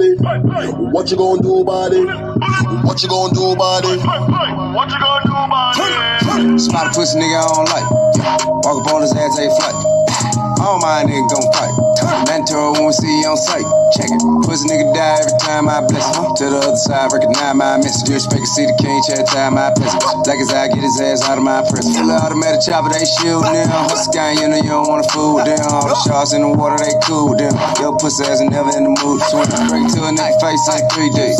it? What you gonna do about it? What you gonna do about it? What you gonna do about it? Spot a pussy nigga I don't like. Walk up on his ass, take flight. All my niggas gon' fight. Mentor when we see you on sight. Check it. Pussy nigga die every time I bless him. To the other side, recognize my message. You expect to see the king chat time my peasant. Black as I get his ass out of my prison. Feel the automatic chopper, they shootin' them. Hustle gang, you know you don't wanna fool with them. All the sharks in the water, they cool with them. Yo pussy ass never in the mood to swim. Break to a nigga face like 3 days.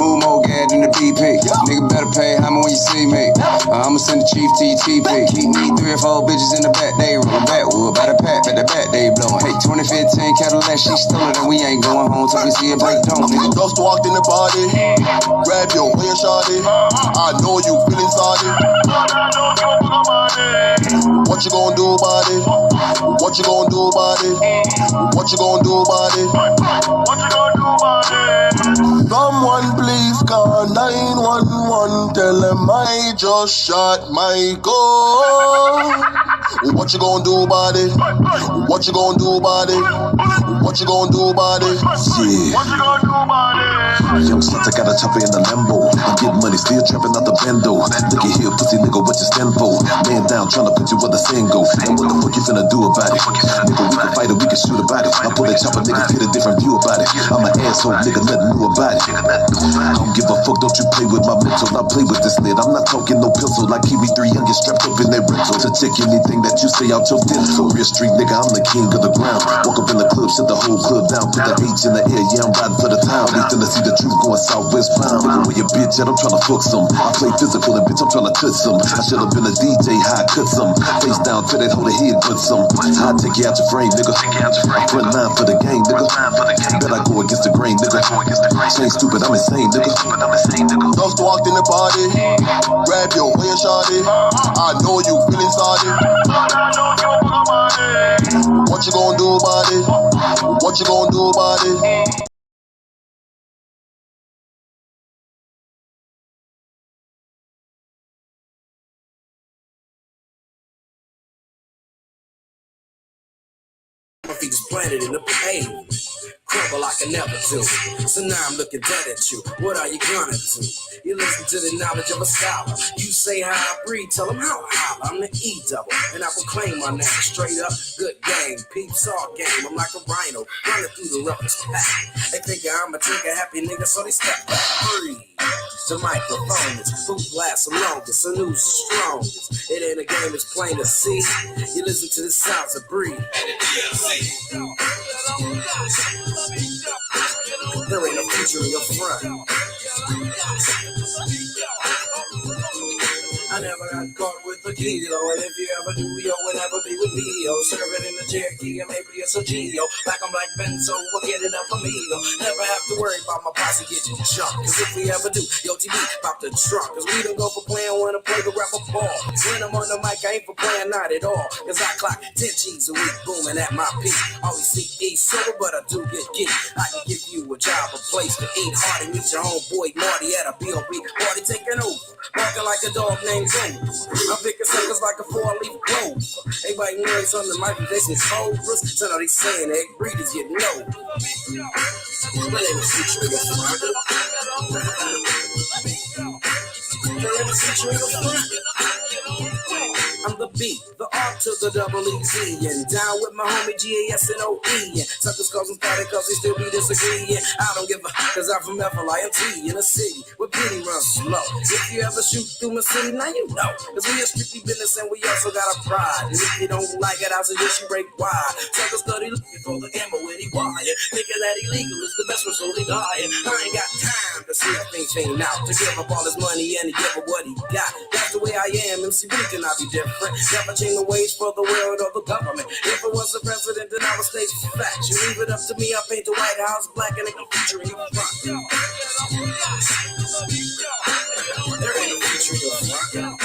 Move more gas than the BP. Nigga better pay hammer when you see me. I'ma send the chief to your TP. Keep me 3 or 4 bitches in the back, they rollin' backwood by the pack, but the back they blowin'. Hey, 2015 Cadillac, she stole it, and we ain't going home till we see a break down. Just walked in the party, grab your way, shawty. I know you feeling sorry. What you gonna do about it? What you gonna do about it? What you gonna do about it? What you gonna do about it? Someone please call 911. Tell them I just shot my gun. What you gonna do about it? What you gonna do about it? What you gonna do about it? Yeah. What you gonna do about it? Young sons, I got a chopper in the Lambo. I'm getting money, still trapping out the bando. Look at here, pussy nigga, what you stand for? Man down, tryna put you where the sand go. And what the fuck you finna do about it? Nigga, we can fight it, we can shoot about it. I pull that chopper, nigga, get a different view about it. I'm an asshole, nigga, nothing new about it. I don't give a fuck, don't you play with my mental. I play with this lid, I'm not talking no pencil. Like Kiwi 3 young, get strapped up in that rental. To check anything that you say out your dental. Real street nigga, I'm the king of the ground. Walk up in the club, shut the whole club down. Put the H in the air, yeah, I'm riding for the town. They finna see the truth going southwest bound. Nigga, where your bitch at, I'm tryna fuck some. I play physical and bitch, I'm tryna touch some. I should've been a DJ, how I cut some. Face down to that whole head, put some. I'll take you out your frame, nigga. Front line for the game, nigga. Bet I go against the grain, nigga. Ain't stupid, I'm insane, nigga. Just walked in the party, grab your way, shawty. I know you feeling sorry. What you gonna do about it? What you gonna do about it? My feet is planted in the pavement. Crumble like I never do. So now I'm looking dead at you. What are you gonna do? You listen to the knowledge of a scholar. You say how I breathe, tell them how I holler. I'm the E-double, and I proclaim my name. Straight up, good game, peeps all game. I'm like a rhino, running through the roughest pack. They think I'm a trigger happy nigga, so they step back. Breathe. The microphone is who lasts the longest, and who's the strongest. It ain't a game, it's plain to see. You listen to the sounds of breathe. There ain't no future in your front. I never got caught with a kilo, and if you ever do, yo, would never be with me, yo. Serve it in the Cherokee, and maybe it's a Geo. Black on black Benzo, we'll get it up for me, yo. Never have to worry about my posse getting jumped, cause if we ever do, yo, TV, pop the trunk, cause we don't go for playing when I play the rapper ball. When I'm on the mic, I ain't for playing, not at all, cause I clock 10 G's a week, booming at my peak. Always see E sober, but I do get geek. I can give you a job, a place to eat. Hardy, meet your homeboy Marty at a B.O.B. Party taking over, walking like a dog named Zane. I'm picking suckers like a 4-leaf clover. Everybody knows on the mic, they say cobras. So now they saying egg breeders get no. But ain't a future in the front. There ain't a future in the front. I'm the B, the R to the double E-Z, and down with my homie G-A-S-N-O-E. And suckers cause them static cause they still be disagreeing. I don't give a cause I'm from F-L-I-N-T in a city where pity runs slow. If you ever shoot through my city, now you know. Cause we a strictly business and we also got a pride. And if you don't like it, I suggest you break wide. Suckers study looking for the ammo when he wire. Thinking that illegal is the best one, so they dying. I ain't got time to see if things ain't out. To give up all his money and to give up what he got. That's the way I am, MC B cannot be different. Never change the ways for the world or the government. If it was the president, then I would state facts. You leave it up to me, I paint the White House black and ain't no future in your front. There ain't no future in your front.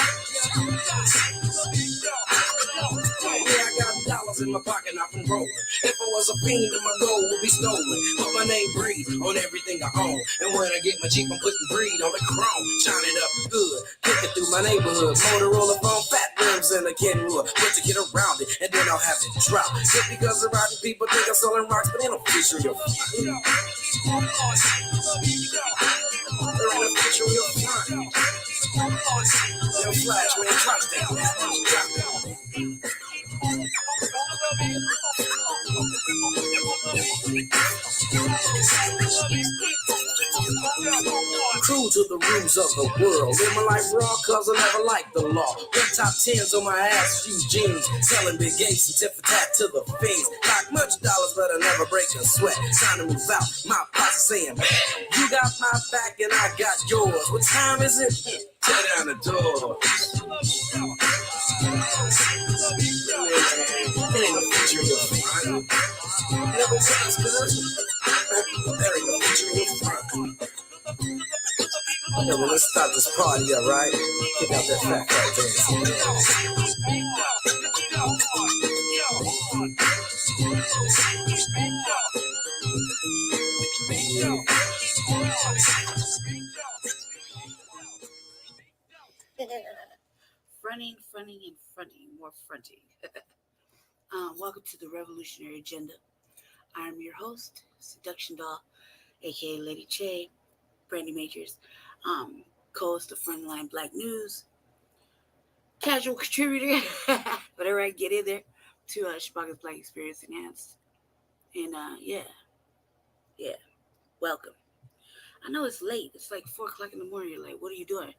Yeah, I got dollars dollars in my pocket, not from rolling. If I was a fiend, then my gold would be stolen. But my name breed on everything I own. And when I get my Jeep, I'm putting breed on the chrome. Shine it up good, kicking through my neighborhood. Motorola phone, fat rims, and a Kenwood. But to get around it, and then I'll have it drop. Just because the rotten people think I'm selling rocks, but they don't feature your front. They're in a feature your front. Yo, Flash, man, drop down. Drop down. True to the rules of the world. Live my life raw, cause I never liked the law. Got top tens on my ass, few jeans. Selling big gates and tip for tat to the fiends. Got much dollars, but I never break a sweat. Time to move out, my posse saying, you got my back and I got yours. What time is it? Tear down the door. It ain't no picture of your front. Never sounds good. There ain't no picture of your front. Yeah, well, let's start this party up, right? Kick out that fat dance. Fronting, and fronting, more fronting. Welcome to the Revolutionary Agenda. I'm your host, Seduction Doll, aka Lady Che, Brandy Majors, co-host of Frontline Black News, casual contributor, whatever I get in there, to Chicago's Black Experience Enhanced. And yeah, welcome. I know it's late. It's like 4 o'clock in the morning. You're like, what are you doing?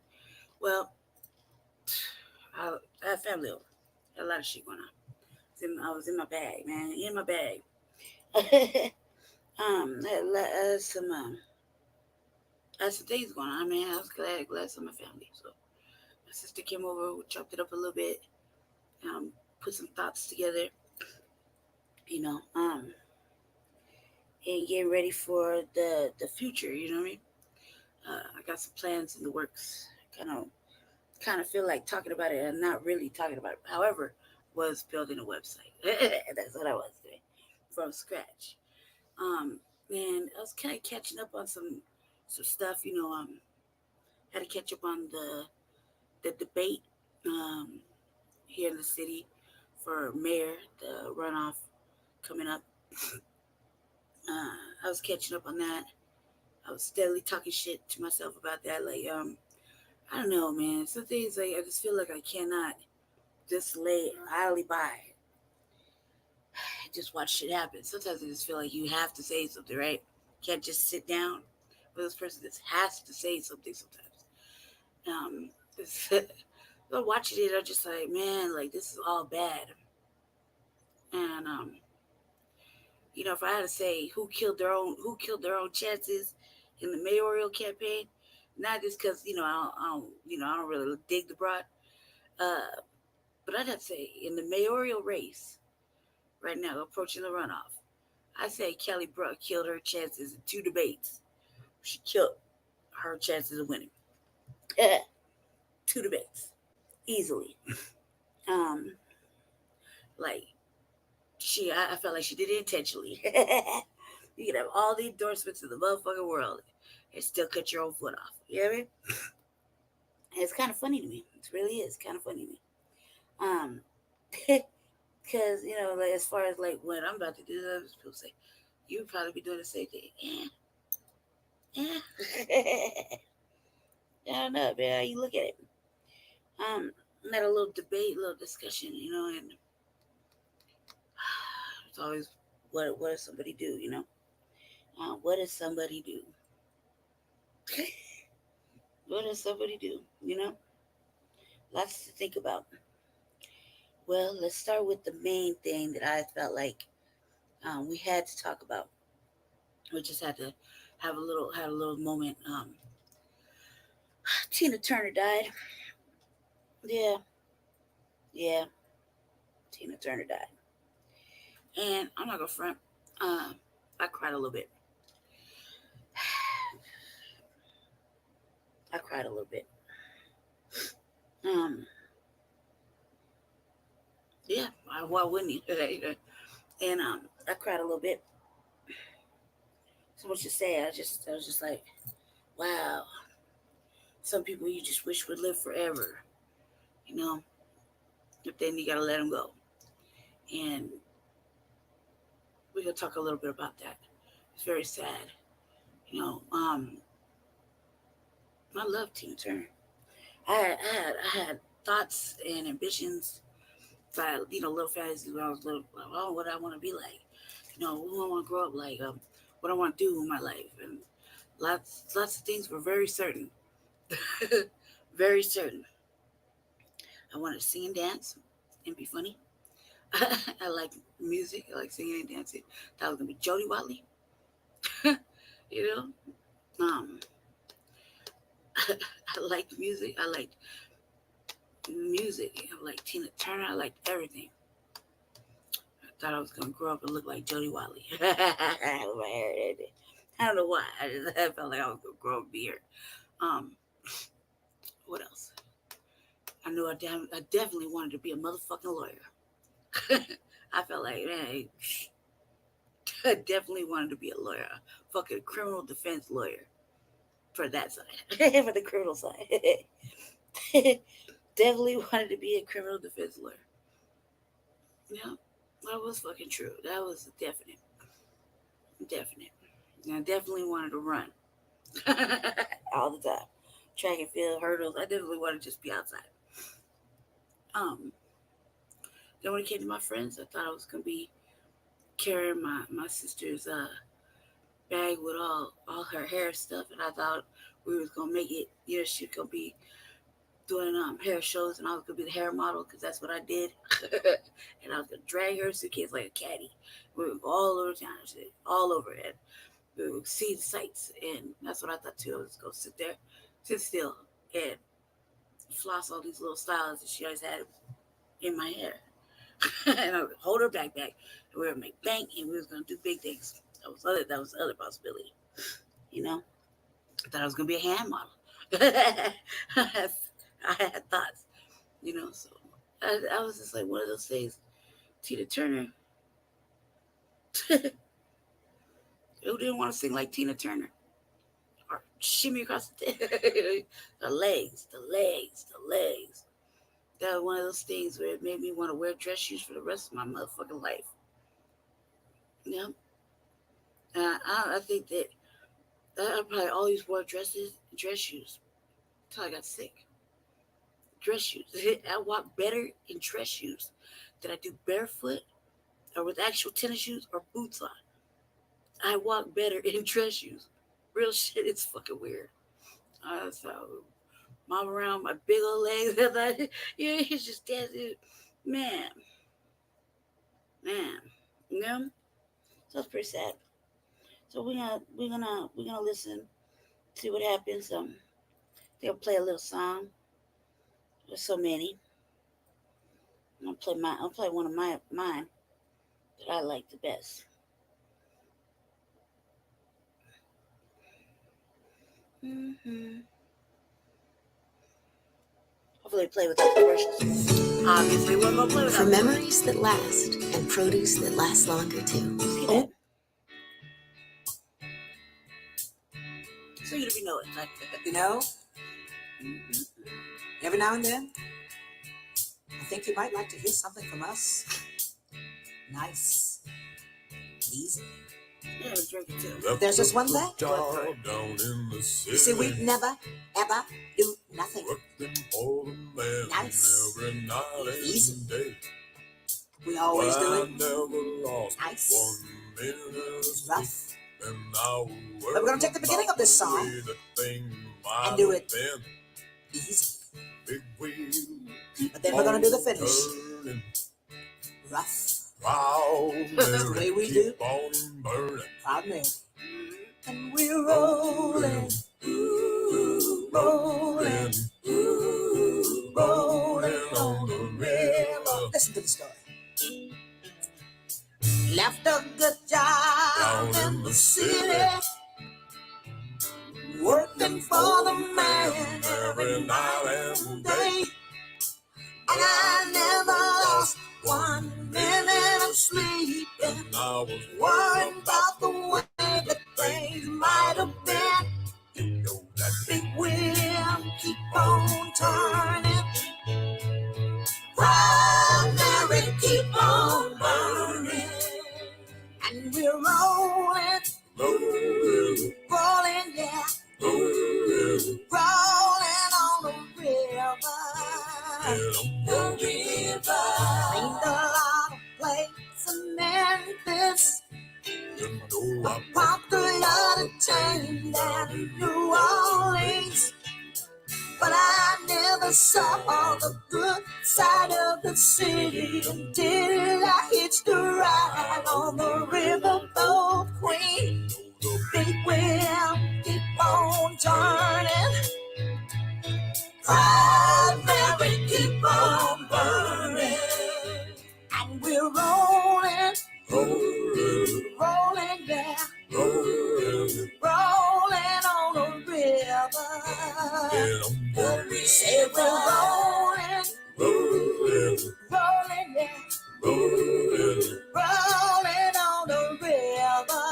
Well, I have family over. Had a lot of shit going on. I was in my bag, man. In my bag. I had some things going on, man. I was glad for my family. So my sister came over, we chopped it up a little bit, put some thoughts together, and getting ready for the future. You know what I mean? I got some plans in the works. Kind of feel like talking about it and not really talking about it. However, was building a website. That's what I was doing from scratch. And I was kind of catching up on some stuff. Had to catch up on the debate here in the city for mayor, the runoff coming up. I was catching up on that. I was steadily talking shit to myself about that. Like, I don't know, man. Some things, like, I just feel like I cannot just lay idly by. Just watch shit happen. Sometimes I just feel like you have to say something, right? You can't just sit down. But this person just has to say something sometimes. But watching it, I'm just like, man, like, this is all bad. And if I had to say who killed their own chances in the mayoral campaign, not just because I don't really dig the broad, but I'd have to say in the mayoral race right now, approaching the runoff, I say Kelly Brook killed her chances in 2 debates. She killed her chances of winning. 2 debates, easily. I felt like she did it intentionally. You can have all the endorsements in the motherfucking world and still cut your own foot off. You know what I mean? And it's kind of funny to me. It really is kind of funny to me. Because, like, as far as, like, what I'm about to do, people say, you would probably be doing the same thing. Yeah. I don't know, man. How you look at it. Had a little debate, a little discussion, and it's always, what does somebody do, what does somebody do? What does somebody do, Lots to think about. Well, let's start with the main thing that I felt like we had to talk about. We just had to had a little moment. Tina Turner died. Yeah. Tina Turner died. And I'm not gonna front. I cried a little bit. Yeah, why wouldn't he? And I cried a little bit. So much to say. I was just like, wow. Some people you just wish would live forever, you know. But then you gotta let them go. And we're gonna talk a little bit about that. It's very sad, you know. I love Tina Turner. I had thoughts and ambitions. Little fantasies when I was little. Like, oh, what I want to be like. Who I want to grow up like. What I want to do in my life, and lots of things were very certain, very certain. I wanted to sing and dance and be funny. I like music. I like singing and dancing. That was gonna be Jody Watley. you know, I liked music. I liked music. I liked Tina Turner. I liked everything. I thought I was gonna grow up and look like Jody Watley. I don't know why. I felt like I was gonna grow up and be here. What else? I knew I definitely wanted to be a motherfucking lawyer. I felt like, man, I definitely wanted to be a lawyer, a fucking criminal defense lawyer, for that side, for the criminal side. Definitely wanted to be a criminal defense lawyer. Yeah, that was fucking true. That was definite. And I definitely wanted to run all the time, track and field, hurdles. I definitely wanted to just be outside. Then when it came to my friends, I thought I was gonna be carrying my sister's bag with all her hair stuff, and I thought we was gonna make it. She was gonna be doing hair shows, and I was gonna be the hair model because that's what I did. And I was gonna drag her suitcase like a caddy. We would go all over town, all over it. We would see the sights, and that's what I thought too. I was gonna sit still, and floss all these little styles that she always had in my hair. And I would hold her backpack, and we would make bank, and we was gonna do big things. That was the other possibility. I thought I was gonna be a hand model. I had thoughts, so I was just like one of those things. Tina Turner. Who didn't want to sing like Tina Turner? Or shimmy across the legs. That was one of those things where it made me want to wear dress shoes for the rest of my motherfucking life. I think that I probably always wore dress shoes until I got sick. Dress shoes. I walk better in dress shoes than I do barefoot or with actual tennis shoes or boots on. I walk better in dress shoes. Real shit, it's fucking weird. So mom around my big old legs. He's just dancing. Man. So it's pretty sad. So we're gonna listen, see what happens. They'll play a little song. There's so many. I'll play one of mine that I like the best. Hopefully play without commercials. Obviously, we're gonna play without. For memories that last and produce that lasts longer too. See that? So you know it, like every now and then, I think you might like to hear something from us. Nice, easy. Yeah, drink it too. There's just one thing. You see, we never, ever do nothing. Nice, easy. We always do it nice, rough. But we're going to take the beginning of this song and do it easy. But then we're going to do the finish rough. The way we do. Proud Mary. And we're rolling, rolling, rolling on the river. Listen to the story. Left a good job in the city, working for the man every night and day. And I never lost 1 minute of sleep. And I was worried about the way that things might have been. You know that big wheel keep on turning. Primary keep on burning. And we're rolling, rolling, yeah, rolling on the river. The river. Ain't a lot of place in Memphis. A popular chain down in New Orleans. But I never saw the good side of the city until I hitched a ride on the riverboat Queen. The big wheel keep on turning. Primary keep on burning. And we're rolling, rolling, yeah, rolling on the river. Say we're rolling, rolling, yeah, rolling on the river.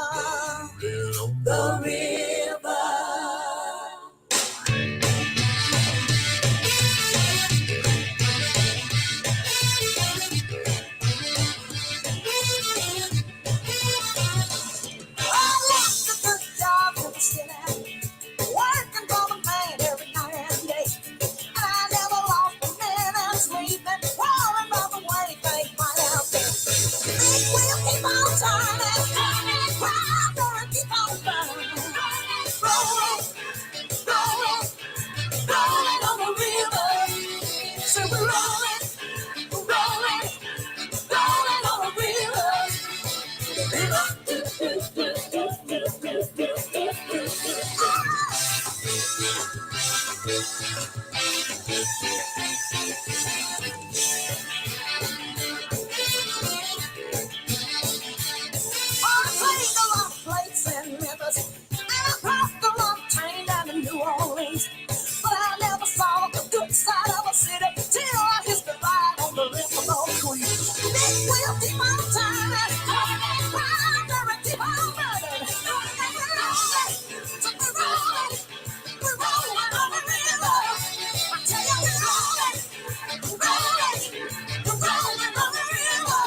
The river. I left a good job in the city, working for the man every night and day. And I never lost a minute sleeping, rolling by the way things might have been. Big wheel keep on turning, primary keep on burning. Rolling, rolling, rolling on the river. So we're rolling, rolling, rolling on the river. I played a lot of plates in Memphis, and I crossed a long train down to New Orleans. But I never saw the good side of a city till I hitched a ride on the riverboat Queen. Big wheel keep on turning, primary keep on burning. And we're rolling, we're rolling on the river. I tell you we're rolling, we're rolling on the river.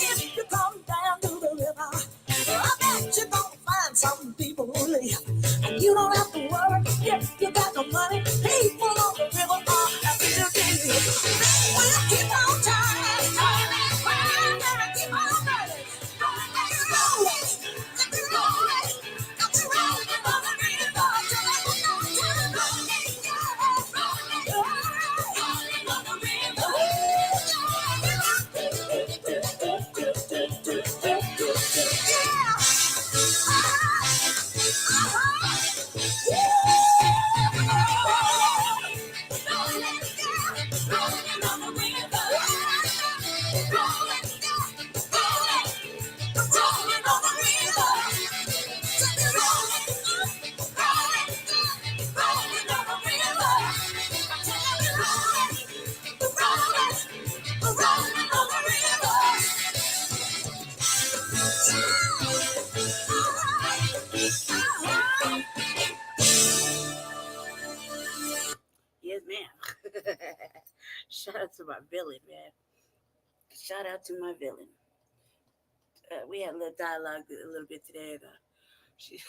If you come down to the river, I bet you're gonna find some people who live. And you don't have to worry if you got no money. People on the river are happy to be here. We'll keep on turning, primary keep on burning. Rolling, rolling, rolling on the river. Rolling on the river. Yes, ma'am. Shout out to my villain, man. Shout out to my villain. We had a little dialogue a little bit today, and she,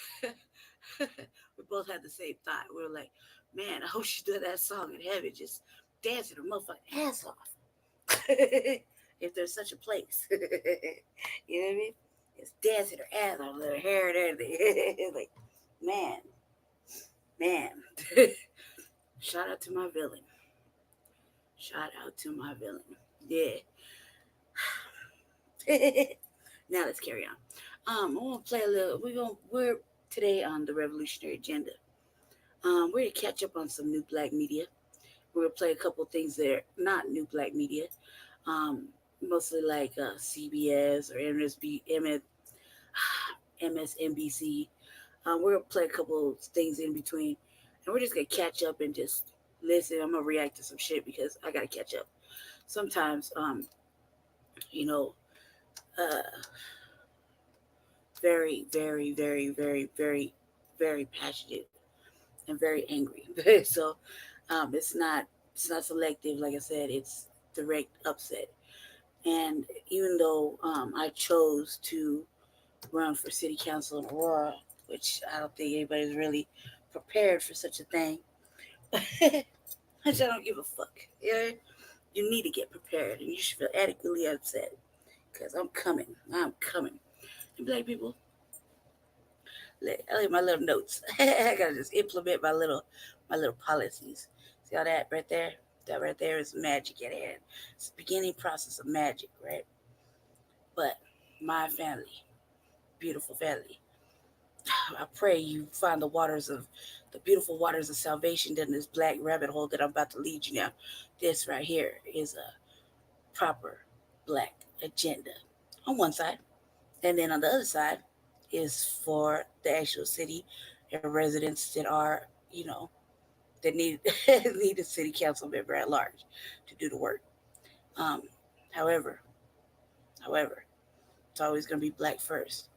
we both had the same thought. We were like, man, I hope she did that song in heaven, just dancing her motherfucking ass off. If there's such a place. You know what I mean? It's dancing her ass off, her hair and everything. Like, man. Shout out to my villain. Shout out to my villain. Yeah. Now let's carry on. I'm gonna play a little. We're today on the revolutionary agenda. We're to catch up on some new black media, We're gonna play a couple things that are not new black media, mostly like CBS or MSNBC. We're gonna play a couple things in between, and we're just gonna catch up and just listen. I'm gonna react to some shit because I gotta catch up. Sometimes, you know, uh, very, very, very, very, very, very passionate and very angry. So it's not selective. Like I said, it's direct upset. And even though I chose to run for city council in Aurora, which I don't think anybody's really prepared for such a thing, which I don't give a fuck. Yeah, you need to get prepared, and you should feel adequately upset because I'm coming. I'm coming. And black people, I like my little notes. I gotta just implement my little policies. See all that right there? That right there is magic at hand. It's the beginning process of magic, right? But my family, beautiful family, I pray you find the beautiful waters of salvation in this black rabbit hole that I'm about to lead you now. This right here is a proper black agenda on one side. And then on the other side is for the actual city and residents that are, that need need a city council member at large to do the work. Um, however, however, it's always going to be black first.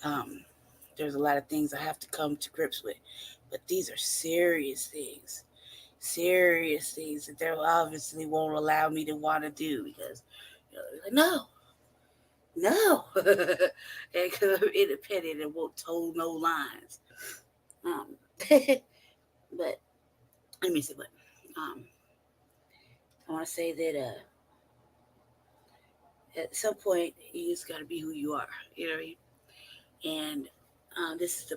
Um, there's a lot of things I have to come to grips with, but these are serious things that they obviously won't allow me to want to do because they're like, no, and because I'm independent and won't toe no lines. Um, but let me see what. Um, I want to say that at some point you just got to be who you are. You know what I mean? And this is the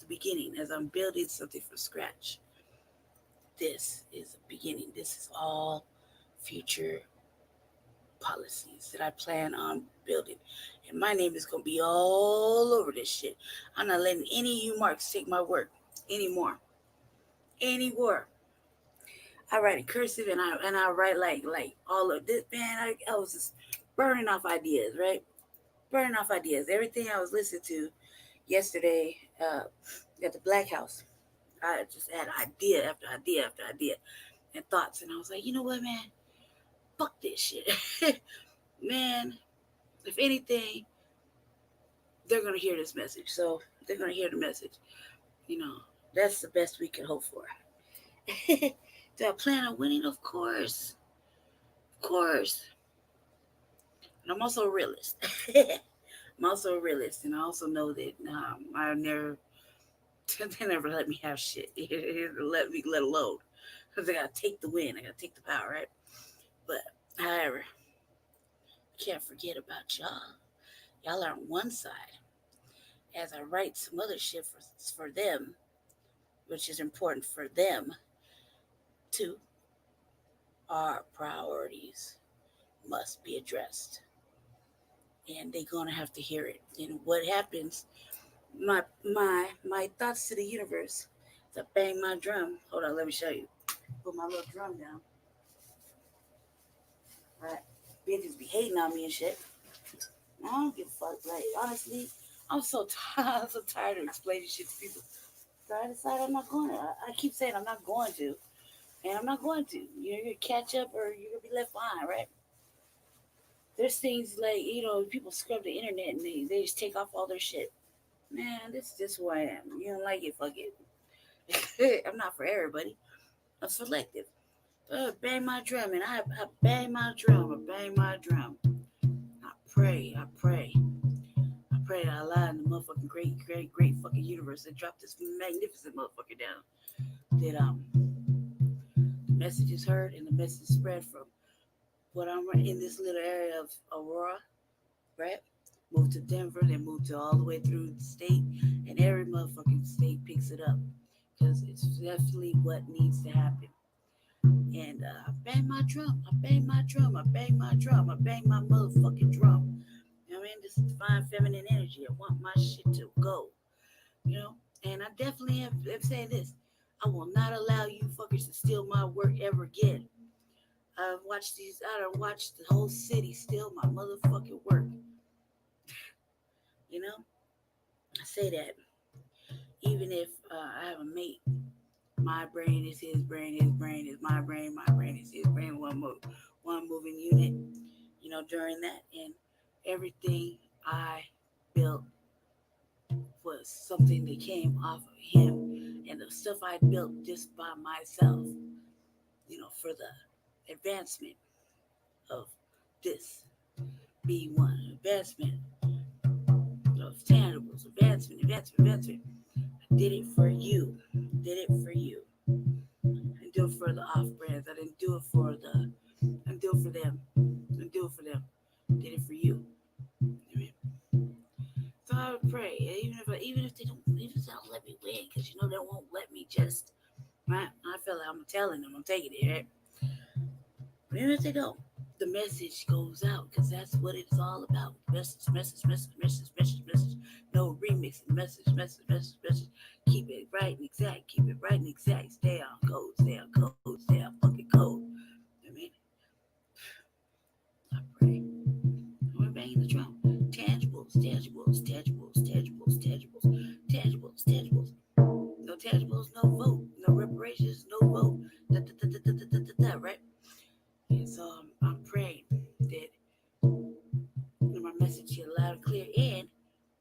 beginning. As I'm building something from scratch, this is the beginning. This is all future policies that I plan on building, and my name is gonna be all over this shit. I'm not letting any of you marks take my work anymore. Anymore. I write in cursive, and I write like all of this. Man, I was just burning off ideas, right? Burning off ideas. Everything I was listening to yesterday at the Black House, I just had idea after idea after idea and thoughts, and I was like, you know what, man, fuck this shit, man. If anything, they're gonna hear this message, so they're gonna hear the message. You know, that's the best we can hope for. Do I plan on winning? Of course. And I'm also a realist. I'm also a realist, and I also know that they never let me have shit. Let alone, because I gotta take the win. I gotta take the power, right? But however, I can't forget about y'all. Y'all are on one side as I write some other shit for them, which is important for them too. Our priorities must be addressed, and they're gonna have to hear it. And what happens? My thoughts to the universe. As I bang my drum. Hold on, let me show you. Put my little drum down. All right, bitches be hating on me and shit. I don't give a fuck. Like honestly, I'm so tired. I'm so tired of explaining shit to people. So I decided I'm not going to. I keep saying I'm not going to, and I'm not going to. You're gonna catch up, or you're gonna be left behind, right? There's things like people scrub the internet and they just take off all their shit. Man, this is just who I am. You don't like it, fuck it. I'm not for everybody. I'm selective. Bang my drum, and I bang my drum. I bang my drum. I pray. I pray that Allah in the motherfucking great fucking universe that dropped this magnificent motherfucker down. That the message is heard and the message spread from what I'm in this little area of Aurora, right? Moved to Denver, then moved to all the way through the state, and every motherfucking state picks it up because it's definitely what needs to happen. And I bang my drum, I bang my drum, I bang my drum, I bang my motherfucking drum. You know what I mean? This is divine feminine energy. I want my shit to go. And I definitely am saying this. I will not allow you fuckers to steal my work ever again. I done watched the whole city steal my motherfucking work. You know, I say that even if I have a mate, my brain is his brain is my brain is his brain. One moving unit. You know, during that, and everything I built was something that came off of him, and the stuff I built just by myself. You know, for the advancement of this B1 advancement of tangibles, advancement. I did it for you. Did it for you. I didn't do it for the off brands. I didn't do it for the. I didn't do it for them. I didn't do it for them. I did it for you. So I would pray, even if they don't let me win, because you know they won't let me just. Right? I feel like I'm telling them I'm taking it. Right? But even if they don't, the message goes out because that's what it's all about. Message. No remixing. Message. Keep it right and exact. Stay on code. Stay on fucking code. I mean, I pray. We're banging the drum. Tangibles. No tangibles, no vote. No reparations, no vote. Right? And so I'm praying that my message get loud and clear, and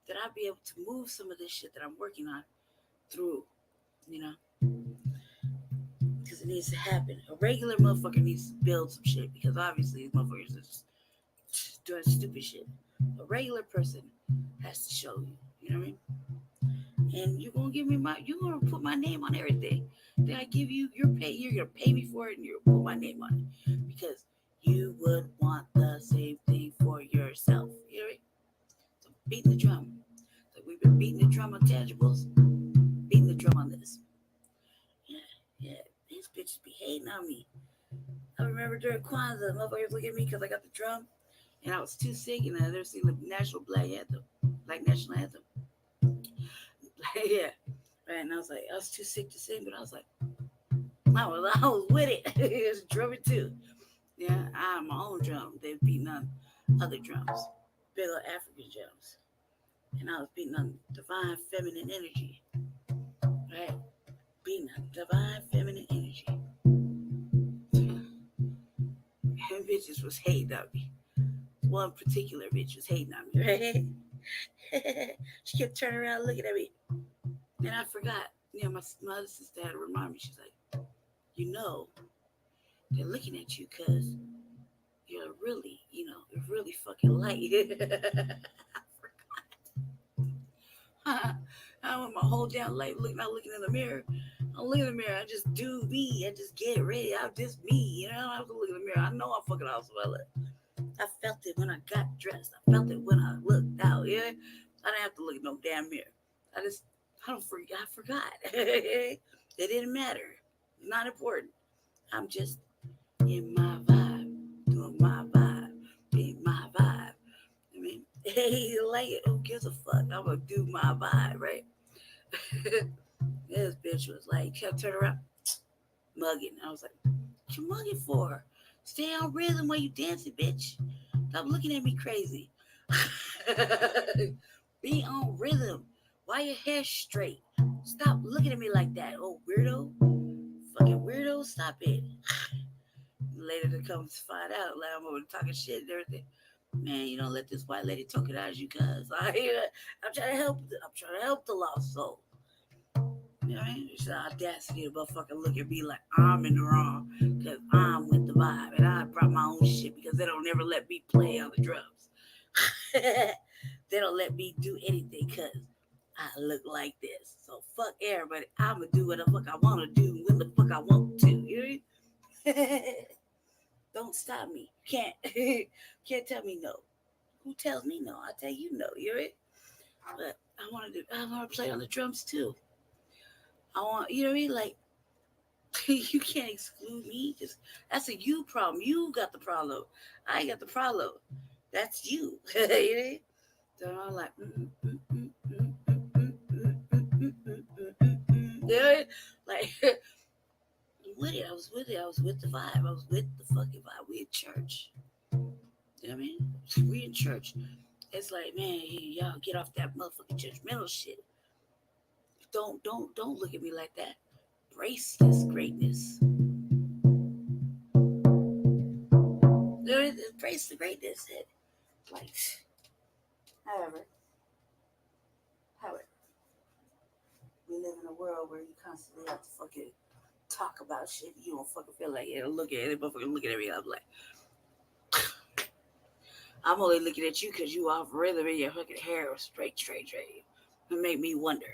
that I'll be able to move some of this shit that I'm working on through, you know, because it needs to happen. A regular motherfucker needs to build some shit because obviously these motherfuckers are just doing stupid shit. A regular person has to show you, you know what I mean? And you're gonna you're gonna put my name on everything that I give you. You're gonna pay me for it, and you're gonna put my name on it because you would want the same thing for yourself. You know what I mean? So beating the drum. So we've been beating the drum on tangibles, beating the drum on this. Yeah, these bitches be hating on me. I remember during Kwanzaa, motherfuckers look at me because I got the drum, and I was too sick, and I never seen the Black National Anthem. Yeah, right. And I was too sick to sing, but I was like, I was with it. It was drumming too. Yeah, I have my own drum. They're beating on other drums, big old African drums, and I was beating on divine feminine energy, right? Beating on divine feminine energy. And bitches was hating on me. One particular bitch was hating on me, right? She kept turning around looking at me. And I forgot. You know, my other sister had to remind me. She's like, you know, they're looking at you because you're really fucking light. I forgot. I went my whole damn life not looking in the mirror. I look in the mirror. I just do me. I just get ready. I'm just me. You know, I don't have to look in the mirror. I know I'm fucking awesome. I felt it when I got dressed. I felt it when I looked out. Yeah, I didn't have to look in no damn mirror. I forgot. It didn't matter. It's not important. I'm just in my vibe, doing my vibe, being my vibe. I mean, hey, like it. Who gives a fuck? I'm gonna do my vibe, right? This bitch was like, kept turning around, mugging. I was like, what you mugging for? Stay on rhythm while you dancing, bitch. Stop looking at me crazy. Be on rhythm. Why your hair straight? Stop looking at me like that, oh weirdo. Fucking weirdo, stop it. Later to come find out, like I'm over talking shit and everything. Man, you don't let this white lady talk it out as you cuz. I'm trying to help. I'm trying to help the lost soul. You know what I mean? It's the audacity to motherfucking look at me like I'm in the wrong because I'm with the vibe and I brought my own shit because they don't ever let me play on the drums. They don't let me do anything because I look like this. So fuck everybody. I'ma do what the fuck I want to do when the fuck I want to. You know what I mean? Don't stop me. Can't tell me no. Who tells me no? I tell you no. You know what I mean? But I want to play on the drums too. You know what I mean? Like, you can't exclude me. That's a you problem. You got the problem. I ain't got the problem. That's you. You know what I mean? So I'm like, you know, Like, with it. I was with it. I was with the vibe. I was with the fucking vibe. We in church. You know what I mean? We in church. It's like, man, y'all get off that motherfucking judgmental shit. Don't look at me like that. Embrace this greatness. Embrace the greatness. Like, however, we live in a world where you constantly have to fucking talk about shit you don't fucking feel like it. Look at it, motherfucking look at me. I'm like, I'm only looking at you because you off rhythm and your fucking hair was straight. It made me wonder.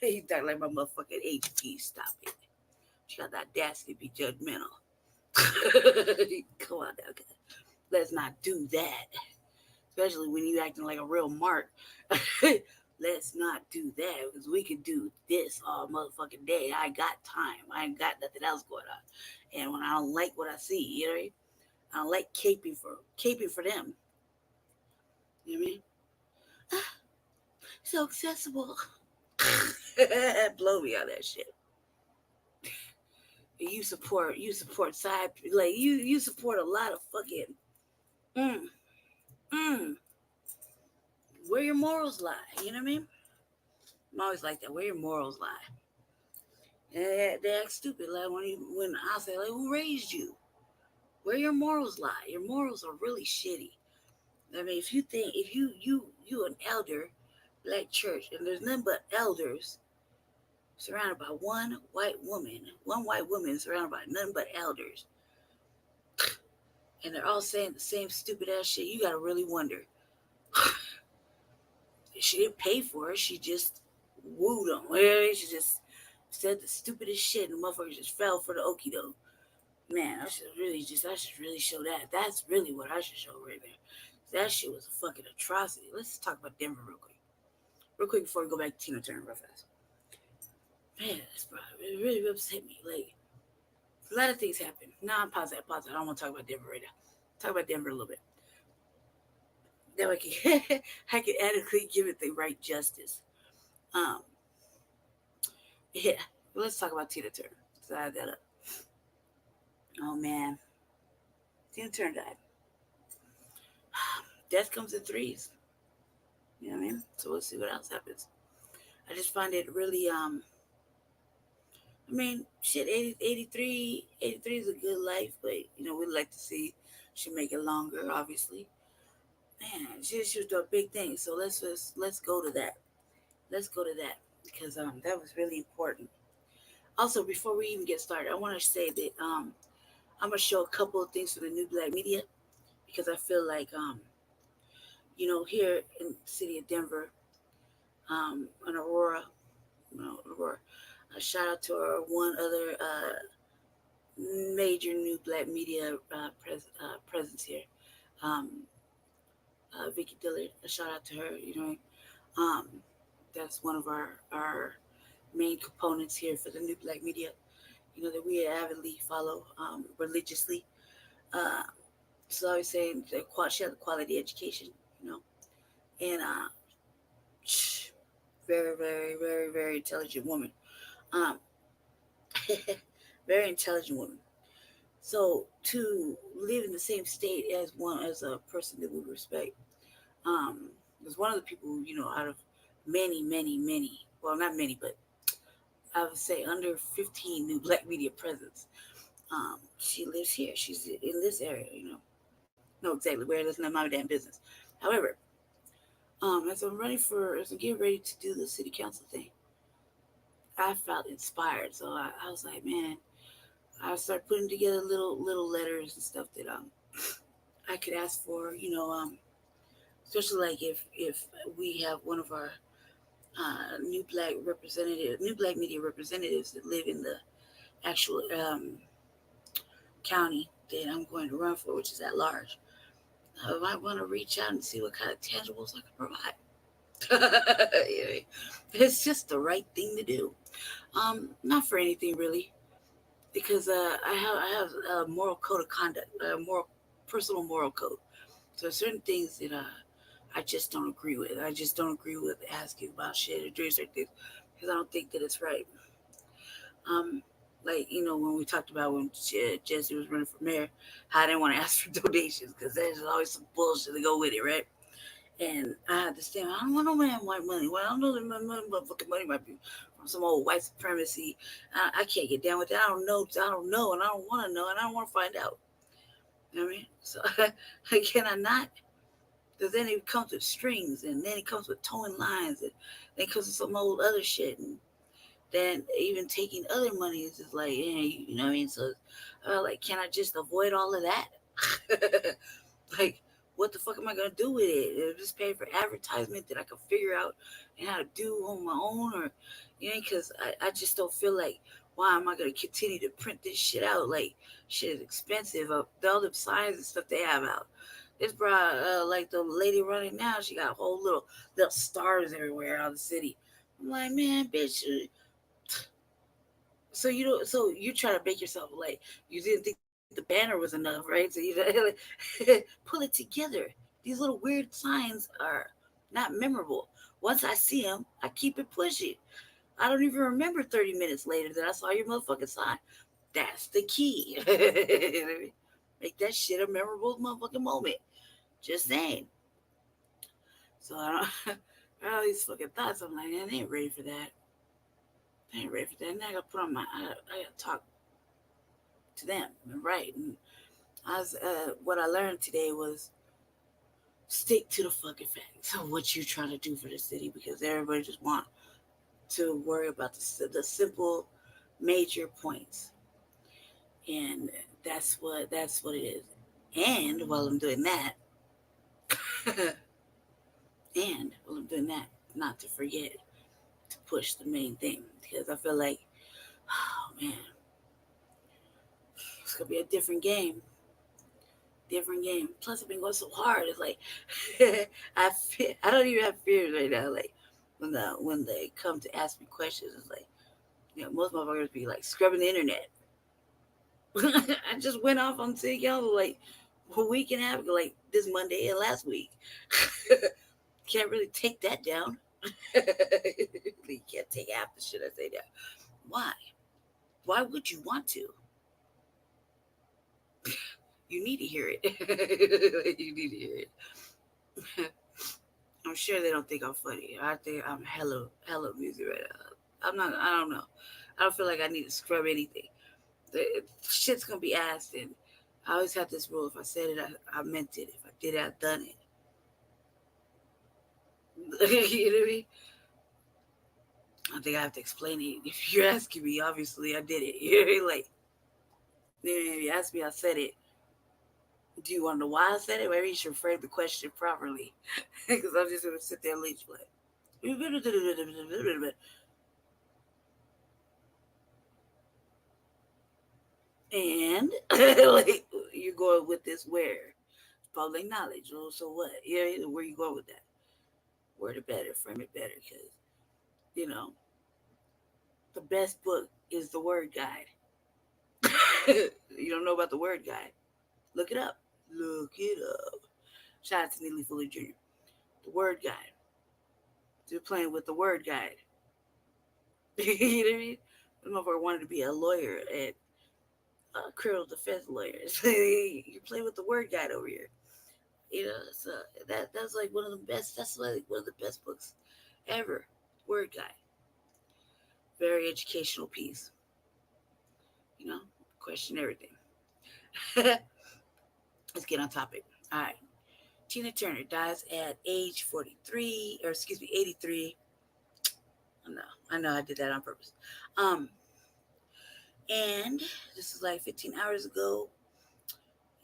You talk like my motherfucking HP. Stop it. You got that audacity to be judgmental. Come on now, guys. Let's not do that. Especially when you acting like a real mark. Let's not do that because we could do this all motherfucking day. I got time. I ain't got nothing else going on. And when I don't like what I see, you know what I mean? I don't like caping for them. You know what I mean? So accessible. Blow me on that shit. You support side, like you support a lot of fucking where your morals lie. You know what I mean? I'm always like that. Where your morals lie. And they act stupid. Like when I say, like, who raised you? Where your morals lie. Your morals are really shitty. I mean, if you an elder, black church, and there's nothing but elders surrounded by one white woman surrounded by nothing but elders, and they're all saying the same stupid ass shit, you gotta really wonder. She didn't pay for it. She just wooed them. She just said the stupidest shit, and the motherfucker just fell for the okie doke. Man, I should really show that. That's really what I should show right there. That shit was a fucking atrocity. Let's talk about Denver real quick before we go back to Tina Turner real fast. Man, it really upset me. Like, a lot of things happen. Nah, I'm pause that. I don't want to talk about Denver right now. Talk about Denver a little bit. That way I can adequately give it the right justice. Yeah. Let's talk about Tina Turner. So I had that up. Oh man, Tina Turner died. Death comes in threes. You know what I mean? So we'll see what else happens. I just find it really I mean, shit, 83 is a good life, but we'd like to see she make it longer, obviously. Man, she was doing big things. So let's go to that. Let's go to that because that was really important. Also, before we even get started, I want to say that I'm gonna show a couple of things for the new black media because I feel like here in the city of Denver, in Aurora, a shout out to our one other major new black media presence here, Vicky Dillard. A shout out to her. That's one of our main components here for the new black media. That we avidly follow religiously. So I was saying that she had a quality education, and very, very, very, very intelligent woman. Very intelligent woman. So to live in the same state as a person that we respect, was one of the people, out of many, well, not many, but I would say under 15 new black media presence. She lives here. She's in this area, know exactly where. That's not my damn business. However, as I'm getting ready to do the city council thing, I felt inspired. So I was like, man, I started putting together little letters and stuff that I could ask for, especially like if we have one of our new black media representatives that live in the actual county that I'm going to run for, which is at large. I might want to reach out and see what kind of tangibles I can provide. It's just the right thing to do. Not for anything really, because I have a moral code of conduct, personal moral code. So certain things that I just don't agree with. I just don't agree with asking about shit or doing certain things because I don't think that it's right. Like, when we talked about when Jesse was running for mayor, how I didn't want to ask for donations because there's always some bullshit to go with it, right? And I understand, I don't want no man white money. Well, I don't know that my motherfucking money might be from some old white supremacy. I can't get down with that. I don't know, and I don't want to know, and I don't want to find out. You know what I mean? So, can I not? Because then it comes with strings, and then it comes with towing lines, and then it comes with some old other shit, and then even taking other money is just like, you know what I mean? So, like, can I just avoid all of that? Like, what the fuck am I gonna do with it? Just pay for advertisement that I can figure out and how to do on my own, or because I just don't feel like, why am I gonna continue to print this shit out? Like, shit is expensive. The other signs and stuff they have out. This bra, like the lady running now, she got a whole little stars everywhere out of the city. I'm like, man, bitch. So you try to make yourself like you didn't think the banner was enough, right? So you pull it together. These little weird signs are not memorable. Once I see them, I keep it pushing. I don't even remember 30 minutes later that I saw your motherfucking sign. That's the key. Make that shit a memorable motherfucking moment. Just saying. So I don't all these fucking thoughts. I'm like, man, I ain't ready for that. I ain't ready for that. Now I gotta put on I gotta talk to them, right? And what I learned today was stick to the fucking facts of what you're trying to do for the city, because everybody just want to worry about the simple major points, and that's what it is. And while I'm doing that, not to forget to push the main thing, because I feel like, oh man, it's gonna be a different game. Plus, I've been going so hard. It's like I don't even have fears right now. Like when they come to ask me questions, it's like, most motherfuckers be like scrubbing the internet. I just went off on City Council like a week and a half ago, like this Monday and last week. Can't really take that down. You can't take half the shit I say down. Why? Why would you want to? You need to hear it. You need to hear it. I'm sure they don't think I'm funny. I think I'm hella music right now. I don't know. I don't feel like I need to scrub anything. The shit's gonna be asked, and I always have this rule: if I said it, I meant it. If I did it, I've done it. You know what I mean? I think I have to explain it. If you're asking me, obviously I did it. You know what I mean? Like, if you ask me, I said it. Do you want to know why I said it? Maybe you should frame the question properly, because I'm just gonna sit there and leech like. And like, you're going with this where? Public knowledge. Oh, so what? Yeah, where you going with that? Word it better, frame it better, because the best book is the Word Guide. You don't know about the Word Guide? Look it up. Shout out to Neely Fuller Jr. The Word Guide. They're playing with the Word Guide. You know what I mean? The motherfucker wanted to be a lawyer and a criminal defense lawyer. You play with the Word Guide over here. So that's like one of the best. That's like one of the best books ever. Word Guide. Very educational piece. Question everything. Let's get on topic. All right. Tina Turner dies at age 83. I know I did that on purpose. And this is like 15 hours ago.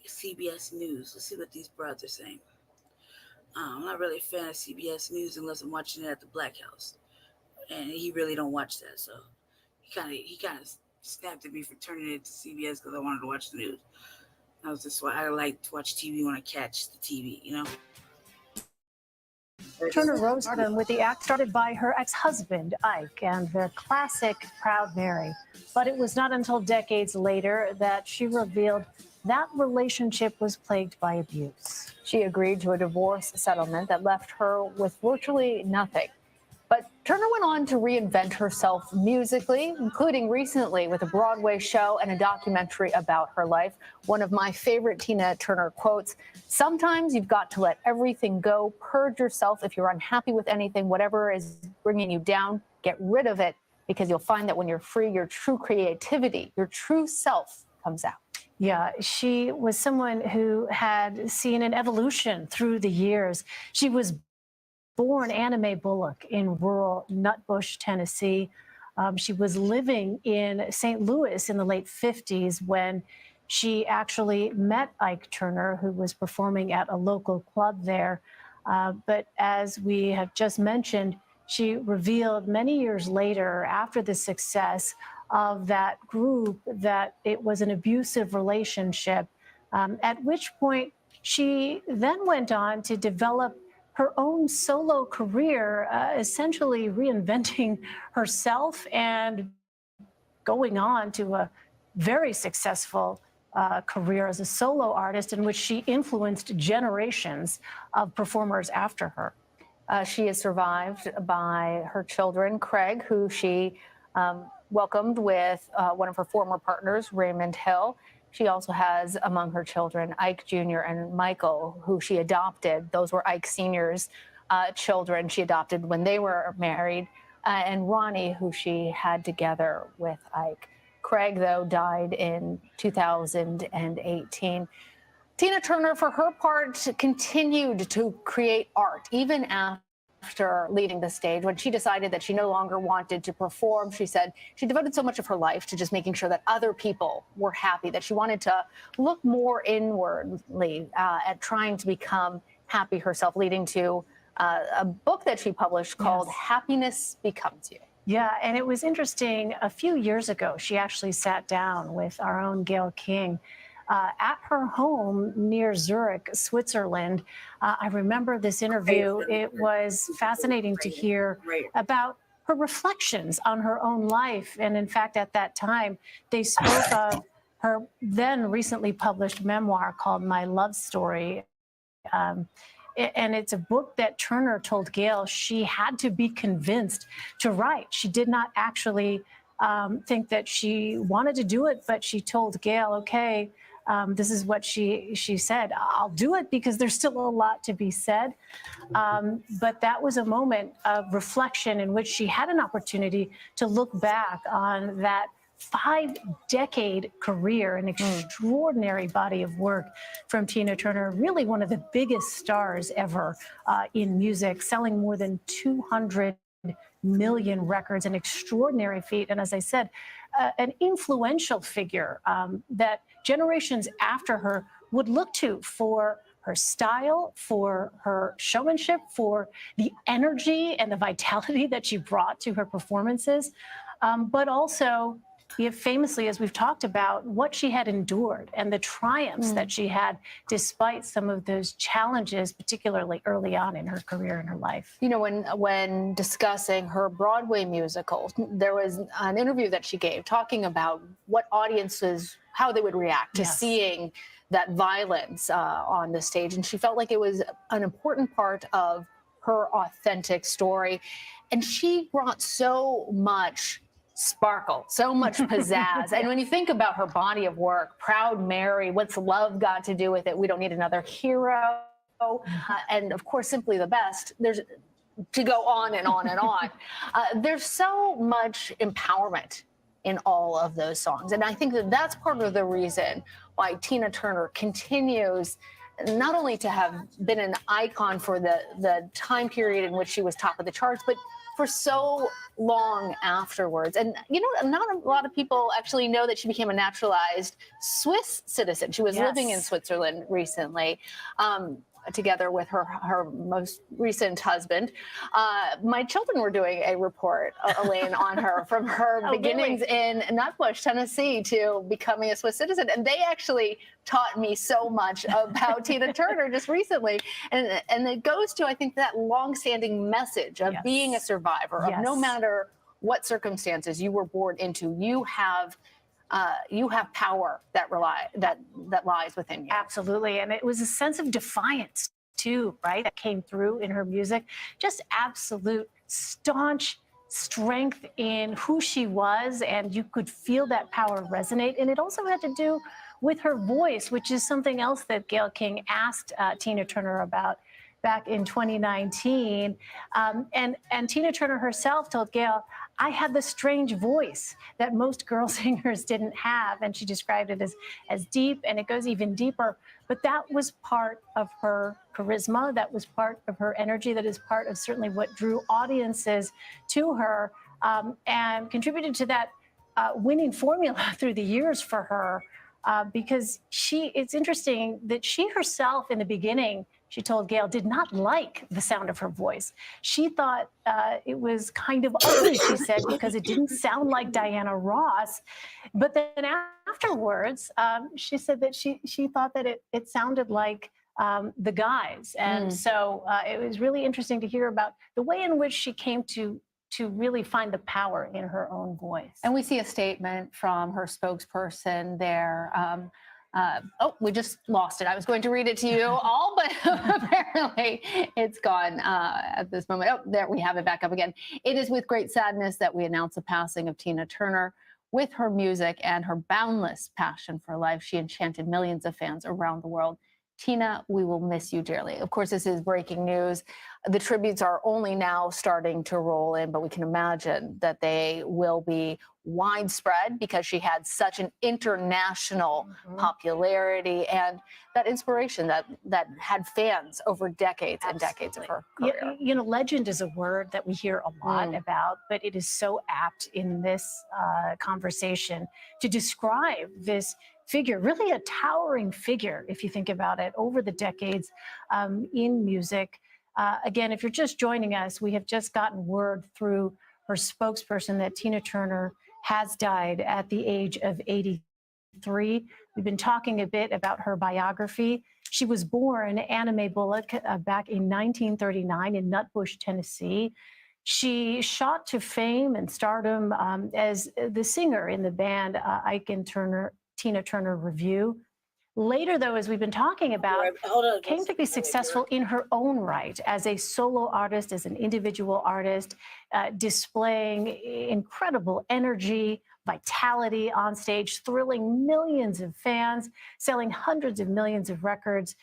CBS News. Let's see what these broads are saying. I'm not really a fan of CBS News unless I'm watching it at the Black House, and he really don't watch that. So he kind of snapped at me for turning it to CBS because I wanted to watch the news. That was just why I like to watch TV when I catch the TV. Turner rose garden with the act started by her ex-husband, Ike, and their classic Proud Mary. But it was not until decades later that she revealed that relationship was plagued by abuse. She agreed to a divorce settlement that left her with virtually nothing. But Turner went on to reinvent herself musically, including recently with a Broadway show and a documentary about her life. One of my favorite Tina Turner quotes, "Sometimes you've got to let everything go, purge yourself. If you're unhappy with anything, whatever is bringing you down, get rid of it, because you'll find that when you're free, your true creativity, your true self comes out." Yeah, she was someone who had seen an evolution through the years. She was born Anna Mae Bullock in rural Nutbush, Tennessee. She was living in St. Louis in the late 50s when she actually met Ike Turner, who was performing at a local club there. But as we have just mentioned, she revealed many years later, after the success of that group, that it was an abusive relationship, at which point she then went on to develop her own solo career, essentially reinventing herself and going on to a very successful career as a solo artist in which she influenced generations of performers after her. She is survived by her children, Craig, who she welcomed with one of her former partners, Raymond Hill. She also has among her children Ike Jr. and Michael, who she adopted. Those were Ike Sr.'s children she adopted when they were married, and Ronnie, who she had together with Ike. Craig, though, died in 2018. Tina Turner, for her part, continued to create art, even after leaving the stage. When she decided that she no longer wanted to perform, she said she devoted so much of her life to just making sure that other people were happy, that she wanted to look more inwardly at trying to become happy herself, leading to a book that she published called Happiness Becomes You. Yeah, and it was interesting. A few years ago, she actually sat down with our own Gayle King at her home near Zurich, Switzerland. I remember this interview. It was fascinating to hear about her reflections on her own life. And in fact, at that time, they spoke of her then recently published memoir called My Love Story. And it's a book that Turner told Gayle she had to be convinced to write. She did not actually think that she wanted to do it, but she told Gayle, okay, this is what she said, I'll do it because there's still a lot to be said. But that was a moment of reflection in which she had an opportunity to look back on that 5-decade career, an extraordinary body of work from Tina Turner, really one of the biggest stars ever in music, selling more than 200 million records, an extraordinary feat. And as I said, an influential figure that generations after her would look to for her style, for her showmanship, for the energy and the vitality that she brought to her performances, but also famously, as we've talked about, what she had endured and the triumphs that she had despite some of those challenges, particularly early on in her career and her life. You know, when discussing her Broadway musical, there was an interview that she gave talking about what audiences, how they would react to seeing that violence on the stage. And she felt like it was an important part of her authentic story. And she brought so much sparkle, so much pizzazz. And when you think about her body of work, Proud Mary, What's Love Got to Do with It, We Don't Need Another Hero, and of course, Simply the Best, there's to go on and on and on. There's so much empowerment in all of those songs. And I think that that's part of the reason why Tina Turner continues not only to have been an icon for the time period in which she was top of the charts, but for so long afterwards. And, you know, not a lot of people actually know that she became a naturalized Swiss citizen. She was living in Switzerland recently, together with her most recent husband. My children were doing a report, Elaine, on her from her beginnings in Nutbush, Tennessee, to becoming a Swiss citizen. And they actually taught me so much about Tina Turner just recently. And it goes to, I think, that longstanding message of being a survivor, of no matter what circumstances you were born into, you have power that lies within you. Absolutely. And it was a sense of defiance, too, right? That came through in her music. Just absolute staunch strength in who she was, and you could feel that power resonate. And it also had to do with her voice, which is something else that Gayle King asked Tina Turner about back in 2019. And Tina Turner herself told Gayle, I had the strange voice that most girl singers didn't have. And she described it as deep, and it goes even deeper. But that was part of her charisma. That was part of her energy. That is part of certainly what drew audiences to her and contributed to that winning formula through the years for her. Because it's interesting that she herself in the beginning, she told Gayle, did not like the sound of her voice. She thought it was kind of ugly, she said, because it didn't sound like Diana Ross. But then afterwards, she said that she thought that it sounded like the guys. And so it was really interesting to hear about the way in which she came to really find the power in her own voice. And we see a statement from her spokesperson there. Oh, we just lost it. I was going to read it to you all, but apparently it's gone at this moment. Oh, there we have it back up again. It is with great sadness that we announce the passing of Tina Turner. With her music and her boundless passion for life, she enchanted millions of fans around the world. Tina, we will miss you dearly. Of course, this is breaking news. The tributes are only now starting to roll in, but we can imagine that they will be widespread because she had such an international popularity and that inspiration that had fans over decades and decades of her career. You know, legend is a word that we hear a lot about, but it is so apt in this conversation to describe this figure, really a towering figure, if you think about it, over the decades in music. Again, if you're just joining us, we have just gotten word through her spokesperson that Tina Turner has died at the age of 83. We've been talking a bit about her biography. She was born Anna Mae Bullock back in 1939 in Nutbush, Tennessee. She shot to fame and stardom as the singer in the band Ike and Tina Turner Revue. Later, though, as we've been talking about, came to be successful in her own right as a solo artist, as an individual artist, displaying incredible energy, vitality on stage, thrilling millions of fans, selling hundreds of millions of records.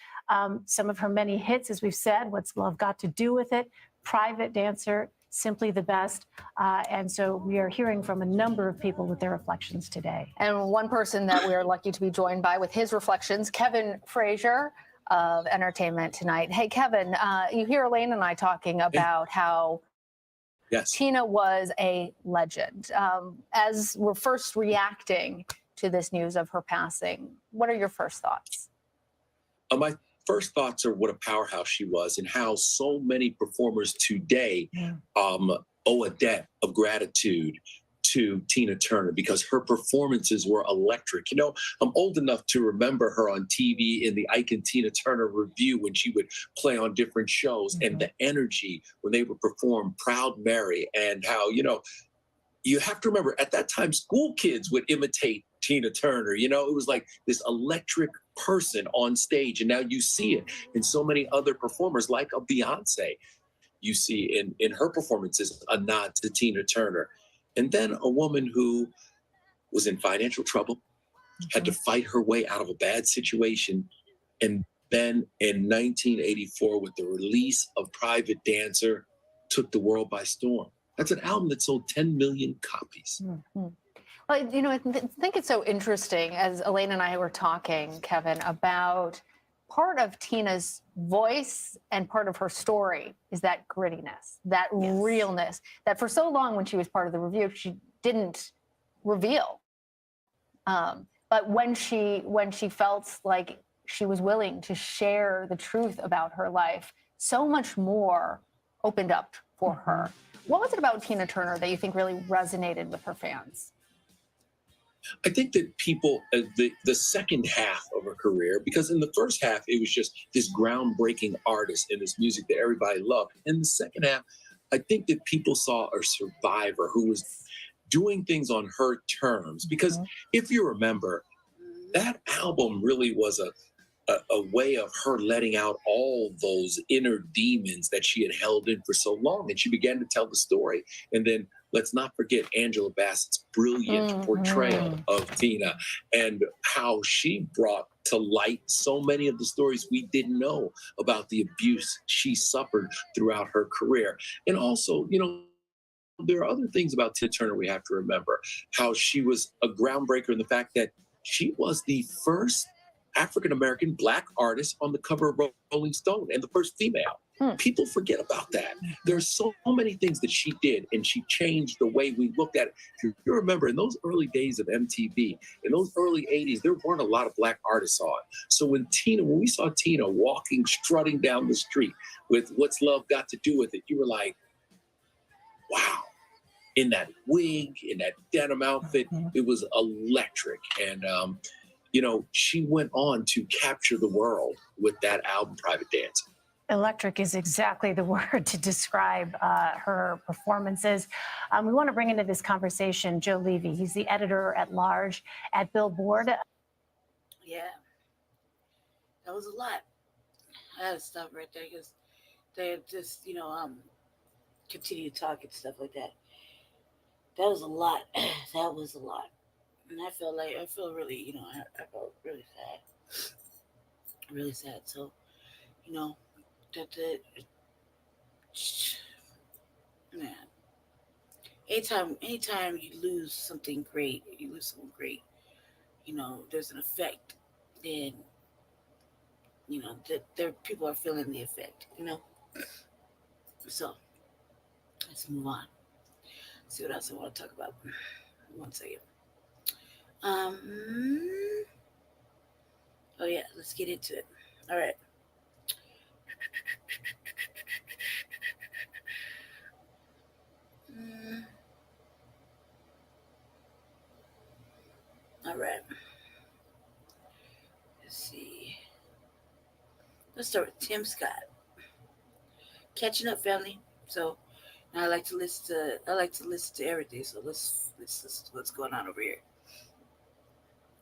Some of her many hits, as we've said, What's Love Got to Do with It, Private Dancer, Simply the Best. And so we are hearing from a number of people with their reflections today. And one person that we are lucky to be joined by with his reflections, Kevin Frazier of Entertainment Tonight. Hey, Kevin, you hear Elaine and I talking about how Tina was a legend. As we're first reacting to this news of her passing, what are your first thoughts? My first thoughts are what a powerhouse she was and how so many performers today owe a debt of gratitude to Tina Turner because her performances were electric. You know, I'm old enough to remember her on TV in the Ike and Tina Turner Revue when she would play on different shows and the energy when they would perform Proud Mary and how, you know, you have to remember at that time, school kids would imitate Tina Turner. You know, it was like this electric person on stage. And now you see it in so many other performers like a Beyonce. You see in her performances a nod to Tina Turner. And then a woman who was in financial trouble, had to fight her way out of a bad situation. And then in 1984, with the release of Private Dancer, took the world by storm. That's an album that sold 10 million copies. Well, you know, I think it's so interesting, as Elaine and I were talking, Kevin, about part of Tina's voice and part of her story is that grittiness, that realness, that for so long when she was part of the Revue, she didn't reveal. But when she felt like she was willing to share the truth about her life, so much more opened up for her. What was it about Tina Turner that you think really resonated with her fans? I think that people, the second half of her career, because in the first half, it was just this groundbreaking artist and this music that everybody loved. In the second half, I think that people saw a survivor who was doing things on her terms. Because if you remember, that album really was a way of her letting out all those inner demons that she had held in for so long. And she began to tell the story. And then let's not forget Angela Bassett's brilliant portrayal of Tina and how she brought to light so many of the stories we didn't know about the abuse she suffered throughout her career. And also, you know, there are other things about Tina Turner we have to remember. How she was a groundbreaker in the fact that she was the first African-American Black artist on the cover of Rolling Stone and the first female. People forget about that. There's so many things that she did, and she changed the way we looked at it. If you remember, in those early days of MTV, in those early 80s, there weren't a lot of Black artists on. So when we saw Tina walking, strutting down the street with What's Love Got to Do With It, you were like, wow. In that wig, in that denim outfit, it was electric. And, you know, she went on to capture the world with that album, Private Dancer. Electric is exactly the word to describe her performances. We want to bring into this conversation Joe Levy. He's the editor-at-large at Billboard. Yeah, that was a lot. I had to stop right there because they just, you know, continue to talk and stuff like that. That was a lot. That was a lot. And I feel really, you know, I felt really sad. Really sad. So, you know, man, anytime you lose something great, you know, there's an effect, then, you know, there people are feeling the effect, you know. So let's move on. See what else I want to talk about. 1 second. Oh yeah, let's get into it. All right. All right. Let's see. Let's start with Tim Scott. Catching up, family. So now I like to listen to everything. So let's what's going on over here.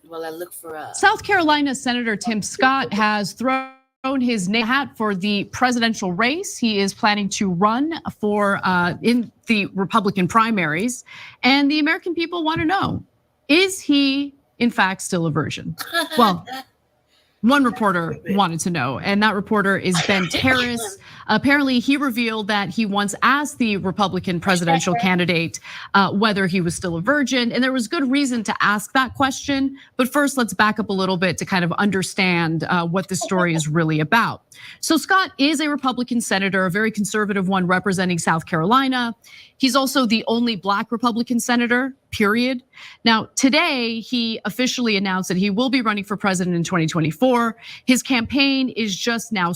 Well, I look for South Carolina Senator Tim Scott has thrown his name hat for the presidential race. He is planning to run for in the Republican primaries, and the American people want to know: is he in fact still a virgin? Well, one reporter wanted to know, and that reporter is Ben Terrace. Apparently, he revealed that he once asked the Republican presidential candidate whether he was still a virgin, and there was good reason to ask that question. But first, let's back up a little bit to kind of understand what this story is really about. So Scott is a Republican senator, a very conservative one, representing South Carolina. He's also the only Black Republican senator, period. Now, today, he officially announced that he will be running for president in 2024. His campaign is just now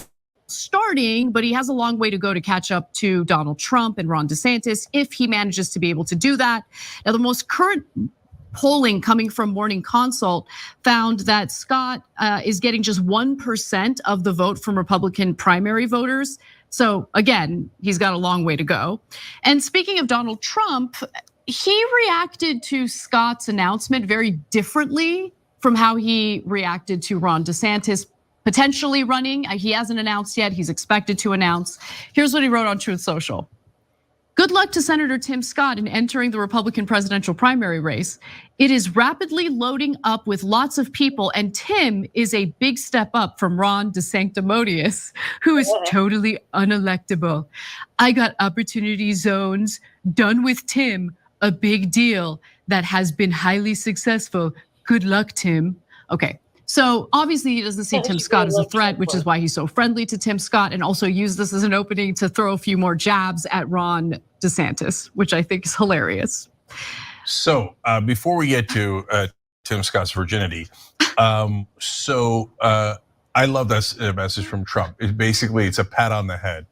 starting, but he has a long way to go to catch up to Donald Trump and Ron DeSantis if he manages to be able to do that. Now, the most current polling coming from Morning Consult found that Scott is getting just 1% of the vote from Republican primary voters. So again, he's got a long way to go. And speaking of Donald Trump, he reacted to Scott's announcement very differently from how he reacted to Ron DeSantis potentially running. He hasn't announced yet, he's expected to announce. Here's what he wrote on Truth Social. Good luck to Senator Tim Scott in entering the Republican presidential primary race. It is rapidly loading up with lots of people, and Tim is a big step up from Ron DeSanctimonious, who is totally unelectable. I got opportunity zones, done with Tim, a big deal that has been highly successful. Good luck, Tim. Okay. So obviously he doesn't see Tim Scott as a threat, which is why he's so friendly to Tim Scott, and also used this as an opening to throw a few more jabs at Ron DeSantis, which I think is hilarious. So before we get to Tim Scott's virginity, I love that message from Trump. It's a pat on the head.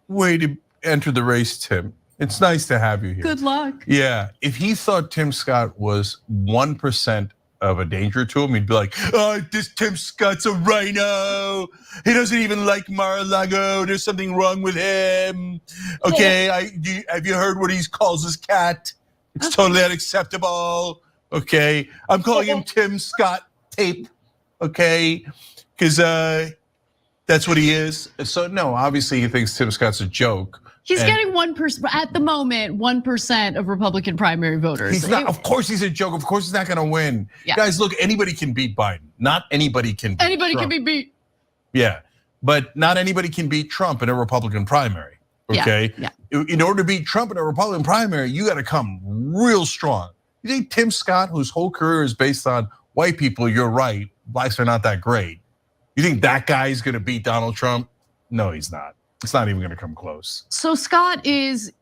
Way to enter the race, Tim. It's nice to have you here. Good luck. Yeah, if he thought Tim Scott was 1% of a danger to him, he'd be like, oh, this Tim Scott's a rhino. He doesn't even like Mar-a-Lago. There's something wrong with him. Okay, have you heard what he calls his cat? It's totally unacceptable. Okay, I'm calling him Tim Scott Tape. Okay, Because that's what he is. So no, obviously he thinks Tim Scott's a joke. He's getting 1% at the moment, 1% of Republican primary voters. He's not. Of course, he's a joke. Of course, he's not going to win. Yeah. Guys, look, anybody can beat Biden. Not anybody can. Beat Anybody Trump. can be beat. Yeah, but not anybody can beat Trump in a Republican primary. Okay. Yeah. In order to beat Trump in a Republican primary, you got to come real strong. You think Tim Scott, whose whole career is based on white people, you're right. Blacks are not that great. You think that guy is going to beat Donald Trump? No, he's not. It's not even going to come close. So Scott is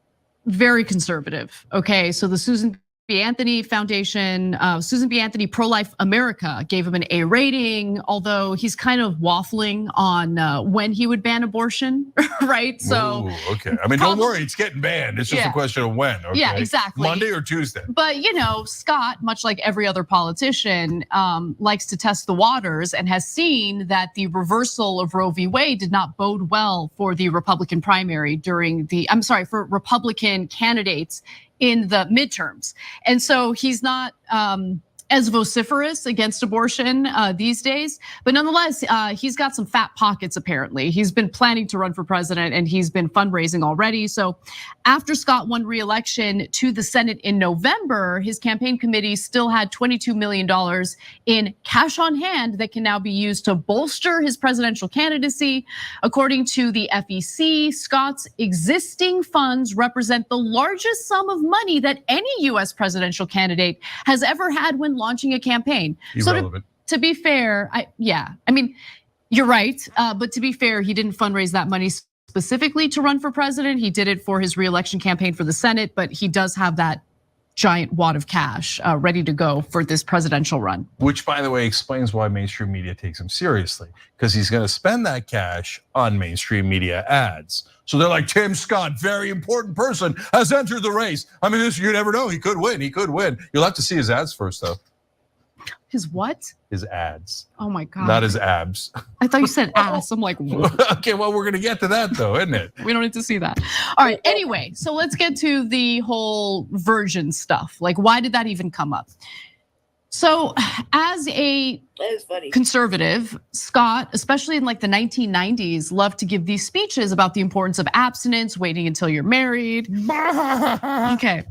very conservative. Okay, so the Susan B. Anthony Foundation, Susan B. Anthony Pro-Life America gave him an A rating, although he's kind of waffling on when he would ban abortion, right? So ooh, okay. I mean, don't worry, it's getting banned. It's just a question of when. Okay? Yeah, exactly. Monday or Tuesday. But Scott, much like every other politician, likes to test the waters and has seen that the reversal of Roe v. Wade did not bode well for the Republican primary for Republican candidates in the midterms. And so he's not as vociferous against abortion these days, but nonetheless, he's got some fat pockets apparently. He's been planning to run for president and he's been fundraising already. So after Scott won re-election to the Senate in November, his campaign committee still had $22 million in cash on hand that can now be used to bolster his presidential candidacy. According to the FEC, Scott's existing funds represent the largest sum of money that any US presidential candidate has ever had when launching a campaign. Irrelevant. So to be fair, I mean, you're right, but to be fair, he didn't fundraise that money specifically to run for president. He did it for his re-election campaign for the Senate, but he does have that giant wad of cash ready to go for this presidential run. Which, by the way, explains why mainstream media takes him seriously, because he's going to spend that cash on mainstream media ads. So they're like, Tim Scott, very important person, has entered the race. I mean, you never know, he could win, he could win. You'll have to see his ads first, though. His what? His ads. Oh my God. Not his abs. I thought you said ass. I'm like, what? Okay, well, we're gonna get to that though, isn't it? We don't need to see that. All right, anyway, so let's get to the whole virgin stuff. Like, why did that even come up? So as a conservative, Scott, especially in like the 1990s, loved to give these speeches about the importance of abstinence, waiting until you're married. Okay,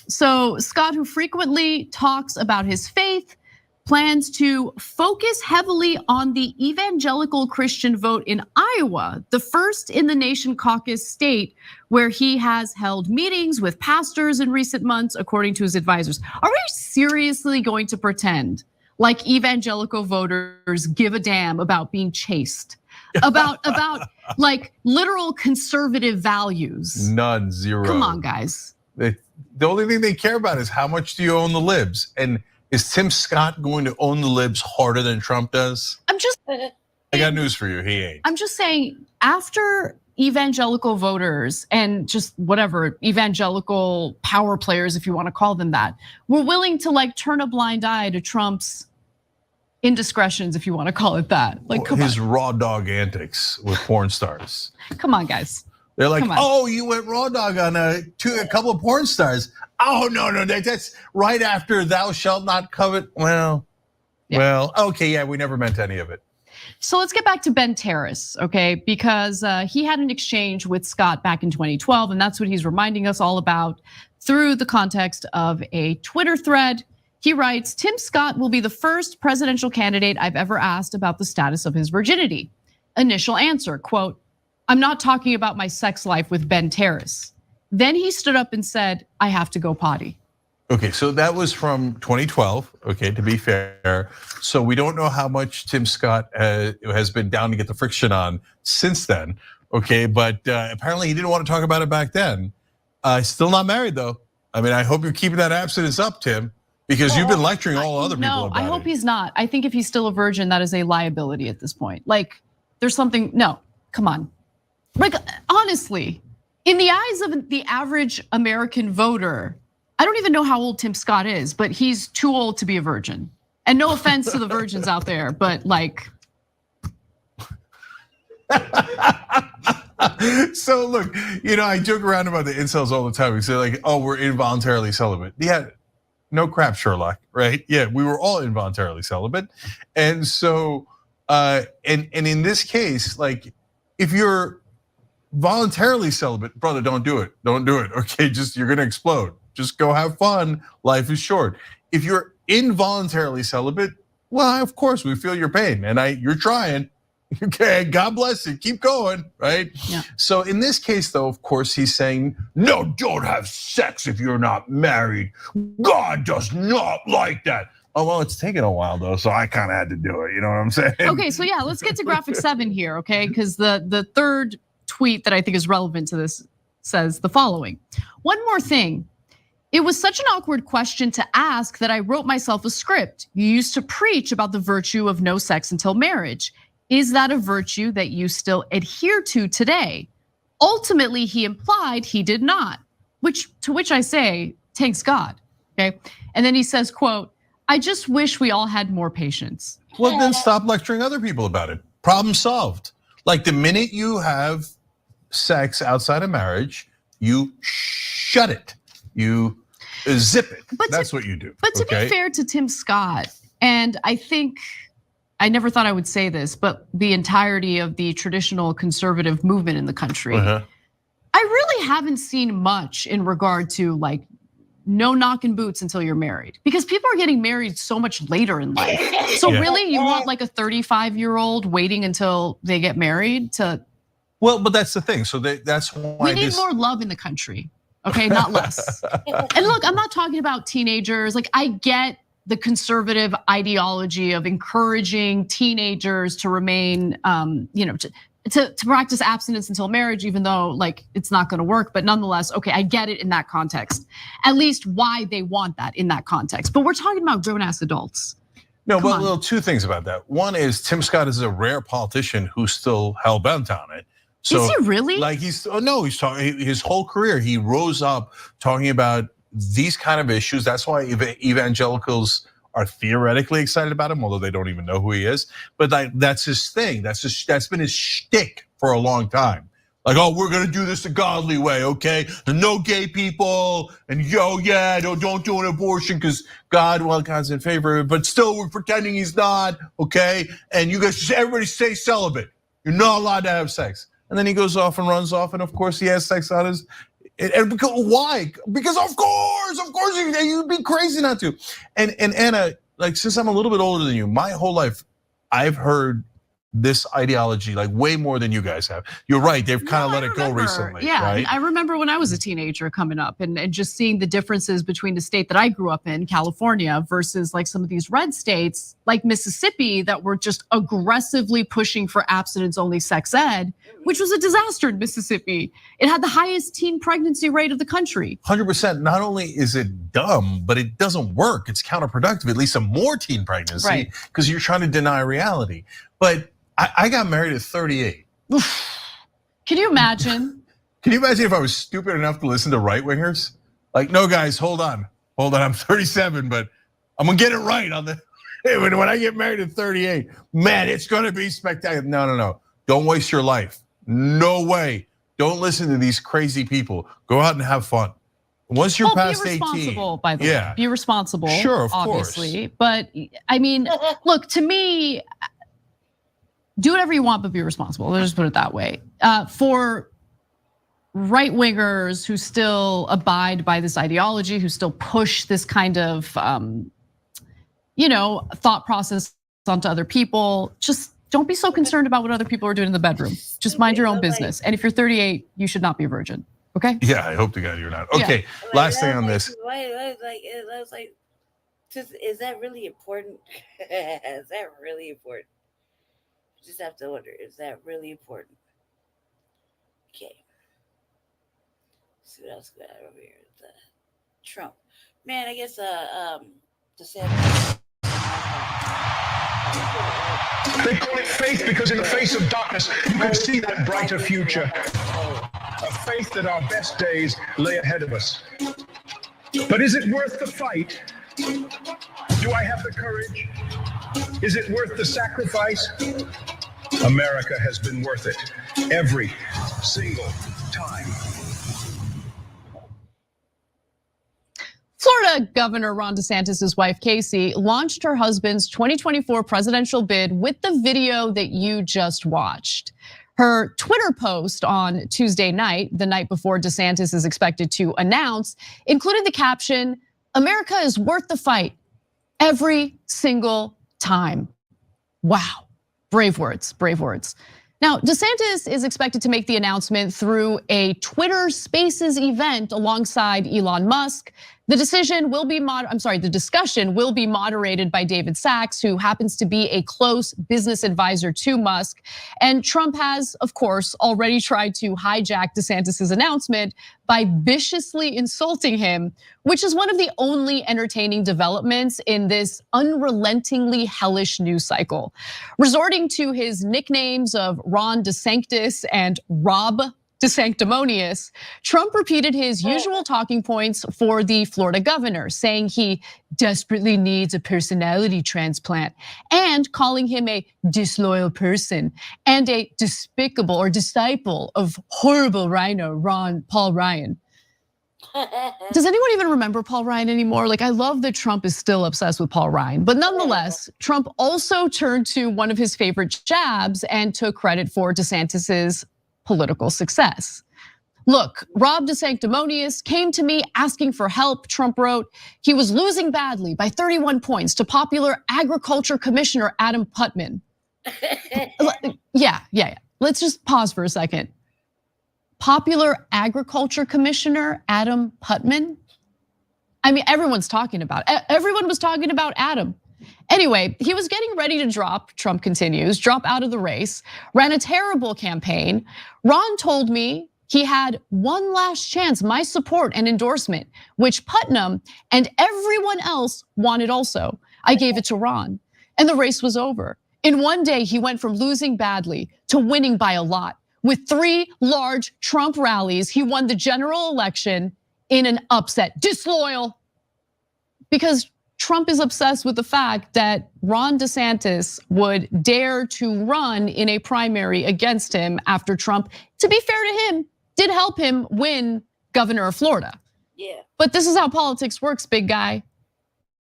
so Scott, who frequently talks about his faith, plans to focus heavily on the evangelical Christian vote in Iowa, the first in the nation caucus state, where he has held meetings with pastors in recent months, according to his advisors. Are we seriously going to pretend like evangelical voters give a damn about being chaste? About like literal conservative values? None, zero. Come on, guys. The only thing they care about is how much do you own the libs? And is Tim Scott going to own the libs harder than Trump does? I got news for you, he ain't. I'm just saying, after evangelical voters and just whatever, evangelical power players, if you want to call them that, were willing to like turn a blind eye to Trump's indiscretions, if you want to call it that. Like his raw dog antics with porn stars. Come on, guys. They're like, oh, you went raw dog on a couple of porn stars. Oh, no, that's right after thou shalt not covet. Well, okay, yeah, we never meant any of it. So let's get back to Ben Terris, okay? Because he had an exchange with Scott back in 2012, and that's what he's reminding us all about through the context of a Twitter thread. He writes, Tim Scott will be the first presidential candidate I've ever asked about the status of his virginity. Initial answer, quote, I'm not talking about my sex life with Ben Terris. Then he stood up and said, I have to go potty. Okay, so that was from 2012, okay, to be fair. So we don't know how much Tim Scott has been down to get the friction on since then, okay? But apparently he didn't want to talk about it back then. Still not married though. I mean, I hope you're keeping that abstinence up, Tim, because you've been lecturing all other people about it. No, I hope he's not. I think if he's still a virgin, that is a liability at this point. Like, there's something, no, come on. Like, honestly, in the eyes of the average American voter, I don't even know how old Tim Scott is, but he's too old to be a virgin. And no offense to the virgins out there, but like. So look, I joke around about the incels all the time. We say like, oh, we're involuntarily celibate. Yeah, no crap, Sherlock, right? Yeah, we were all involuntarily celibate. And so And in this case, like, if you're voluntarily celibate, brother, don't do it. Don't do it. Okay, just you're gonna explode. Just go have fun. Life is short. If you're involuntarily celibate, well, of course we feel your pain, and you're trying. Okay, God bless you. Keep going, right? Yeah. So in this case, though, of course, he's saying, no, don't have sex if you're not married. God does not like that. Oh, well, it's taken a while, though, so I kind of had to do it. You know what I'm saying? Okay, so yeah, let's get to graphic 7 here, okay? Because the third tweet that I think is relevant to this says the following. One more thing. It was such an awkward question to ask that I wrote myself a script. You used to preach about the virtue of no sex until marriage. Is that a virtue that you still adhere to today? Ultimately, he implied he did not, to which I say, thanks God, okay? And then he says, quote, I just wish we all had more patience. Well, then stop lecturing other people about it. Problem solved. Like the minute you have sex outside of marriage, you shut it. You zip it. That's what you do. But to be fair to Tim Scott, and I think, I never thought I would say this, but the entirety of the traditional conservative movement in the country, I really haven't seen much in regard to like no knocking boots until you're married, because people are getting married so much later in life. So really, you want like a 35-year-old waiting until they get married to? Well, but that's the thing. So that's why we need more love in the country, okay, not less. And look, I'm not talking about teenagers. Like I get the conservative ideology of encouraging teenagers to remain, to practice abstinence until marriage, even though like it's not gonna work, but nonetheless, okay, I get it in that context. At least why they want that in that context. But we're talking about grown-ass adults. No, well, two things about that. One is Tim Scott is a rare politician who's still hell-bent on it. So, is he really? Like he's talking his whole career. He rose up talking about these kind of issues. That's why evangelicals are theoretically excited about him, although they don't even know who he is. But that's his thing. That's been his shtick for a long time. Like, oh, we're gonna do this the godly way, okay? No gay people, and don't do an abortion because God's in favor of it, but still we're pretending he's not, okay? And you guys, everybody stay celibate. You're not allowed to have sex. And then he goes off and runs off, and of course he has sex on his. And because, why? Because of course, you'd be crazy not to. And Anna, like since I'm a little bit older than you, my whole life, I've heard this ideology like way more than you guys have. You're right, they've kind of let it go recently. Yeah, right? I remember when I was a teenager coming up and just seeing the differences between the state that I grew up in, California, versus like some of these red states like Mississippi that were just aggressively pushing for abstinence-only sex ed, which was a disaster in Mississippi. It had the highest teen pregnancy rate of the country. 100%, not only is it dumb, but it doesn't work. It's counterproductive, at least a more teen pregnancy, because you're trying to deny reality. But I got married at 38. Can you imagine? Can you imagine if I was stupid enough to listen to right wingers? Like, no guys, hold on, I'm 37, but I'm gonna get it right on the, when I get married at 38, man, it's gonna be spectacular. No, don't waste your life. No way, don't listen to these crazy people. Go out and have fun. Once you're past 18. Be responsible, by the way, be responsible. Sure, of obviously. Course. But I mean, look, to me, do whatever you want, but be responsible. Let's just put it that way. For right wingers who still abide by this ideology, who still push this kind of, thought process onto other people, just don't be so concerned about what other people are doing in the bedroom. Just mind your own business. And if you're 38, you should not be a virgin. Okay? Yeah, I hope to God you're not. Okay, last thing on this. Is that really important? Is that really important? Just have to wonder, is that really important? Okay. Let's see what else we got over here. Trump. Man, I guess DeCenden's. They call it faith because in the face of darkness, you can see that brighter future. A faith that our best days lay ahead of us. But is it worth the fight? Do I have the courage? Is it worth the sacrifice? America has been worth it every single time. Florida Florida Governor Ron DeSantis' wife, Casey, launched her husband's 2024 presidential bid with the video that you just watched. Her Twitter post on Tuesday night, the night before DeSantis is expected to announce, included the caption, "America is worth the fight every single time." Wow, brave words, brave words. Now, DeSantis is expected to make the announcement through a Twitter Spaces event alongside Elon Musk. The discussion will be moderated by David Sachs, who happens to be a close business advisor to Musk. And Trump has, of course, already tried to hijack DeSantis' announcement by viciously insulting him, which is one of the only entertaining developments in this unrelentingly hellish news cycle. Resorting to his nicknames of Ron DeSanctis and Rob DeSanctimonious, Trump repeated his usual talking points for the Florida governor, saying he desperately needs a personality transplant and calling him a disloyal person and a despicable or disciple of horrible rhino Paul Ryan. Does anyone even remember Paul Ryan anymore? Like, I love that Trump is still obsessed with Paul Ryan, but nonetheless, Trump also turned to one of his favorite jabs and took credit for DeSantis's political success. Look, Rob DeSanctimonious came to me asking for help, Trump wrote. He was losing badly by 31 points to popular Agriculture Commissioner Adam Putnam. Yeah. Let's just pause for a second. Popular Agriculture Commissioner Adam Putnam? I mean, everyone was talking about Adam. Anyway, he was getting ready to drop, Trump continues, drop out of the race, ran a terrible campaign. Ron told me he had one last chance, my support and endorsement, which Putnam and everyone else wanted also. I gave it to Ron, and the race was over. In one day, he went from losing badly to winning by a lot. With 3 large Trump rallies, he won the general election in an upset. Disloyal, because Trump is obsessed with the fact that Ron DeSantis would dare to run in a primary against him after Trump, to be fair to him, did help him win governor of Florida. Yeah. But this is how politics works, big guy.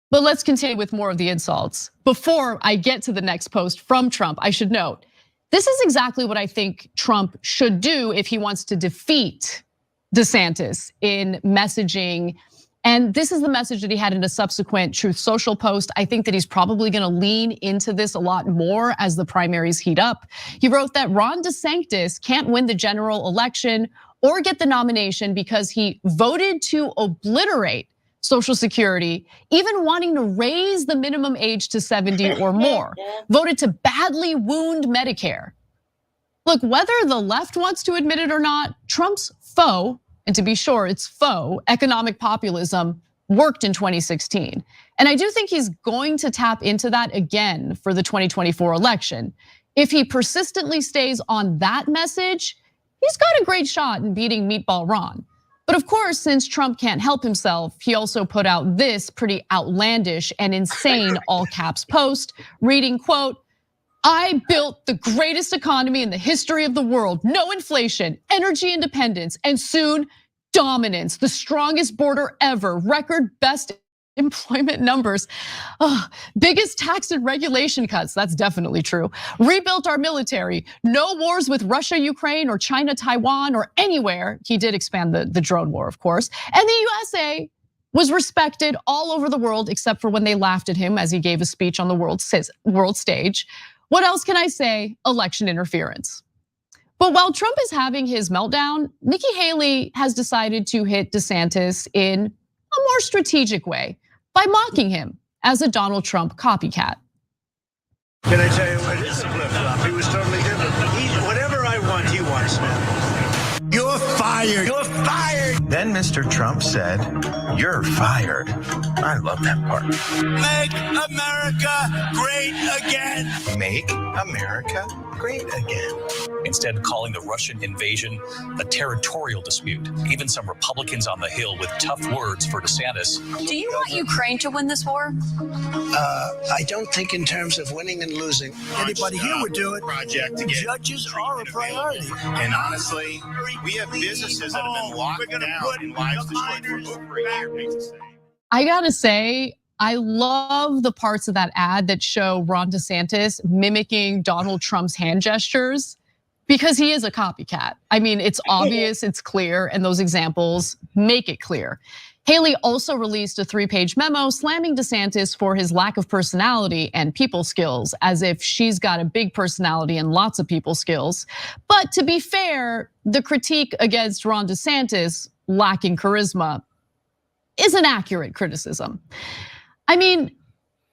But let's continue with more of the insults. Before I get to the next post from Trump, I should note, this is exactly what I think Trump should do if he wants to defeat DeSantis in messaging. And this is the message that he had in a subsequent Truth Social post. I think that he's probably gonna lean into this a lot more as the primaries heat up. He wrote that Ron DeSantis can't win the general election or get the nomination because he voted to obliterate Social Security, even wanting to raise the minimum age to 70 or more, voted to badly wound Medicare. Look, whether the left wants to admit it or not, Trump's foe, and to be sure, it's faux economic populism worked in 2016. And I do think he's going to tap into that again for the 2024 election. If he persistently stays on that message, he's got a great shot in beating Meatball Ron. But of course, since Trump can't help himself, he also put out this pretty outlandish and insane all caps post reading, quote, "I built the greatest economy in the history of the world. No inflation, energy independence, and soon dominance. The strongest border ever, record best employment numbers. Biggest tax and regulation cuts, that's definitely true. Rebuilt our military, no wars with Russia, Ukraine, or China, Taiwan, or anywhere." He did expand the drone war, of course. And the USA was respected all over the world, except for when they laughed at him as he gave a speech on the world stage. What else can I say? Election interference. But while Trump is having his meltdown, Nikki Haley has decided to hit DeSantis in a more strategic way by mocking him as a Donald Trump copycat. Can I tell you what? It's a flip-flop. He was totally different. Whatever I want, he wants, man. You're fired. You're fired. Then Mr. Trump said, "You're fired." I love that part. Make America great again. Make America great again. Instead, calling the Russian invasion a territorial dispute. Even some Republicans on the Hill with tough words for DeSantis. Do you want Ukraine to win this war? I don't think in terms of winning and losing. Anybody here would do it. Project to get Judges are a priority. And honestly, we have businesses that have been locked down and lives destroyed for over a year. I gotta say, I love the parts of that ad that show Ron DeSantis mimicking Donald Trump's hand gestures because he is a copycat. I mean, it's obvious, it's clear, and those examples make it clear. Haley also released a 3-page memo slamming DeSantis for his lack of personality and people skills, as if she's got a big personality and lots of people skills. But to be fair, the critique against Ron DeSantis lacking charisma is an accurate criticism. I mean,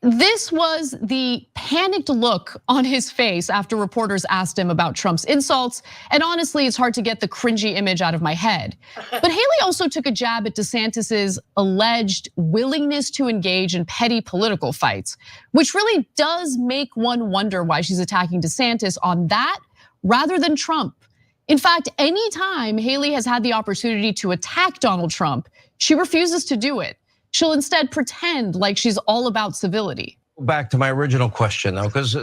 this was the panicked look on his face after reporters asked him about Trump's insults. And honestly, it's hard to get the cringy image out of my head. But Haley also took a jab at DeSantis's alleged willingness to engage in petty political fights, which really does make one wonder why she's attacking DeSantis on that rather than Trump. In fact, anytime Haley has had the opportunity to attack Donald Trump, she refuses to do it. She'll instead pretend like she's all about civility. Back to my original question, though, because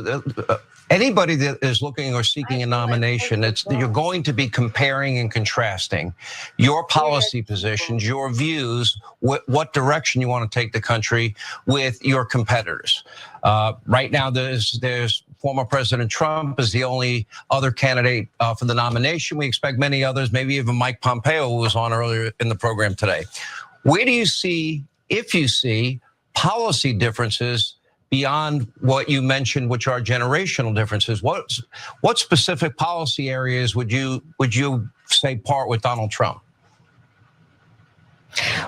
anybody that is looking or seeking a nomination, you're going to be comparing and contrasting your policy positions, your views, what direction you want to take the country with your competitors. Right now, there's former President Trump is the only other candidate for the nomination. We expect many others, maybe even Mike Pompeo, who was on earlier in the program today. Where do you see, if you see, policy differences beyond what you mentioned, which are generational differences? What specific policy areas would you say part with Donald Trump?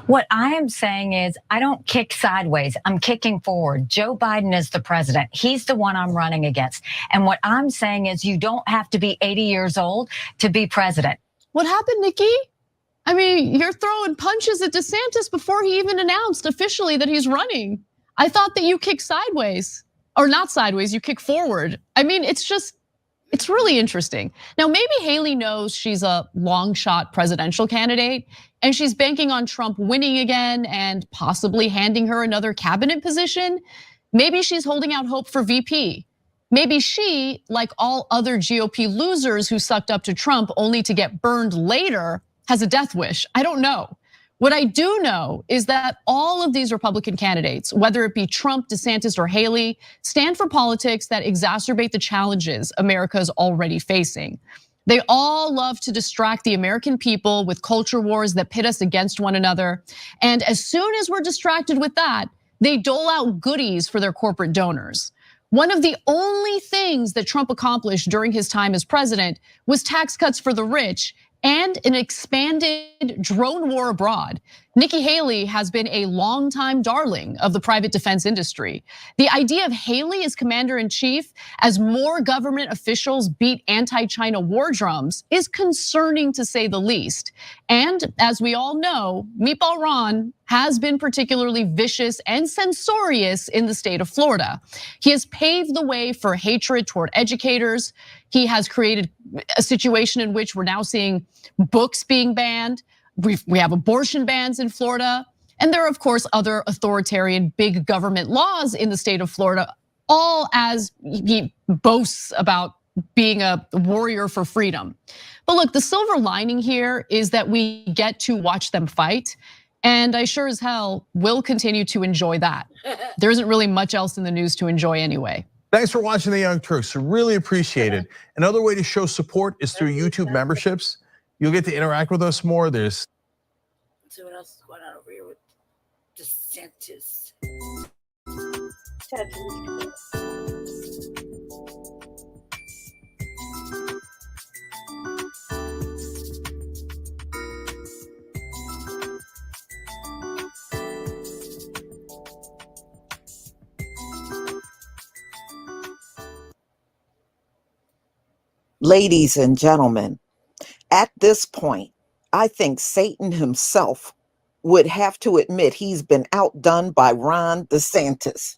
What I am saying is I don't kick sideways. I'm kicking forward. Joe Biden is the president. He's the one I'm running against. And what I'm saying is you don't have to be 80 years old to be president. What happened, Nikki? I mean, you're throwing punches at DeSantis before he even announced officially that he's running. I thought that you kick sideways, or not sideways, you kick forward. I mean, it's really interesting. Now, maybe Haley knows she's a long shot presidential candidate and she's banking on Trump winning again and possibly handing her another cabinet position. Maybe she's holding out hope for VP. Maybe she, like all other GOP losers who sucked up to Trump only to get burned later, has a death wish. I don't know. What I do know is that all of these Republican candidates, whether it be Trump, DeSantis, or Haley, stand for politics that exacerbate the challenges America is already facing. They all love to distract the American people with culture wars that pit us against one another. And as soon as we're distracted with that, they dole out goodies for their corporate donors. One of the only things that Trump accomplished during his time as president was tax cuts for the rich and an expanded drone war abroad. Nikki Haley has been a longtime darling of the private defense industry. The idea of Haley as commander-in-chief as more government officials beat anti-China war drums is concerning to say the least. And as we all know, Meatball Ron has been particularly vicious and censorious in the state of Florida. He has paved the way for hatred toward educators. He has created a situation in which we're now seeing books being banned. We have abortion bans in Florida. And there are, of course, other authoritarian big government laws in the state of Florida, all as he boasts about being a warrior for freedom. But look, the silver lining here is that we get to watch them fight. And I sure as hell will continue to enjoy that. There isn't really much else in the news to enjoy anyway. Thanks for watching The Young Turks, really appreciate it. Another way to show support is through YouTube memberships. You'll get to interact with us more. Let's see what else is going on over here with DeSantis. Ladies and gentlemen, at this point, I think Satan himself would have to admit he's been outdone by Ron DeSantis.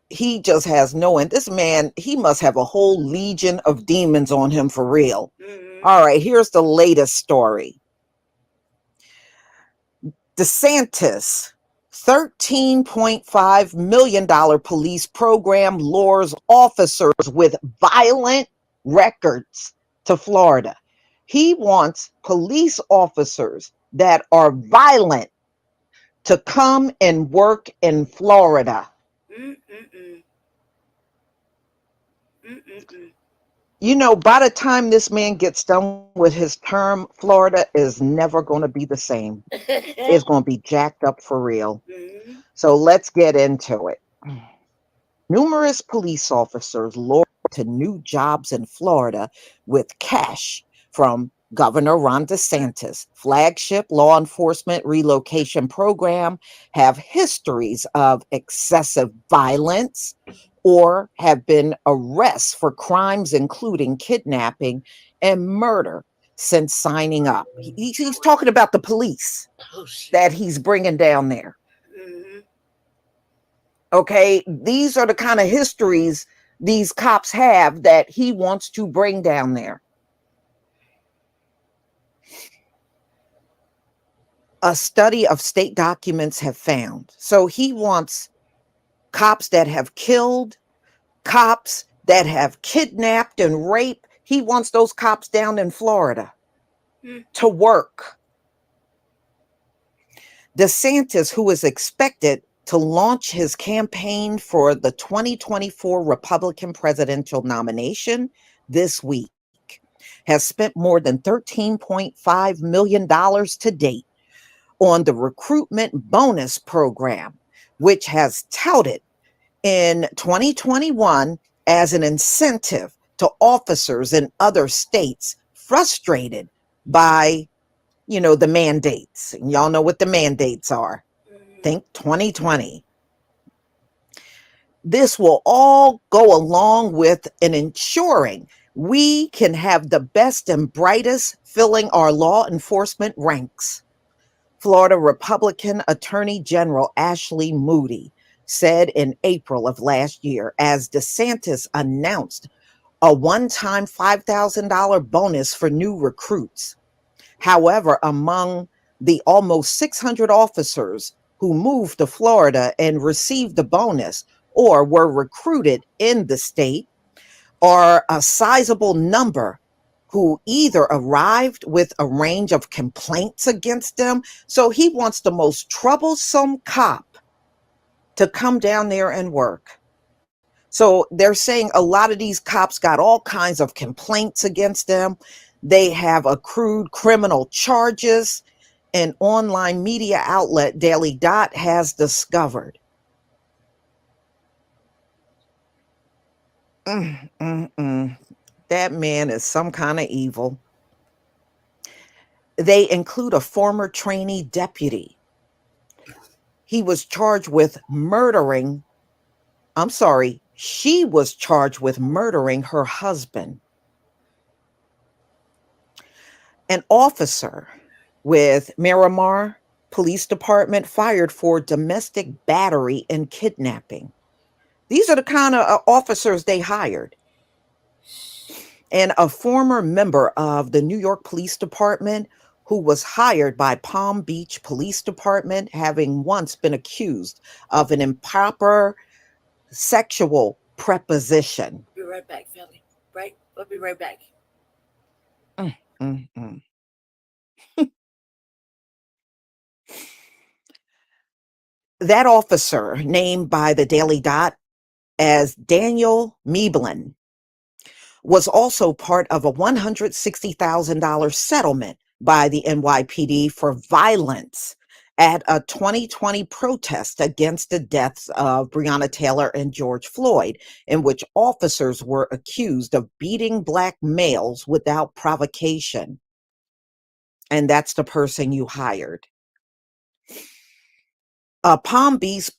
He just has no end. This man, he must have a whole legion of demons on him for real. All right, here's the latest story. DeSantis, $13.5 million police program lures officers with violent records to Florida. He wants police officers that are violent to come and work in Florida. You know, by the time this man gets done with his term, Florida is never going to be the same. It's going to be jacked up for real. So let's get into it. Numerous police officers lured to new jobs in Florida with cash from Governor Ron DeSantis' flagship law enforcement relocation program have histories of excessive violence or have been arrests for crimes including kidnapping and murder since signing up. He's talking about the police that he's bringing down there. Okay, these are the kind of histories these cops have that he wants to bring down there. A study of state documents have found. So he wants cops that have killed, cops that have kidnapped and raped. He wants those cops down in Florida to work. DeSantis, who is expected to launch his campaign for the 2024 Republican presidential nomination this week, has spent more than $13.5 million to date on the recruitment bonus program, which has touted in 2021 as an incentive to officers in other states frustrated by, you know, the mandates. And y'all know what the mandates are. Think 2020. This will all go along with an ensuring we can have the best and brightest filling our law enforcement ranks. Florida Republican Attorney General Ashley Moody said in April of last year, as DeSantis announced a one-time $5,000 bonus for new recruits. However, among the almost 600 officers who moved to Florida and received the bonus or were recruited in the state are a sizable number who either arrived with a range of complaints against them. So he wants the most troublesome cop to come down there and work. So they're saying a lot of these cops got all kinds of complaints against them. They have accrued criminal charges. An online media outlet, Daily Dot, has discovered. That man is some kind of evil. They include a former trainee deputy. He was charged with murdering. She was charged with murdering her husband. An officer with Miramar Police Department fired for domestic battery and kidnapping. These are the kind of officers they hired. And a former member of the New York Police Department who was hired by Palm Beach Police Department, having once been accused of an improper sexual preposition. Be right back, Philly. Right? I'll be right back. That officer, named by the Daily Dot as Daniel Meeblin, was also part of a $160,000 settlement by the NYPD for violence at a 2020 protest against the deaths of Breonna Taylor and George Floyd, in which officers were accused of beating Black males without provocation. And that's the person you hired. A Palm Beach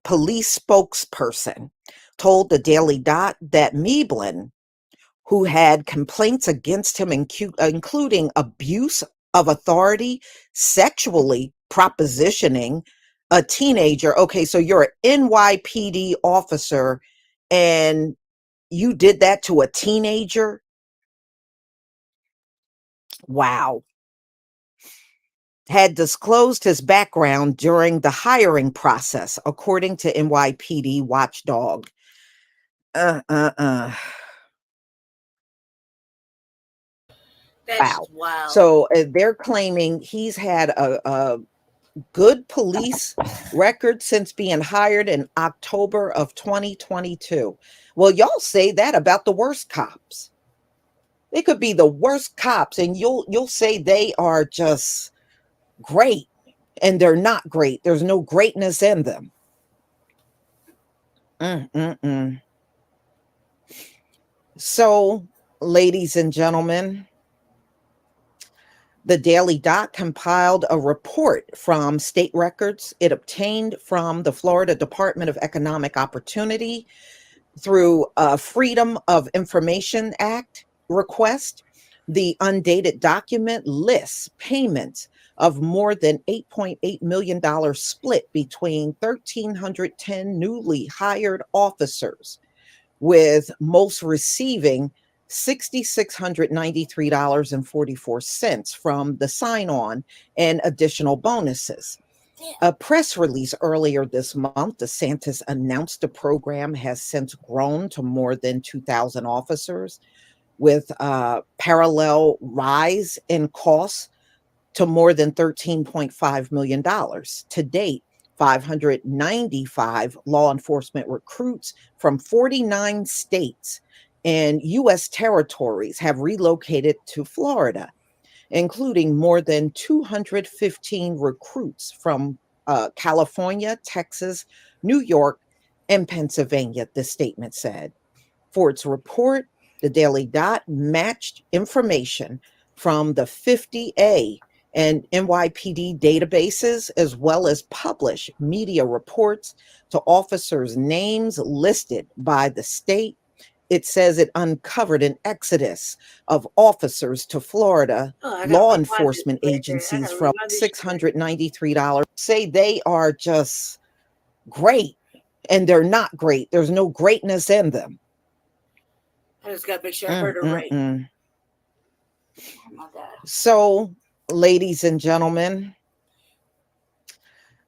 police spokesperson told the Daily Dot that Meeblin, who had complaints against him, including abuse of authority, sexually propositioning a teenager. Okay, so you're an NYPD officer and you did that to a teenager? Wow. Had disclosed his background during the hiring process, according to NYPD watchdog. That's Wow. wild. So they're claiming he's had a good police record since being hired in October of 2022. Well, y'all say that about the worst cops. They could be the worst cops, and you'll say they are just great, and they're not great. There's no greatness in them. So, ladies and gentlemen, the Daily Dot compiled a report from state records it obtained from the Florida Department of Economic Opportunity through a Freedom of Information Act request. The undated document lists payments of more than $8.8 million split between 1,310 newly hired officers, with most receiving $6,693.44 from the sign-on and additional bonuses. A press release earlier this month, DeSantis announced the program has since grown to more than 2,000 officers, with a parallel rise in costs to more than $13.5 million. To date, 595 law enforcement recruits from 49 states and U.S. territories have relocated to Florida, including more than 215 recruits from California, Texas, New York, and Pennsylvania, the statement said. For its report, the Daily Dot matched information from the 50A and NYPD databases, as well as published media reports to officers' names listed by the state. It says it uncovered an exodus of officers to Florida. Law enforcement agencies from $693 say they are just great, and they're not great. There's no greatness in them. I just got to make sure I heard her right. Oh my God. So, ladies and gentlemen,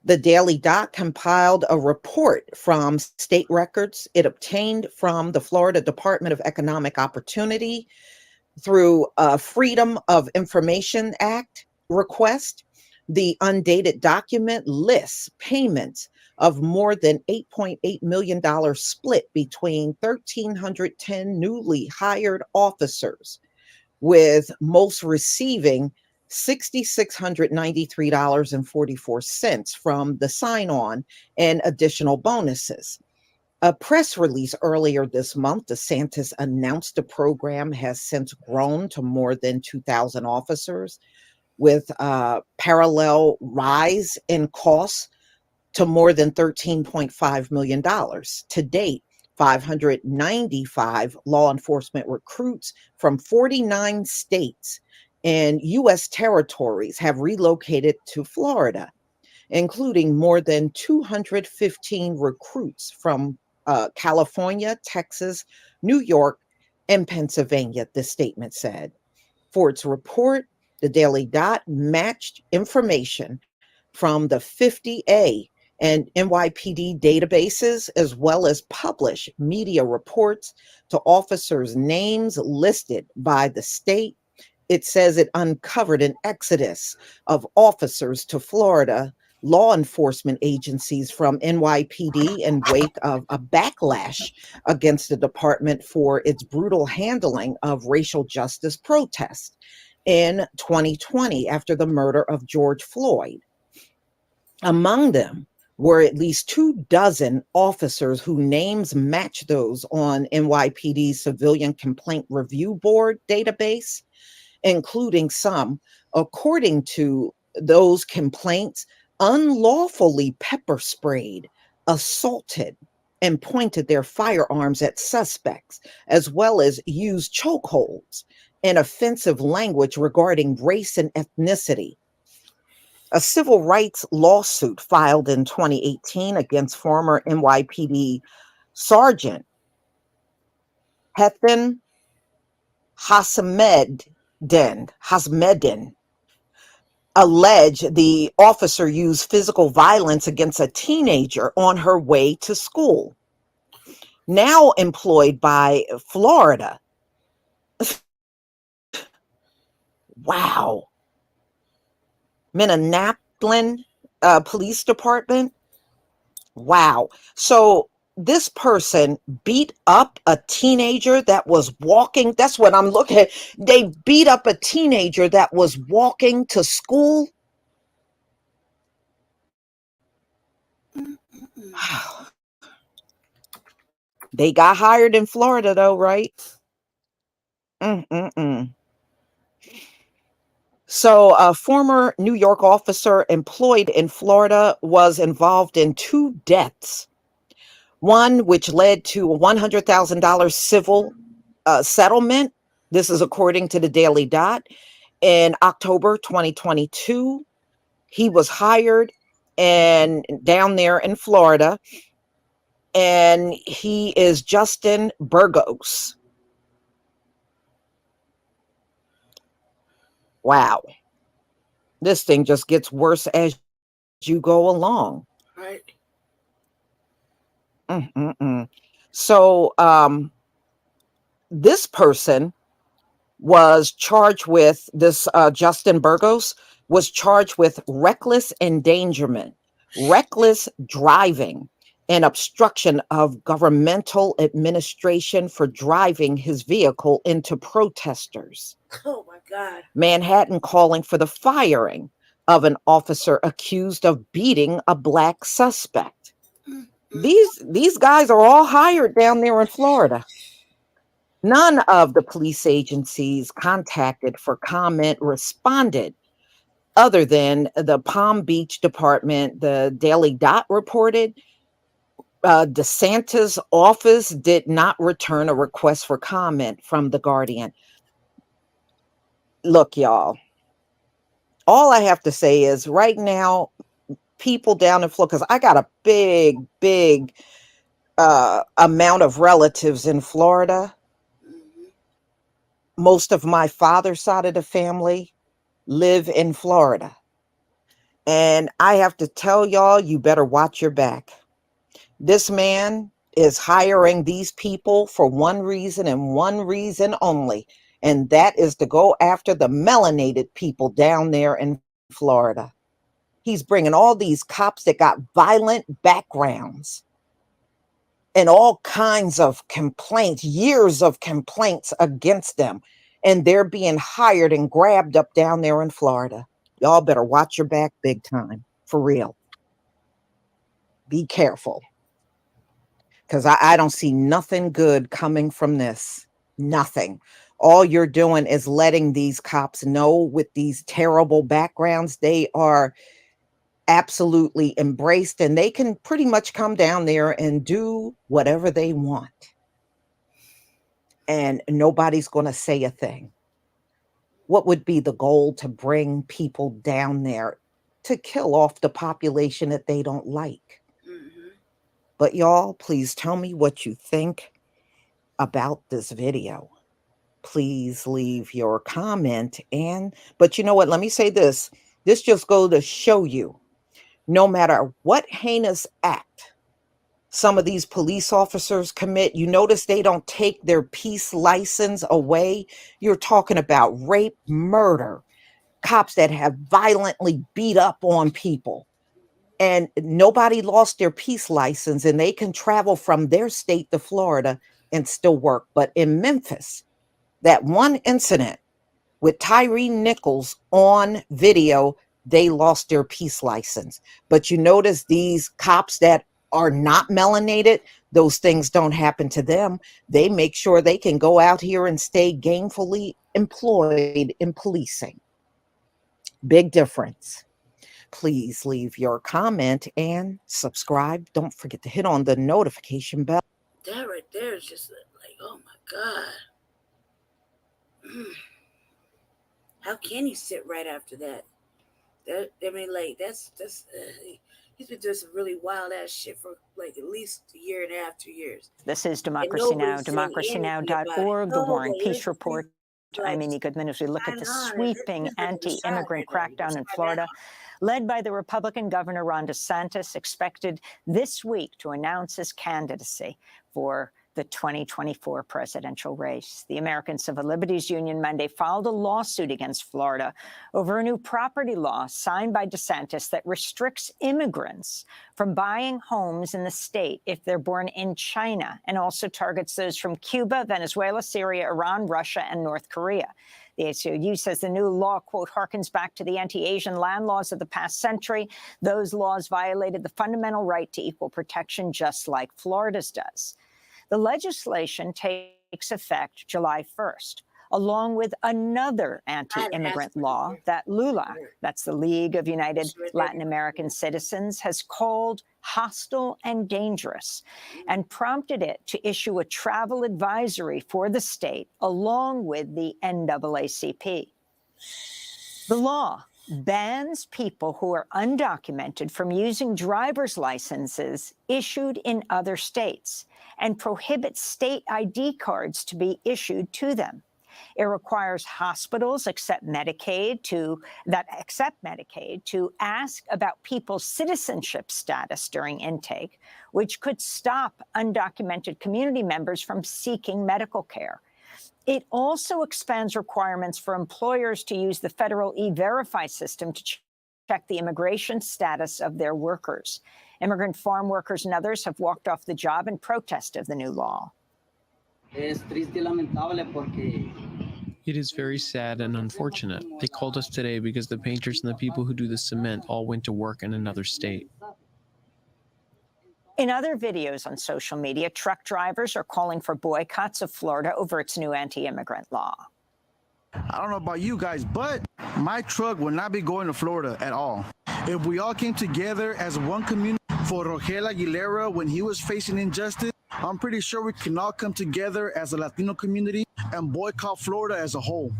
the Daily Dot compiled a report from state records it obtained from the Florida Department of Economic Opportunity through a Freedom of Information Act request. The undated document lists payments of more than $8.8 million split between 1,310 newly hired officers, with most receiving $6,693.44 from the sign-on and additional bonuses. A press release earlier this month, DeSantis announced the program has since grown to more than 2,000 officers, with a parallel rise in costs to more than $13.5 million. To date, 595 law enforcement recruits from 49 states and U.S. territories have relocated to Florida, including more than 215 recruits from California, Texas, New York, and Pennsylvania, the statement said. For its report, the Daily Dot matched information from the 50A and NYPD databases, as well as published media reports to officers' names listed by the state. It says it uncovered an exodus of officers to Florida. Law enforcement agencies from NYPD in wake of a backlash against the department for its brutal handling of racial justice protests in 2020 after the murder of George Floyd. Among them were at least 24 officers whose names match those on NYPD's Civilian Complaint Review Board database, including some, according to those complaints, unlawfully pepper sprayed, assaulted, and pointed their firearms at suspects, as well as used chokeholds and offensive language regarding race and ethnicity. A civil rights lawsuit filed in 2018 against former NYPD Sergeant Hethan Hasmedin alleged the officer used physical violence against a teenager on her way to school. Now employed by Florida. Wow. Minneapolis police department. Wow. So this person beat up a teenager that was walking. That's what I'm looking at. They beat up a teenager that was walking to school. They got hired in Florida, though, right? So a former New York officer employed in Florida was involved in 2 deaths. One which led to a $100,000 civil settlement. This is according to the Daily Dot. In October 2022, he was hired and down there in Florida, and he is Justin Burgos. Wow. This thing just gets worse as you go along. Right. So this person was charged with this, Justin Burgos was charged with reckless endangerment, reckless driving, and obstruction of governmental administration for driving his vehicle into protesters. Oh my God. Manhattan calling for the firing of an officer accused of beating a Black suspect. These guys are all hired down there in Florida. None of the police agencies contacted for comment responded, other than the Palm Beach Department. The Daily Dot reported DeSantis' office did not return a request for comment from The Guardian. Look, y'all, all I have to say is right now, people down in Florida, because I got a big amount of relatives in Florida. Most of my father's side of the family live in Florida. And I have to tell y'all, you better watch your back. This man is hiring these people for one reason and one reason only, and that is to go after the melanated people down there in Florida. He's bringing all these cops that got violent backgrounds and all kinds of complaints, years of complaints against them, and they're being hired and grabbed up down there in Florida. Y'all better watch your back big time, for real. Be careful, because I don't see nothing good coming from this. Nothing. All you're doing is letting these cops know with these terrible backgrounds, they are absolutely embraced, and they can pretty much come down there and do whatever they want. And nobody's going to say a thing. What would be the goal to bring people down there to kill off the population that they don't like? But y'all, please tell me what you think about this video. Please leave your comment. But you know what? Let me say this. This just goes to show you, no matter what heinous act some of these police officers commit, you notice they don't take their peace license away. You're talking about rape, murder, cops that have violently beat up on people, and nobody lost their peace license, and they can travel from their state to Florida and still work. But in Memphis, that one incident with Tyree Nichols on video, they lost their peace license. But you notice these cops that are not melanated, those things don't happen to them. They make sure they can go out here and stay gainfully employed in policing. Big difference. Please leave your comment and subscribe. Don't forget to hit on the notification bell. That right there is just like, oh my God. How can you sit right after that? I mean, like, that's he's been doing some really wild ass shit for like at least a year and a half, 2 years. This is Democracy Now!, democracynow.org, The War and Peace Report. I'm Amy Goodman. As we look at the sweeping anti-immigrant crackdown in Florida, led by the Republican Governor Ron DeSantis, expected this week to announce his candidacy for the 2024 presidential race. The American Civil Liberties Union Monday filed a lawsuit against Florida over a new property law signed by DeSantis that restricts immigrants from buying homes in the state if they're born in China, and also targets those from Cuba, Venezuela, Syria, Iran, Russia, and North Korea. The ACLU says the new law, quote, harkens back to the anti-Asian land laws of the past century. Those laws violated the fundamental right to equal protection, just like Florida's does. The legislation takes effect July 1st, along with another anti-immigrant law that LULAC, that's the League of United Latin American Citizens, has called hostile and dangerous, and prompted it to issue a travel advisory for the state, along with the NAACP. The law bans people who are undocumented from using driver's licenses issued in other states and prohibits state ID cards to be issued to them. It requires hospitals that accept Medicaid to ask about people's citizenship status during intake, which could stop undocumented community members from seeking medical care. It also expands requirements for employers to use the federal E-Verify system to check the immigration status of their workers. Immigrant farm workers and others have walked off the job in protest of the new law. It is very sad and unfortunate. They called us today because the painters and the people who do the cement all went to work in another state. In other videos on social media, truck drivers are calling for boycotts of Florida over its new anti-immigrant law. I don't know about you guys, but my truck will not be going to Florida at all. If we all came together as one community for Rogel Aguilera when he was facing injustice, I'm pretty sure we can all come together as a Latino community and boycott Florida as a whole.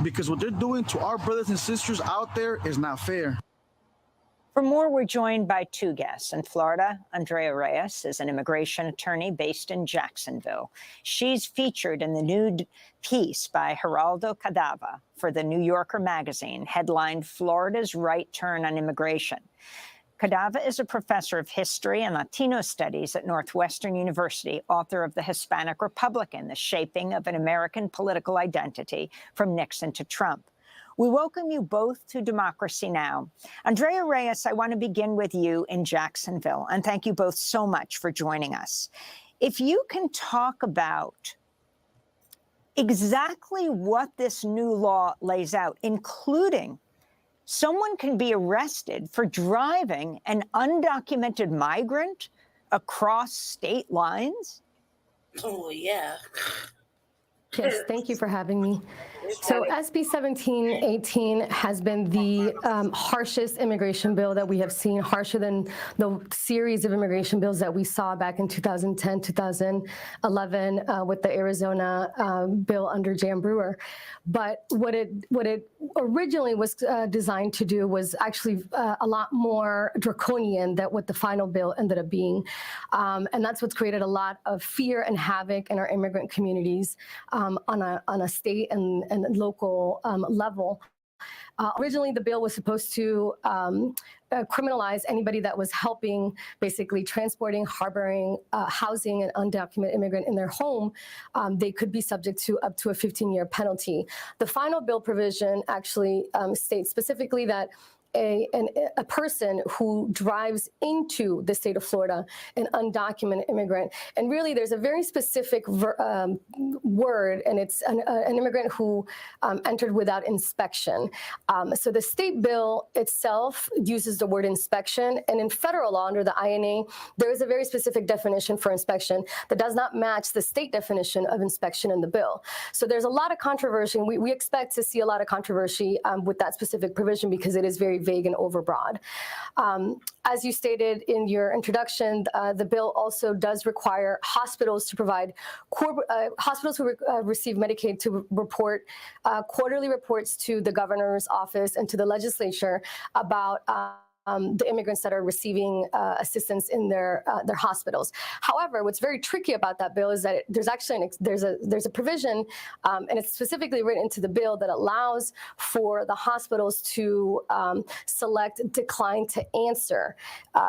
Because what they're doing to our brothers and sisters out there is not fair. For more, we're joined by two guests. In Florida, Andrea Reyes is an immigration attorney based in Jacksonville. She's featured in the new piece by Geraldo Cadava for the New Yorker magazine, headlined Florida's Right Turn on Immigration. Cadava is a professor of history and Latino studies at Northwestern University, author of The Hispanic Republican, The Shaping of an American Political Identity from Nixon to Trump. We welcome you both to Democracy Now! Andrea Reyes, I want to begin with you in Jacksonville, and thank you both so much for joining us. If you can talk about exactly what this new law lays out, including someone can be arrested for driving an undocumented migrant across state lines? Oh, yeah. Yes, thank you for having me. So SB 1718 has been the harshest immigration bill that we have seen, harsher than the series of immigration bills that we saw back in 2010, 2011 with the Arizona bill under Jan Brewer. But what it originally was designed to do was actually a lot more draconian than what the final bill ended up being. And that's what's created a lot of fear and havoc in our immigrant communities on a state and local level. Originally, the bill was supposed to criminalize anybody that was helping, basically transporting, harboring, housing an undocumented immigrant in their home. They could be subject to up to a 15-year penalty. The final bill provision actually states specifically that a person who drives into the state of Florida, an undocumented immigrant, and really there's a very specific word, and it's an immigrant who entered without inspection. So the state bill itself uses the word inspection, and in federal law under the INA, there is a very specific definition for inspection that does not match the state definition of inspection in the bill. So there's a lot of controversy, and we expect to see a lot of controversy with that specific provision because it is very vague and overbroad. As you stated in your introduction, the bill also does require hospitals to provide, hospitals who receive Medicaid to report quarterly reports to the governor's office and to the legislature about the immigrants that are receiving assistance in their hospitals. However, what's very tricky about that bill is that there's actually there's a provision, and it's specifically written into the bill that allows for the hospitals to select decline to answer.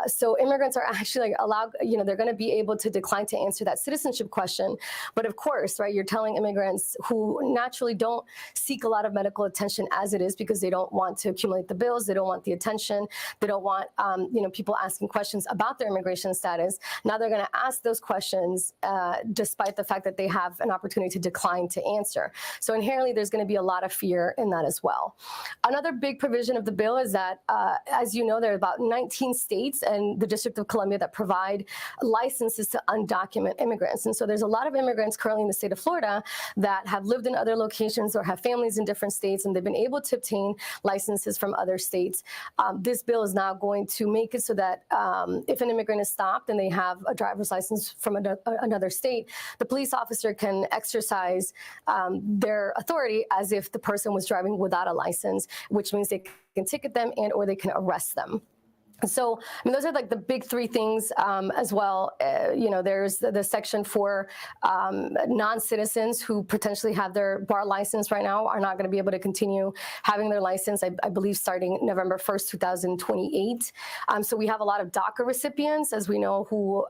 So immigrants are actually allowed, they're going to be able to decline to answer that citizenship question. But of course, right, you're telling immigrants who naturally don't seek a lot of medical attention as it is because they don't want to accumulate the bills, they don't want the attention, they don't want people asking questions about their immigration status. Now they're going to ask those questions despite the fact that they have an opportunity to decline to answer. So inherently, there's going to be a lot of fear in that as well. Another big provision of the bill is that, as you know, there are about 19 states and the District of Columbia that provide licenses to undocumented immigrants. And so there's a lot of immigrants currently in the state of Florida that have lived in other locations or have families in different states, and they've been able to obtain licenses from other states. This bill is now going to make it so that if an immigrant is stopped and they have a driver's license from another state, the police officer can exercise their authority as if the person was driving without a license, which means they can ticket them and or they can arrest them. So, those are like the big three things as well. There's the section for non-citizens who potentially have their bar license right now are not going to be able to continue having their license, I believe, starting November 1st, 2028. So we have a lot of DACA recipients, as we know, who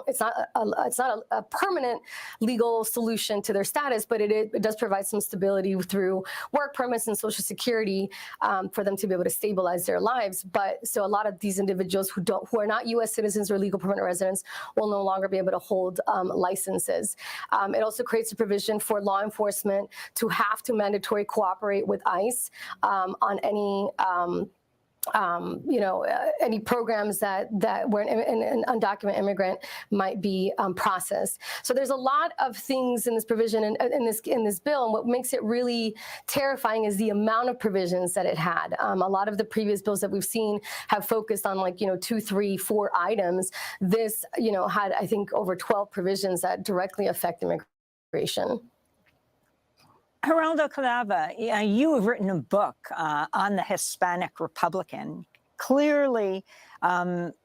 it's not a permanent legal solution to their status, but it does provide some stability through work permits and Social Security for them to be able to stabilize their lives. But so a lot of these individuals who are not U.S. citizens or legal permanent residents will no longer be able to hold licenses. It also creates a provision for law enforcement to have to mandatory cooperate with ICE on any any programs that where an undocumented immigrant might be processed. So there's a lot of things in this provision and in this bill, and what makes it really terrifying is the amount of provisions that it had. A lot of the previous bills that we've seen have focused on 2, 3, 4 items. This had, I think, over 12 provisions that directly affect immigration. Geraldo Calava, you have written a book on the Hispanic Republican. Clearly,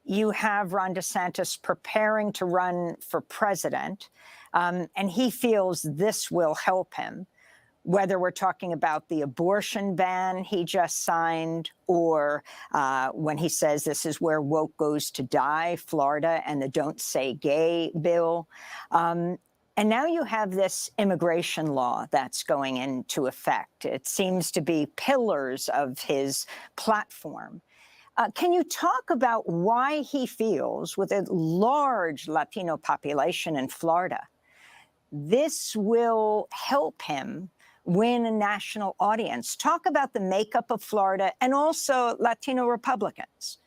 you have Ron DeSantis preparing to run for president, and he feels this will help him, whether we're talking about the abortion ban he just signed or when he says this is where woke goes to die, Florida, and the Don't Say Gay bill. And now you have this immigration law that's going into effect. It seems to be pillars of his platform. Can you talk about why he feels, with a large Latino population in Florida, this will help him win a national audience? Talk about the makeup of Florida and also Latino Republicans.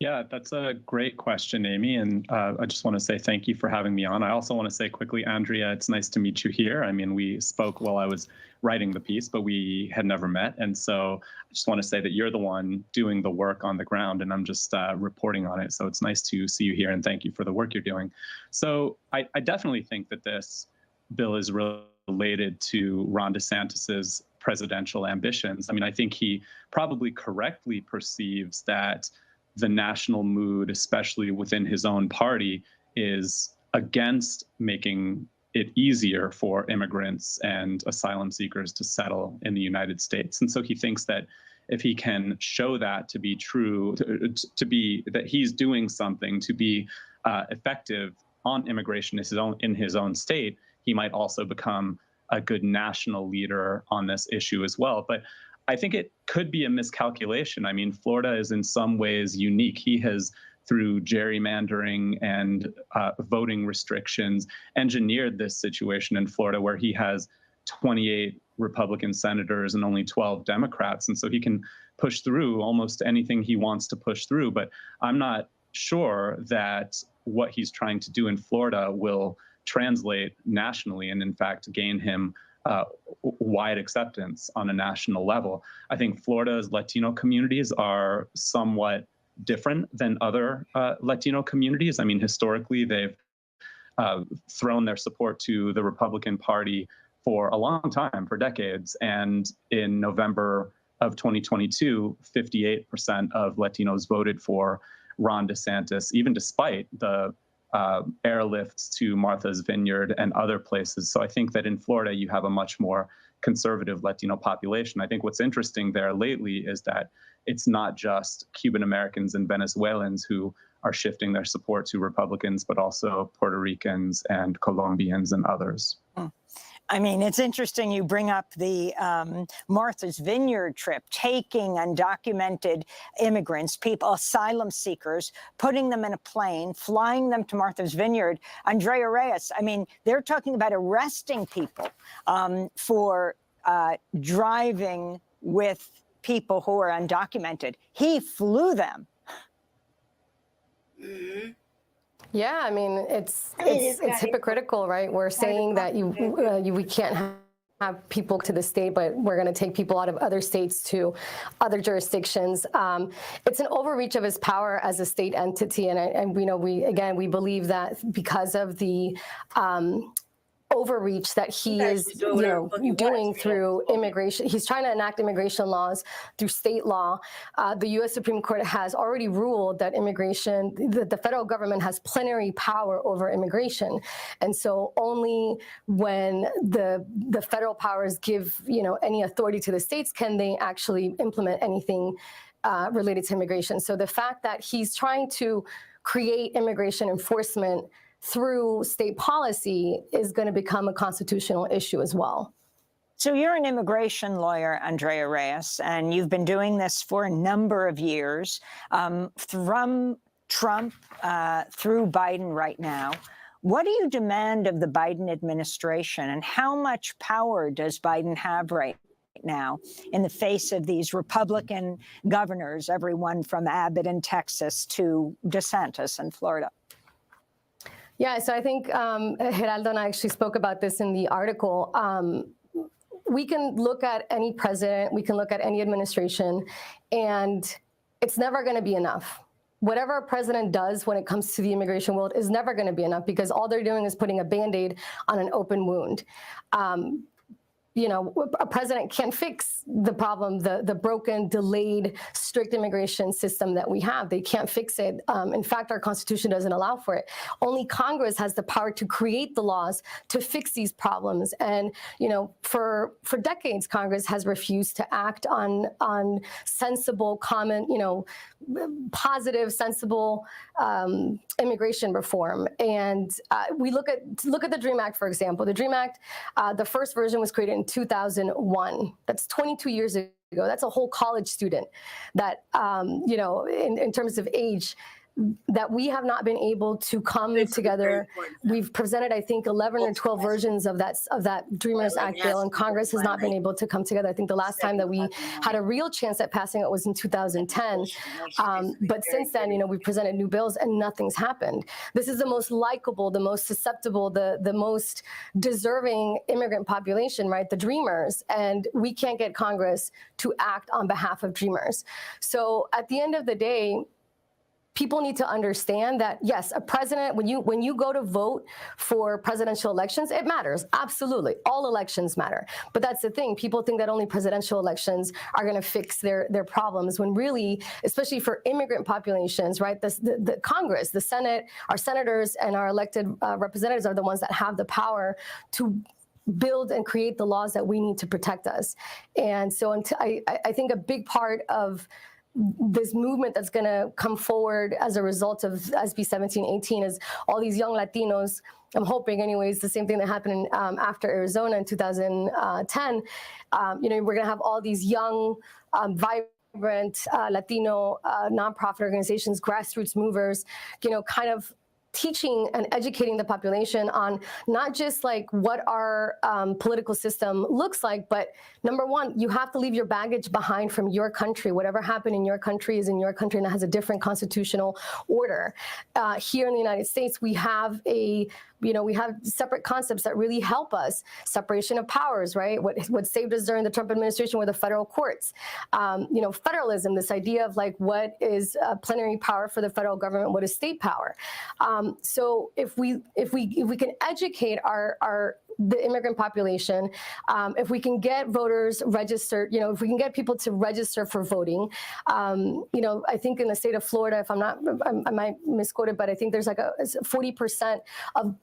Yeah, that's a great question, Amy. And I just want to say thank you for having me on. I also want to say quickly, Andrea, it's nice to meet you here. I mean, we spoke while I was writing the piece, but we had never met. And so I just want to say that you're the one doing the work on the ground, and I'm just reporting on it. So it's nice to see you here, and thank you for the work you're doing. So I definitely think that this bill is related to Ron DeSantis's presidential ambitions. I mean, I think he probably correctly perceives that the national mood, especially within his own party, is against making it easier for immigrants and asylum seekers to settle in the United States. And so he thinks that if he can show that to be true, to be that he's doing something to be effective on immigration in his own state, he might also become a good national leader on this issue as well. But I think it could be a miscalculation. I mean, Florida is in some ways unique. He has, through gerrymandering and voting restrictions, engineered this situation in Florida where he has 28 Republican senators and only 12 Democrats. And so he can push through almost anything he wants to push through. But I'm not sure that what he's trying to do in Florida will translate nationally and, in fact, gain him wide acceptance on a national level. I think Florida's Latino communities are somewhat different than other Latino communities. I mean, historically, they've thrown their support to the Republican Party for a long time, for decades. And in November of 2022, 58% of Latinos voted for Ron DeSantis, even despite the airlifts to Martha's Vineyard and other places. So I think that in Florida, you have a much more conservative Latino population. I think what's interesting there lately is that it's not just Cuban Americans and Venezuelans who are shifting their support to Republicans, but also Puerto Ricans and Colombians and others. I mean, it's interesting you bring up the Martha's Vineyard trip, taking undocumented immigrants, people, asylum seekers, putting them in a plane, flying them to Martha's Vineyard. Andrea Reyes, I mean, they're talking about arresting people for driving with people who are undocumented. He flew them. Mm-hmm. Yeah, I mean, it's hypocritical, right? We're saying that we can't have people to the state, but we're going to take people out of other states to other jurisdictions. It's an overreach of his power as a state entity, and we believe that because of the overreach that he is doing through immigration. He's trying to enact immigration laws through state law. The U.S. Supreme Court has already ruled that the federal government has plenary power over immigration. And so only when the federal powers give, any authority to the states can they actually implement anything related to immigration. So the fact that he's trying to create immigration enforcement through state policy is going to become a constitutional issue as well. So you're an immigration lawyer, Andrea Reyes, and you've been doing this for a number of years, from Trump through Biden right now. What do you demand of the Biden administration, and how much power does Biden have right now in the face of these Republican governors, everyone from Abbott in Texas to DeSantis in Florida? Yeah, so I think Geraldo and I actually spoke about this in the article. We can look at any president, we can look at any administration, and it's never going to be enough. Whatever a president does when it comes to the immigration world is never going to be enough, because all they're doing is putting a Band-Aid on an open wound. A president can't fix the problem, the broken, delayed, strict immigration system that we have. They can't fix it. In fact, our Constitution doesn't allow for it. Only Congress has the power to create the laws to fix these problems. And, for decades, Congress has refused to act on sensible, common, positive, sensible immigration reform. And we look at the DREAM Act, for example. The DREAM Act, the first version was created in 2001. That's 22 years ago. That's a whole college student that, in terms of age, that we have not been able to come together. We've presented, I think, 11 or 12 versions of that Dreamers Act bill, and Congress has not been able to come together. I think the last time that we had a real chance at passing it was in 2010. But since then, we presented new bills and nothing's happened. This is the most likable, the most susceptible, the most deserving immigrant population, right? The Dreamers. And we can't get Congress to act on behalf of Dreamers. So at the end of the day, people need to understand that, yes, a president, when you go to vote for presidential elections, it matters. Absolutely. All elections matter. But that's the thing. People think that only presidential elections are going to fix their problems, when really, especially for immigrant populations, right, the Congress, the Senate, our senators and our elected representatives are the ones that have the power to build and create the laws that we need to protect us. And so I think a big part of this movement that's going to come forward as a result of SB 1718 is all these young Latinos. I'm hoping, anyways, the same thing that happened after Arizona in 2010. We're going to have all these young, vibrant Latino nonprofit organizations, grassroots movers, kind of teaching and educating the population on not just like what our political system looks like, but number one, you have to leave your baggage behind from your country. Whatever happened in your country is in your country, and it has a different constitutional order. Here in the United States, we have we have separate concepts that really help us. Separation of powers, right? What saved us during the Trump administration were the federal courts. Federalism, this idea of like what is plenary power for the federal government, what is state power. So if we can educate our the immigrant population, if we can get voters registered, if we can get people to register for voting, I think in the state of Florida, if I'm not, I might misquote it, but I think there's like 40% of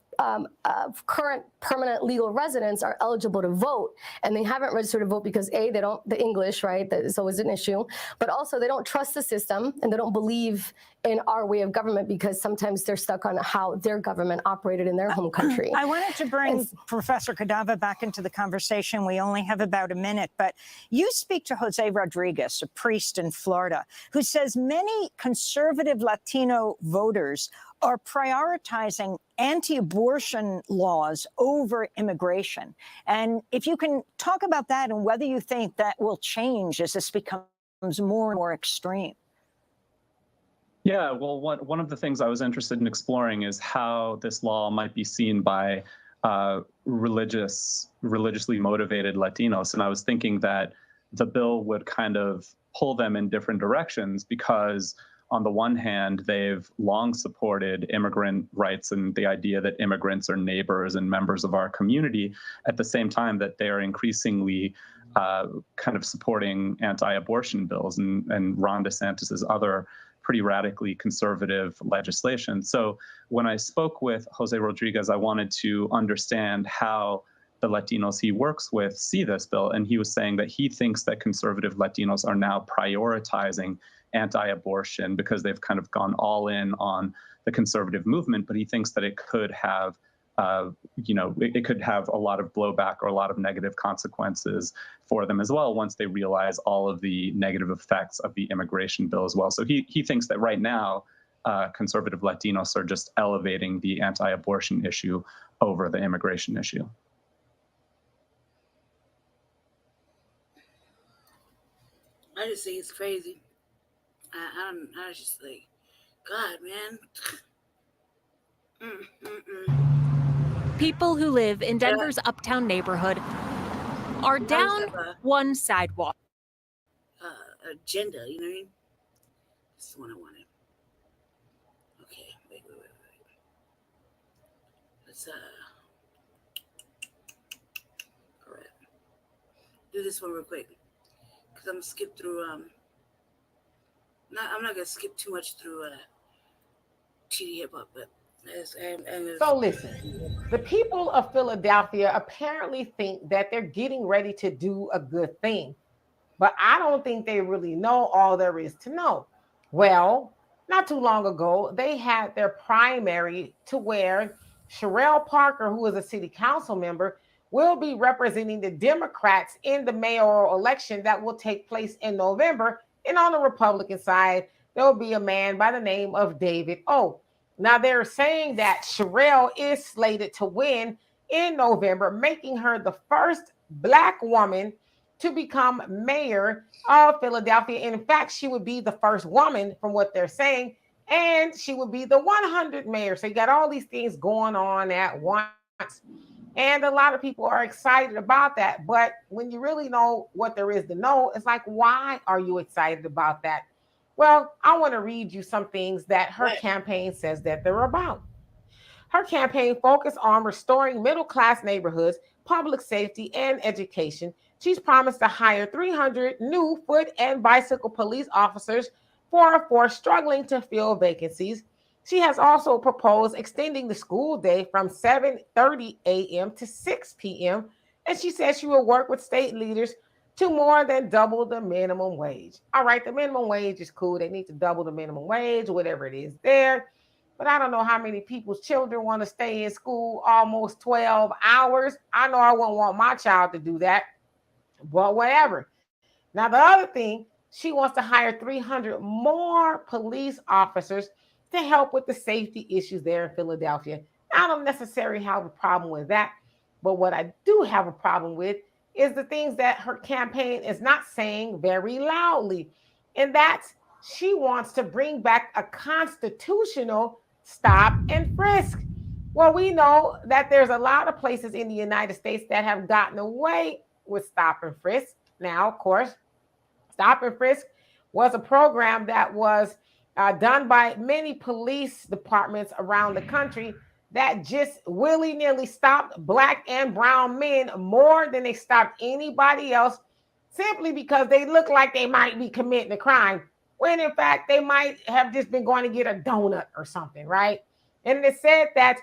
current permanent legal residents are eligible to vote, and they haven't registered to vote because they don't, the English, right, that is always an issue, but also they don't trust the system and they don't believe in our way of government because sometimes they're stuck on how their government operated in their home country. I wanted to bring Professor Cadava back into the conversation. We only have about a minute, but you speak to Jose Rodriguez, a priest in Florida, who says many conservative Latino voters are prioritizing anti-abortion laws over immigration. And if you can talk about that and whether you think that will change as this becomes more and more extreme. Yeah, well, one of the things I was interested in exploring is how this law might be seen by religiously motivated Latinos. And I was thinking that the bill would kind of pull them in different directions because on the one hand, they've long supported immigrant rights and the idea that immigrants are neighbors and members of our community, at the same time that they're increasingly kind of supporting anti-abortion bills and Ron DeSantis's other pretty radically conservative legislation. So when I spoke with Jose Rodriguez, I wanted to understand how the Latinos he works with see this bill. And he was saying that he thinks that conservative Latinos are now prioritizing anti-abortion because they've kind of gone all in on the conservative movement, but he thinks that it could have, it could have a lot of blowback or a lot of negative consequences for them as well once they realize all of the negative effects of the immigration bill as well. So he thinks that right now, conservative Latinos are just elevating the anti-abortion issue over the immigration issue. I just think it's crazy. I was just like, God, man. People who live in Denver's uptown neighborhood are down one sidewalk. Agenda, you know what I mean? That's the one I wanted. Okay, wait. Let's all right. Do this one real quick. Because I'm gonna skip through I'm not gonna skip too much through TD hip hop, but so listen, the people of Philadelphia apparently think that they're getting ready to do a good thing, but I don't think they really know all there is to know. Well, not too long ago, they had their primary to where Sherelle Parker, who is a city council member, will be representing the Democrats in the mayoral election that will take place in November. And on the Republican side, there will be a man by the name of David O. Now, they're saying that Sherelle is slated to win in November, making her the first Black woman to become mayor of Philadelphia. In fact, she would be the first woman from what they're saying, and she would be the 100th mayor. So you got all these things going on at once. And a lot of people are excited about that. But when you really know what there is to know, it's like, why are you excited about that? Well, I want to read you some things that her campaign says that they're about. Her campaign focused on restoring middle-class neighborhoods, public safety, and education. She's promised to hire 300 new foot and bicycle police officers for a force struggling to fill vacancies. She has also proposed extending the school day from 7:30 a.m. to 6 p.m. And she says she will work with state leaders to more than double the minimum wage. All right, the minimum wage is cool. They need to double the minimum wage, whatever it is there. But I don't know how many people's children want to stay in school almost 12 hours. I know I wouldn't want my child to do that, but whatever. Now, the other thing, she wants to hire 300 more police officers to help with the safety issues there in Philadelphia. I don't necessarily have a problem with that, but what I do have a problem with is the things that her campaign is not saying very loudly, and that's she wants to bring back a constitutional stop and frisk. Well, we know that there's a lot of places in the United States that have gotten away with stop and frisk. Now, of course, stop and frisk was a program that was done by many police departments around the country that just willy-nilly stopped black and brown men more than they stopped anybody else, simply because they look like they might be committing a crime, when in fact they might have just been going to get a donut or something, right? And it said that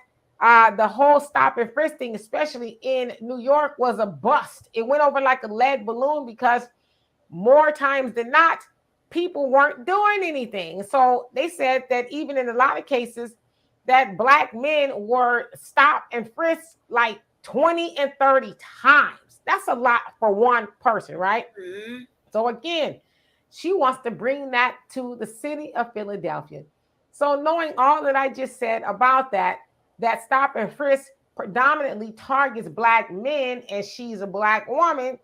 the whole stop and frisk thing, especially in New York, was a bust. It went over like a lead balloon because more times than not, people weren't doing anything. So they said that even in a lot of cases, that black men were stopped and frisked like 20 and 30 times. That's a lot for one person, right? Mm-hmm. So again, she wants to bring that to the city of Philadelphia. So knowing all that I just said about that stop and frisk predominantly targets black men, and she's a black woman,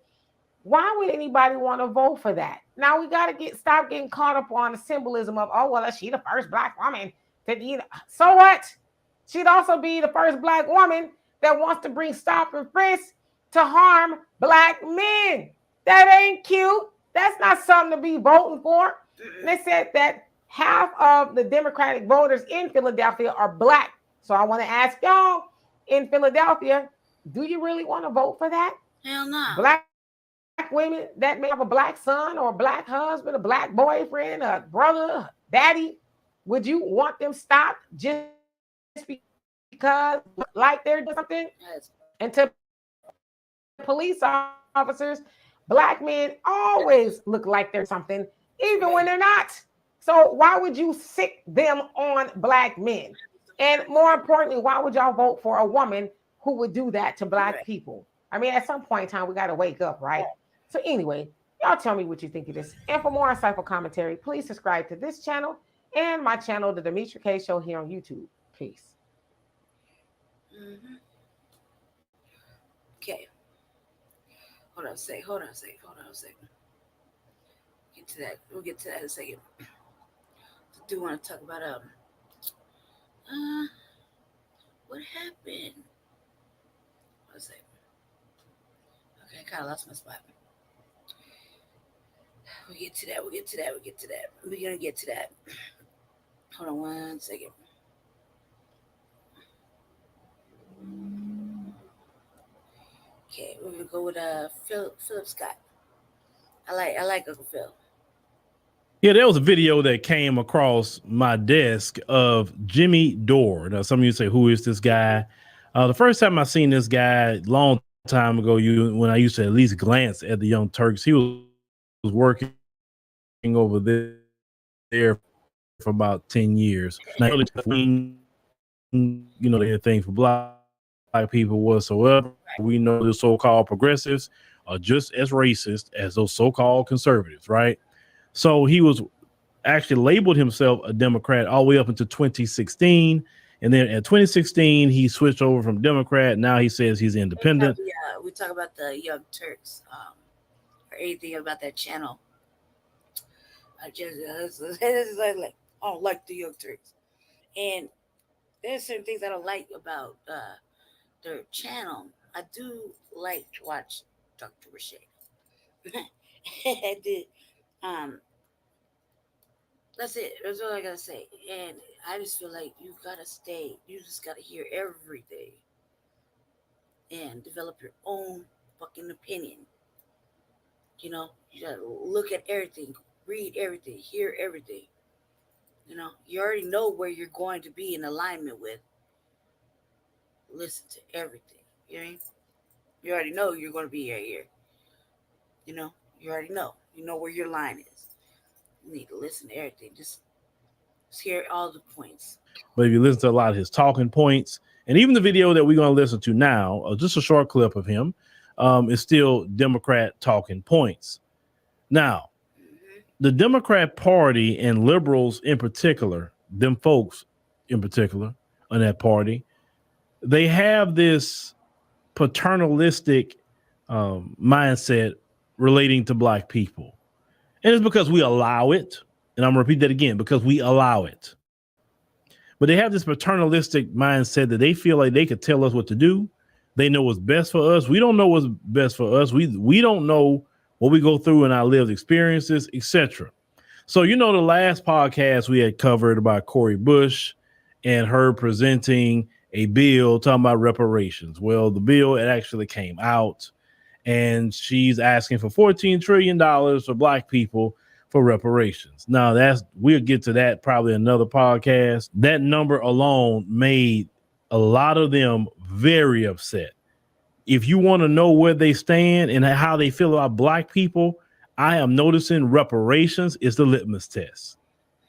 why would anybody want to vote for that? Now we got to stop getting caught up on the symbolism of, oh, well, is she the first black woman? So what? She'd also be the first black woman that wants to bring stop and frisk to harm black men. That ain't cute. That's not something to be voting for. And they said that half of the Democratic voters in Philadelphia are black. So I want to ask y'all in Philadelphia, do you really want to vote for that? Hell no. Black women that may have a black son or a black husband, a black boyfriend, a brother, daddy, would you want them stopped just because like they're doing something? Yes. And to police officers, black men always look like they're something, even when they're not. So why would you sick them on black men? And more importantly, why would y'all vote for a woman who would do that to black people? I mean, at some point in time, we got to wake up, right? So anyway, y'all tell me what you think of this. And for more insightful commentary, please subscribe to this channel and my channel, The Demetri K Show, here on YouTube. Peace. Mm-hmm. Okay. Hold on a second. Get to that. We'll get to that in a second. I do want to talk about what happened? One second. Okay, I kind of lost my spot. We'll get to that. We're going to get to that. Hold on one second. Okay, we're going to go with Philip Scott. I like Uncle Phil. Yeah, there was a video that came across my desk of Jimmy Dore. Now, some of you say, who is this guy? The first time I seen this guy, long time ago, when I used to at least glance at the Young Turks, he was working over there for about 10 years. Now, you know, they had things for black people whatsoever. We know the so-called progressives are just as racist as those so-called conservatives, right? So he was actually labeled himself a Democrat all the way up until 2016. And then at 2016, he switched over from Democrat. Now he says he's independent. Yeah, we talk about the Young Turks or anything about that channel. I just like, I don't like the Young Turks. And there's certain things I don't like about their channel. I do like to watch Dr. Rashad. I did. That's it. That's all I gotta say. And I just feel like you just gotta hear everything and develop your own fucking opinion. You know, you gotta look at everything, read everything, hear everything. You know, you already know where you're going to be in alignment with. Listen to everything. You know what I mean? You already know you're going to be here. You know, you already know. You know where your line is. You need to listen to everything. Just hear all the points. But if you listen to a lot of his talking points, and even the video that we're going to listen to now, just a short clip of him, is still Democrat talking points. Now, the Democrat Party and liberals in particular, them folks in particular on that party, they have this paternalistic mindset relating to black people. And it's because we allow it. And I'm going to repeat that again, because we allow it. But they have this paternalistic mindset that they feel like they could tell us what to do. They know what's best for us. We don't know what's best for us. We don't know what we go through in our lived experiences, etc. So, you know, the last podcast we had covered about Cori Bush and her presenting a bill talking about reparations. Well, the bill, it actually came out, and she's asking for $14 trillion for Black people for reparations. Now, we'll get to that probably another podcast. That number alone made a lot of them very upset. If you want to know where they stand and how they feel about Black people, I am noticing reparations is the litmus test.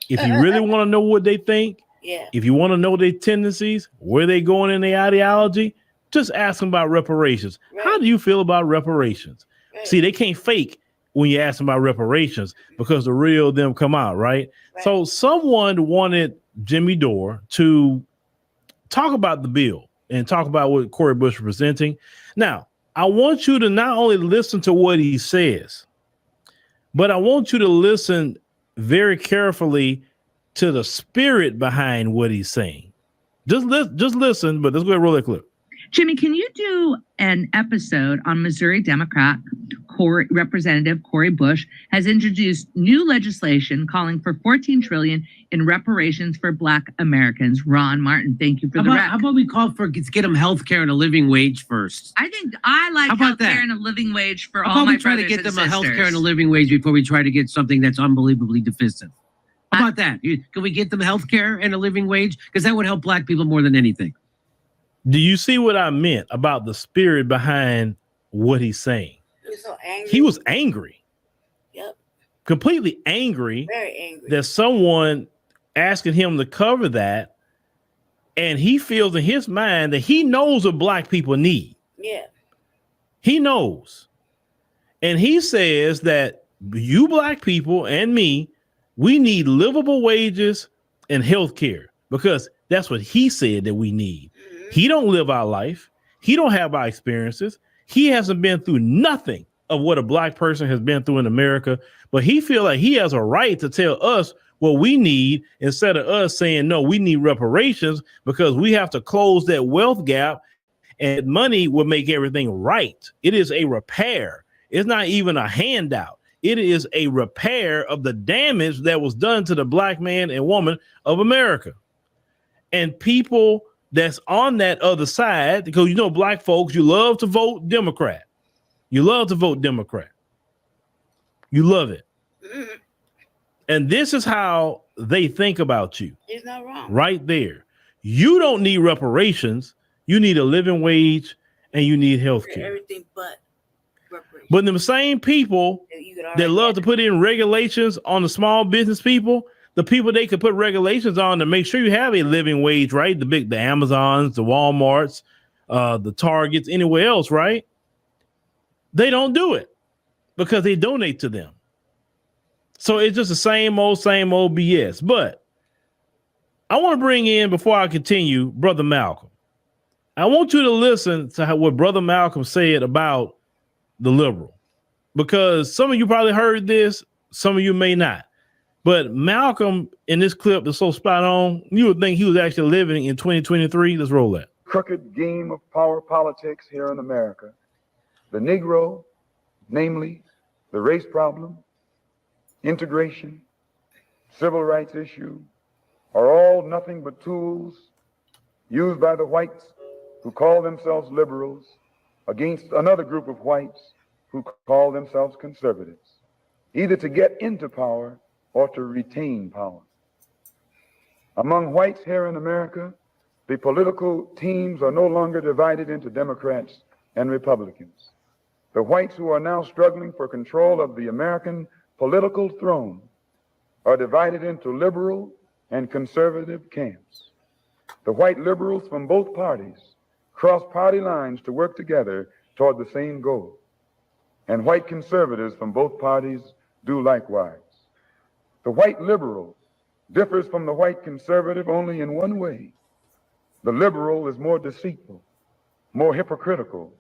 If you really want to know what they think, if you want to know their tendencies, where they going in their ideology, just ask them about reparations. Right. How do you feel about reparations? Right. See, they can't fake when you ask them about reparations because the real them come out, right? So someone wanted Jimmy Dore to talk about the bill and talk about what Cori Bush is presenting. Now, I want you to not only listen to what he says, but I want you to listen very carefully to the spirit behind what he's saying. Just listen, but let's go ahead and roll that clip. Jimmy, can you do an episode on Missouri Democrat Representative Cori Bush has introduced new legislation calling for $14 trillion in reparations for Black Americans. Ron Martin, thank you for the rec. How about we call for get them health care and a living wage first? I think I like health care and a living wage for all my brothers and sisters. How about we try to get them a health care and a living wage before we try to get something that's unbelievably divisive? How about that? Can we get them health care and a living wage? Because that would help Black people more than anything. Do you see what I meant about the spirit behind what he's saying? He was so angry. He was angry. Yep. Completely angry. Very angry. That someone asking him to cover that, and he feels in his mind that he knows what Black people need. Yeah. He knows. And he says that you Black people and me, we need livable wages and health care because that's what he said that we need. He don't live our life. He don't have our experiences. He hasn't been through nothing of what a Black person has been through in America, but he feel like he has a right to tell us what we need instead of us saying, no, we need reparations because we have to close that wealth gap and money will make everything right. It is a repair. It's not even a handout. It is a repair of the damage that was done to the Black man and woman of America. And people that's on that other side, because you know, Black folks, you love to vote Democrat. You love to vote Democrat. You love it. And this is how they think about you. He's not wrong. Right there. You don't need reparations. You need a living wage and you need health care. Everything but reparations. But the same people that love to put in regulations on the small business people, the people they could put regulations on to make sure you have a living wage, right? The Amazons, the Walmarts, the Targets, anywhere else, right? They don't do it because they donate to them. So it's just the same old BS. But I want to bring in, before I continue, Brother Malcolm. I want you to listen to what Brother Malcolm said about the liberal, because some of you probably heard this, some of you may not. But Malcolm, in this clip that's so spot on, you would think he was actually living in 2023. Let's roll that. Crooked game of power politics here in America. The Negro, namely the race problem, integration, civil rights issue, are all nothing but tools used by the whites who call themselves liberals against another group of whites who call themselves conservatives, either to get into power or to retain power. Among whites here in America, the political teams are no longer divided into Democrats and Republicans. The whites who are now struggling for control of the American political throne are divided into liberal and conservative camps. The white liberals from both parties cross party lines to work together toward the same goal. And white conservatives from both parties do likewise. The white liberal differs from the white conservative only in one way. The liberal is more deceitful, more hypocritical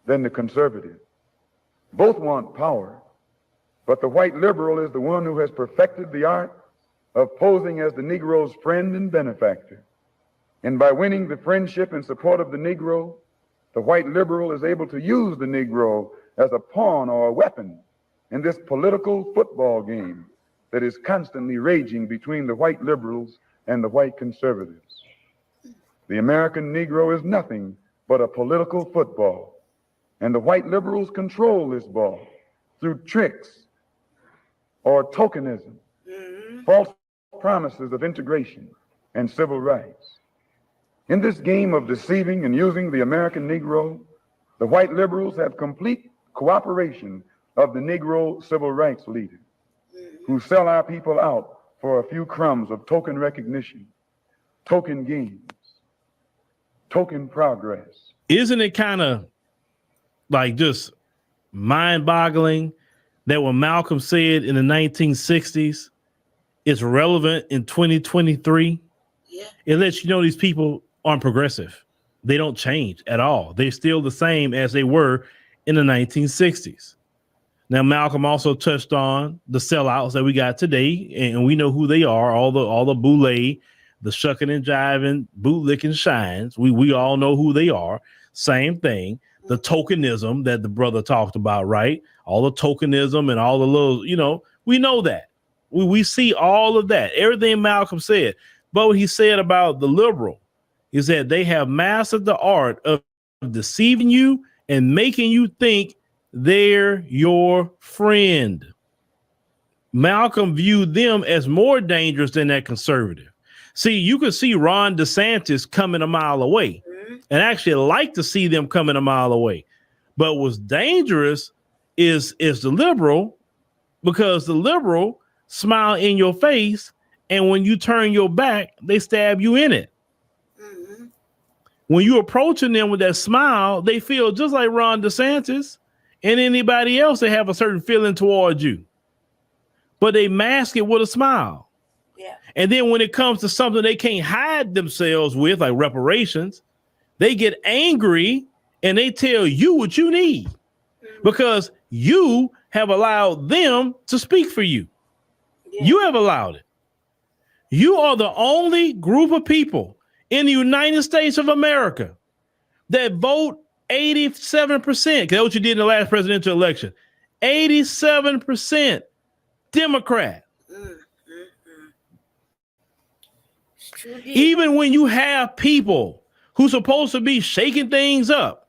than the conservative. Both want power, but the white liberal is the one who has perfected the art of posing as the Negro's friend and benefactor. And by winning the friendship and support of the Negro, the white liberal is able to use the Negro as a pawn or a weapon in this political football game that is constantly raging between the white liberals and the white conservatives. The American Negro is nothing but a political football, and the white liberals control this ball through tricks or tokenism, false promises of integration and civil rights. In this game of deceiving and using the American Negro, the white liberals have complete cooperation of the Negro civil rights leaders who sell our people out for a few crumbs of token recognition, token gains, token progress. Isn't it kind of like just mind-boggling that what Malcolm said in the 1960s is relevant in 2023? Yeah. It lets you know these people aren't progressive. They don't change at all. They're still the same as they were in the 1960s. Now, Malcolm also touched on the sellouts that we got today, and we know who they are, all the boule, the shucking and jiving, bootlicking shines. We all know who they are. Same thing. The tokenism that the brother talked about, right? All the tokenism and all the little, we know that. We see all of that. Everything Malcolm said. But what he said about the liberal is that they have mastered the art of deceiving you and making you think they're your friend. Malcolm viewed them as more dangerous than that conservative. See, you could see Ron DeSantis coming a mile away and actually like to see them coming a mile away. But what's dangerous is the liberal, because the liberal smile in your face, and when you turn your back, they stab you in it. When you're approaching them with that smile, they feel just like Ron DeSantis and anybody else that have a certain feeling towards you. But they mask it with a smile. Yeah. And then when it comes to something they can't hide themselves with, like reparations, they get angry and they tell you what you need because you have allowed them to speak for you. Yeah. You have allowed it. You are the only group of people in the United States of America that vote 87%. That's what you did in the last presidential election. 87% Democrat. Even when you have people who's supposed to be shaking things up.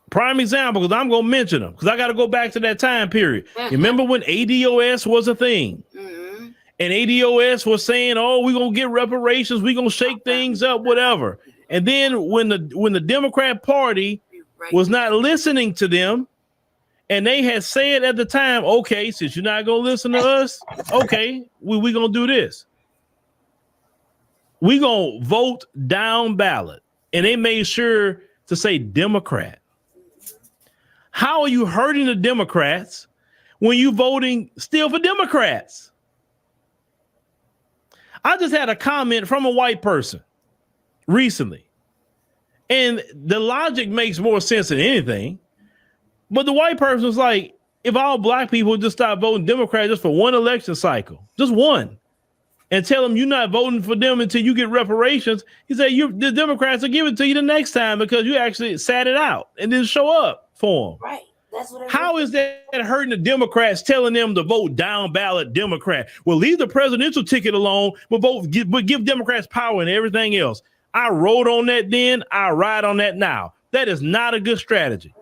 Prime example, because I'm going to mention them, because I got to go back to that time period. Remember when ADOS was a thing? And ADOS was saying, oh, we're going to get reparations, we're going to shake things up, whatever. And then when the Democrat Party was not listening to them, and they had said at the time, okay, since you're not going to listen to us, okay, we're going to do this. We're going to vote down ballot. And they made sure to say Democrat. How are you hurting the Democrats when you're voting still for Democrats? I just had a comment from a white person recently. And the logic makes more sense than anything. But the white person was like, if all black people just stop voting Democrat just for one election cycle, just one, and tell them you're not voting for them until you get reparations, he said the Democrats will give it to you the next time because you actually sat it out and didn't show up for them. Right. That's what How is that hurting the Democrats, telling them to vote down ballot Democrat? Well, leave the presidential ticket alone, but give Democrats power and everything else. I rode on that then, I ride on that now. That is not a good strategy.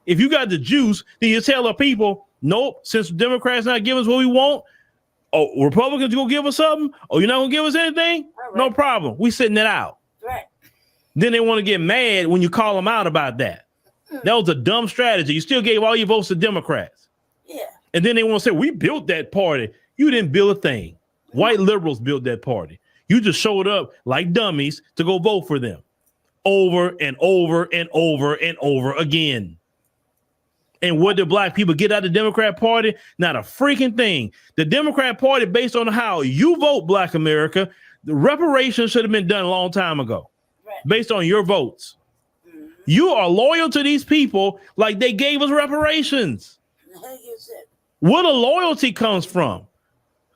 If you got the juice, then you tell the people, nope, since Democrats not giving us what we want, oh, Republicans gonna give us something? Oh, you're not gonna give us anything? Right. No problem. We sitting it out. Right. Then they want to get mad when you call them out about that. That was a dumb strategy. You still gave all your votes to Democrats. Yeah. And then they want to say, we built that party. You didn't build a thing. White liberals built that party. You just showed up like dummies to go vote for them over and over and over and over again. And what did black people get out of the Democrat Party? Not a freaking thing. The Democrat Party, based on how you vote, Black America, the reparations should have been done a long time ago, based on your votes. You are loyal to these people like they gave us reparations. Where the loyalty comes from.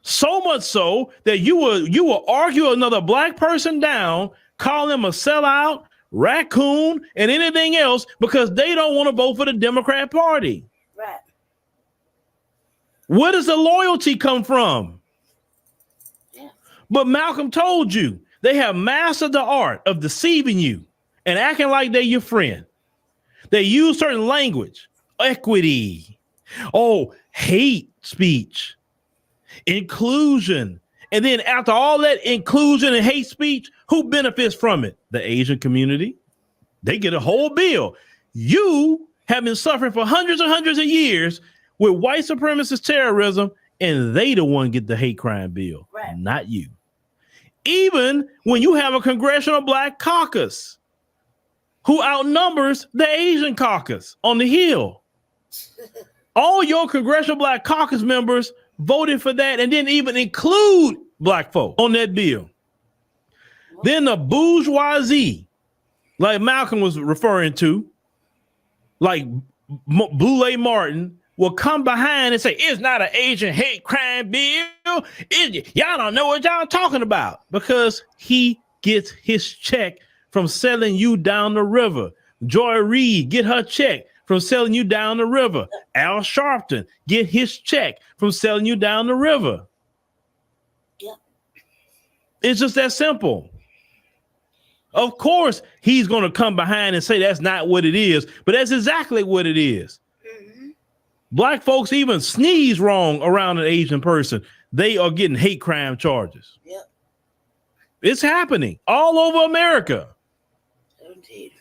So much so that you will argue another black person down, call them a sellout, raccoon, and anything else because they don't want to vote for the Democrat Party. Right. Where does the loyalty come from? Yeah. But Malcolm told you they have mastered the art of deceiving you and acting like they're your friend. They use certain language, equity, hate speech, inclusion. And then after all that inclusion and hate speech, who benefits from it? The Asian community. They get a whole bill. You have been suffering for hundreds and hundreds of years with white supremacist terrorism, and they the one get the hate crime bill, not you. Even when you have a congressional black caucus who outnumbers the Asian caucus on the Hill. All your congressional black caucus members voted for that and didn't even include black folk on that bill. Then the bourgeoisie, like Malcolm was referring to, like Boulay Martin, will come behind and say, it's not an Asian hate crime bill. Y'all don't know what y'all talking about, because he gets his check from selling you down the river. Joy Reid get her check from selling you down the river. Al Sharpton get his check from selling you down the river. Yeah. It's just that simple. Of course, he's going to come behind and say that's not what it is, but that's exactly what it is. Mm-hmm. Black folks even sneeze wrong around an Asian person, they are getting hate crime charges. Yep. It's happening all over America. Indeed.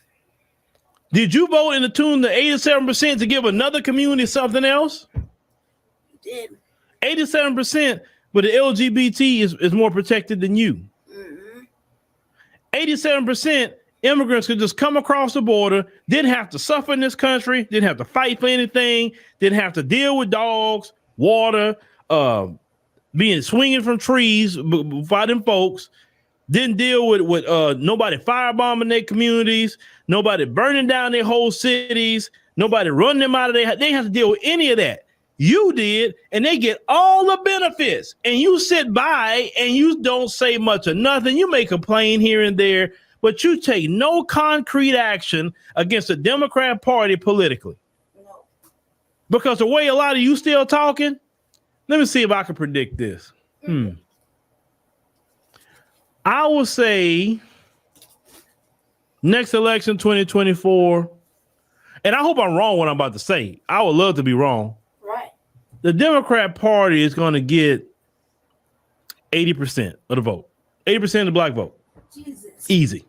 Did you vote in the tune to 87% to give another community something else? You did. 87%, but the LGBT is more protected than you. 87% immigrants could just come across the border, didn't have to suffer in this country, didn't have to fight for anything, didn't have to deal with dogs, water, swinging from trees, fighting folks, didn't deal with nobody firebombing their communities, nobody burning down their whole cities, nobody running them out of their house. They didn't have to deal with any of that. You did, and they get all the benefits, and you sit by and you don't say much or nothing. You may complain here and there, but you take no concrete action against the Democrat Party politically. No. Because the way a lot of you still talking, let me see if I can predict this. I will say next election, 2024, and I hope I'm wrong what I'm about to say. I would love to be wrong. Right. The Democrat Party is going to get 80% of the vote. 80% of the black vote. Jesus. Easy.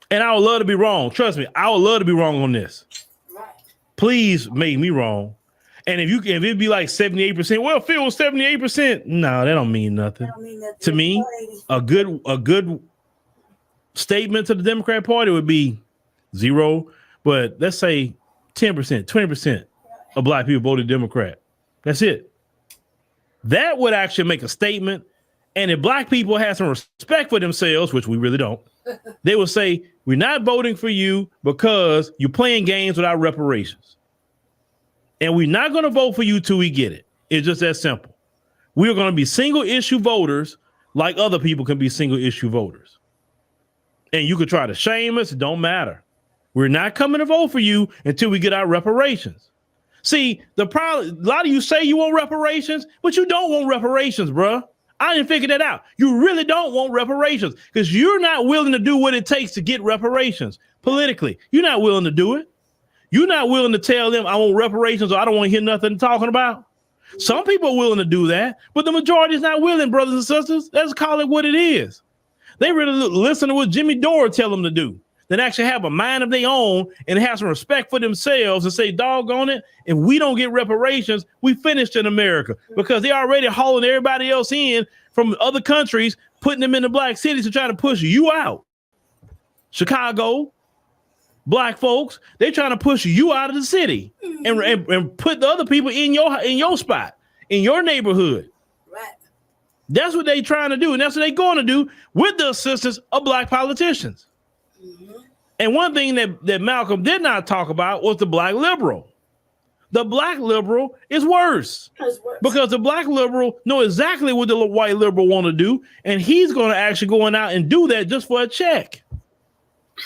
And I would love to be wrong. Trust me, I would love to be wrong on this. Right. Please make me wrong. And if it'd be like 78%, well, Phil was 78%. No, that don't mean nothing. To me, a good statement to the Democrat Party would be 0, but let's say 10%, 20% of black people voted Democrat. That's it. That would actually make a statement. And if black people had some respect for themselves, which we really don't, they would say, we're not voting for you because you're playing games without reparations. And we're not going to vote for you till we get it. It's just that simple. We're going to be single issue voters like other people can be single issue voters. And you could try to shame us. It don't matter. We're not coming to vote for you until we get our reparations. See, the problem, a lot of you say you want reparations, but you don't want reparations, bruh. I didn't figure that out. You really don't want reparations because you're not willing to do what it takes to get reparations politically. You're not willing to do it. You're not willing to tell them I want reparations or I don't want to hear nothing talking about. Some people are willing to do that, but the majority is not willing, brothers and sisters. Let's call it what it is. They really listen to what Jimmy Dore tell them to do, then actually have a mind of their own and have some respect for themselves and say, doggone it, if we don't get reparations, we finished in America, because they're already hauling everybody else in from other countries, putting them in the black cities to try to push you out. Chicago, black folks, they're trying to push you out of the city and put the other people in your spot, in your neighborhood. Right. That's what they're trying to do, and that's what they're going to do with the assistance of black politicians. Mm-hmm. And one thing that Malcolm did not talk about was the black liberal. The black liberal is worse. Because the black liberal know exactly what the white liberal want to do, and he's going to actually go out and do that just for a check.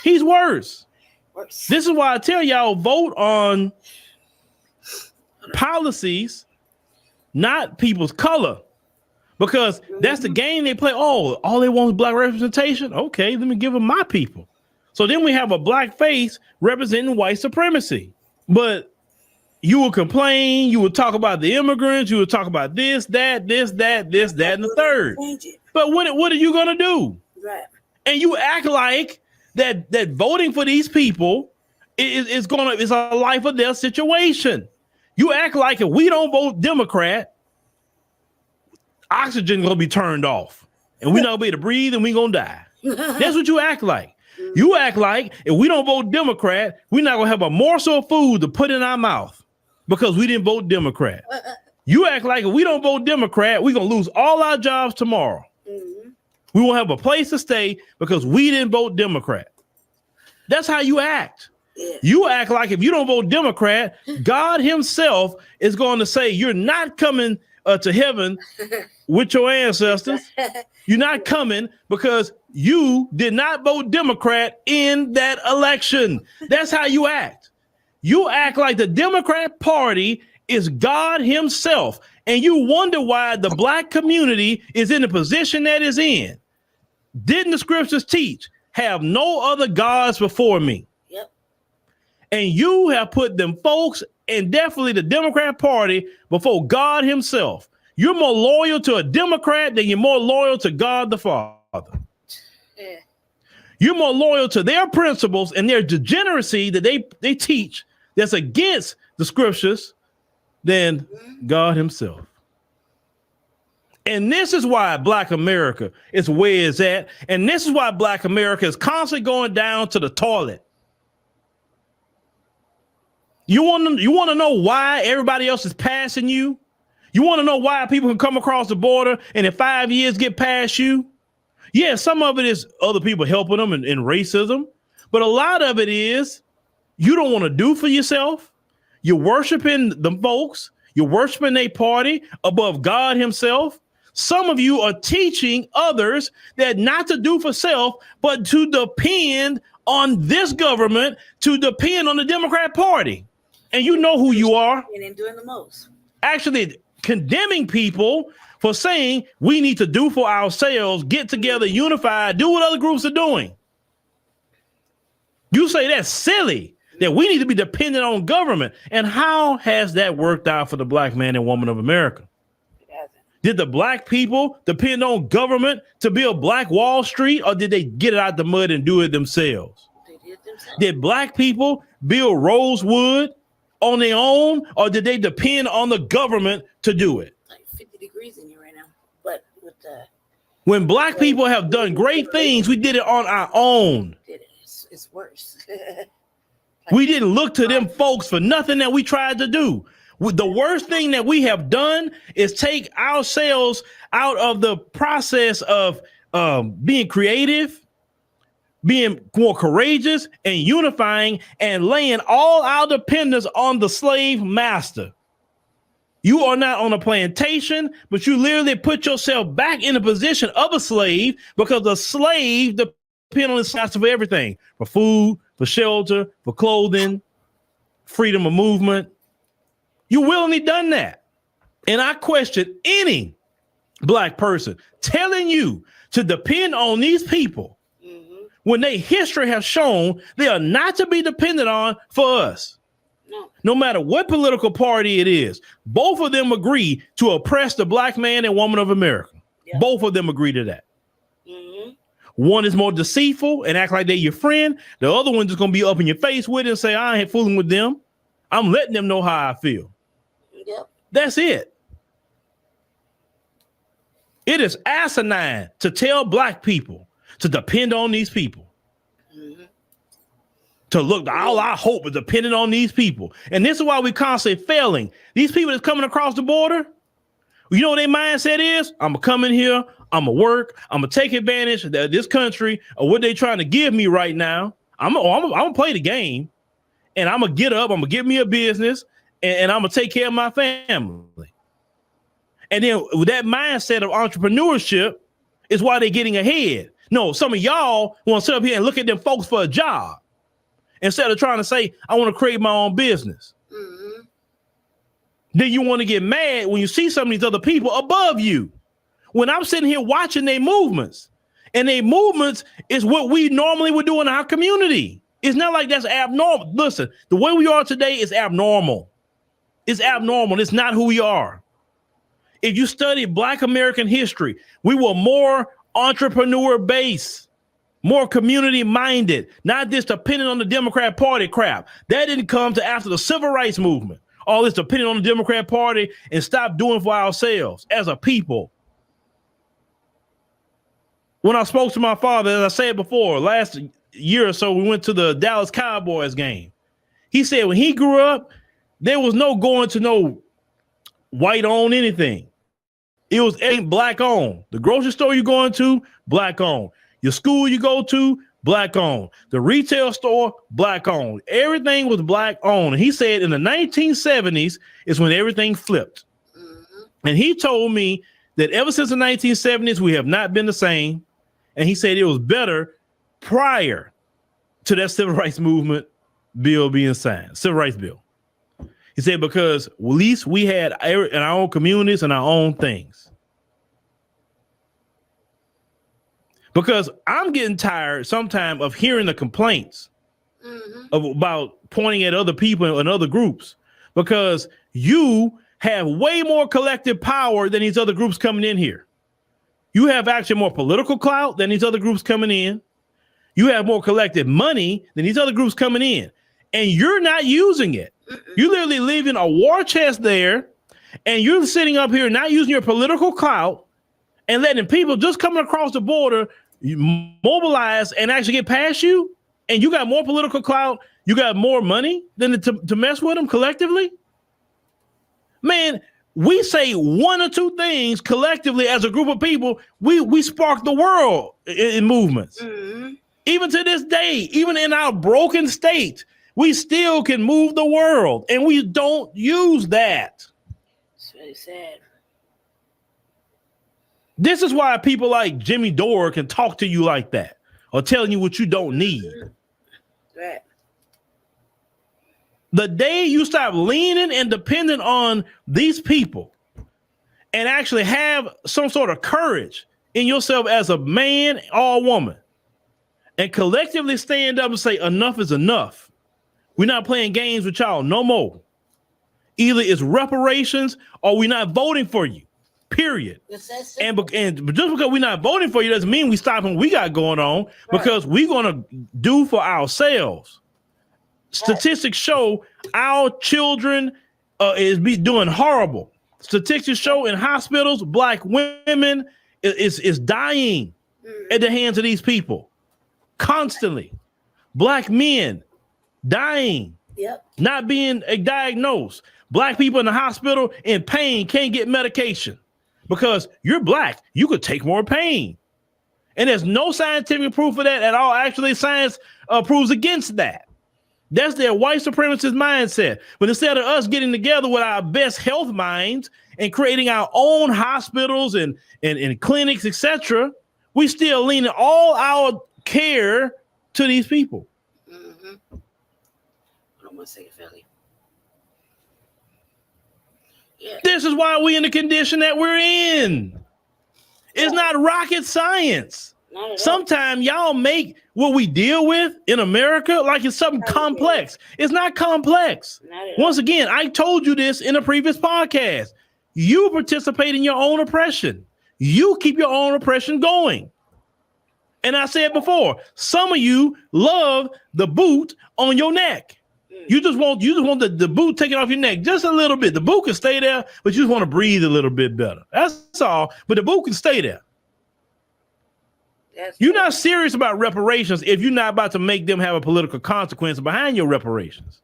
He's worse. This is why I tell y'all, vote on policies, not people's color, because that's the game they play. Oh, all they want is black representation. Okay, let me give them my people. So then we have a black face representing white supremacy. But you will complain, you will talk about the immigrants, you will talk about this, that, and the third. But what are you gonna do? Right. And you act like that voting for these people is a life or death situation. You act like if we don't vote Democrat, oxygen gonna be turned off, and we're not gonna be able to breathe, and we gonna die. That's what you act like. You act like if we don't vote Democrat, we're not gonna have a morsel of food to put in our mouth because we didn't vote Democrat. You act like if we don't vote Democrat, we're gonna lose all our jobs tomorrow. We won't have a place to stay because we didn't vote Democrat. That's how you act. You act like if you don't vote Democrat, God himself is going to say you're not coming to heaven with your ancestors. You're not coming because you did not vote Democrat in that election. That's how you act. You act like the Democrat Party is God himself, and you wonder why the black community is in the position that is in. Didn't the scriptures teach, have no other gods before me? Yep. And you have put them folks, and definitely the Democrat Party, before God himself. You're more loyal to a Democrat than you're more loyal to God the Father. Yeah. You're more loyal to their principles and their degeneracy that they teach that's against the scriptures than God himself. And this is why Black America is where it's at. And this is why Black America is constantly going down to the toilet. You want to know why everybody else is passing you? You want to know why people can come across the border and in 5 years get past you? Yeah, some of it is other people helping them in racism. But a lot of it is you don't want to do for yourself. You're worshiping the folks. You're worshiping their party above God himself. Some of you are teaching others that not to do for self, but to depend on this government, to depend on the Democrat Party. And you know who you are. And doing the most. Actually condemning people for saying we need to do for ourselves, get together, unify, do what other groups are doing. You say that's silly, that we need to be dependent on government. And how has that worked out for the black man and woman of America? Did the black people depend on government to build Black Wall Street, or did they get it out the mud and do it themselves? Did black people build Rosewood on their own, or did they depend on the government to do it? Like 50 degrees in here right now. But with the when black people have done great things, we did it on our own. It's worse. We didn't look to them folks for nothing that we tried to do. The worst thing that we have done is take ourselves out of the process of being creative, being more courageous, and unifying, and laying all our dependence on the slave master. You are not on a plantation, but you literally put yourself back in the position of a slave, because the slave depends on his master for everything, for food, for shelter, for clothing, freedom of movement. You willingly done that. And I question any black person telling you to depend on these people when their history has shown they are not to be dependent on for us. No matter what political party it is, both of them agree to oppress the black man and woman of America. Yep. Both of them agree to that. One is more deceitful and act like they're your friend. The other one's just going to be up in your face with it and say, I ain't fooling with them. I'm letting them know how I feel. Yep. That's it. It is asinine to tell black people to depend on these people. To look, all our hope is dependent on these people. And this is why we constantly failing. These people that's coming across the border, you know what their mindset is? I'm going to come in here, I'm going to work, I'm going to take advantage of this country, or what they trying to give me right now. I'm going to play the game, and I'm going to get up, I'm going to get me a business, and I'm going to take care of my family. And then with that mindset of entrepreneurship is why they're getting ahead. No, some of y'all want to sit up here and look at them folks for a job instead of trying to say, I want to create my own business. Then you want to get mad when you see some of these other people above you. when I'm sitting here watching their movements, and their movements is what we normally would do in our community. It's not like that's abnormal. Listen, the way we are today is abnormal. It's abnormal. It's not who we are. If you study Black American history, we were more entrepreneur based, more community minded, not this dependent on the Democrat Party crap. That didn't come to after the civil rights movement. All this dependent on the Democrat Party and stop doing for ourselves as a people. When I spoke to my father, as I said before, last year or so, we went to the Dallas Cowboys game. He said when he grew up, there was no going to no white owned anything. It was black owned. The grocery store you're going to, black owned. Your school you go to, black owned. The retail store, black owned. Everything was black owned. And he said in the 1970s is when everything flipped. And he told me that ever since the 1970s, we have not been the same. And he said it was better prior to that civil rights movement bill being signed, civil rights bill. He said, because at least we had in our own communities and our own things. Because I'm getting tired sometimes of hearing the complaints about pointing at other people and other groups, because you have way more collective power than these other groups coming in here. You have actually more political clout than these other groups coming in. You have more collective money than these other groups coming in. And you're not using it. You're literally leaving a war chest there, and you're sitting up here not using your political clout and letting people just coming across the border mobilize and actually get past you. And you got more political clout, you got more money than to mess with them collectively. Man, we say one or two things collectively as a group of people, we spark the world in movements. Even to this day, even in our broken state, we still can move the world, and we don't use that. It's really sad. This is why people like Jimmy Dore can talk to you like that or telling you what you don't need. Right. The day you stop leaning and dependent on these people and actually have some sort of courage in yourself as a man or a woman and collectively stand up and say, enough is enough. We're not playing games with y'all no more. Either it's reparations or we're not voting for you, period. And just because we're not voting for you doesn't mean we stop what we got going on, because we're going to do for ourselves. Statistics show our children is doing horrible. Statistics show in hospitals, Black women is dying at the hands of these people constantly. Black men dying, not being diagnosed. Black people in the hospital in pain can't get medication because you're Black. You could take more pain. And there's no scientific proof of that at all. Actually, science proves against that. That's their white supremacist mindset. But instead of us getting together with our best health minds and creating our own hospitals and clinics, etc., we still leaning all our care to these people. This is why we're in the condition that we're in. It's not rocket science. Sometimes y'all make what we deal with in America like it's something complex. It's not complex. Once again, I told you this in a previous podcast. You participate in your own oppression. You keep your own oppression going. And I said before, some of you love the boot on your neck. You just want the boot taken off your neck just a little bit. The boot can stay there, but you just want to breathe a little bit better. That's all. But the boot can stay there. You're not serious about reparations if you're not about to make them have a political consequence behind your reparations.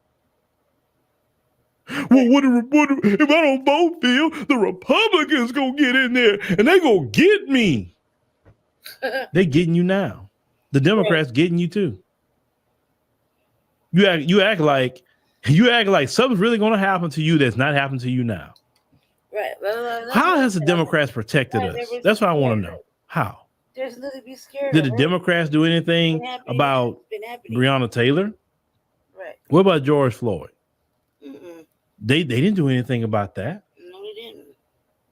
Well, what if I don't vote, Phil? The Republicans gonna get in there and they gonna get me. They getting you now. The Democrats getting you too. You act like something's really gonna happen to you that's not happening to you now. Right. How has the Democrats protected us? That's what I want to know. How? There's nothing to be scared Did of. the Democrats do anything about Breonna Taylor? Right. What about George Floyd? They didn't do anything about that. No, they didn't.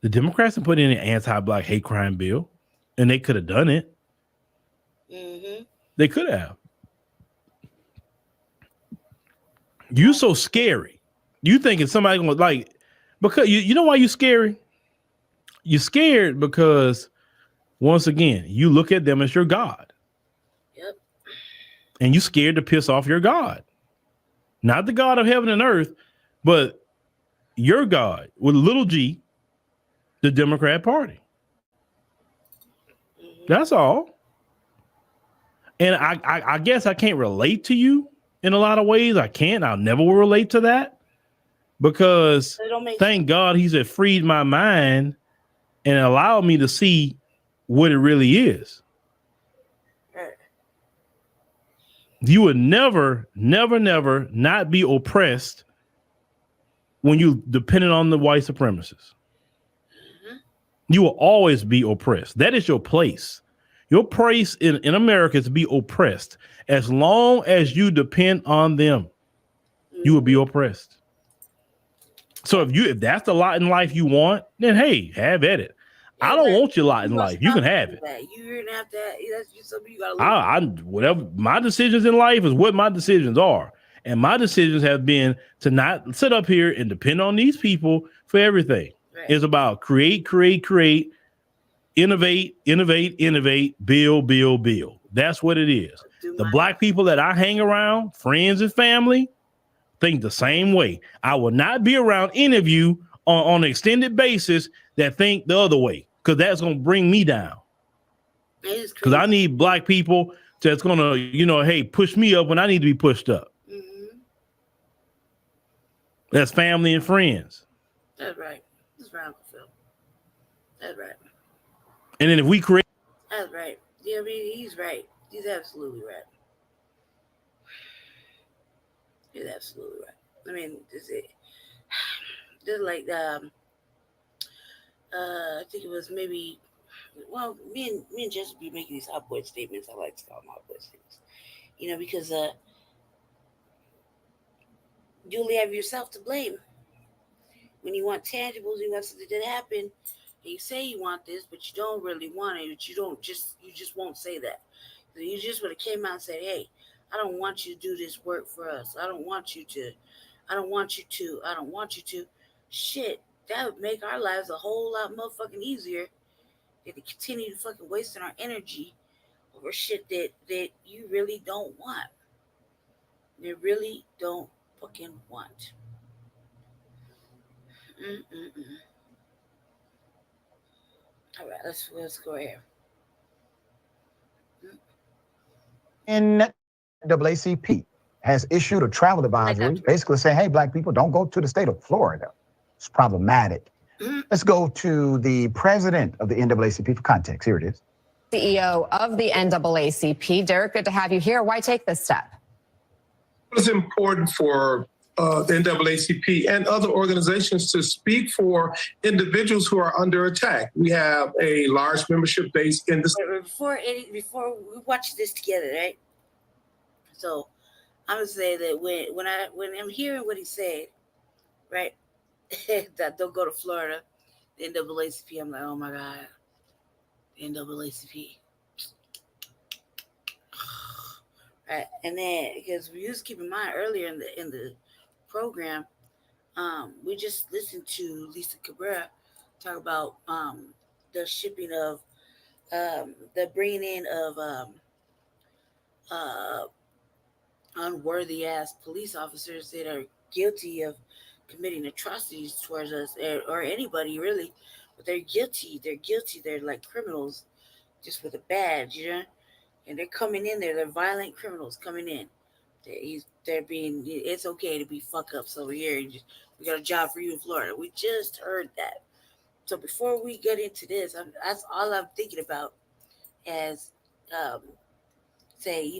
The Democrats have put in an anti-black hate crime bill, and they could have done it. They could have. You so scary. You thinking somebody gonna like, because you know why you scary? You're scared because once again, you look at them as your God. Yep. And you scared to piss off your God. Not the God of heaven and earth, but your God with a little g, the Democrat Party. That's all. And I guess I can't relate to you in a lot of ways. I can't. I'll never will relate to that because thank God he's freed my mind and allowed me to see what it really is. You would never not be oppressed when you dependent on the white supremacists. You will always be oppressed. That is your place. Your place in America is to be oppressed. As long as you depend on them, you will be oppressed. So if that's the lot in life you want, then hey, have at it. I don't want your lot in life. You can have it. You're gonna have to. That's something you gotta lose. Whatever my decisions in life is what my decisions are, and my decisions have been to not sit up here and depend on these people for everything. Right. It's about create, innovate, build. That's what it is. The black people that I hang around, friends and family, think the same way. I will not be around any of you on an extended basis that think the other way, because that's going to bring me down. Because I need black people that's going to, hey, push me up when I need to be pushed up. That's family and friends. That's right. That's right, Uncle Phil. That's right. And then if we create. That's right. Yeah, I mean, he's right. He's absolutely right. He's absolutely right. I mean, just like I think it was maybe, well, me and Jess would be making these hot boy statements. I like to call them hot boy statements, because you only have yourself to blame when you want tangibles. You want something to happen, and you say you want this, but you don't really want it. But you just won't say that. So you just would have came out and said, "Hey, I don't want you to do this work for us. I don't want you to. Shit, that would make our lives a whole lot motherfucking easier than to continue to fucking wasting our energy over shit that you really don't want. You really don't fucking want." All right, let's go here. NAACP has issued a travel advisory basically saying, hey, black people, don't go to the state of Florida. It's problematic. Let's go to the president of the NAACP for context. Here it is. CEO of the NAACP. Derek, good to have you here. Why take this step? It's important for the NAACP and other organizations to speak for individuals who are under attack. We have a large membership base in the before we watch this together, right? So I'm gonna say that when I'm hearing what he said, right, that don't go to Florida, the NAACP, I'm like, oh my God, the NAACP. Right, and then because we used to keep in mind earlier in the program, we just listened to Lisa Cabrera talk about the shipping of the bringing in of unworthy ass police officers that are guilty of committing atrocities towards us or anybody really, but they're guilty. They're like criminals, just with a badge, and they're coming in there. They're violent criminals coming in. It's okay to be fuck ups over here. We got a job for you in Florida. We just heard that. So before we get into this, that's all I'm thinking about as say,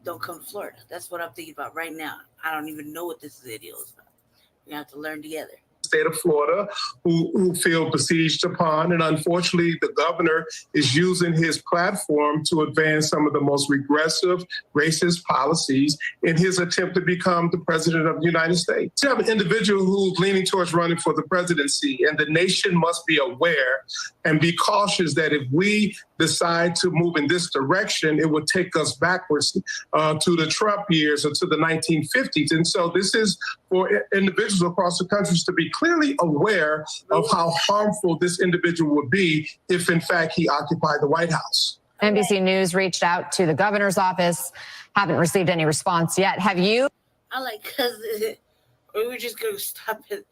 don't come to Florida. That's what I'm thinking about right now. I don't even know what this video is about. We have to learn together. state of Florida who feel besieged upon. And unfortunately, the governor is using his platform to advance some of the most regressive, racist policies in his attempt to become the president of the United States. You have an individual who's leaning towards running for the presidency, and the nation must be aware and be cautious that if we decide to move in this direction, it would take us backwards to the Trump years or to the 1950s. And so this is for individuals across the country to be clearly aware of how harmful this individual would be if, in fact, he occupied the White House. NBC News reached out to the governor's office, haven't received any response yet. Have you? I like, because we were just going to stop it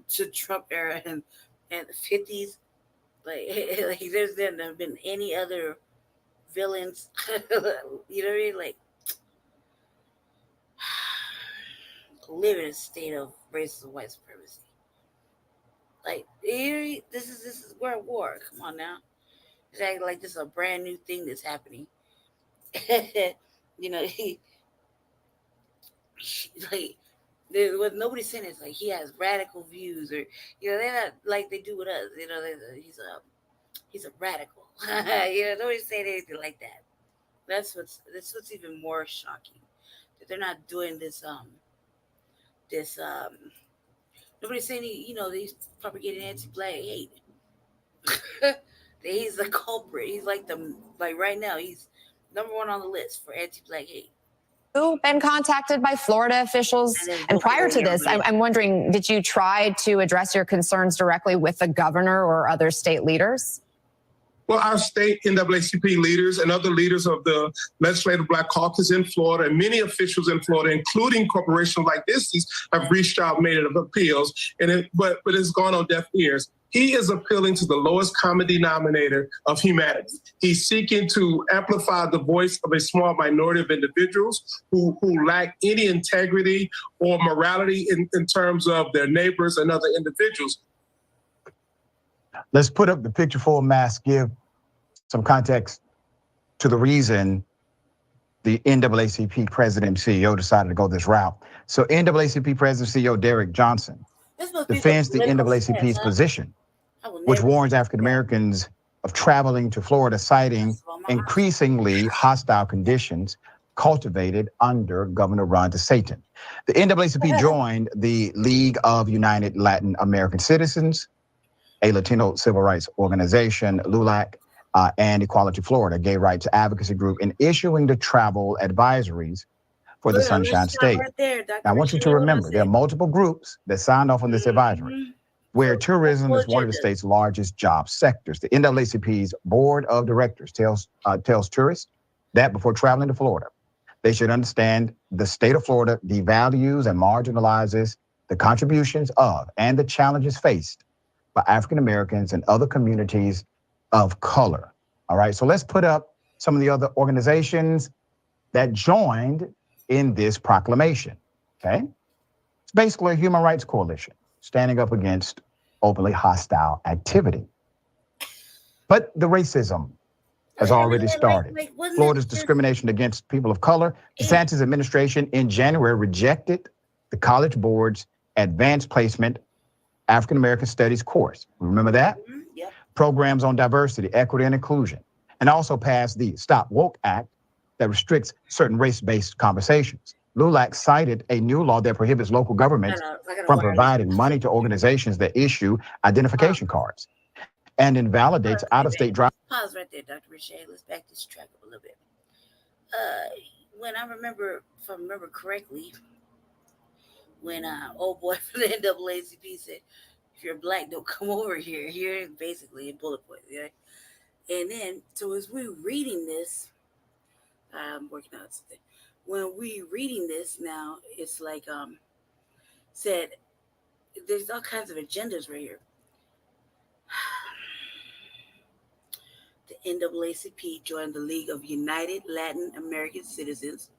to Trump era and the 50s. Like there's never been any other villains. You know what I mean? Like, live in a state of racism, white supremacy. Like, this is we're at war. Come on now. It's acting like this is a brand new thing that's happening. You know, what nobody's saying is like he has radical views, or you know, they're not like they do with us. You know, he's a radical. You know, nobody's saying anything like that. That's what's even more shocking, that they're not doing this. Nobody's saying he's propagating anti-black hate. He's the culprit. He's right now he's number one on the list for anti-black hate. You've been contacted by Florida officials, and prior to this, I'm wondering, did you try to address your concerns directly with the governor or other state leaders? Well, our state NAACP leaders and other leaders of the Legislative Black Caucus in Florida and many officials in Florida, including corporations like this, have reached out, made appeals, but it's gone on deaf ears. He is appealing to the lowest common denominator of humanity. He's seeking to amplify the voice of a small minority of individuals who lack any integrity or morality in terms of their neighbors and other individuals. Let's put up the picture full mask, give some context to the reason the NAACP president and CEO decided to go this route. So NAACP president and CEO Derek Johnson defends the NAACP's position, which warns African Americans of traveling to Florida, citing increasingly hostile conditions cultivated under Governor Ron DeSantis. The NAACP joined the League of United Latin American Citizens, a Latino civil rights organization, LULAC, and Equality Florida, a gay rights advocacy group, in issuing the travel advisories for the Sunshine State. Now, I want you to remember, there are multiple groups that signed off on this advisory, where tourism is one of the state's largest job sectors. The NAACP's board of directors tells tourists that before traveling to Florida, they should understand the state of Florida devalues and marginalizes the contributions of and the challenges faced by African Americans and other communities of color. All right, so let's put up some of the other organizations that joined in this proclamation, okay? It's basically a human rights coalition standing up against openly hostile activity. But the racism has already started. Florida's discrimination against people of color. DeSantis' administration in January rejected the College Board's advanced placement African American Studies course. Remember that? Yep. Programs on diversity, equity, and inclusion. And also passed the Stop Woke Act that restricts certain race-based conversations. LULAC cited a new law that prohibits local governments from providing money to organizations that issue identification cards and invalidates out-of-state drivers. Pause right there, Dr. Richey. Let's back this track up a little bit. When I remember, if I remember correctly, when old boy from the NAACP said, if you're black, don't come over here. Here, basically, in bullet points. Yeah? And then, so as we're reading this, I'm working out something. When we reading this now, it's like said, there's all kinds of agendas right here. The NAACP joined the League of United Latin American Citizens,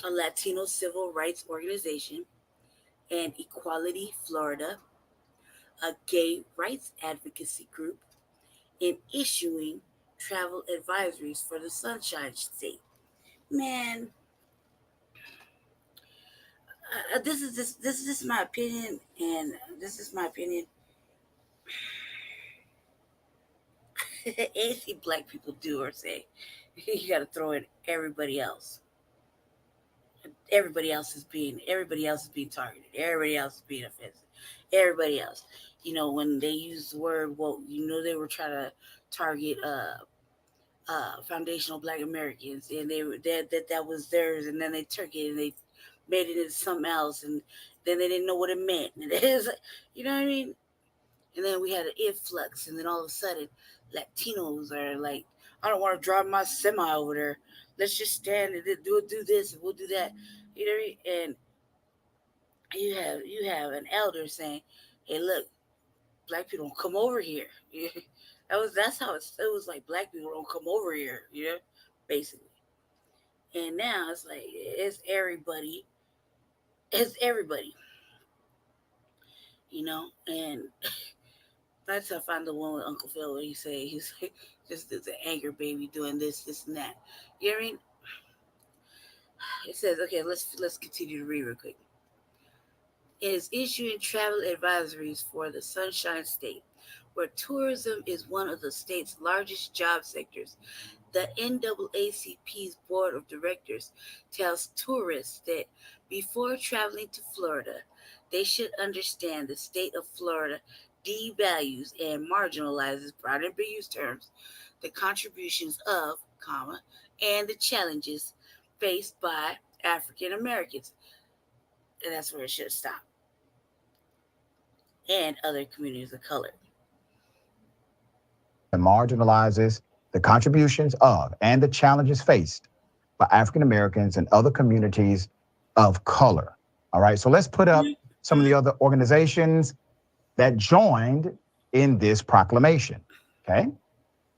a Latino civil rights organization, and Equality Florida, a gay rights advocacy group, in issuing travel advisories for the Sunshine State. Man, this is my opinion, and this is my opinion. Anything black people do or say, you got to throw in everybody else. Everybody else is being targeted. Everybody else is being offensive. Everybody else, when they use the word woke, they were trying to target foundational Black Americans, and that was theirs, and then they took it and they made it into something else, and then they didn't know what it meant. And it is, you know what I mean? And then we had an influx, and then all of a sudden, Latinos are like, I don't want to drive my semi over there. Let's just stand and do this, and we'll do that. You know what I mean? And you have an elder saying, "Hey, look, black people don't come over here." That's how it was like. Black people don't come over here, basically. And now it's like it's everybody. It's everybody, And that's how I find the one with Uncle Phil where he's like, just as an anger baby doing this, and that. You know what I mean? It says, okay, let's continue to read real quick. It is issuing travel advisories for the Sunshine State, where tourism is one of the state's largest job sectors. The NAACP's board of directors tells tourists that before traveling to Florida, they should understand the state of Florida devalues and marginalizes, broad ambiguous terms, the contributions of, and the challenges faced by African Americans. And that's where it should stop. And other communities of color. And marginalizes the contributions of and the challenges faced by African Americans and other communities of color. All right, so let's put up some of the other organizations that joined in this proclamation, okay?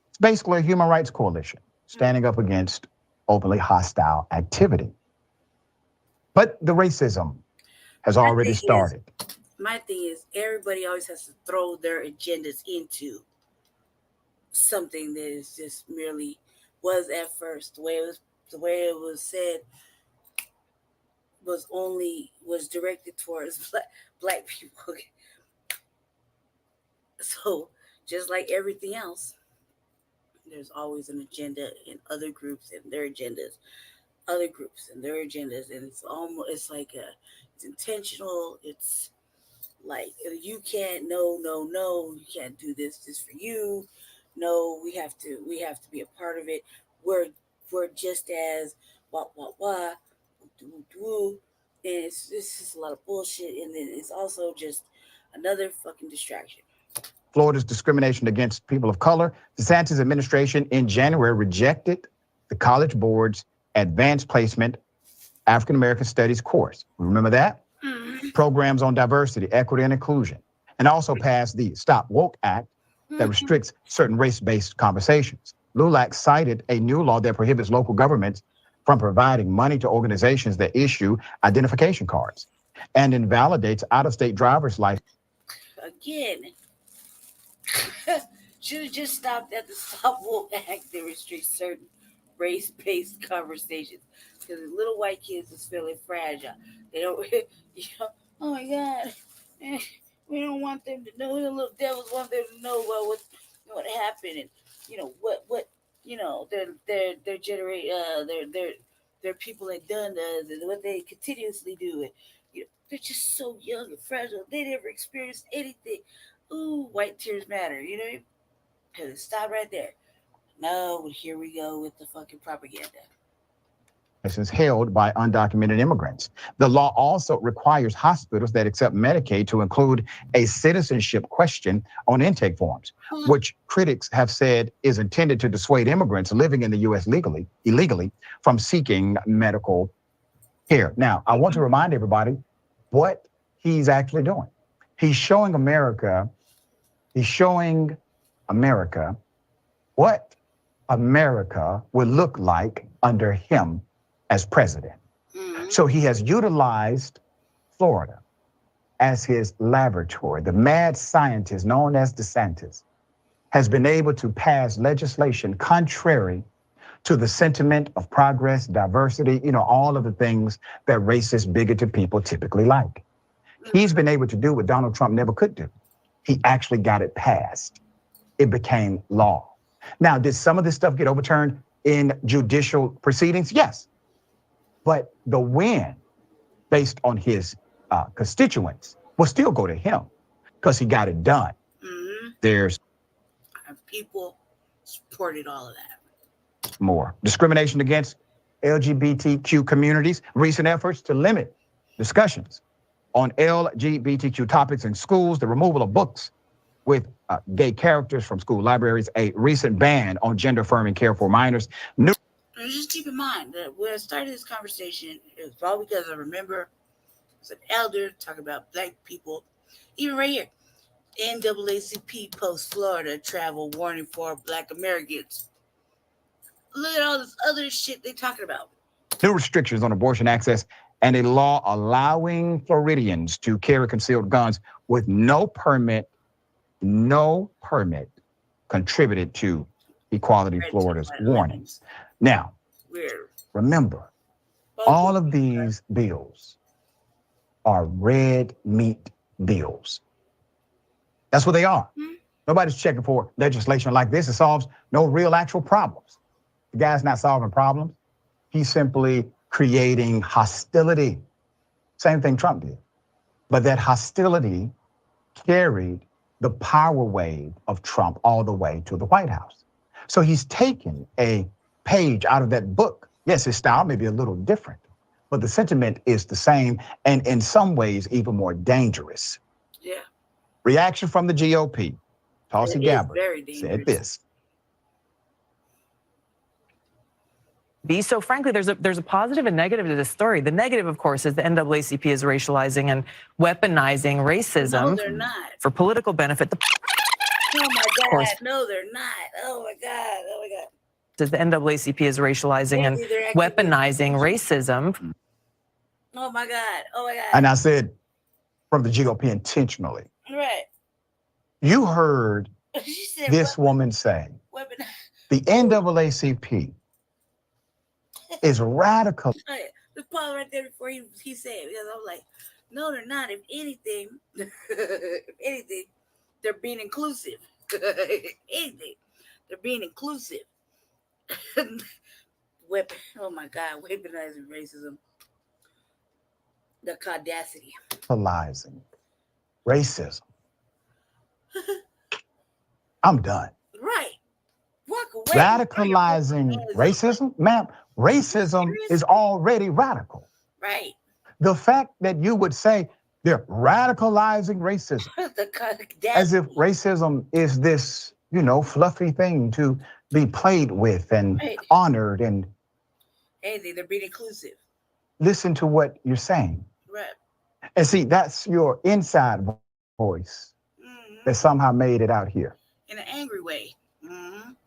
It's basically a human rights coalition standing up against openly hostile activity. But the racism has already started. My thing is, everybody always has to throw their agendas into something that is just merely was at first the way it was said was directed towards black people. So just like everything else, there's always an agenda in other groups and their agendas, other groups and their agendas, and it's intentional. It's like you can't you can't do this for you. No, we have to be a part of it. We're just as and it's just a lot of bullshit, and then it's also just another fucking distraction. Florida's discrimination against people of color. DeSantis' administration in January rejected the College Board's Advanced Placement African American Studies course. Remember that? Mm-hmm. Programs on diversity, equity, and inclusion. And also passed the Stop Woke Act that restricts certain race-based conversations. LULAC cited a new law that prohibits local governments from providing money to organizations that issue identification cards and invalidates out-of-state driver's license. Again, should have just stopped at the Stop Woke Act that restricts certain race-based conversations, because little white kids is feeling fragile. They don't, oh my God, we don't want them to know. The little devils want them to know what happened, and they're generate their people had done what they continuously do, and they're just so young and fragile. They never experienced anything. Ooh, white tears matter, Stop right there. No, here we go with the fucking propaganda. Is held by undocumented immigrants. The law also requires hospitals that accept Medicaid to include a citizenship question on intake forms, which critics have said is intended to dissuade immigrants living in the U.S. illegally from seeking medical care. Now, I want to remind everybody what he's actually doing. He's showing America what America would look like under him as president. Mm-hmm. So he has utilized Florida as his laboratory. The mad scientist known as DeSantis has been able to pass legislation contrary to the sentiment of progress, diversity, all of the things that racist, bigoted people typically like. He's been able to do what Donald Trump never could do. He actually got it passed. It became law. Now, did some of this stuff get overturned in judicial proceedings? Yes. But the win, based on his constituents, will still go to him because he got it done. There's people supported all of that. More discrimination against LGBTQ communities, recent efforts to limit discussions on LGBTQ topics in schools, the removal of books with gay characters from school libraries, a recent ban on gender-affirming care for minors. And just keep in mind that when I started this conversation, it was all because I remember as an elder talking about black people, even right here. NAACP post Florida travel warning for black Americans. Look at all this other shit they talking about. New restrictions on abortion access and a law allowing Floridians to carry concealed guns with no permit contributed to Equality Florida's warnings. Now, remember, all of these bills are red meat bills. That's what they are. Nobody's checking for legislation like this. It solves no real actual problems. The guy's not solving problems. He's simply creating hostility. Same thing Trump did. But that hostility carried the power wave of Trump all the way to the White House. So he's taken a page out of that book. Yes, his style may be a little different, but the sentiment is the same and in some ways even more dangerous. Yeah. Reaction from the GOP. Tulsi Gabbard said this. So frankly, there's a positive and negative to this story. The negative, of course, is the NAACP is racializing and weaponizing racism for political benefit. Oh my God, no, they're not. Oh my God, oh my God. The NAACP is racializing and weaponizing racism. Oh my God, oh my God. And I said from the GOP intentionally. Right. You heard this woman say, the NAACP is radical. The Paul right there before he said it, because I was like, no, they're not. If anything, they're being inclusive. Anything, they're being inclusive. Oh my God, weaponizing racism. The audacity. Radicalizing racism. I'm done. Right. Walk away. Radicalizing racism? Ma'am, racism is already radical. Right. The fact that you would say they're radicalizing racism as if racism is this, fluffy thing to be played with and honored and anything, they're being inclusive. Listen to what you're saying. Right. And see, that's your inside voice that somehow made it out here. In an angry way.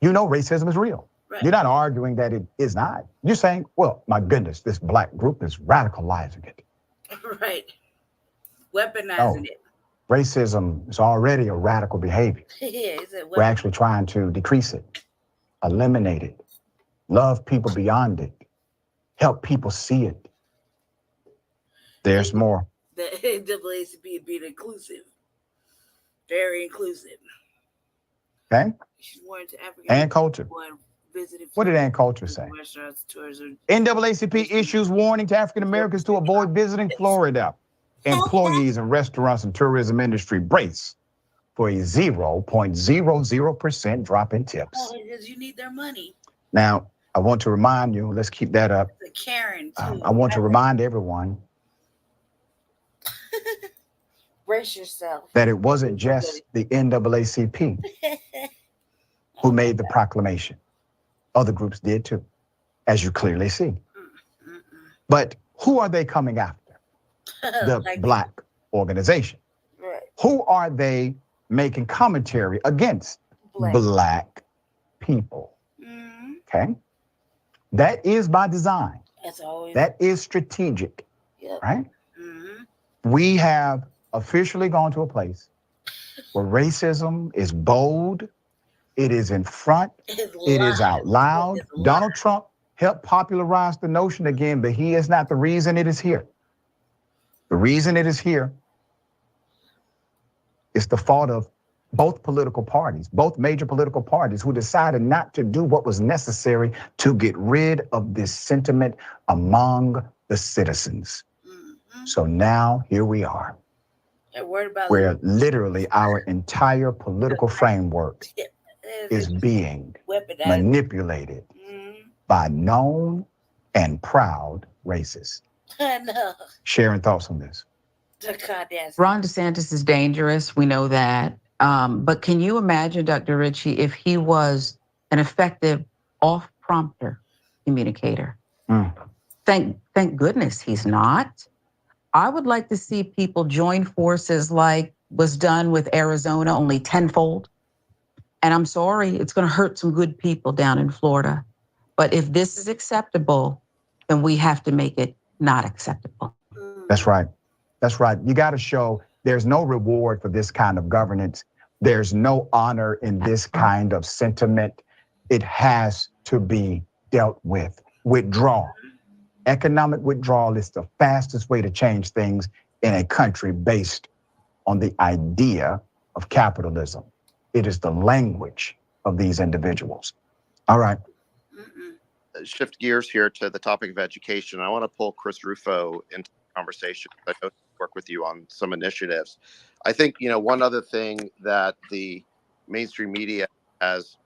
You know racism is real. Right. You're not arguing that it is not. You're saying, well, my goodness, this black group is radicalizing it. Right. Weaponizing it. Racism is already a radical behavior. Yeah, we're actually trying to decrease it, eliminate it, love people beyond it, help people see it. There's more. The NAACP being inclusive. Very inclusive. Okay? And culture. What did Ann Coulter say? NAACP issues warning to African Americans to avoid visiting Florida. Employees in restaurants and tourism industry brace for a 0.00% drop in tips. Oh, because you need their money. Now, I want to remind you, let's keep that up. The Karen, too. I want to remind everyone brace yourself. That it wasn't just the NAACP who made the proclamation. Other groups did too, as you clearly see. But who are they coming after? The black organization. Right. Who are they making commentary against? Black people. Okay? That is by design. That's always. That is strategic. Yep. Right? We have officially gone to a place where racism is bold, It is in front. It's It is live. out loud. It's live. Donald Trump helped popularize the notion again, but he is not the reason it is here. The reason it is here is the fault of both political parties, both major political parties who decided not to do what was necessary to get rid of this sentiment among the citizens. So now here we are, where literally our entire political framework is being manipulated by known and proud racists. Sharing thoughts on this. Ron DeSantis is dangerous. We know that. But can you imagine, Dr. Ritchie, if he was an effective off-prompter communicator? Thank goodness he's not. I would like to see people join forces like was done with Arizona, only tenfold. And I'm sorry, it's going to hurt some good people down in Florida. But if this is acceptable, then we have to make it not acceptable. That's right. That's right. You got to show there's no reward for this kind of governance. There's no honor in this kind of sentiment. It has to be dealt with. Withdrawal. Economic withdrawal is the fastest way to change things in a country based on the idea of capitalism. It is the language of these individuals. All right. Shift gears here to the topic of education. I want to pull Chris Rufo into the conversation. I know work with you on some initiatives. I think, one other thing that the mainstream media has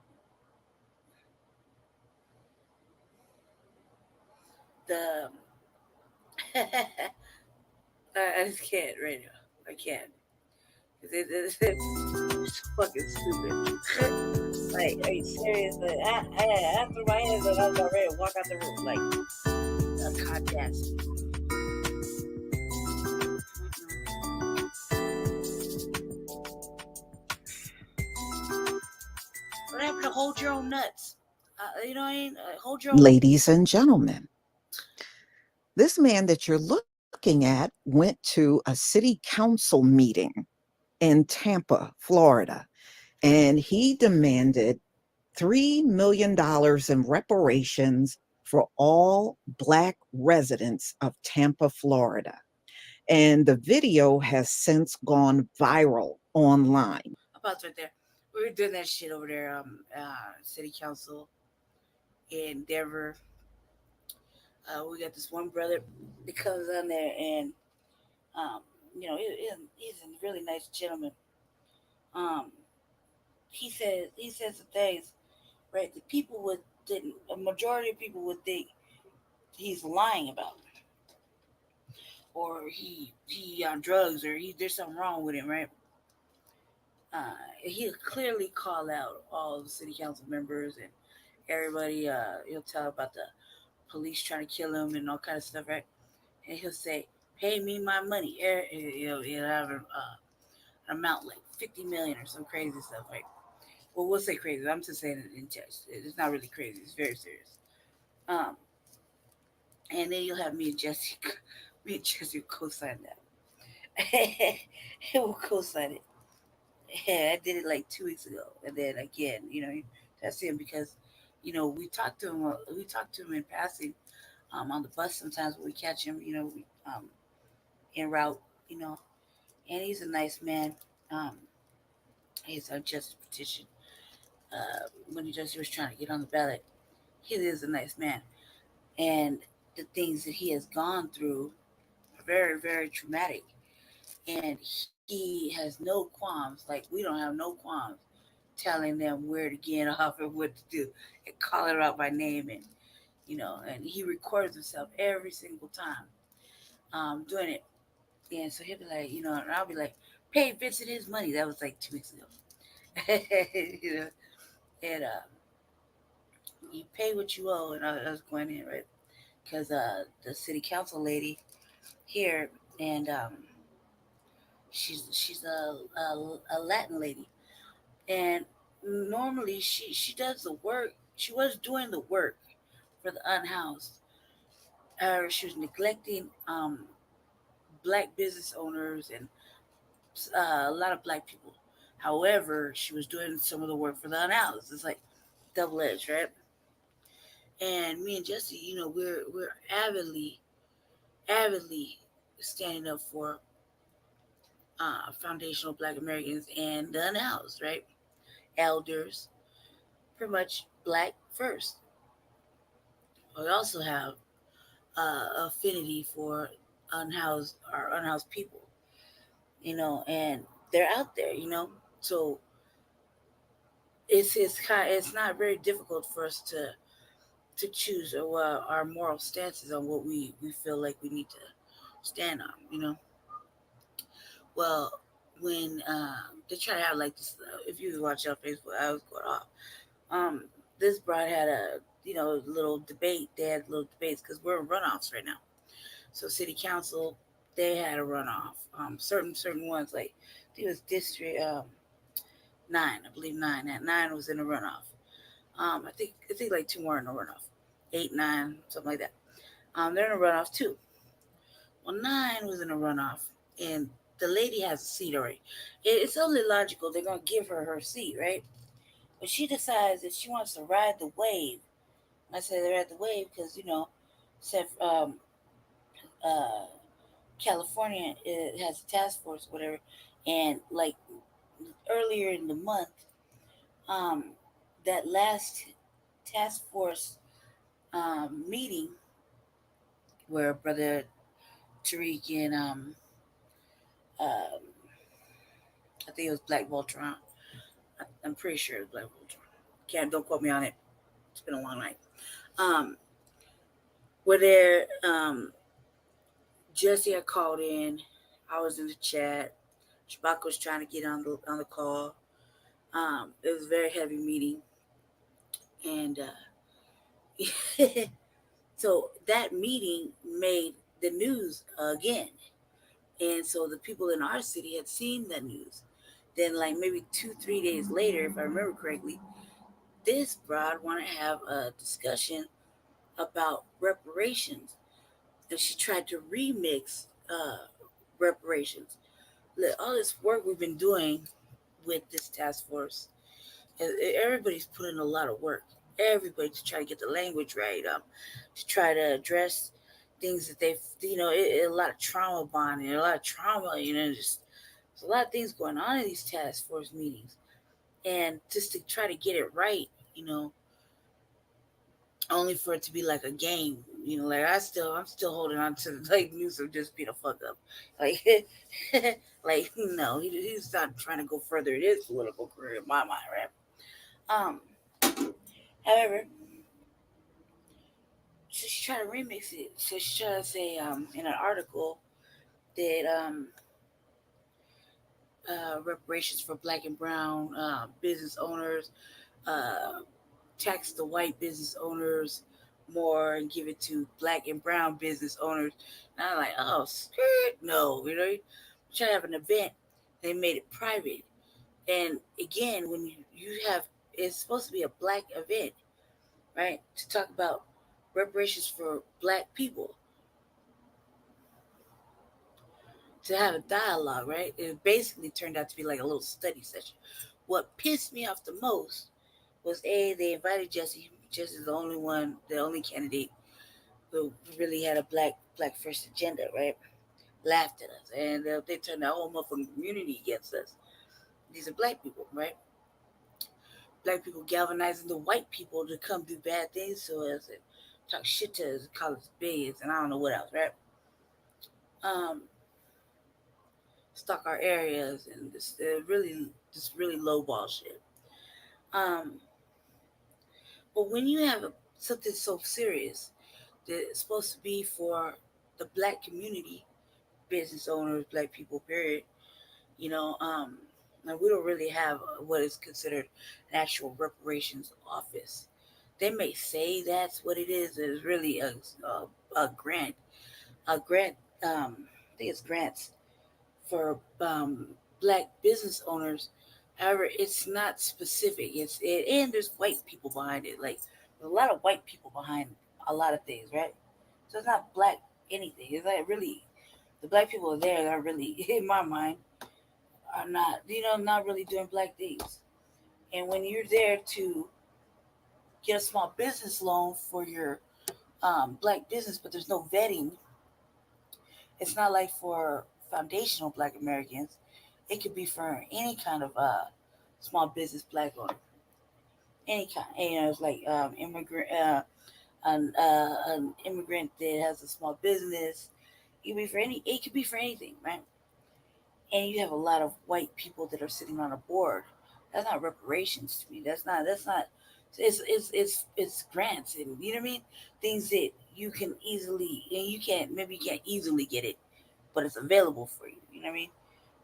I just can't right now. I can't. It's fucking stupid. Like, are you serious? Like, I threw my hands and I was about ready to walk out the room. Like, a contest. What happened to hold your own nuts? You know what I mean? Hold your own. Ladies and gentlemen, this man that you're looking at went to a city council meeting in Tampa, Florida, and he demanded $3 million in reparations for all Black residents of Tampa, Florida. And the video has since gone viral online. About right there. We were doing that shit over there, city council in Denver. We got this one brother that comes on there, and he's a really nice gentleman. He said some things, right? A majority of people would think he's lying about it, or he on drugs, or there's something wrong with him, right? He'll clearly call out all the city council members and everybody. He'll tell about the police trying to kill him and all kind of stuff, right? And he'll say, "Pay me my money." He'll have an amount like 50 million or some crazy stuff, right? Well, we'll say crazy. I'm just saying it in jest. It's not really crazy. It's very serious. And then you'll have me and Jesse co-sign that. We'll co-sign it. Yeah, I did it like 2 weeks ago, and then again, that's him because, we talk to him. We talk to him in passing, on the bus sometimes when we catch him. En route. And he's a nice man. He's on justice petition. When he was trying to get on the ballot, he is a nice man, and the things that he has gone through are very, very traumatic, and he has no qualms. Like, we don't have no qualms telling them where to get off and what to do and calling it out by name. And, and he records himself every single time doing it. And so he'll be like, and I'll be like, pay Vincent his money. That was like 2 weeks ago. And you pay what you owe. And I was going in, right? Because the city council lady here, and she's a Latin lady, and normally she does the work. She was doing the work for the unhoused. She was neglecting Black business owners and a lot of Black people. However, she was doing some of the work for the unhoused. It's like double-edged, right? And me and Jesse, you know, we're avidly standing up for foundational Black Americans and the unhoused, right? Elders, pretty much Black first. We also have affinity for unhoused people, you know, and they're out there, you know. So it's not very difficult for us to choose our moral stances on what we feel like we need to stand on, you know. Well, when they try to have like this, if you watch on Facebook, I was going off. This broad had a little debate. They had little debates because we're in runoffs right now. So city council, they had a runoff. Certain ones, like I think it was District 9, I believe 9. That 9 was in a runoff. I think like 2 more in a runoff. 8, 9, something like that. They're in a runoff too. Well, 9 was in a runoff, and the lady has a seat already. It's only logical they're gonna give her seat, right? But she decides that she wants to ride the wave. And I say they ride the wave because California, it has a task force, whatever, and like earlier in the month, that last task force meeting where Brother Tariq and I think it was Black Voltron. I'm pretty sure it was Black Voltron. Don't quote me on it. It's been a long night. Where there, Jesse had called in. I was in the chat. Shabaka was trying to get on the call. It was a very heavy meeting, and so that meeting made the news again. And so the people in our city had seen that news. Then, like maybe 2-3 days later, if I remember correctly, this broad wanted to have a discussion about reparations, and she tried to remix reparations. Look, all this work we've been doing with this task force, everybody's put in a lot of work. Everybody to try to get the language right, to try to address things that they've, a lot of trauma bonding, a lot of trauma, just there's a lot of things going on in these task force meetings, and just to try to get it right, only for it to be like a game, like I'm still holding on to like Newsom just being a fuck up, like like no, he's not trying to go further in his political career in my mind, right? However, she's trying to remix it. So she's trying to say in an article that reparations for Black and brown business owners, tax the white business owners more and give it to Black and brown business owners. And I'm like, oh, no, trying to have an event. They made it private. And again, when you have, it's supposed to be a Black event, right? To talk about reparations for Black people. To have a dialogue, right? It basically turned out to be like a little study session. What pissed me off the most was they invited Jesse. Jesse's the only candidate who really had a black first agenda, right? Laughed at us, and they turned the whole motherfucking community against us. These are Black people, right? Black people galvanizing the white people to come do bad things to us and talk shit to us, call us bigots, and I don't know what else, right? Stock our areas and this really lowball shit. But when you have something so serious that it's supposed to be for the Black community, business owners, Black people, period, and we don't really have what is considered an actual reparations office. They may say that's what it is. It's really a grant. I think it's grants for Black business owners. However, it's not specific. And there's white people behind it. Like there's a lot of white people behind a lot of things, right? So it's not Black anything. It's like really the Black people are there that are really, in my mind, are not, not really doing black things. And when you're there to get a small business loan for your black business, but there's no vetting, it's not like for foundational black Americans. It could be for any kind of small business black owner, any kind. It's like immigrant, an immigrant that has a small business. It could be for any. It could be for anything, right? And you have a lot of white people that are sitting on a board. That's not reparations to me. That's not. It's grants, and you know what I mean. Things that you can easily, and you can't easily get it, but it's available for you. You know what I mean?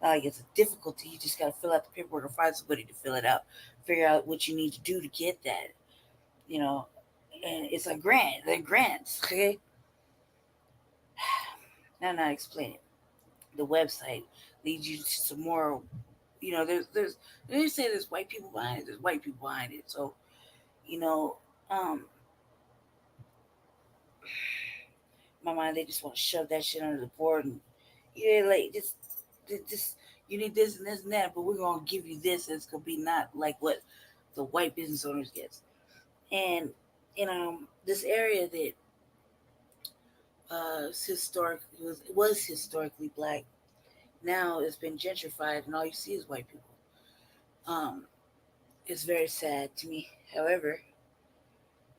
Not like it's a difficulty. You just got to fill out the paperwork or find somebody to fill it out. Figure out what you need to do to get that. And it's a grant. They're grants. Okay. Now, not explain it. The website leads you to some more. There's. They say there's white people behind it. There's white people behind it. So, my mind, they just want to shove that shit under the board and like just you need this and this and that, but we're gonna give you this. And it's gonna be not like what the white business owners gets. And this area that was historically black, now it's been gentrified, and all you see is white people. It's very sad to me. However,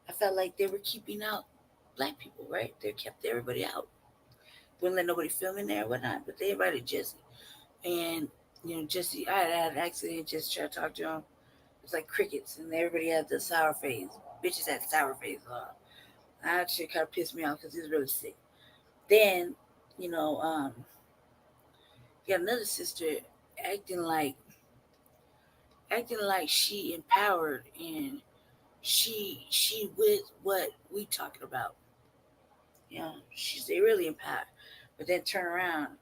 I felt like they were keeping out black people, right? They kept everybody out. Wouldn't let nobody film in there or whatnot, but they invited Jesse. And, Jesse, I had an accident, just tried to talk to him. It was like crickets, and everybody had the sour face. Bitches had sour face. That shit kind of pissed me off because he was really sick. Then, you got another sister acting like she empowered and she with what we talking about. They really empowered, but then turn around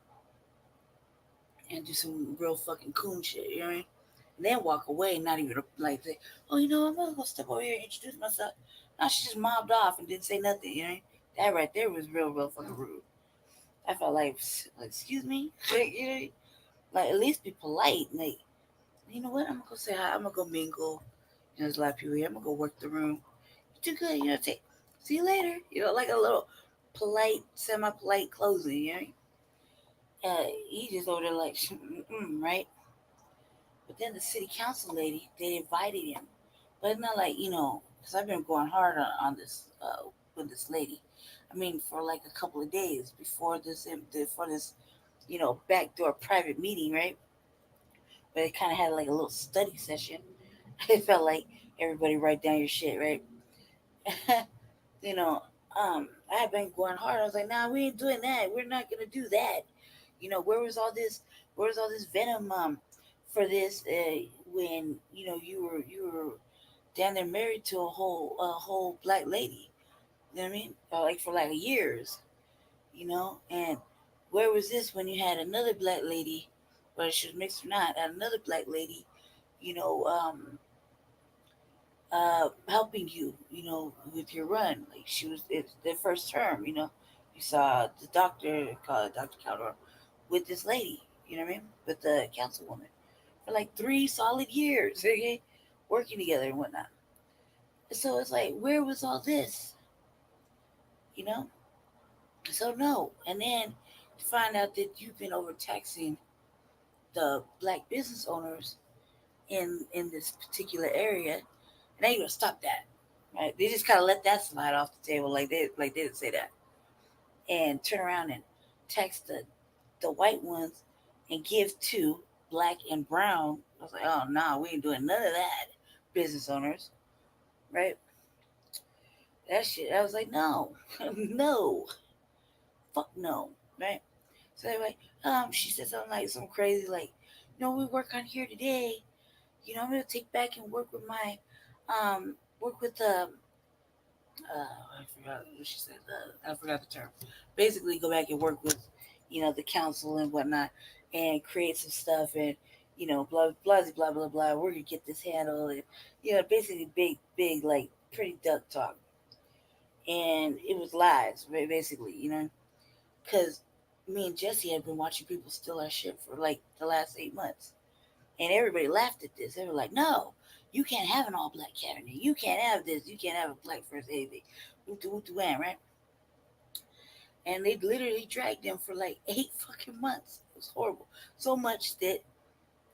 and do some real fucking coon shit, you know what I mean? And then walk away, not even like say, I'm gonna go step over here and introduce myself. No, she just mobbed off and didn't say nothing, you know? That right there was real fucking rude. I felt like excuse me? Like at least be polite. Like, you know what? I'm gonna go say hi. I'm gonna go mingle. There's a lot of people here. I'm gonna go work the room. You do good, see you later. Like a little polite, semi-polite closing, he just over there like, right? But then the city council lady, they invited him. But it's not like, because I've been going hard on this with this lady. I mean, for like a couple of days before this, backdoor private meeting, right? But it kind of had like a little study session. It felt like everybody write down your shit, right? I had been going hard. I was like, nah, we ain't doing that. We're not gonna do that. Where was all this venom for this when you were down there married to a whole black lady. You know what I mean? Like for like years. And where was this when you had another black lady, whether she was mixed or not, another black lady, helping you, with your run. Like it's their first term, you saw the doctor, called Dr. Caldwell, with this lady, you know what I mean? With the councilwoman for like 3 solid years, okay? Working together and whatnot. So it's like, where was all this? So no. And then to find out that you've been overtaxing the black business owners in this particular area, and now you're gonna stop that, right? They just kind of let that slide off the table, like they didn't say that, and turn around and tax the white ones and give to black and brown. I was like, oh no, we ain't doing none of that, business owners, right? That shit. I was like, no, no, fuck no, right? So anyway, she said something like some crazy, like, we work on here today. I'm gonna take back and work with my, work with the, I forgot what she said. I forgot the term. Basically, go back and work with, the council and whatnot, and create some stuff, and blah blah blah blah blah. We're gonna get this handled, and basically big like pretty duck talk. And it was lies, basically, because me and Jesse had been watching people steal our shit for like the last 8 months. And everybody laughed at this. They were like, no, you can't have an all-black cabinet. You can't have this. You can't have a black first lady. Right? And they literally dragged them for like 8 fucking months. It was horrible. So much that,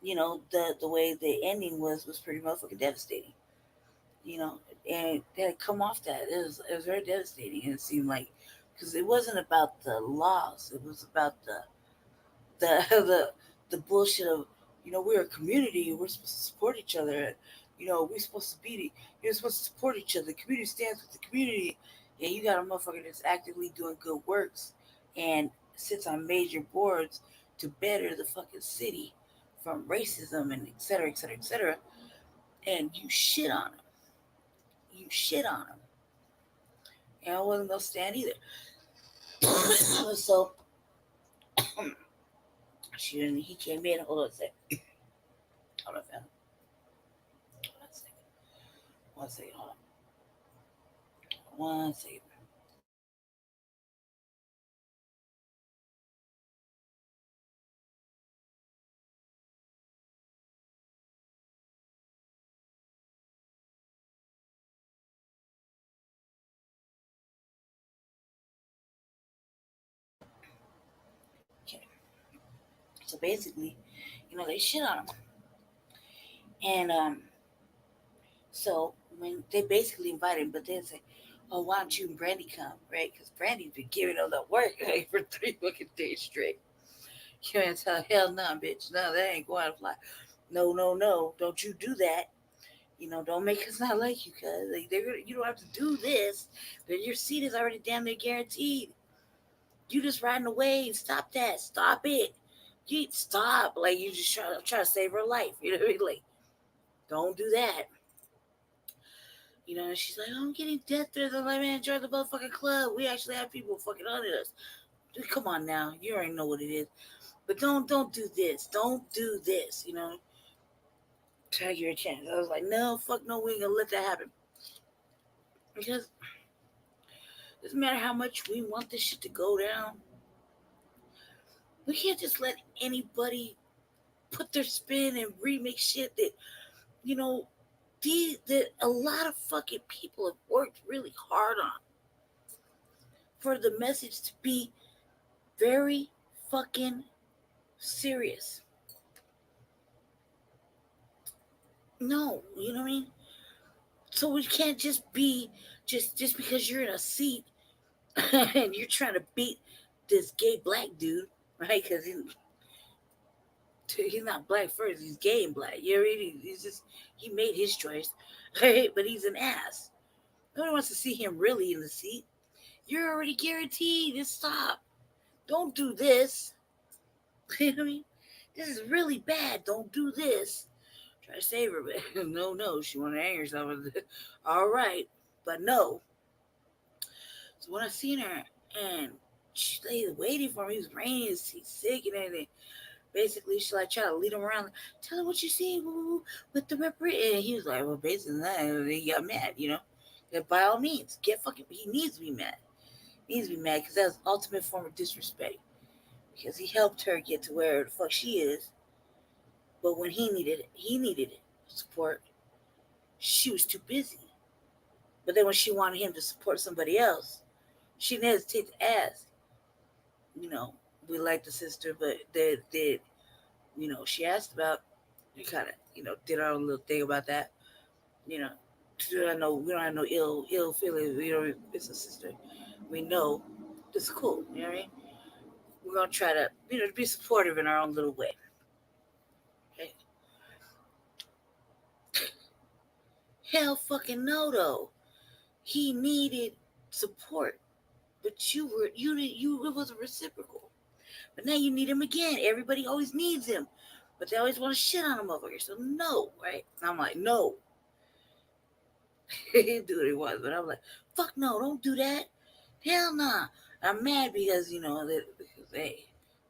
the way the ending was pretty motherfucking devastating. And they had come off that. It was very devastating. And it seemed like, because it wasn't about the laws. It was about the bullshit of, we're a community and we're supposed to support each other. We're supposed to you're supposed to support each other. The community stands with the community. Yeah, you got a motherfucker that's actively doing good works and sits on major boards to better the fucking city from racism and et cetera, et cetera, et cetera. And you shit on him. And I wasn't going to stand either. So, he came in. Hold on a second. Hold on, fam. One second. Hold on. One second. Okay. So basically, they shit on him. And so when they basically invited him, but then say, oh, why don't you and Brandy come, right? Because Brandy's been giving them the work for 3 fucking days straight. You ain't tell hell no, bitch. No, that ain't going to fly. No. Don't you do that. Don't make us not like you, cuz you don't have to do this. But your seat is already damn near guaranteed. You just riding the wave. Stop that. Stop it. You stop. Like, you just try to save her life. You know what I mean? Like, don't do that. And she's like, I'm getting death threats. I'm like, man, enjoy the motherfucking club. We actually have people fucking under us. Dude, come on now. You already know what it is. But don't do this. Don't do this, Try to give her a chance. I was like, no, fuck no, we ain't gonna let that happen. Because it doesn't matter how much we want this shit to go down. We can't just let anybody put their spin and remake shit that, that a lot of fucking people have worked really hard on. For the message to be very fucking serious. No, you know what I mean? So we can't just be just because you're in a seat and you're trying to beat this gay black dude, right? Because he's not black first, he's gay and black. You know what I mean? He made his choice, right? But he's an ass. Nobody wants to see him really in the seat. You're already guaranteed. Just stop. Don't do this. You know what I mean? This is really bad. Don't do this. Try to save her, but no. She want to hang herself. All right, but no. So when I seen her and she lay waiting for me, it was raining, he's sick and everything. Basically, she like try to lead him around, tell him what you see with the referee. And he was like, well, basically that, and he got mad, That by all means, he needs to be mad. He needs to be mad because that's the ultimate form of disrespect. Because he helped her get to where the fuck she is. But when he needed support, she was too busy. But then when she wanted him to support somebody else, she didn't hesitate to ask. We like the sister, but she asked about, we kind of, did our own little thing about that. We don't have no ill feelings. It's a sister. We know this is cool. You know what I mean? We're going to try to, be supportive in our own little way. Okay. Hell fucking no, though. He needed support, but it was a reciprocal. But now you need him again. Everybody always needs him, but they always want to shit on him over here. So no, right? And I'm like, no. He didn't do what he was, but I'm like, fuck no, don't do that. Hell nah. I'm mad because hey,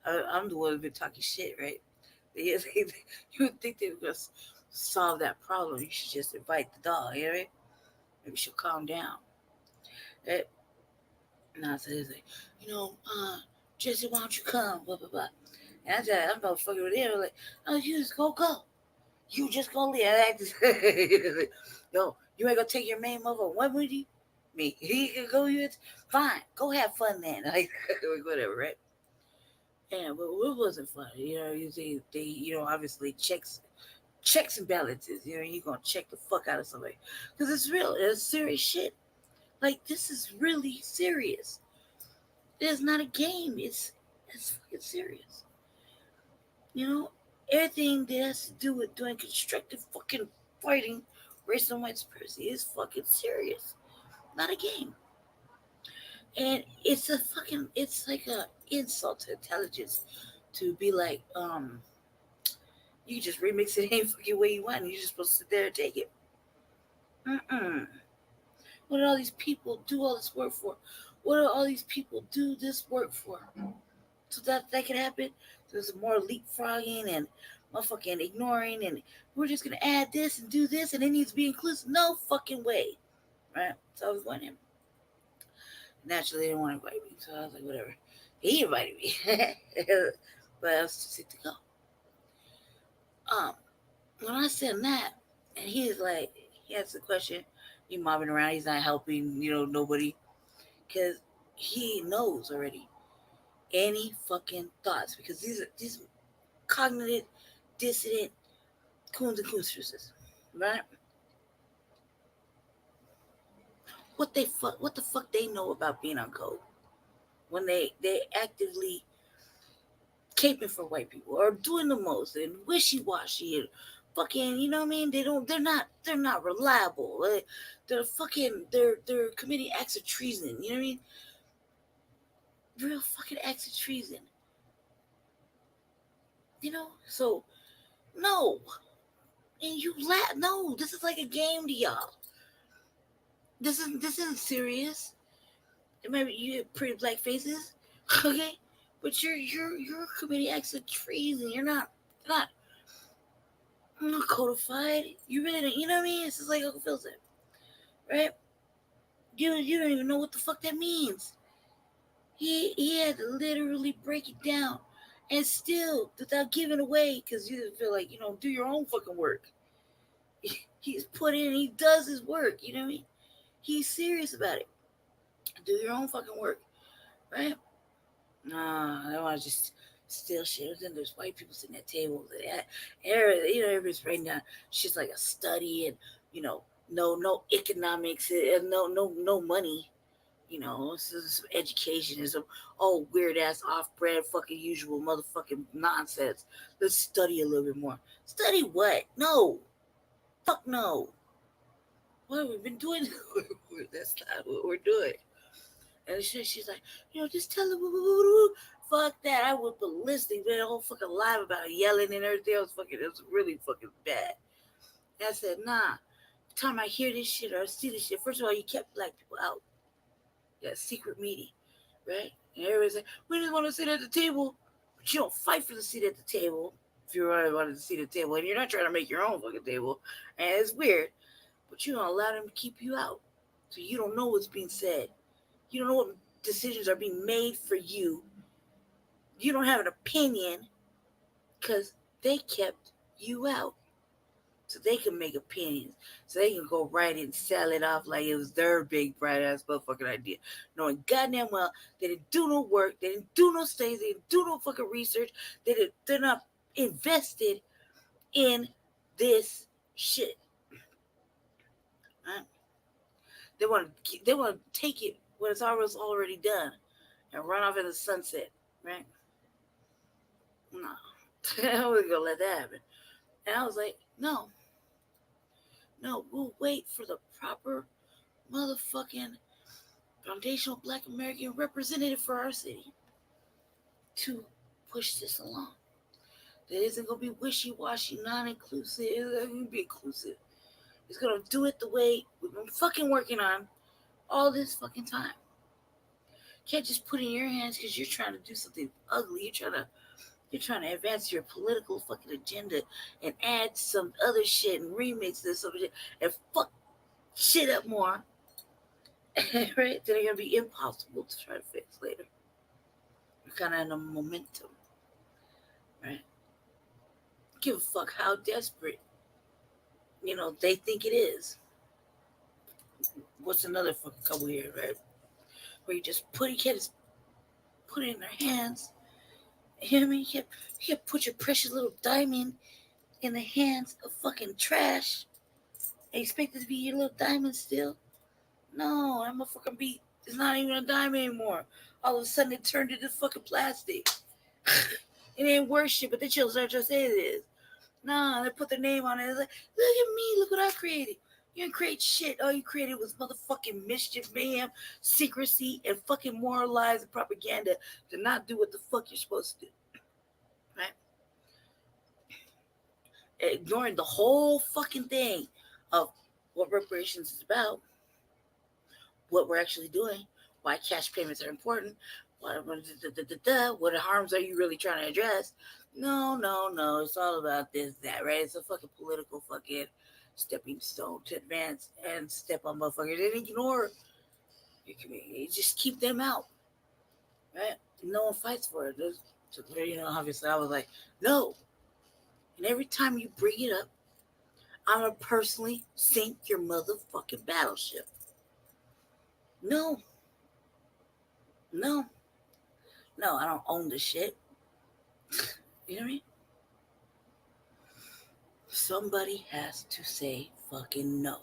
I'm the one who's been talking shit, right? You would think they were gonna solve that problem. You should just invite the dog, you know what I mean? Maybe she'll calm down. And I said, Jesse, why don't you come? Blah, blah, blah. And I said, I'm about fucking with him. Like, oh, you just go. You just gonna leave. Yo, you ain't gonna take your main mother one with you? Me. He can go you. Fine. Go have fun then. Like whatever, right? Yeah, but it wasn't fun. You know, you see, they, obviously checks and balances. You're gonna check the fuck out of somebody because it's real. It's serious shit. Like this is really serious. It's not a game. It's fucking serious. Everything that has to do with doing constructive fucking fighting, race and white supremacy is fucking serious. Not a game. And it's like a insult to intelligence to be like, you just remix it any fucking way you want and you're just supposed to sit there and take it. What do all these people do all this work for? What do all these people do this work for? So that can happen? There's more leapfrogging and motherfucking ignoring and we're just going to add this and do this and it needs to be inclusive. No fucking way. Right? So I was going him. Naturally, they didn't want to invite me, so I was like, whatever. He invited me. But I was too sick to go. When I said that, and he's like, he asked the question, he's mobbing around, he's not helping, nobody. Because he knows already any fucking thoughts. Because these cognitive dissident coons and coonstresses, right? What the fuck they know about being on code when they actively caping for white people or doing the most and wishy-washy and fucking, you know what I mean? They're not reliable. They're committing acts of treason, you know what I mean? Real fucking acts of treason. So no. And you laugh. No, this is like a game to y'all. This isn't serious. Maybe you have pretty black faces, okay? But you're committing acts of treason. You're not codified. You really don't. You know what I mean? It's just like Uncle Phil said, right? You don't even know what the fuck that means. He had to literally break it down, and still without giving away, because you feel like do your own fucking work. He's put in. He does his work. You know what I mean? He's serious about it. Do your own fucking work, right? I don't want to just steal shit. Then there's white people sitting at tables. Everybody's writing down shit's like a study and no economics and no money. This is some education and some weird ass off-brand fucking usual motherfucking nonsense. Let's study a little bit more. Study what? No. Fuck no. What have we been doing? That's not what we're doing. And she's like, just tell them. Fuck that. I was ballistic. Made a whole fucking live about yelling and everything. It was really fucking bad. And I said, nah. The time I hear this shit or see this shit, first of all, you kept black people out. You got a secret meeting, right? And everybody's like, we just want to sit at the table. But you don't fight for the seat at the table if you really wanted to sit at the table. And you're not trying to make your own fucking table. And it's weird. But you don't allow them to keep you out. So you don't know what's being said. You don't know what decisions are being made for you. You don't have an opinion because they kept you out. So they can make opinions. So they can go right and sell it off like it was their big, bright-ass motherfucking idea. Knowing goddamn well they didn't do no work. They didn't do no studies. They didn't do no fucking research. They're not invested in this shit. Right? They want to take it when it's already done and run off in the sunset, right? No, I wasn't gonna let that happen. And I was like, no, we'll wait for the proper motherfucking foundational Black American representative for our city to push this along. That isn't gonna be wishy-washy, non-inclusive. It's gonna be inclusive. It's gonna do it the way we've been fucking working on all this fucking time. Can't just put it in your hands because you're trying to do something ugly. You're trying to advance your political fucking agenda and add some other shit and remix this over shit and fuck shit up more. Right? Then it's gonna be impossible to try to fix later. You're kind of in a momentum. Right? Give a fuck how desperate you know, they think it is. What's another fucking couple here, right? Where you just put it in their hands. You hear me? You can't put your precious little diamond in the hands of fucking trash and expect it to be your little diamond still. No, that motherfucking it's not even a diamond anymore. All of a sudden it turned into fucking plastic. It ain't worth shit, but the children just say it is. Nah, they put their name on it. It's like, look at me, look what I created. You didn't create shit. All you created was motherfucking mischief, mayhem, secrecy, and fucking moral lies and propaganda to not do what the fuck you're supposed to do. Right? Ignoring the whole fucking thing of what reparations is about, what we're actually doing, why cash payments are important, what harms are you really trying to address? No. It's all about this, that, right? It's a fucking political fucking stepping stone to advance and step on motherfuckers and ignore your community. Just keep them out, right? No one fights for it. You know, obviously I was like, no. And every time you bring it up, I'm going to personally sink your motherfucking battleship. No, I don't own this shit. You know what I mean? Somebody has to say fucking no.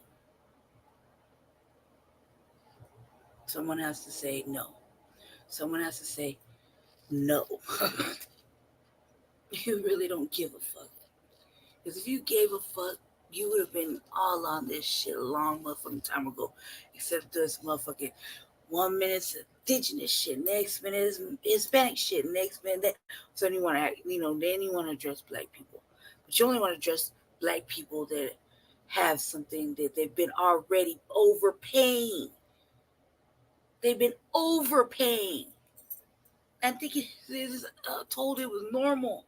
Someone has to say no. Someone has to say no. You really don't give a fuck. Because if you gave a fuck, you would have been all on this shit a long motherfucking time ago. Except this motherfucking 1 minute's indigenous shit, next minute is Hispanic shit, next minute that. So then you want to, then you want to address black people. But you only want to address black people that have something that they've been already overpaying. They've been overpaying. And thinking told it was normal.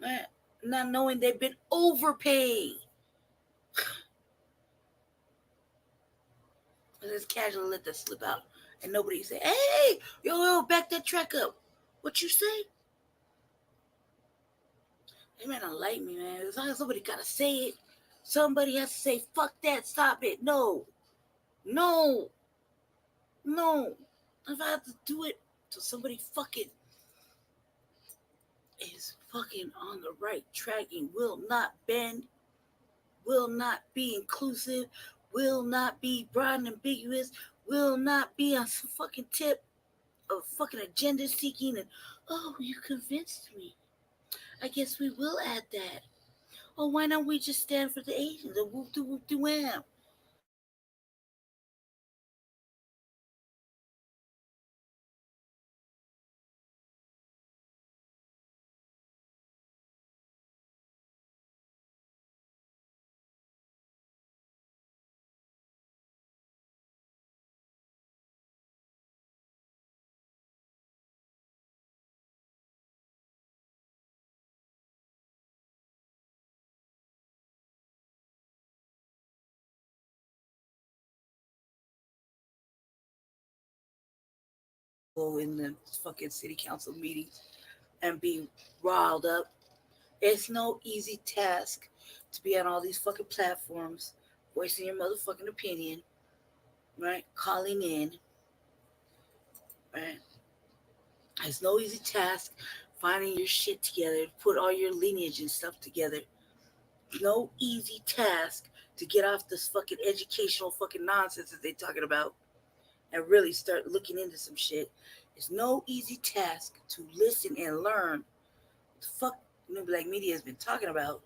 Man, not knowing they've been overpaying. And it's casual, let that slip out. And nobody say, hey, yo, back that track up. What you say? They may not like me, man. As long as somebody gotta say it, somebody has to say, fuck that, stop it. No. If I have to do it till somebody fucking is fucking on the right track and will not bend, will not be inclusive, will not be broad and ambiguous, will not be on some fucking tip of fucking agenda seeking and, oh, you convinced me. I guess we will add that. Oh, why don't we just stand for the Asians and whoop-de-whoop-de-wham? Go in the fucking city council meetings and be riled up. It's no easy task to be on all these fucking platforms, voicing your motherfucking opinion, right? Calling in, right? It's no easy task finding your shit together, put all your lineage and stuff together. No easy task to get off this fucking educational fucking nonsense that they talking about and really start looking into some shit. It's no easy task to listen and learn what the fuck black media has been talking about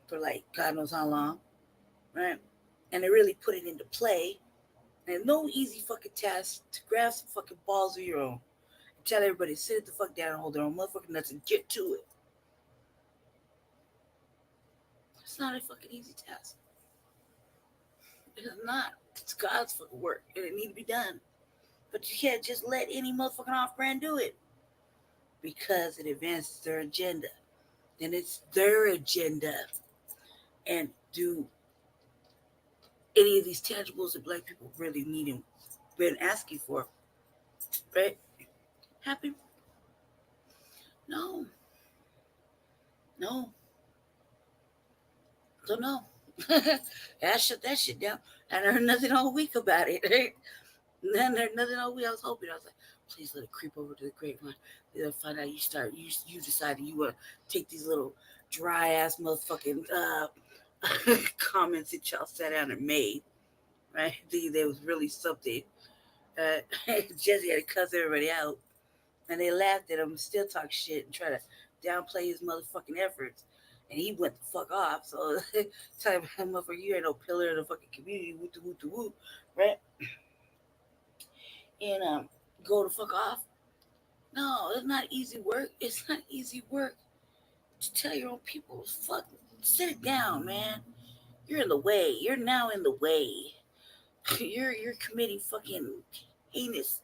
for like God knows how long, right? And they really put it into play. And no easy fucking task to grab some fucking balls of your own and tell everybody to sit the fuck down and hold their own motherfucking nuts and get to it. It's not a fucking easy task. It's not. It's God's fucking work and it need to be done. But you can't just let any motherfucking off-brand do it because it advances their agenda. Then it's their agenda. And do any of these tangibles that black people really need and been asking for, right? Happen? No. Don't know. I shut that shit down. I heard nothing all week about it. Right? And then there's nothing all week. I was hoping. I was like, please let it creep over to the grapevine. Then find out you decided you want to take these little dry ass motherfucking comments that y'all sat down and made. Right? Thinking there was really something. Jesse had to cuss everybody out. And they laughed at him and still talk shit and try to downplay his motherfucking efforts. And he went the fuck off. So tell him, motherfucker, you ain't no pillar of the fucking community. Woo, right? And go the fuck off. No, it's not easy work. It's not easy work to tell your own people, fuck, sit it down, man. You're in the way. You're now in the way. You're committing fucking heinous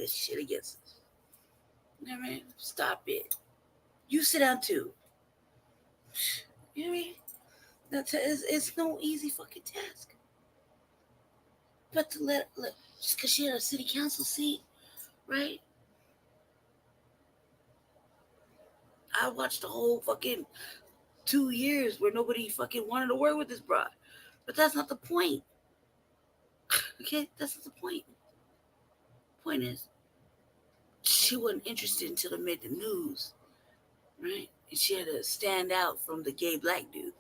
shit against us. You know what I mean? Stop it. You sit down too. You know what I mean? It's no easy fucking task. But to let just because she had a city council seat, right? I watched the whole fucking 2 years where nobody fucking wanted to work with this broad. But that's not the point. Okay? That's not the point. Point is, she wasn't interested until it made the news, right? And she had to stand out from the gay black dude,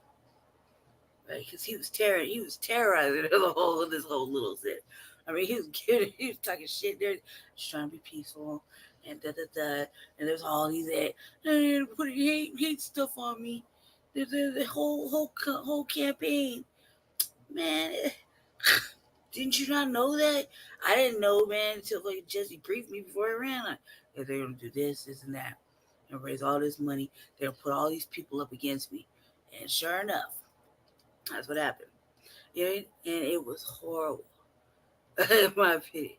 right? Because he was terrorizing this whole little shit. I mean, he was talking shit there, just trying to be peaceful, and and there's all these putting hate stuff on me. The whole campaign, man. Didn't you not know that? I didn't know, man, until like Jesse briefed me before I ran. Like, if they're gonna do this and that, and raise all this money, they'll put all these people up against me. And sure enough, that's what happened. You know, and it was horrible. In my opinion.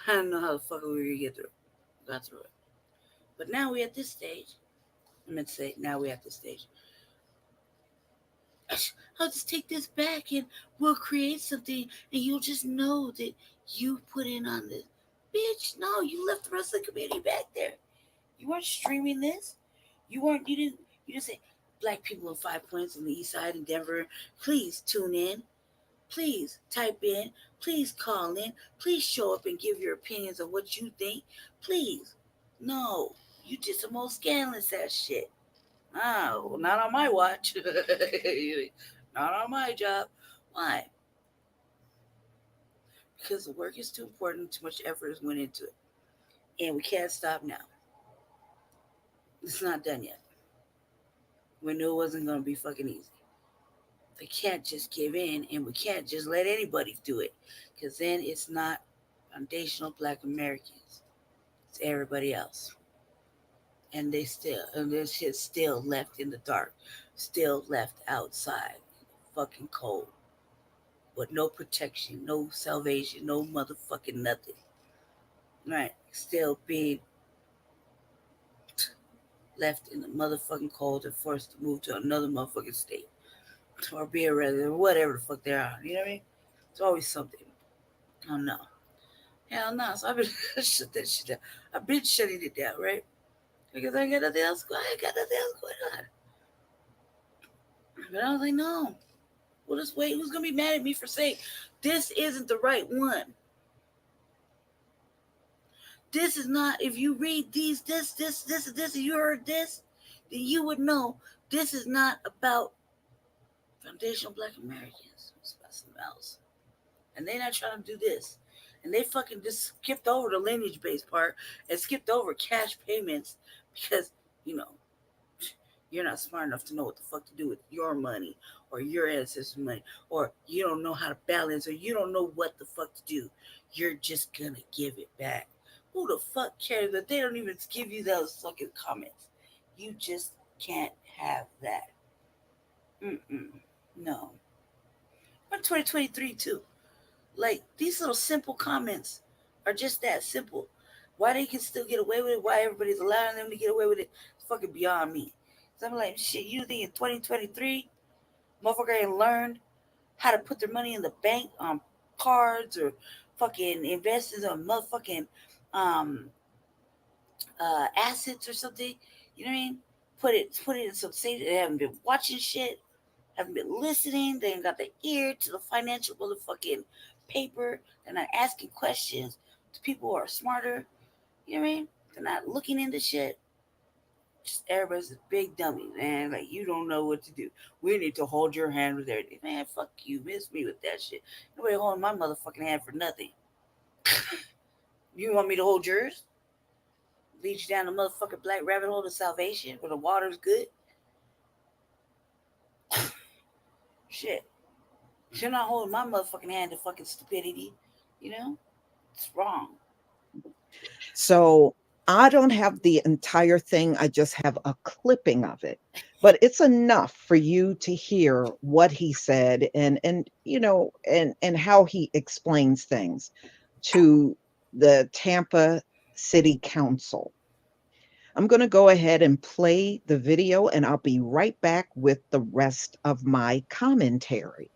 I don't know how the fuck we were gonna get through. Got through it. But now we're at this stage. I meant to say, now we're at this stage. I'll just take this back and we'll create something and you'll just know that you put in on this. Bitch, no, you left the rest of the community back there. You weren't streaming this. You didn't say black people in 5 points on the east side in Denver. Please tune in. Please type in. Please call in. Please show up and give your opinions on what you think. Please. No, you did some old scandalous ass shit. Oh, not on my watch. Not on my job. Why? Because the work is too important, too much effort has went into it. And we can't stop now. It's not done yet. We knew it wasn't going to be fucking easy. They can't just give in, and we can't just let anybody do it. Because then it's not foundational black Americans. It's everybody else. And this shit's still left in the dark, still left outside, fucking cold, with no protection, no salvation, no motherfucking nothing. Right? Still being left in the motherfucking cold and forced to move to another motherfucking state, or be a resident, or whatever the fuck they are. You know what I mean? It's always something. I don't know. Hell no. So I've been shut that shit down. I've been shutting it down, right? Because I got nothing else going on. But I was like, no. We'll just wait. Who's going to be mad at me for saying this isn't the right one? This is not, if you read this, and you heard this, then you would know this is not about foundational black Americans. It's about something else. And they're not trying to do this. And they fucking just skipped over the lineage-based part and skipped over cash payments because, you're not smart enough to know what the fuck to do with your money or your ancestors' money, or you don't know how to balance, or you don't know what the fuck to do. You're just gonna give it back. Who the fuck cares that they don't even give you those fucking comments? You just can't have that. No. I'm 2023 too. Like, these little simple comments are just that simple. Why they can still get away with it, why everybody's allowing them to get away with it, it's fucking beyond me. So I'm like, shit, you think in 2023, motherfucker ain't learned how to put their money in the bank on cards or fucking invested on motherfucking assets or something? You know what I mean? Put it in some savings. They haven't been watching shit. haven't been listening. They ain't got the ear to the financial motherfucking paper. They're not asking questions to people who are smarter. You know what I mean? They're not looking into shit. Just everybody's a big dummy, man. Like, you don't know what to do. We need to hold your hand with everything. Man, fuck you. Miss me with that shit. Nobody holding my motherfucking hand for nothing. You want me to hold yours? Lead you down the motherfucking black rabbit hole to salvation where the water's good? Shit. You're not holding my motherfucking hand to fucking stupidity. You know? It's wrong. So I don't have the entire thing. I just have a clipping of it. But it's enough for you to hear what he said and you know, and how he explains things to the Tampa City Council. I'm going to go ahead and play the video, and I'll be right back with the rest of my commentary.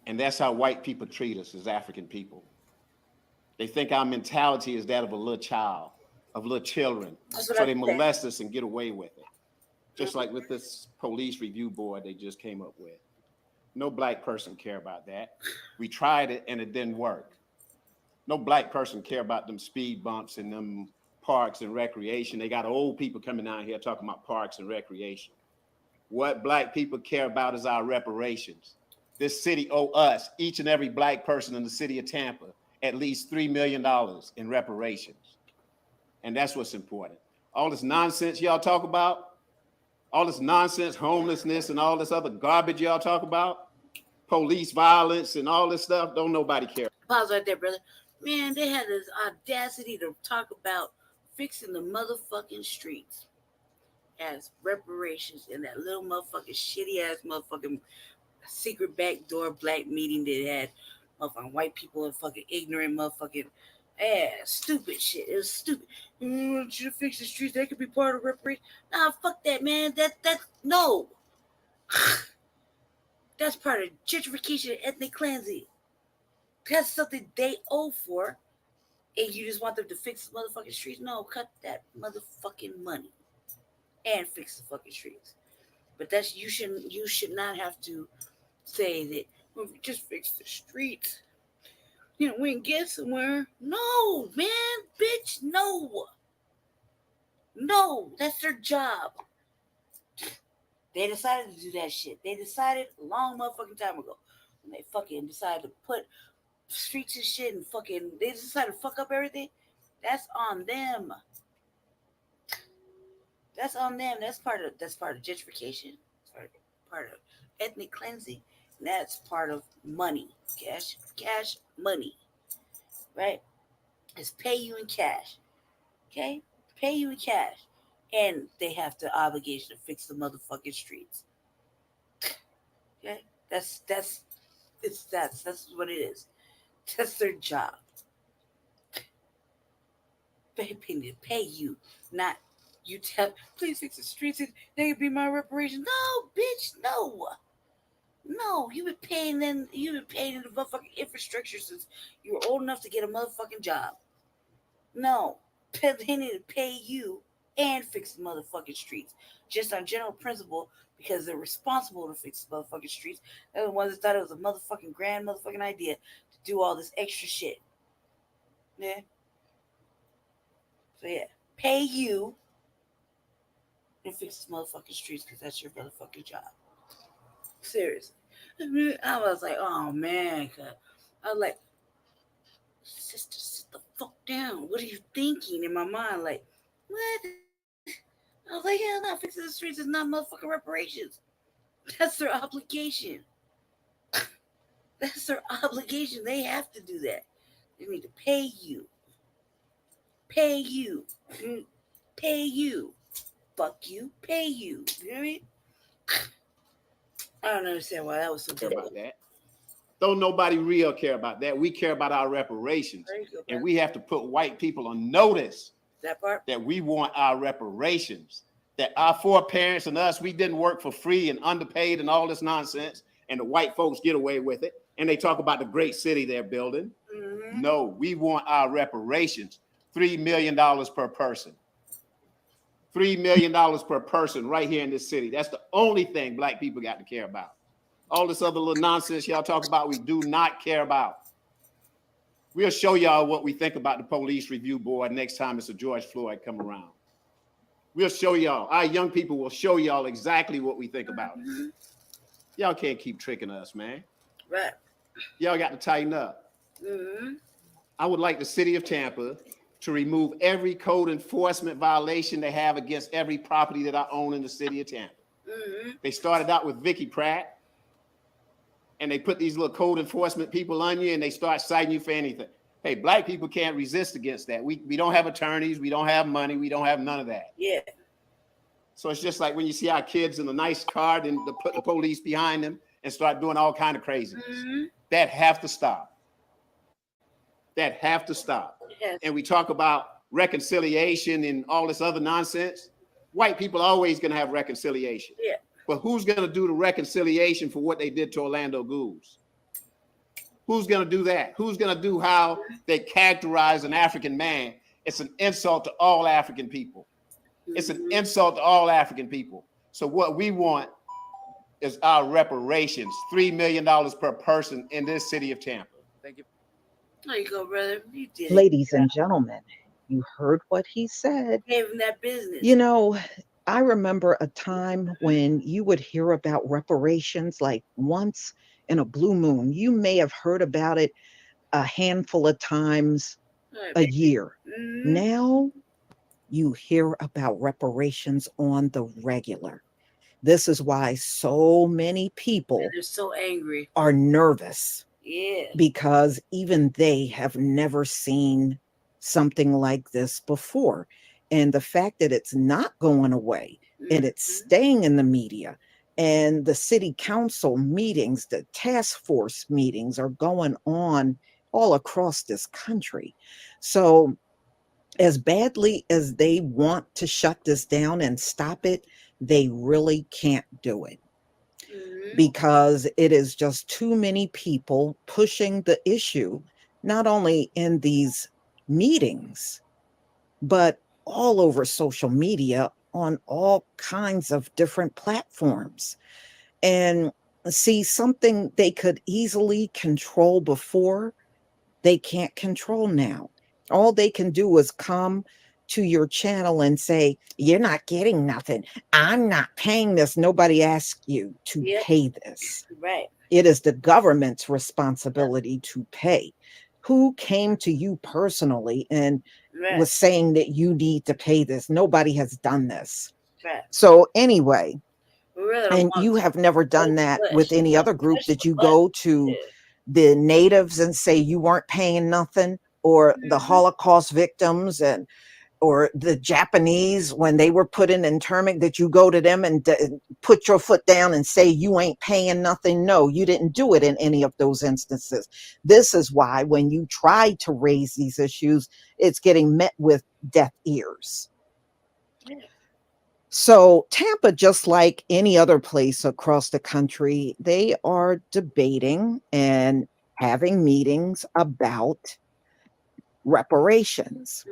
And that's how white people treat us as African people. They think our mentality is that of a little child, of little children. So they molest us and get away with it. Just like with this police review board they just came up with. No black person care about that. We tried it and it didn't work. No black person care about them speed bumps and them parks and recreation. They got old people coming out here talking about parks and recreation. What black people care about is our reparations. This city owe us, each and every black person in the city of Tampa, at least $3 million in reparations. And that's what's important. All this nonsense y'all talk about, all this nonsense, homelessness and all this other garbage y'all talk about, police violence and all this stuff, don't nobody care. Pause right there, brother. Man, they had this audacity to talk about fixing the motherfucking streets as reparations in that little motherfucking shitty ass motherfucking secret backdoor black meeting that had motherfucking white people and fucking ignorant motherfucking stupid shit. It was stupid. We want you to fix the streets. That could be part of reparation. Nah, fuck that, man. No. That's part of gentrification and ethnic cleansing. That's something they owe for, and you just want them to fix the motherfucking streets? No, cut that motherfucking money and fix the fucking streets. But that's you should not have to say that, well, if we just fix the streets, you know, we can get somewhere. No, man, bitch, no. No, that's their job. They decided to do that shit. They decided a long motherfucking time ago. When they fucking decided to put streets and shit and fucking, they decided to fuck up everything. That's on them. That's on them. That's part of gentrification. That's part of ethnic cleansing. And that's part of money. Cash money. Right? It's pay you in cash. Okay? Pay you in cash. And they have the obligation to fix the motherfucking streets. Okay? That's what it is. That's their job. Pay you, not you tell, please fix the streets and they can be my reparations. No, bitch, no. No, you've been paying in the motherfucking infrastructure since you were old enough to get a motherfucking job. No. They need to pay you and fix the motherfucking streets. Just on general principle, because they're responsible to fix the motherfucking streets. They're the ones that thought it was a motherfucking grand motherfucking idea to do all this extra shit. Yeah. So yeah, pay you and fix the motherfucking streets because that's your motherfucking job. Seriously. I was like, oh man, I was like, sister, sit the fuck down. What are you thinking in my mind? Like, what? I was like, hell no, fixing the streets is not motherfucking reparations. That's their obligation. That's their obligation. They have to do that. They need to pay you. Pay you. Pay you. Fuck you. Pay you. You know what I mean? I don't understand why that was so difficult. About that. Don't nobody real care about that. We care about our reparations. And we have to put white people on notice that part, that we want our reparations. That our foreparents and us, we didn't work for free and underpaid and all this nonsense. And the white folks get away with it. And they talk about the great city they're building. Mm-hmm. No, we want our reparations. $3 million per person. $3 million per person right here in this city. That's the only thing black people got to care about. All this other little nonsense y'all talk about, we do not care about. We'll show y'all what we think about the Police Review Board next time Mr. George Floyd come around. We'll show y'all. Our young people will show y'all exactly what we think about it. Y'all can't keep tricking us, man. Right. Y'all got to tighten up. I would like the city of Tampa to remove every code enforcement violation they have against every property that I own in the city of Tampa. They started out with Vicky Pratt, and they put these little code enforcement people on you, and they start citing you for anything. Hey, black people can't resist against that. We don't have attorneys, we don't have money, we don't have none of that. Yeah. So it's just like when you see our kids in a nice car, then to put the police behind them and start doing all kind of craziness. That have to stop. That have to stop. Yes. And we talk about reconciliation and all this other nonsense. White people are always going to have reconciliation. Yeah. But who's going to do the reconciliation for what they did to Orlando Goose? Who's going to do that? Who's going to do how they characterize an African man? It's an insult to all African people. It's an insult to all African people. So what we want is our reparations, $3 million per person in this city of Tampa. Thank you. There you go, brother. You did it. Ladies and gentlemen, you heard what he said. Gave him that business. You know, I remember a time when you would hear about reparations like once in a blue moon. You may have heard about it a handful of times a year. Now you hear about reparations on the regular. This is why so many people They're so angry. are nervous. Yeah. Because even they have never seen something like this before. And the fact that it's not going away and it's staying in the media, and the city council meetings, the task force meetings are going on all across this country. So as badly as they want to shut this down and stop it, they really can't do it. Because it is just too many people pushing the issue, not only in these meetings, but all over social media on all kinds of different platforms. And see, something they could easily control before, they can't control now. All they can do is come to your channel and say, you're not getting nothing. I'm not paying this. Nobody asked you to pay this. Right. It is the government's responsibility to pay. Who came to you personally and was saying that you need to pay this? Nobody has done this. Right. So anyway, really and you have never done that with any other group. Did you go to the natives and say you weren't paying nothing, or the Holocaust victims and or the Japanese when they were put in internment? That you go to them and put your foot down and say you ain't paying nothing? No, you didn't do it in any of those instances. This is why when you try to raise these issues, it's getting met with deaf ears. So Tampa, just like any other place across the country, they are debating and having meetings about reparations.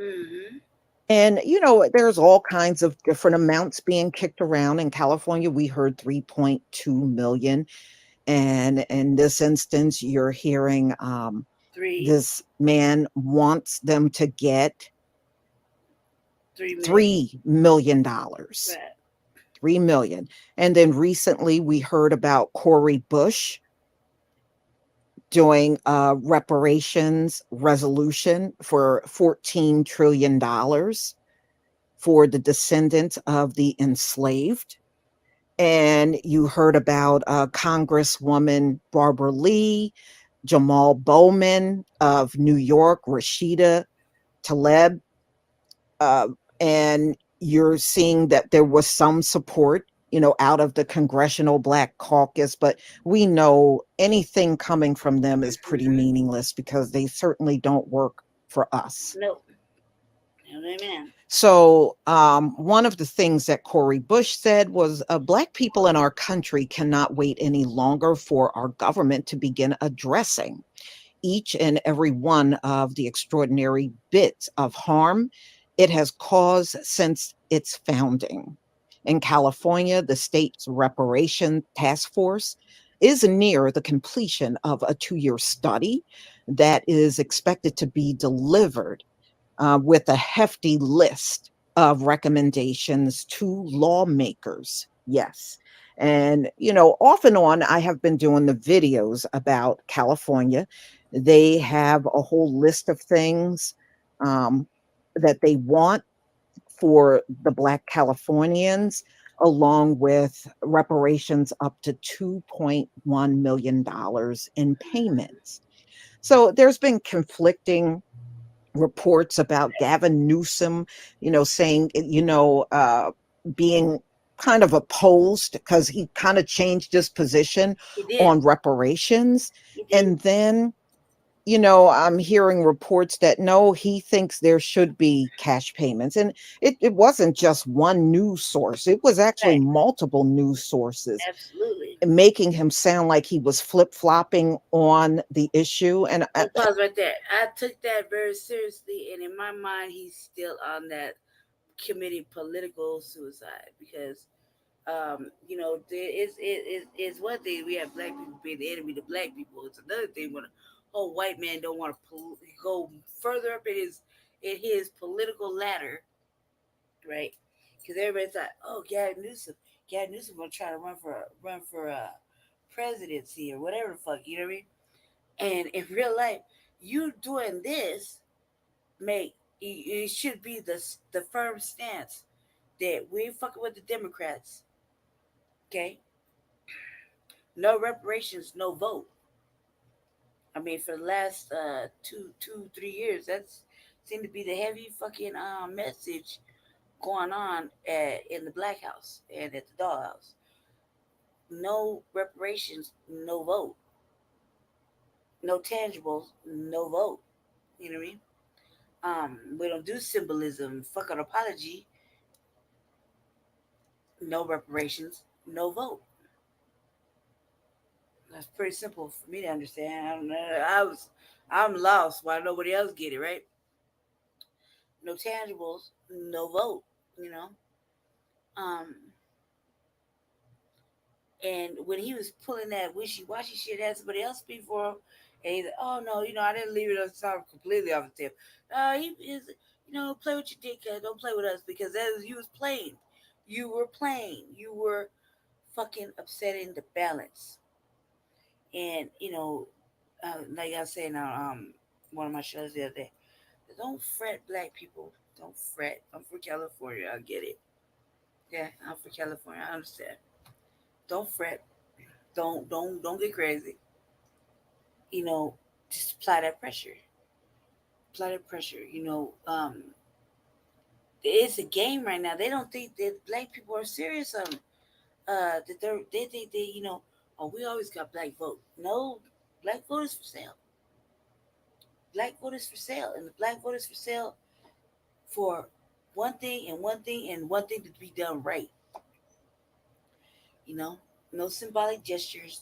And, you know, there's all kinds of different amounts being kicked around. In California, we heard 3.2 million. And in this instance, you're hearing this man wants them to get $3 million. $3 million. And then recently we heard about Cori Bush doing a reparations resolution for $14 trillion for the descendants of the enslaved. And you heard about Congresswoman Barbara Lee, Jamal Bowman of New York, Rashida Tlaib, and you're seeing that there was some support, you know, out of the Congressional Black Caucus, but we know anything coming from them is pretty meaningless because they certainly don't work for us. Nope. Amen. So one of the things that Cori Bush said was Black people in our country cannot wait any longer for our government to begin addressing each and every one of the extraordinary bits of harm it has caused since its founding. In California, the state's reparation task force is near the completion of a 2-year study that is expected to be delivered with a hefty list of recommendations to lawmakers. Yes. And, you know, off and on, I have been doing the videos about California. They have a whole list of things that they want for the Black Californians, along with reparations up to $2.1 million in payments. So there's been conflicting reports about Gavin Newsom, you know, saying, you know, being kind of opposed because he kind of changed his position on reparations. And then, you know, I'm hearing reports that no, he thinks there should be cash payments. And it wasn't just one news source. It was actually multiple news sources. Absolutely. Making him sound like he was flip-flopping on the issue. And pause right there. I took that very seriously, and in my mind, he's still on that committing political suicide because, you know, it's one thing we have black people being the enemy to black people. It's another thing when a whole white man don't want to go further up in his political ladder, right? Because everybody's like, oh, Gavin Newsom gonna try to run for presidency or whatever the fuck, you know what I mean? And in real life, you doing this it should be the firm stance that we ain't fucking with the Democrats. Okay? No reparations, no vote. I mean, for the last 3 years, that's seemed to be the heavy fucking message going on in the Black House and at the Dollhouse. No reparations, no vote. No tangibles, no vote. You know what I mean? We don't do symbolism. Fuck an apology. No reparations, no vote. That's pretty simple for me to understand. I don't know. I'm lost. Why nobody else get it, right? No tangibles, no vote. You know. And when he was pulling that wishy-washy shit, had somebody else speak for him, and he's like, "Oh no, you know, I didn't leave it completely off the tip." He is, you know, play with your dick, don't play with us because you was playing. You were playing. You were fucking upsetting the balance. And you know, like I was saying on one of my shows the other day, don't fret, black people. Don't fret. I'm from California. I get it. Yeah, I'm from California. I understand. Don't fret. Don't get crazy. You know, just apply that pressure. Apply that pressure. You know, it's a game right now. They don't think that black people are serious on that they think they, you know, oh, we always got black vote. No, black vote is for sale. Black vote is for sale. And the black vote is for sale for one thing and one thing and one thing to be done right. You know, no symbolic gestures.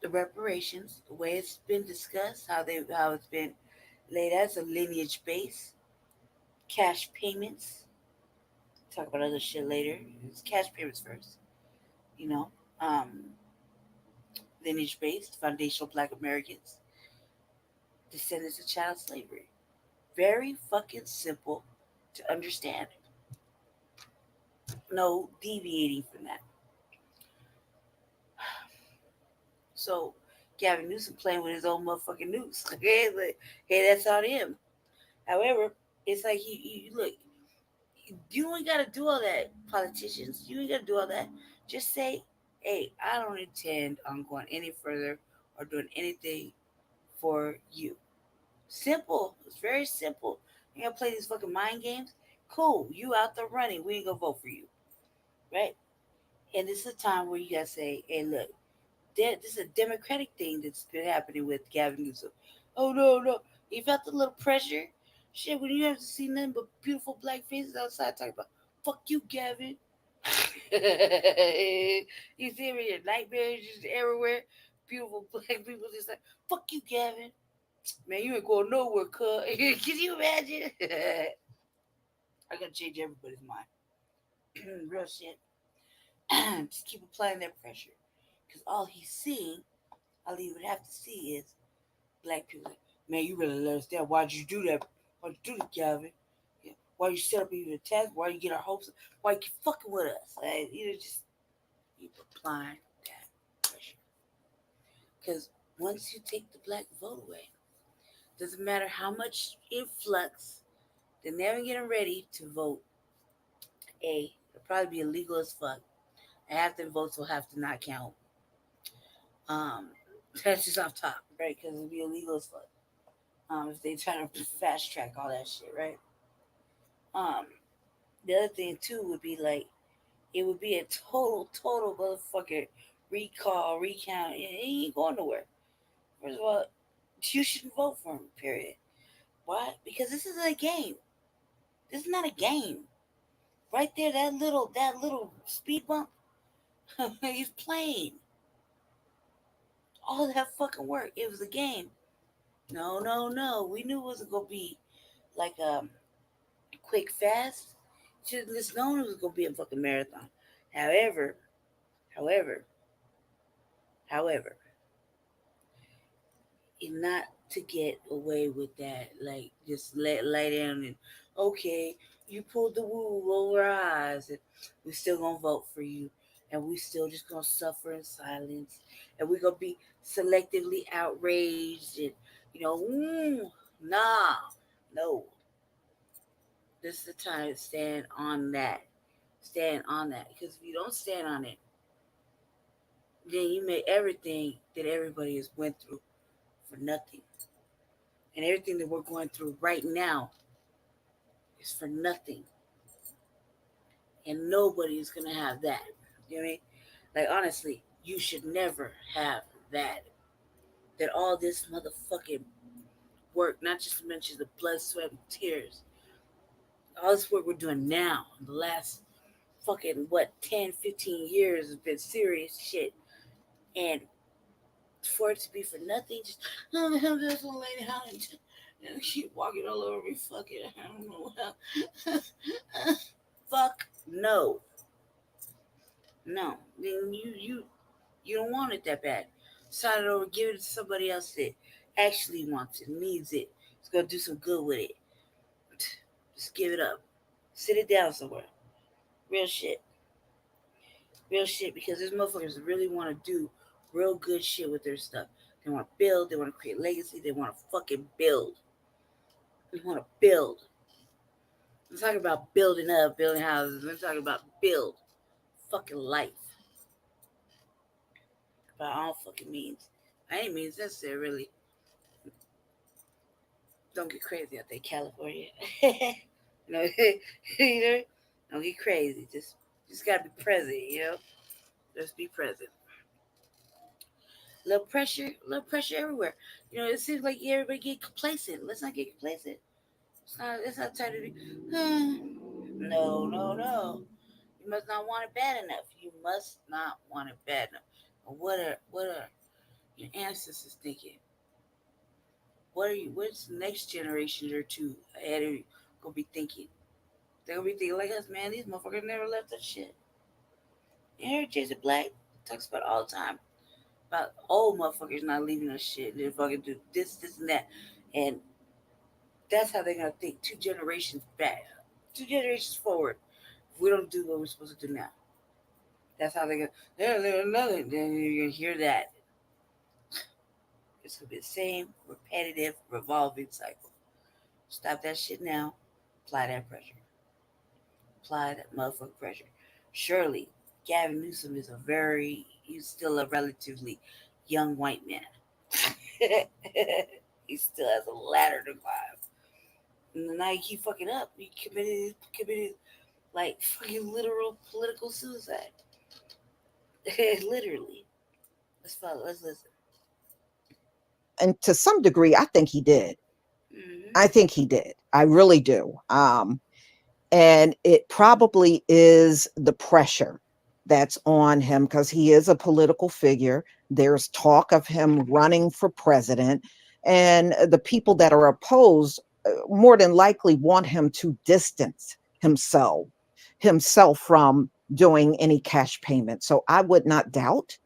The reparations, the way it's been discussed, how it's been laid out as a lineage base, cash payments. Talk about other shit later. It's cash payments first. You know, lineage based, foundational Black Americans, descendants of child slavery. Very fucking simple to understand. No deviating from that. So Gavin Newsom playing with his own motherfucking noose. Okay, like, hey, that's on him. However, it's like he look. You ain't gotta do all that, politicians. You ain't gotta do all that. Just say, hey, I don't intend on going any further or doing anything for you. Simple. It's very simple. You gonna play these fucking mind games? Cool. You out there running. We ain't gonna vote for you. Right? And this is a time where you gotta say, hey, look, this is a democratic thing that's been happening with Gavin Newsom. Oh no. You felt a little pressure? Shit, when you have to see nothing but beautiful black faces outside talking about, fuck you, Gavin. You see me in nightmares just everywhere. Beautiful black people just like, fuck you, Gavin. Man, you ain't going nowhere, cuz. Can you imagine? I gotta change everybody's mind. Real shit. Just keep applying that pressure. Because all he's seeing, all he would have to see is black people. Man, you really let us down. Why'd you do that? Why'd you do that, Calvin? Yeah. Why you set up even a task? Why you get our hopes? Why you keep fucking with us? Like, you know, just keep applying that pressure. Because once you take the black vote away, doesn't matter how much influx, they're never getting ready to vote. It'll probably be illegal as fuck. And half the votes will have to not count. That's just off top, right? Because it'll be illegal as fuck. If they try to fast track all that shit, right? The other thing too would be like, it would be a total motherfucker recall, recount. It ain't going nowhere. First of all, you shouldn't vote for him, period. Why? Because this isn't a game. This is not a game. Right there, that little speed bump, he's playing. All that fucking work. It was a game. No. We knew it wasn't gonna be like quick, fast. Should have known it was gonna be a fucking marathon. However, not to get away with that, like just lay down and okay, you pulled the wool over our eyes, and we still gonna vote for you, and we still just gonna suffer in silence, and we're gonna be selectively outraged, and no. This is the time to stand on that. Because if you don't stand on it, then you make everything that everybody has went through for nothing. And everything that we're going through right now is for nothing. And nobody's going to have that. You know what I mean? Like, honestly, you should never have that. That all this motherfucking work, not just to mention the blood, sweat, and tears, all this work we're doing now, in the last fucking, 10, 15 years has been serious shit. And for it to be for nothing, just, this one lady, and she walking all over me, fucking, I don't know how. Fuck no. No. Then you don't want it that bad. Sign it over, give it to somebody else that actually wants it, needs it. It's gonna do some good with it. Just give it up. Sit it down somewhere. Real shit. Because there's motherfuckers that really want to do real good shit with their stuff. They want to build. They want to create legacy. They want to fucking build. They want to build. I'm talking about building up, building houses. I'm talking about build fucking life. By all fucking means. By any means necessary, really. Don't get crazy out there, California. Don't get crazy. Just gotta be present, Just be present. Little pressure everywhere. It seems like everybody get complacent. Let's not get complacent. It's not time to be. No. You must not want it bad enough. What are your ancestors thinking? What's the next generation or two ahead of you gonna be thinking? They're gonna be thinking like us, man. These motherfuckers never left that shit. You hear Jason Black talks about all the time about old motherfuckers not leaving us shit. They fucking do this, and that, and that's how they're gonna think 2 generations back, 2 generations forward. If we don't do what we're supposed to do now, that's how they're gonna. Then you're gonna hear that. It's gonna be the same repetitive revolving cycle. Stop that shit now. Apply that pressure. Apply that motherfucking pressure. Surely, Gavin Newsom is he's still a relatively young white man. He still has a ladder to climb. And now you keep fucking up. You committed like fucking literal political suicide. Literally. Let's listen. And to some degree, I think he did. Mm-hmm. I think he did. I really do. And it probably is the pressure that's on him because he is a political figure. There's talk of him running for president, and the people that are opposed more than likely want him to distance himself from doing any cash payment. So I would not doubt,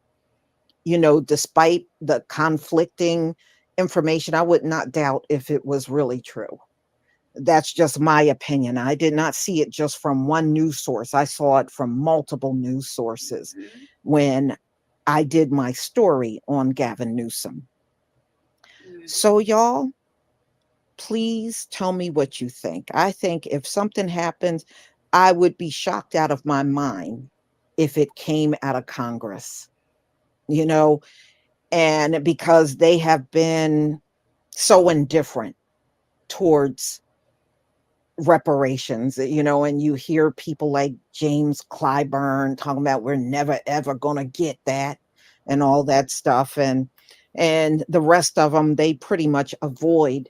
despite the conflicting information, I would not doubt if it was really true. That's just my opinion. I did not see it just from one news source. I saw it from multiple news sources when I did my story on Gavin Newsom. So y'all, please tell me what you think. I think if something happens, I would be shocked out of my mind if it came out of Congress, and because they have been so indifferent towards reparations, and you hear people like James Clyburn talking about we're never ever going to get that and all that stuff, and the rest of them, they pretty much avoid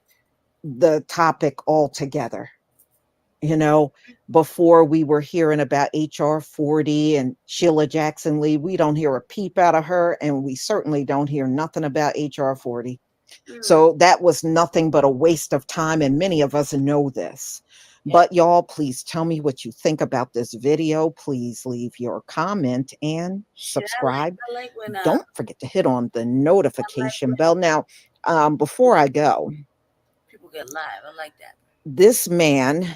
the topic altogether. Before we were hearing about HR 40 and Sheila Jackson Lee, we don't hear a peep out of her, and we certainly don't hear nothing about HR 40. So that was nothing but a waste of time, and many of us know this. But y'all, please tell me what you think about this video. Please leave your comment and subscribe. Don't forget to hit on the notification bell. Now, before I go, People get live. I like that. this man,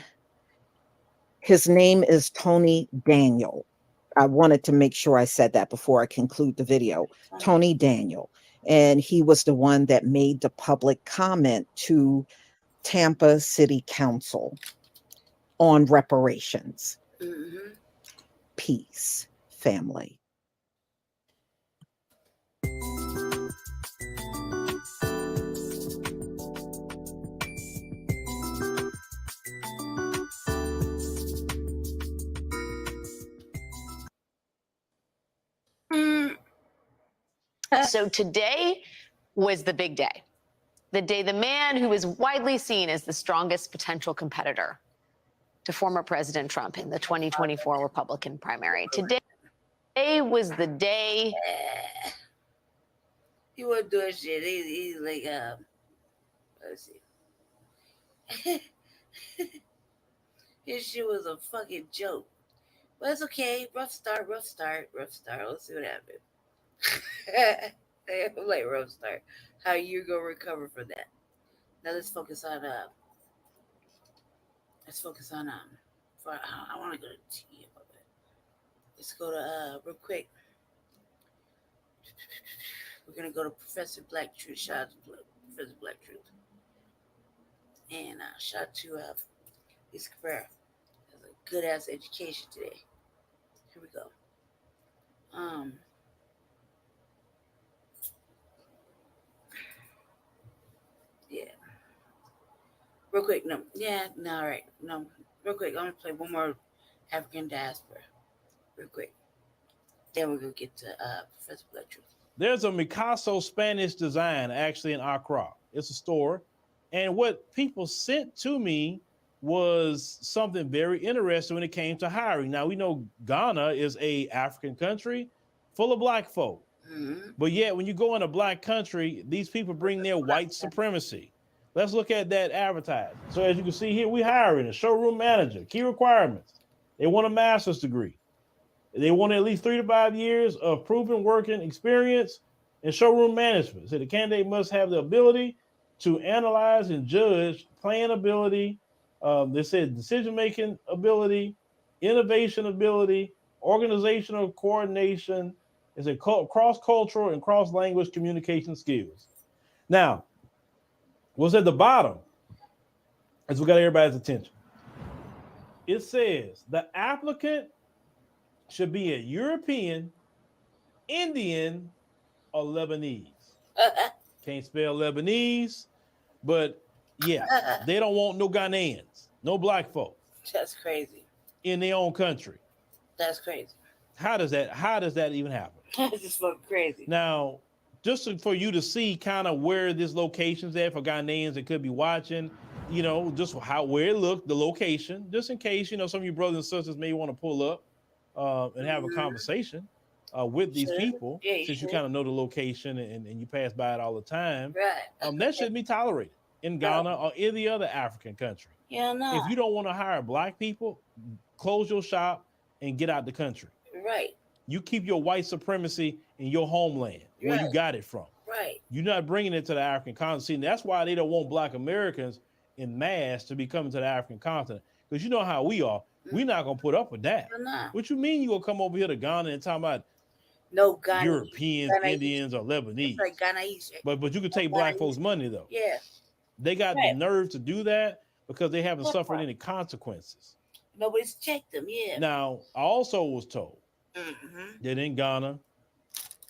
his name is Tony Daniel. I wanted to make sure I said that before I conclude the video. Tony Daniel. And he was the one that made the public comment to Tampa City Council on reparations. Peace, family. So today was the big day. The day the man who is widely seen as the strongest potential competitor to former President Trump in the 2024 Republican primary. Today was the day. He wasn't doing shit. He's like, let's see. His shit was a fucking joke. But it's okay. Rough start. Let's see what happens. Like rough start. How you gonna recover from that? Now let's focus on I want to go to T about that. Let's go to real quick. We're gonna go to Professor Black Truth. Shout out to Professor Black Truth. And shout out to Lisa Cabrera. Has a good ass education today. Here we go. Yeah. Real quick, all right. Real quick, I'm gonna play one more African diaspora. Real quick. Then we're gonna get to Professor Black Truth. There's a Picasso Spanish design actually in Accra. It's a store. And what people sent to me was something very interesting when it came to hiring. Now, we know Ghana is a African country full of black folk. But yet, when you go in a black country, these people bring their white supremacy. Let's look at that advertisement. So as you can see here, we're hiring a showroom manager. Key requirements. They want a master's degree. They want at least 3 to 5 years of proven working experience in showroom management. So the candidate must have the ability to analyze and judge plan ability. They said decision-making ability, innovation ability, organizational coordination, is a cross-cultural and cross-language communication skills. Now, what's at the bottom is we got everybody's attention. It says the applicant should be a European, Indian, or Lebanese. Can't spell Lebanese, but yeah, they don't want no Ghanaians, no black folk. That's crazy. In their own country. That's crazy. How does that even happen? That's just fucking crazy. Now, just for you to see kind of where this location's at for Ghanaians that could be watching, just where it looked, the location, just in case, some of you brothers and sisters may want to pull up and have a conversation with these people, since you kind of know the location and you pass by it all the time. Right. That shouldn't be tolerated in Ghana or any other African country. Yeah, no. If you don't want to hire black people, close your shop and get out the country. Right. You keep your white supremacy in your homeland where you got it from. Right. You're not bringing it to the African continent. See, that's why they don't want black Americans in mass to be coming to the African continent. Because you know how we are. We're not going to put up with that. No. What you mean you going to come over here to Ghana and talk about Ghana, Europeans, Indians, or Lebanese? Like Ghanaians. But you can take black folks' money, though. Yeah. They got the nerve to do that because they haven't suffered any consequences. Nobody's checked them, yeah. Now, I also was told that in Ghana,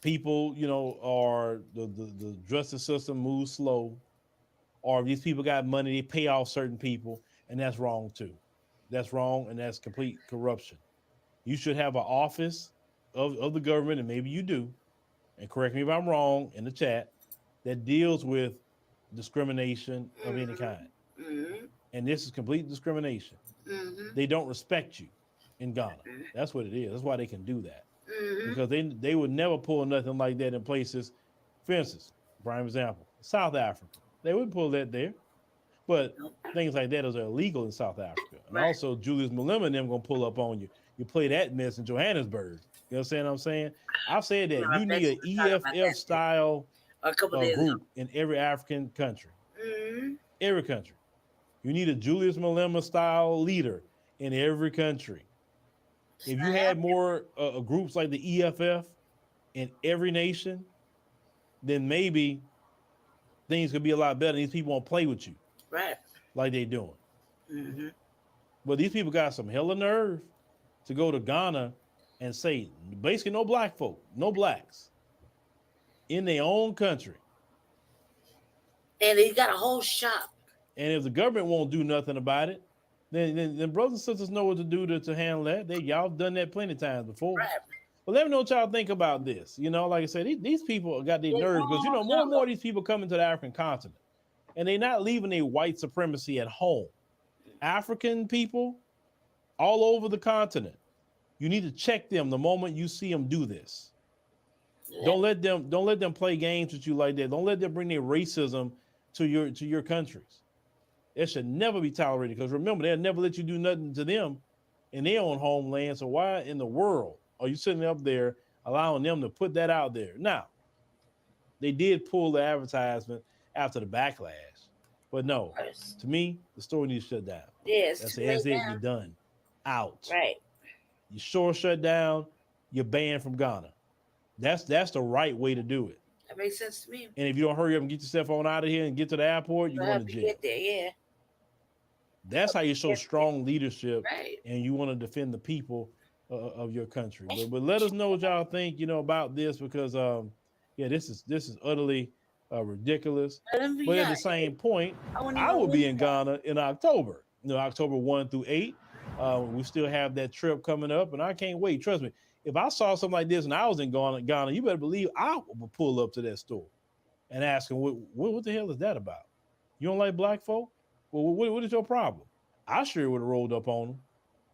people, are the justice system moves slow, or these people got money, they pay off certain people, and that's wrong too. That's wrong, and that's complete corruption. You should have an office of the government, and maybe you do, and correct me if I'm wrong in the chat, that deals with discrimination of any kind. And this is complete discrimination. They don't respect you in Ghana. That's what it is. That's why they can do that. Because they would never pull nothing like that in places. For instance, prime example, South Africa. They wouldn't pull that there. But things like that are illegal in South Africa. And also Julius Malema and them gonna pull up on you. You play that mess in Johannesburg. You understand what I'm saying? I've said that you need an EFF style group in every African country. Every country. You need a Julius Malema style leader in every country. If you had more groups like the EFF in every nation, then maybe things could be a lot better. These people won't play with you. Right. Like they doing. But these people got some hella nerve to go to Ghana and say, basically no black folk, no blacks in their own country. And they got a whole shop. And if the government won't do nothing about it, then brothers and sisters know what to do to handle that. Y'all done that plenty of times before. Right. But let me know what y'all think about this. Like I said, these people got their nerves because more and more of these people coming to the African continent, and they're not leaving their white supremacy at home. African people all over the continent, you need to check them the moment you see them do this. Yeah. Don't let them play games with you like that. Don't let them bring their racism to your countries. It should never be tolerated because remember, they'll never let you do nothing to them in their own homeland. So why in the world are you sitting up there allowing them to put that out there? Now, they did pull the advertisement after the backlash, but no, to me, the store needs to shut down. Yes, that's it. You're done. Out. Right. You sure shut down, you're banned from Ghana. That's the right way to do it. That makes sense to me. And if you don't hurry up and get yourself on out of here and get to the airport, you're going to jail. Get there, yeah. That's how you show strong leadership, and you want to defend the people of your country. But let us know what y'all think, about this because, this is utterly ridiculous. But at the same point, I will be in Ghana in October. October 1 through 8. We still have that trip coming up, and I can't wait. Trust me. If I saw something like this and I was in Ghana, you better believe I would pull up to that store and ask them, what the hell is that about? You don't like black folk? Well, what is your problem? I sure would have rolled up on them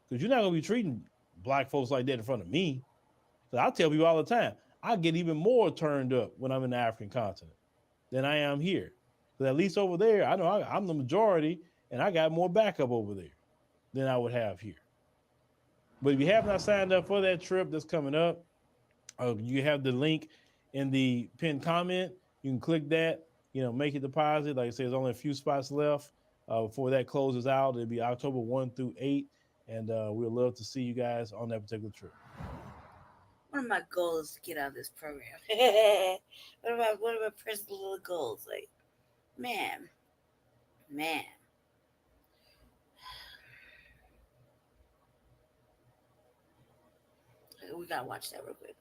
because you're not going to be treating black folks like that in front of me. So I tell people all the time, I get even more turned up when I'm in the African continent than I am here. Because at least over there, I know I'm the majority and I got more backup over there than I would have here. But if you have not signed up for that trip that's coming up, you have the link in the pinned comment. You can click that, make a deposit. Like I said, there's only a few spots left before that closes out. It'll be October 1 through 8. And we'd love to see you guys on that particular trip. One of my goals is to get out of this program. What are my personal little goals? Like, man. We gotta watch that real quick.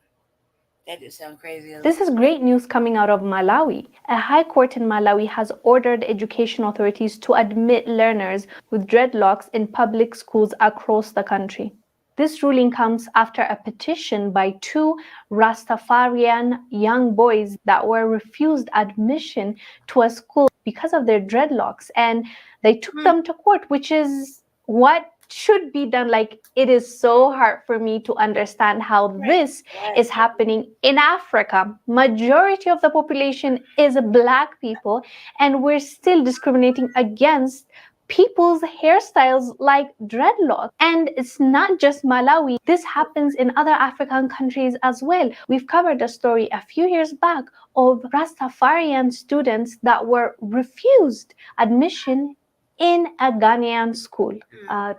That just sounds crazy. This is great news coming out of Malawi. A high court in Malawi has ordered education authorities to admit learners with dreadlocks in public schools across the country. This ruling comes after a petition by 2 Rastafarian young boys that were refused admission to a school because of their dreadlocks, and they took them to court, which is what should be done. Like, it is so hard for me to understand how this is happening in Africa. Majority of the population is Black people, and we're still discriminating against people's hairstyles like dreadlocks. And it's not just Malawi. This happens in other African countries as well. We've covered a story a few years back of Rastafarian students that were refused admission in a Ghanaian school.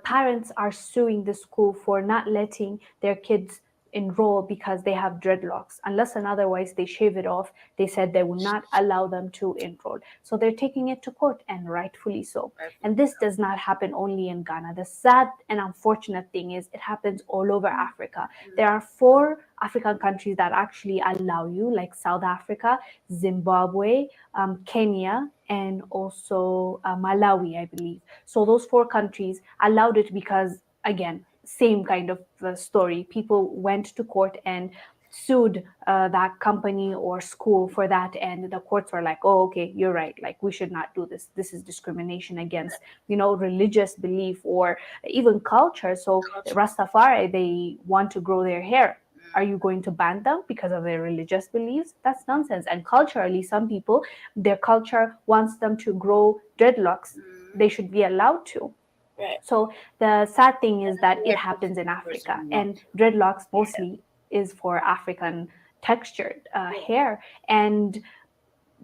Parents are suing the school for not letting their kids enroll because they have dreadlocks. Unless and otherwise they shave it off, they said they will not allow them to enroll. So they're taking it to court, and rightfully so. And this does not happen only in Ghana. The sad and unfortunate thing is it happens all over Africa. There are 4 African countries that actually allow you, like South Africa, Zimbabwe, Kenya, and also Malawi, I believe. So those 4 countries allowed it because, again, same kind of story. People went to court and sued that company or school for that, and the courts were like, oh, okay, you're right, like we should not do this. This is discrimination against, you know, religious belief or even culture. So Rastafari, they want to grow their hair. Are you going to ban them because of their religious beliefs? That's nonsense. And culturally, some people, their culture wants them to grow dreadlocks. They should be allowed to. Right. So the sad thing is that it happens in Africa, and dreadlocks mostly is for African textured hair. And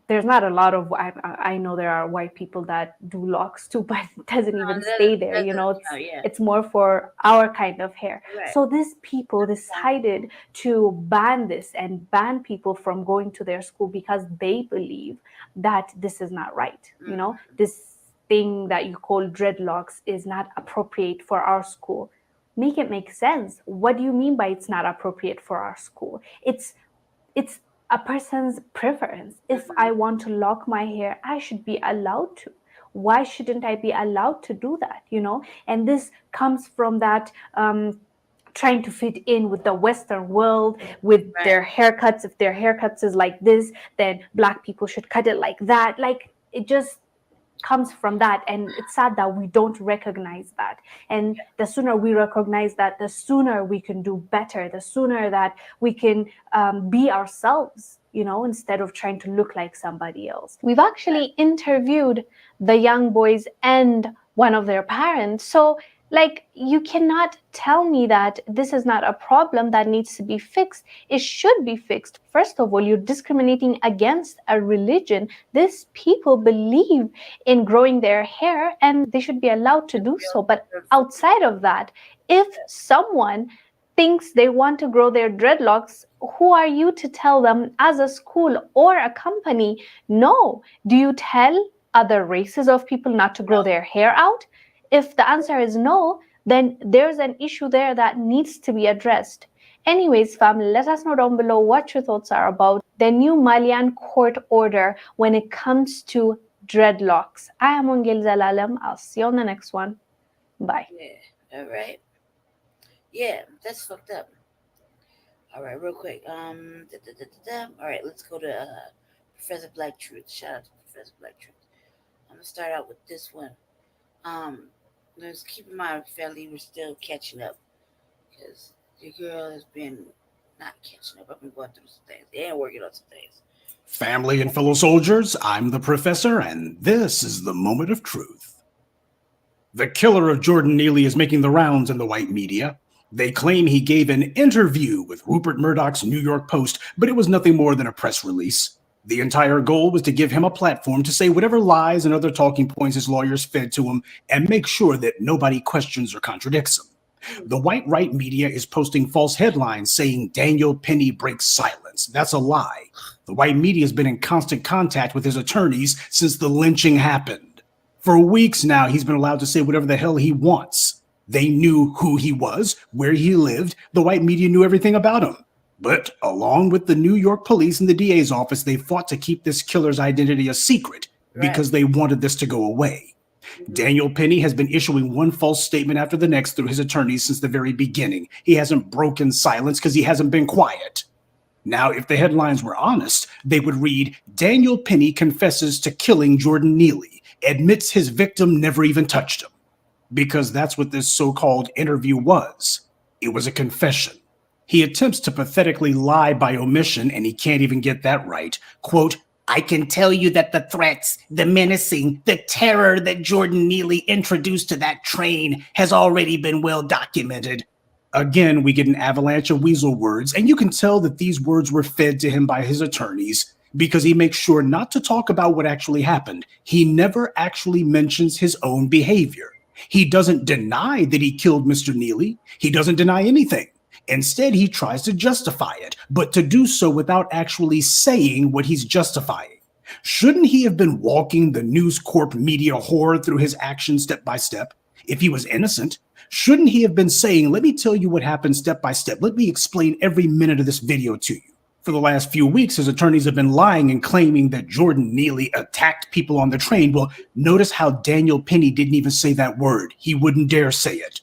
there's not a lot of, I know there are white people that do locks too, but it doesn't even stay there, you know, it's more for our kind of hair. Right. So these people decided to ban this and ban people from going to their school because they believe that this is not right. You know, this thing that you call dreadlocks is not appropriate for our school. Make it make sense. What do you mean by it's not appropriate for our school? It's a person's preference. If I want to lock my hair, I should be allowed to. Why shouldn't I be allowed to do that? You know, and this comes from that trying to fit in with the Western world, with their haircuts. If their haircuts is like this, then Black people should cut it like that. Like, it just comes from that, and it's sad that we don't recognize that. And the sooner we recognize that, the sooner we can do better, the sooner that we can be ourselves, you know, instead of trying to look like somebody else. We've actually interviewed the young boys and one of their parents. So like, you cannot tell me that this is not a problem that needs to be fixed. It should be fixed. First of all, you're discriminating against a religion. These people believe in growing their hair and they should be allowed to do so. But outside of that, if someone thinks they want to grow their dreadlocks, who are you to tell them as a school or a company, no? Do you tell other races of people not to grow their hair out? If the answer is no, then there's an issue there that needs to be addressed. Anyways, family, let us know down below what your thoughts are about the new Malian court order when it comes to dreadlocks. I am Wangel Zalalam. I'll see you on the next one. Bye. Yeah. All right. Yeah, that's fucked up. All right, real quick. All right, let's go to Professor Black Truth. Shout out to Professor Black Truth. I'm gonna start out with this one. Let's keep in mind, family, we're still catching up because your girl has been not catching up. I've been going through some things and working on some things. Family and fellow soldiers, I'm the professor, and this is the moment of truth. The killer of Jordan Neely is making the rounds in the white media. They claim he gave an interview with Rupert Murdoch's New York Post, but it was nothing more than a press release. The entire goal was to give him a platform to say whatever lies and other talking points his lawyers fed to him and make sure that nobody questions or contradicts him. The white right media is posting false headlines saying Daniel Penny breaks silence. That's a lie. The white media has been in constant contact with his attorneys since the lynching happened. For weeks now, he's been allowed to say whatever the hell he wants. They knew who he was, where he lived. The white media knew everything about him. But along with the New York police and the DA's office, they fought to keep this killer's identity a secret because they wanted this to go away. Daniel Penny has been issuing one false statement after the next through his attorneys since the very beginning. He hasn't broken silence because he hasn't been quiet. Now, if the headlines were honest, they would read, Daniel Penny confesses to killing Jordan Neely, admits his victim never even touched him. Because that's what this so-called interview was. It was a confession. He attempts to pathetically lie by omission, and he can't even get that right. Quote, I can tell you that the threats, the menacing, the terror that Jordan Neely introduced to that train has already been well documented. Again, we get an avalanche of weasel words, and you can tell that these words were fed to him by his attorneys because he makes sure not to talk about what actually happened. He never actually mentions his own behavior. He doesn't deny that he killed Mr. Neely. He doesn't deny anything. Instead, he tries to justify it, but to do so without actually saying what he's justifying. Shouldn't he have been walking the News Corp media whore through his actions step by step? If he was innocent, shouldn't he have been saying, let me tell you what happened step by step. Let me explain every minute of this video to you. For the last few weeks, his attorneys have been lying and claiming that Jordan Neely attacked people on the train. Well, notice how Daniel Penny didn't even say that word. He wouldn't dare say it.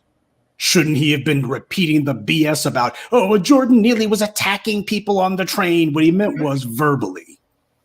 Shouldn't he have been repeating the BS about, oh, Jordan Neely was attacking people on the train? What he meant was verbally.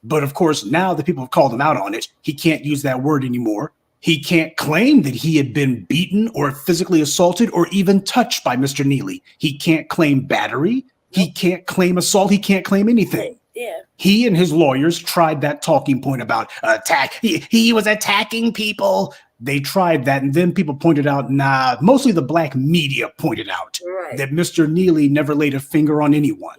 But of course, now that people have called him out on it, he can't use that word anymore. He can't claim that he had been beaten or physically assaulted or even touched by Mr. Neely. He can't claim battery. He can't claim assault. He can't claim anything. Yeah. He and his lawyers tried that talking point about attack. He was attacking people. They tried that, and then people pointed out, nah, mostly the black media pointed out that Mr. Neely never laid a finger on anyone.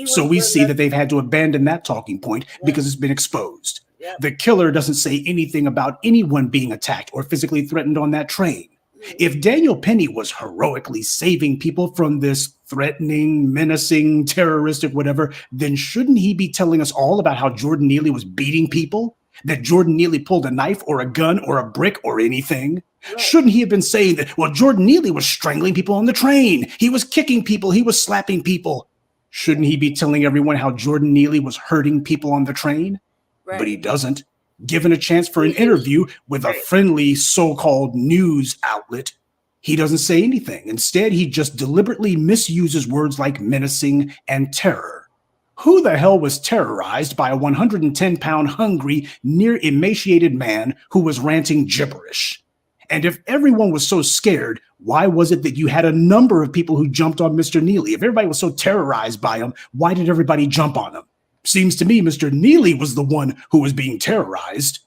So we see that they've had to abandon that talking point because it's been exposed. The killer doesn't say anything about anyone being attacked or physically threatened on that train. If Daniel Penny was heroically saving people from this threatening, menacing, terroristic, whatever, then shouldn't he be telling us all about how Jordan Neely was beating people? That Jordan Neely pulled a knife or a gun or a brick or anything? Shouldn't he have been saying that, well, Jordan Neely was strangling people on the train. He was kicking people. He was slapping people. Shouldn't he be telling everyone how Jordan Neely was hurting people on the train? But he doesn't. Given a chance for an interview with a friendly so-called news outlet, he doesn't say anything. Instead, he just deliberately misuses words like menacing and terror. Who the hell was terrorized by a 110-pound hungry, near-emaciated man who was ranting gibberish? And if everyone was so scared, why was it that you had a number of people who jumped on Mr. Neely? If everybody was so terrorized by him, why did everybody jump on him? Seems to me Mr. Neely was the one who was being terrorized.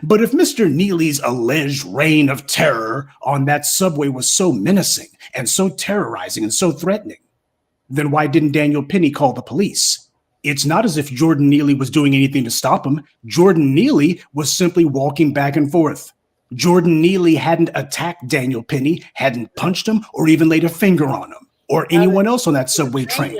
But if Mr. Neely's alleged reign of terror on that subway was so menacing and so terrorizing and so threatening, then why didn't Daniel Penny call the police? It's not as if Jordan Neely was doing anything to stop him. Jordan Neely was simply walking back and forth. Jordan Neely hadn't attacked Daniel Penny, hadn't punched him, or even laid a finger on him, or anyone else on that subway train.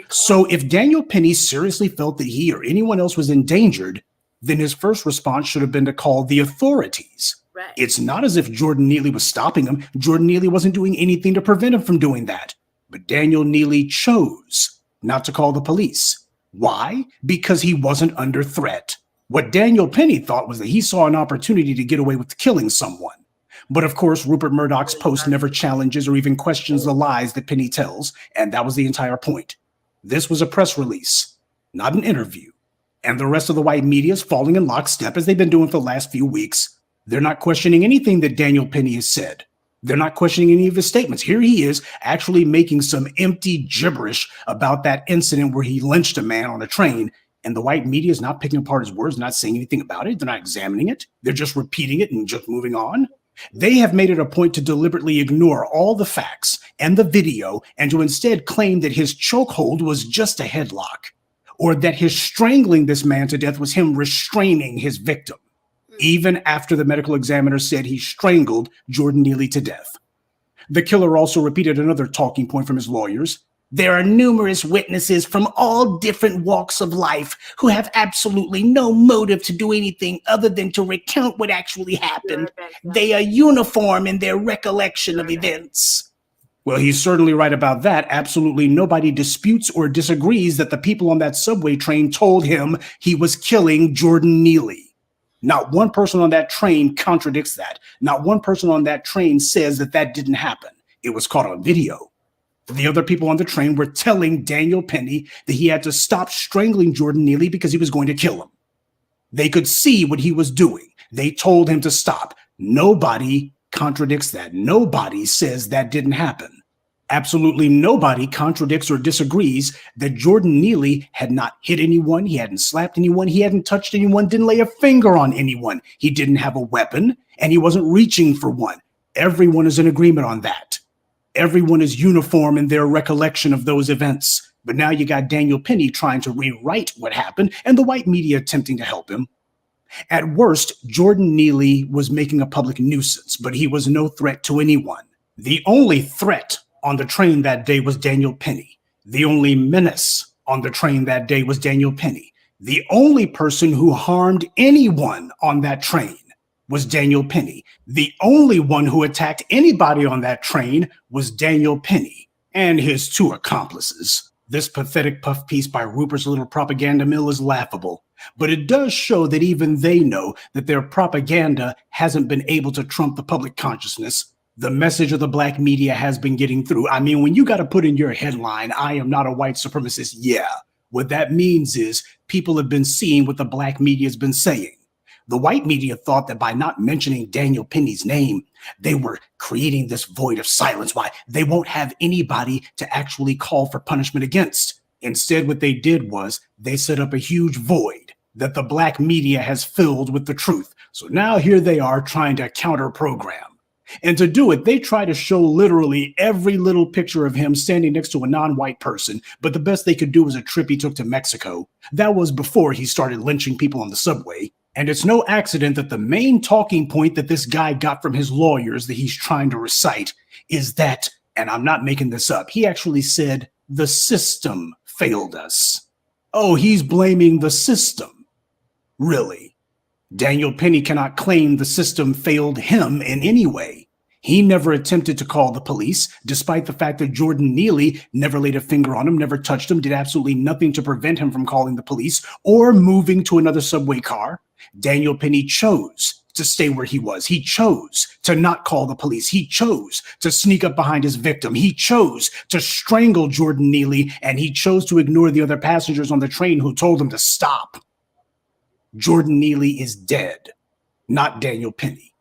So if Daniel Penny seriously felt that he or anyone else was endangered, then his first response should have been to call the authorities. It's not as if Jordan Neely was stopping him. Jordan Neely wasn't doing anything to prevent him from doing that. But Daniel Neely chose not to call the police. Why? Because he wasn't under threat. What Daniel Penny thought was that he saw an opportunity to get away with killing someone. But of course, Rupert Murdoch's post never challenges or even questions the lies that Penny tells, and that was the entire point. This was a press release, not an interview. And the rest of the white media is falling in lockstep as they've been doing for the last few weeks. They're not questioning anything that Daniel Penny has said. They're not questioning any of his statements. Here he is actually making some empty gibberish about that incident where he lynched a man on a train, and the white media is not picking apart his words, not saying anything about it. They're not examining it. They're just repeating it and just moving on. They have made it a point to deliberately ignore all the facts and the video and to instead claim that his chokehold was just a headlock, or that his strangling this man to death was him restraining his victim, even after the medical examiner said he strangled Jordan Neely to death. The killer also repeated another talking point from his lawyers. There are numerous witnesses from all different walks of life who have absolutely no motive to do anything other than to recount what actually happened. They are uniform in their recollection of events. Well, he's certainly right about that. Absolutely nobody disputes or disagrees that the people on that subway train told him he was killing Jordan Neely. Not one person on that train contradicts that. Not one person on that train says that that didn't happen. It was caught on video. The other people on the train were telling Daniel Penny that he had to stop strangling Jordan Neely because he was going to kill him. They could see what he was doing. They told him to stop. Nobody contradicts that. Nobody says that didn't happen. Absolutely nobody contradicts or disagrees that Jordan Neely had not hit anyone, he hadn't slapped anyone, he hadn't touched anyone, didn't lay a finger on anyone. He didn't have a weapon, and he wasn't reaching for one. Everyone is in agreement on that. Everyone is uniform in their recollection of those events. But now you got Daniel Penny trying to rewrite what happened, and the white media attempting to help him. At worst, Jordan Neely was making a public nuisance, but he was no threat to anyone. The only threat on the train that day was Daniel Penny. The only menace on the train that day was Daniel Penny. The only person who harmed anyone on that train was Daniel Penny. The only one who attacked anybody on that train was Daniel Penny and his two accomplices. This pathetic puff piece by Rupert's little propaganda mill is laughable, but it does show that even they know that their propaganda hasn't been able to trump the public consciousness. The message of the black media has been getting through. I mean, when you got to put in your headline, "I am not a white supremacist," yeah, what that means is people have been seeing what the black media has been saying. The white media thought that by not mentioning Daniel Penny's name, they were creating this void of silence. Why? They won't have anybody to actually call for punishment against. Instead, what they did was they set up a huge void that the black media has filled with the truth. So now here they are trying to counter-program. And to do it, they try to show literally every little picture of him standing next to a non-white person, but the best they could do was a trip he took to Mexico. That was before he started lynching people on the subway. And it's no accident that the main talking point that this guy got from his lawyers that he's trying to recite is that, and I'm not making this up, he actually said, "The system failed us." Oh, he's blaming the system. Really? Daniel Penny cannot claim the system failed him in any way. He never attempted to call the police, despite the fact that Jordan Neely never laid a finger on him, never touched him, did absolutely nothing to prevent him from calling the police or moving to another subway car. Daniel Penny chose to stay where he was. He chose to not call the police. He chose to sneak up behind his victim. He chose to strangle Jordan Neely, and he chose to ignore the other passengers on the train who told him to stop. Jordan Neely is dead, not Daniel Penny.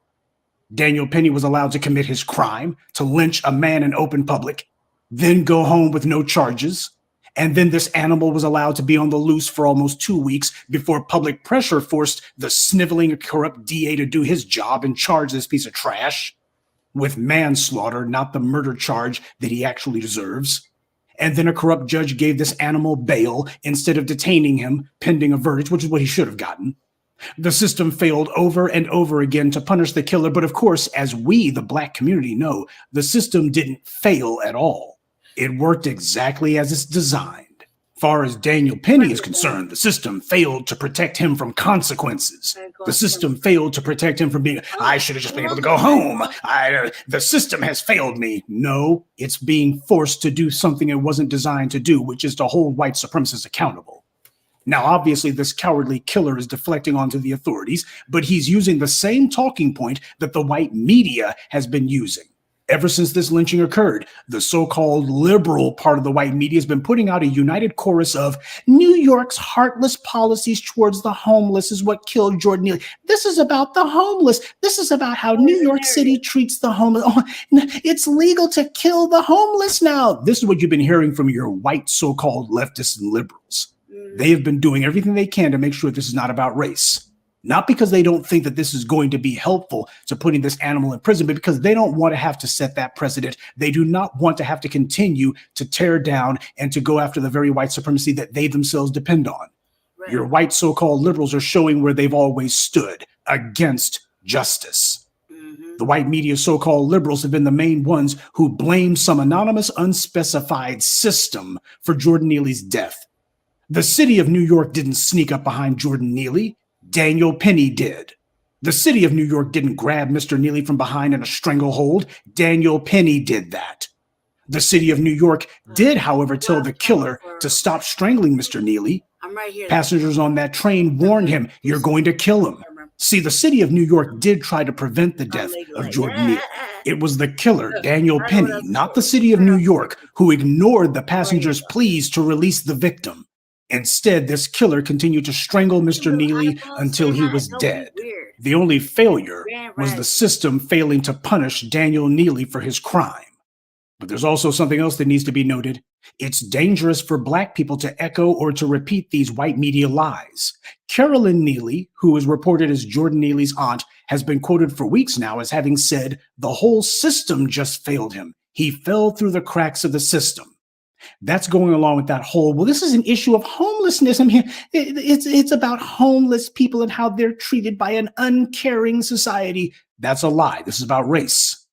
Daniel Penny was allowed to commit his crime, to lynch a man in open public, then go home with no charges. And then this animal was allowed to be on the loose for almost 2 weeks before public pressure forced the sniveling, corrupt DA to do his job and charge this piece of trash with manslaughter, not the murder charge that he actually deserves. And then a corrupt judge gave this animal bail instead of detaining him pending a verdict, which is what he should have gotten. The system failed over and over again to punish the killer. But of course, as we, the black community, know, the system didn't fail at all. It worked exactly as it's designed. Far as Daniel Penny is concerned, the system failed to protect him from consequences. The system failed to protect him from being, "I should have just been able to go home. The system has failed me." No, it's being forced to do something it wasn't designed to do, which is to hold white supremacists accountable. Now, obviously, this cowardly killer is deflecting onto the authorities, but he's using the same talking point that the white media has been using. Ever since this lynching occurred, the so-called liberal part of the white media has been putting out a united chorus of New York's heartless policies towards the homeless is what killed Jordan Neely. This is about the homeless. This is about how New York City treats the homeless. Oh, it's legal to kill the homeless now. This is what you've been hearing from your white so-called leftists and liberals. They have been doing everything they can to make sure this is not about race. Not because they don't think that this is going to be helpful to putting this animal in prison, but because they don't want to have to set that precedent. They do not want to have to continue to tear down and to go after the very white supremacy that they themselves depend on. Right. Your white so-called liberals are showing where they've always stood against justice. The white media so-called liberals have been the main ones who blame some anonymous, unspecified system for Jordan Neely's death. The city of New York didn't sneak up behind Jordan Neely. Daniel Penny did. The city of New York didn't grab Mr. Neely from behind in a stranglehold. Daniel Penny did that. The city of New York did, however, tell the killer to stop strangling Mr. Neely. Passengers on that train warned him, "You're going to kill him." See, the city of New York did try to prevent the death of Jordan Neely. It was the killer, Daniel Penny, not the city of New York, who ignored the passengers' pleas to release the victim. Instead, this killer continued to strangle Mr. Neely until he was dead. The only failure was the system failing to punish Daniel Neely for his crime. But there's also something else that needs to be noted. It's dangerous for Black people to echo or to repeat these white media lies. Carolyn Neely, who is reported as Jordan Neely's aunt, has been quoted for weeks now as having said, "The whole system just failed him. He fell through the cracks of the system." That's going along with that whole, well, this is an issue of homelessness. I mean, it's about homeless people and how they're treated by an uncaring society. That's a lie. This is about race.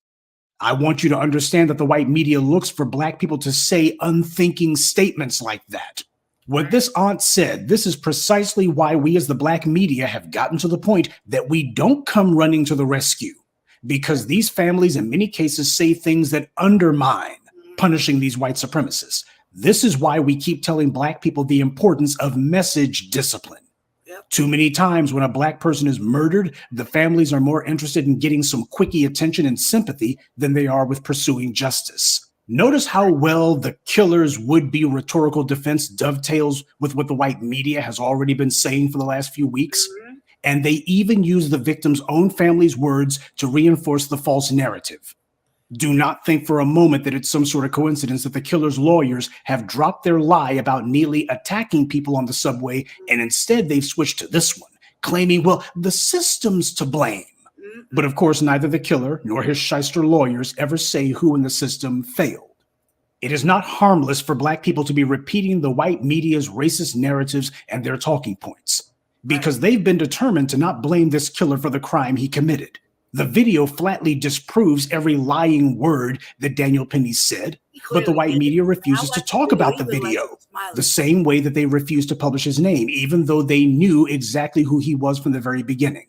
I want you to understand that the white media looks for Black people to say unthinking statements like that. What this aunt said, this is precisely why we as the Black media have gotten to the point that we don't come running to the rescue, because these families in many cases say things that undermine punishing these white supremacists. This is why we keep telling Black people the importance of message discipline. Too many times when a Black person is murdered, the families are more interested in getting some quickie attention and sympathy than they are with pursuing justice. Notice how well the killer's would-be rhetorical defense dovetails with what the white media has already been saying for the last few weeks. And they even use the victim's own family's words to reinforce the false narrative. Do not think for a moment that it's some sort of coincidence that the killer's lawyers have dropped their lie about Neely attacking people on the subway, and instead they've switched to this one, claiming, well, the system's to blame. But of course, neither the killer nor his shyster lawyers ever say who in the system failed. It is not harmless for Black people to be repeating the white media's racist narratives and their talking points, because they've been determined to not blame this killer for the crime he committed. The video flatly disproves every lying word that Daniel Penny said, but the white media refuses to talk about the video, the same way that they refused to publish his name, even though they knew exactly who he was from the very beginning.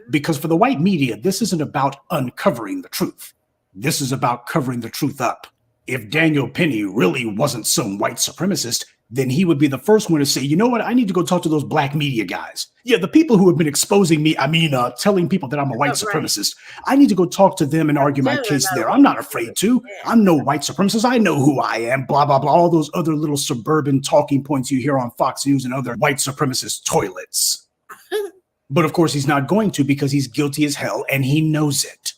Because for the white media, this isn't about uncovering the truth. This is about covering the truth up. If Daniel Penny really wasn't some white supremacist, then he would be the first one to say, you know what, I need to go talk to those Black media guys. Yeah, the people who have been exposing me, telling people that I'm a white supremacist. I need to go talk to them and argue my case there. I'm not afraid to. I'm no white supremacist. I know who I am, blah, blah, blah. All those other little suburban talking points you hear on Fox News and other white supremacist toilets. But of course, he's not going to, because he's guilty as hell and he knows it.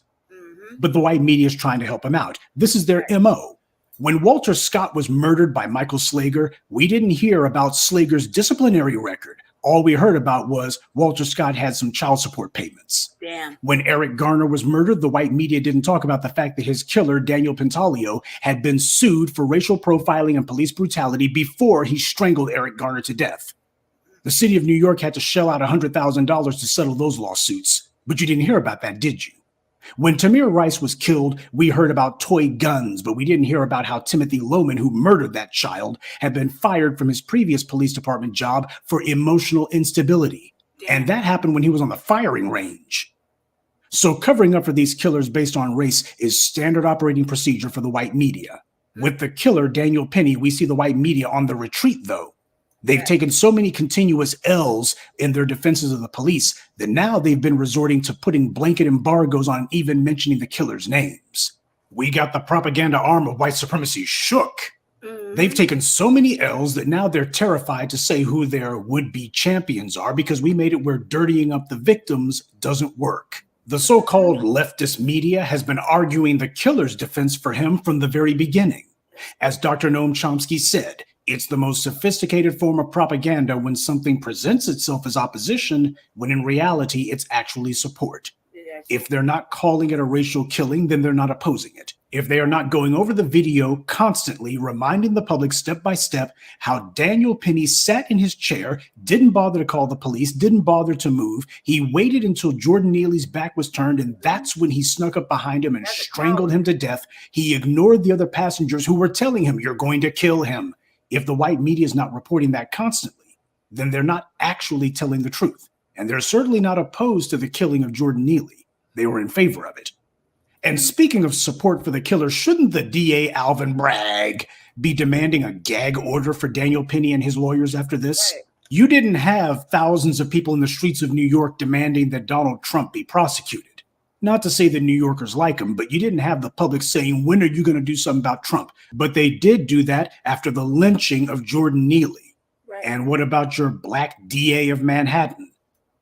But the white media is trying to help him out. This is their MO. When Walter Scott was murdered by Michael Slager, we didn't hear about Slager's disciplinary record. All we heard about was Walter Scott had some child support payments. Damn. When Eric Garner was murdered, the white media didn't talk about the fact that his killer, Daniel Pentalio, had been sued for racial profiling and police brutality before he strangled Eric Garner to death. The city of New York had to shell out $100,000 to settle those lawsuits. But you didn't hear about that, did you? When Tamir Rice was killed, we heard about toy guns, but we didn't hear about how Timothy Loman, who murdered that child, had been fired from his previous police department job for emotional instability. And that happened when he was on the firing range. So covering up for these killers based on race is standard operating procedure for the white media. With the killer, Daniel Penny, we see the white media on the retreat, though. They've taken so many continuous L's in their defenses of the police that now they've been resorting to putting blanket embargoes on even mentioning the killers' names. We got the propaganda arm of white supremacy shook. They've taken so many L's that now they're terrified to say who their would-be champions are, because we made it where dirtying up the victims doesn't work. The so-called leftist media has been arguing the killer's defense for him from the very beginning. As Dr. Noam Chomsky said, it's the most sophisticated form of propaganda when something presents itself as opposition, when in reality it's actually support. If they're not calling it a racial killing, then they're not opposing it. If they are not going over the video constantly, reminding the public step by step how Daniel Penny sat in his chair, didn't bother to call the police, didn't bother to move. He waited until Jordan Neely's back was turned, and that's when he snuck up behind him and strangled him to death. He ignored the other passengers who were telling him, "You're going to kill him." If the white media is not reporting that constantly, then they're not actually telling the truth. And they're certainly not opposed to the killing of Jordan Neely. They were in favor of it. And speaking of support for the killer, shouldn't the DA Alvin Bragg be demanding a gag order for Daniel Penny and his lawyers after this? You didn't have thousands of people in the streets of New York demanding that Donald Trump be prosecuted. Not to say that New Yorkers like him, but you didn't have the public saying, when are you going to do something about Trump? But they did do that after the lynching of Jordan Neely. And what about your black DA of Manhattan?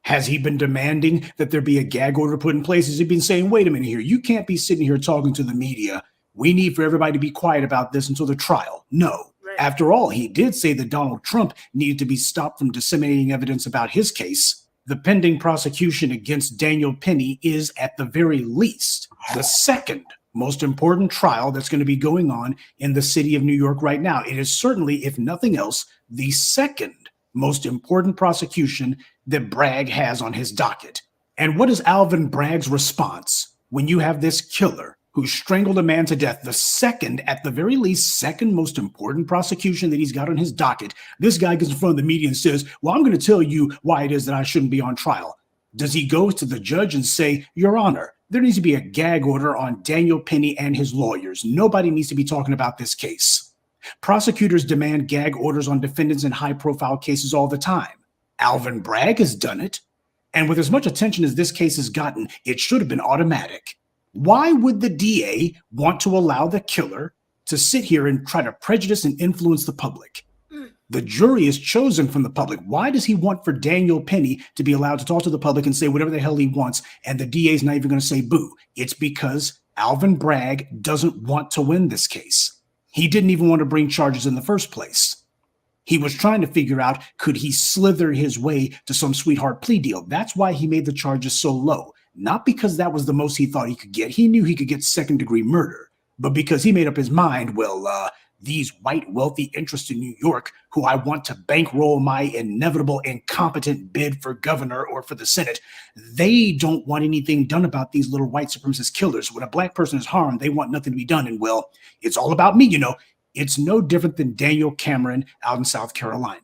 Has he been demanding that there be a gag order put in place? Has he been saying, wait a minute here, you can't be sitting here talking to the media we need for everybody to be quiet about this until the trial. No. After all, he did say that Donald Trump needed to be stopped from disseminating evidence about his case. The pending prosecution against Daniel Penny is, at the very least, the second most important trial that's going to be going on in the city of New York right now. It is certainly, if nothing else, the second most important prosecution that Bragg has on his docket. And what is Alvin Bragg's response when you have this killer who strangled a man to death, the second, at the very least, second most important prosecution that he's got on his docket? This guy gets in front of the media and says, well, I'm going to tell you why it is that I shouldn't be on trial. Does he go to the judge and say, Your Honor, there needs to be a gag order on Daniel Penny and his lawyers. Nobody needs to be talking about this case. Prosecutors demand gag orders on defendants in high-profile cases all the time. Alvin Bragg has done it. And with as much attention as this case has gotten, it should have been automatic. Why would the DA want to allow the killer to sit here and try to prejudice and influence the public? The jury is chosen from the public. Why does he want for Daniel Penny to be allowed to talk to the public and say whatever the hell he wants, and the DA is not even going to say boo? It's because Alvin Bragg doesn't want to win this case. He didn't even want to bring charges in the first place. He was trying to figure out, could he slither his way to some sweetheart plea deal? That's why he made the charges so low. Not because that was the most he thought he could get. He knew he could get second-degree murder, but because he made up his mind, well, these white wealthy interests in New York who I want to bankroll my inevitable incompetent bid for governor or for the Senate, they don't want anything done about these little white supremacist killers. When a black person is harmed, they want nothing to be done. And well, it's all about me, you know. It's no different than Daniel Cameron out in South Carolina.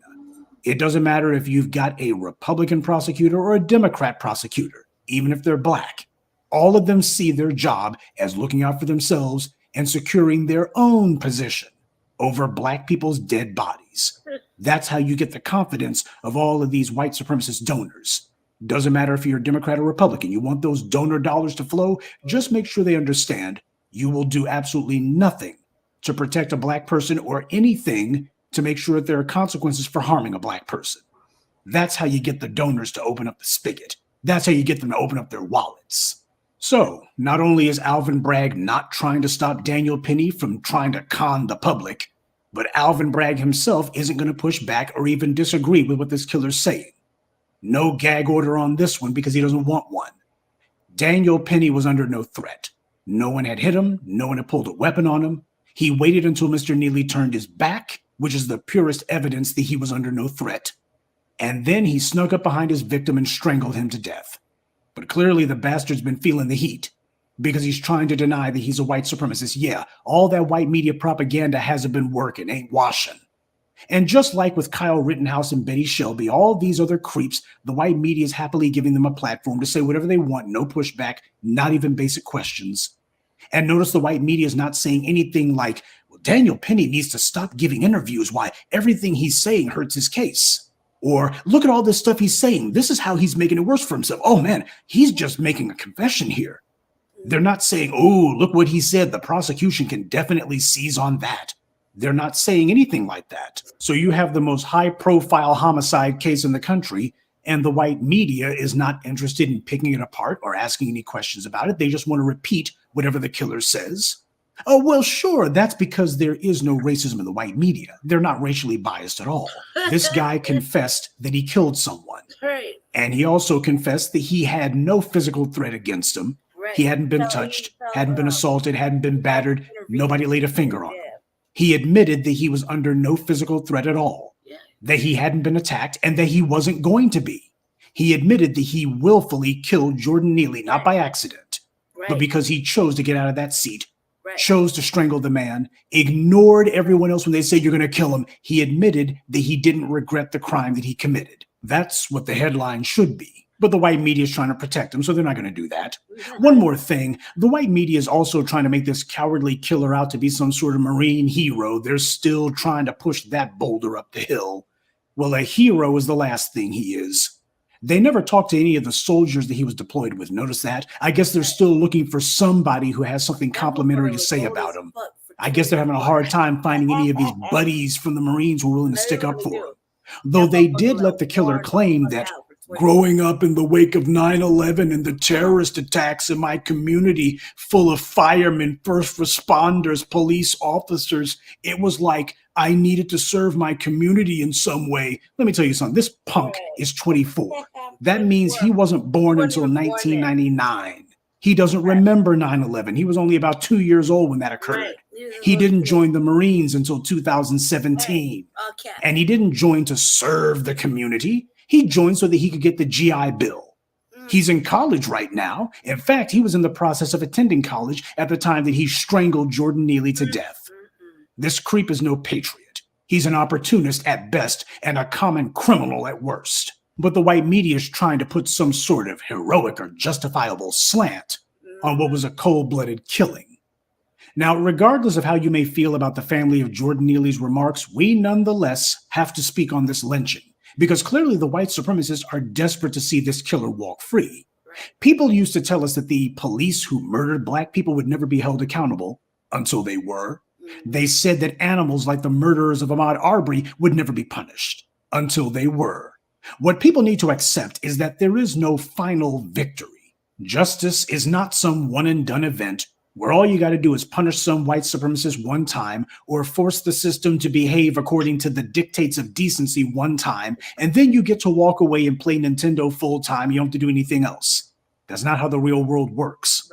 It doesn't matter if you've got a Republican prosecutor or a Democrat prosecutor, even if they're black. All of them see their job as looking out for themselves and securing their own position over black people's dead bodies. That's how you get the confidence of all of these white supremacist donors. Doesn't matter if you're a Democrat or Republican, you want those donor dollars to flow, just make sure they understand you will do absolutely nothing to protect a black person or anything to make sure that there are consequences for harming a black person. That's how you get the donors to open up the spigot. That's how you get them to open up their wallets. So, not only is Alvin Bragg not trying to stop Daniel Penny from trying to con the public, but Alvin Bragg himself isn't going to push back or even disagree with what this killer's saying. No gag order on this one because he doesn't want one. Daniel Penny was under no threat. No one had hit him. No one had pulled a weapon on him. He waited until Mr. Neely turned his back, which is the purest evidence that he was under no threat. And then he snuck up behind his victim and strangled him to death. But clearly the bastard's been feeling the heat because he's trying to deny that he's a white supremacist. Yeah, all that white media propaganda hasn't been working, ain't washing. And just like with Kyle Rittenhouse and Betty Shelby, all these other creeps, the white media is happily giving them a platform to say whatever they want, no pushback, not even basic questions. And notice the white media is not saying anything like, well, Daniel Penny needs to stop giving interviews. Why? Everything he's saying hurts his case. Or look at all this stuff he's saying. This is how he's making it worse for himself. Oh man, he's just making a confession here. They're not saying, oh, look what he said. The prosecution can definitely seize on that. They're not saying anything like that. So you have the most high-profile homicide case in the country, and the white media is not interested in picking it apart or asking any questions about it. They just want to repeat whatever the killer says. Oh, well, sure, that's because there is no racism in the white media. They're not racially biased at all. This guy confessed that he killed someone. Right. And he also confessed that he had no physical threat against him. Right. He hadn't been touched, hadn't been assaulted, hadn't been battered. Nobody laid a finger on him. He admitted that he was under no physical threat at all, that he hadn't been attacked, and that he wasn't going to be. He admitted that he willfully killed Jordan Neely, not by accident, but because he chose to get out of that seat, chose to strangle the man, ignored everyone else when they said, you're going to kill him. He admitted that he didn't regret the crime that he committed. That's what the headline should be. But the white media is trying to protect him, so they're not going to do that. One more thing, the white media is also trying to make this cowardly killer out to be some sort of Marine hero. They're still trying to push that boulder up the hill. Well, a hero is the last thing he is. They never talked to any of the soldiers that he was deployed with. Notice that? I guess they're still looking for somebody who has something complimentary to say about him. I guess they're having a hard time finding any of these buddies from the Marines who are willing to stick up for him. Though they did let the killer claim that Growing up in the wake of 9/11 and the terrorist attacks in my community, full of firemen, first responders, police officers, it was like I needed to serve my community in some way. Let me tell you something. This punk is 24. That means he wasn't born until 1999. He doesn't remember 9/11. He was only about 2 years old when that occurred. He didn't join the Marines until 2017. And he didn't join to serve the community. He joined so that he could get the GI Bill. He's in college right now. In fact, he was in the process of attending college at the time that he strangled Jordan Neely to death. This creep is no patriot. He's an opportunist at best and a common criminal at worst. But the white media is trying to put some sort of heroic or justifiable slant on what was a cold-blooded killing. Now, regardless of how you may feel about the family of Jordan Neely's remarks, we nonetheless have to speak on this lynching, because clearly the white supremacists are desperate to see this killer walk free. People used to tell us that the police who murdered black people would never be held accountable until they were. They said that animals like the murderers of Ahmaud Arbery would never be punished until they were. What people need to accept is that there is no final victory. Justice is not some one-and-done event where all you got to do is punish some white supremacist one time or force the system to behave according to the dictates of decency one time, and then you get to walk away and play Nintendo full-time. You don't have to do anything else. That's not how the real world works.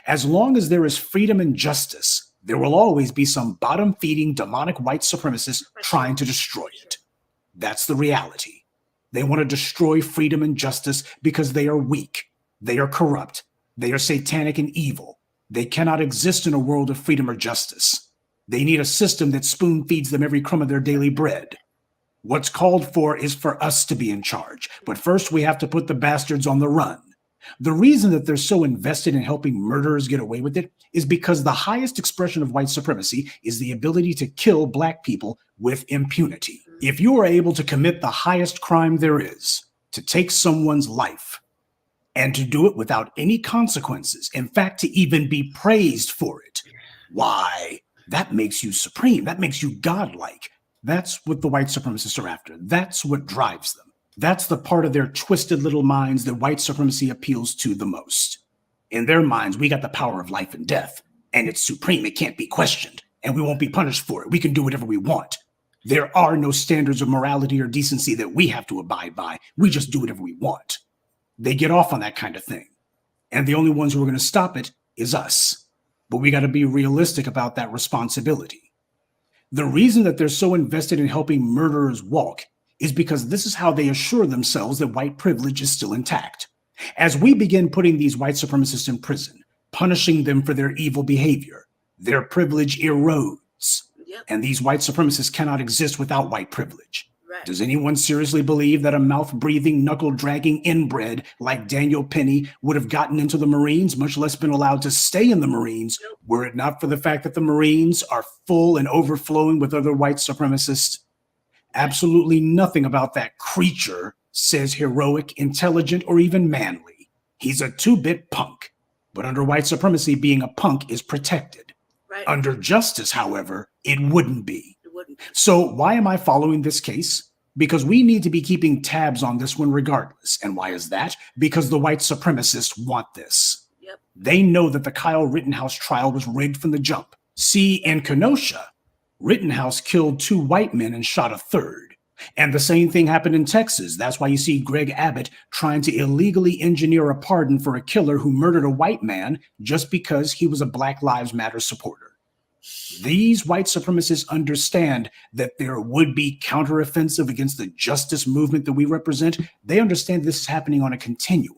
As long as there is freedom and justice, there will always be some bottom-feeding demonic white supremacist trying to destroy it. That's the reality. They want to destroy freedom and justice because they are weak. They are corrupt. They are satanic and evil. They cannot exist in a world of freedom or justice. They need a system that spoon feeds them every crumb of their daily bread. What's called for is for us to be in charge. But first, we have to put the bastards on the run. The reason that they're so invested in helping murderers get away with it is because the highest expression of white supremacy is the ability to kill black people with impunity. If you are able to commit the highest crime there is, to take someone's life, and to do it without any consequences, in fact, to even be praised for it, why, that makes you supreme. That makes you godlike. That's what the white supremacists are after. That's what drives them. That's the part of their twisted little minds that white supremacy appeals to the most. In their minds, we got the power of life and death, and it's supreme. It can't be questioned, and we won't be punished for it. We can do whatever we want. There are no standards of morality or decency that we have to abide by. We just do whatever we want. They get off on that kind of thing. And the only ones who are going to stop it is us. But we got to be realistic about that responsibility. The reason that they're so invested in helping murderers walk is because this is how they assure themselves that white privilege is still intact. As we begin putting these white supremacists in prison, punishing them for their evil behavior, their privilege erodes. And these white supremacists cannot exist without white privilege. Does anyone seriously believe that a mouth-breathing, knuckle-dragging inbred like Daniel Penny would have gotten into the Marines, much less been allowed to stay in the Marines, were it not for the fact that the Marines are full and overflowing with other white supremacists? Absolutely nothing about that creature says heroic, intelligent, or even manly. He's a two-bit punk. But under white supremacy, being a punk is protected. Under justice, however, it wouldn't be. So why am I following this case? Because we need to be keeping tabs on this one regardless. And why is that? Because the white supremacists want this. They know that the Kyle Rittenhouse trial was rigged from the jump. See, in Kenosha, Rittenhouse killed 2 white men and shot a third. And the same thing happened in Texas. That's why you see Greg Abbott trying to illegally engineer a pardon for a killer who murdered a white man just because he was a Black Lives Matter supporter. These white supremacists understand that there would be counteroffensive against the justice movement that we represent. They understand this is happening on a continuum.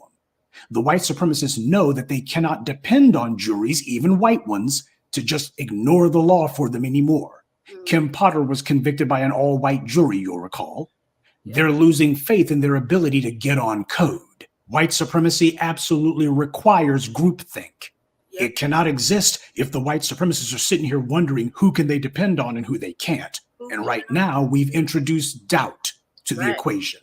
The white supremacists know that they cannot depend on juries, even white ones, to just ignore the law for them anymore. Kim Potter was convicted by an all-white jury, you'll recall. They're losing faith in their ability to get on code. White supremacy absolutely requires groupthink. It cannot exist if the white supremacists are sitting here wondering who can they depend on and who they can't. And right now, we've introduced doubt to the equation.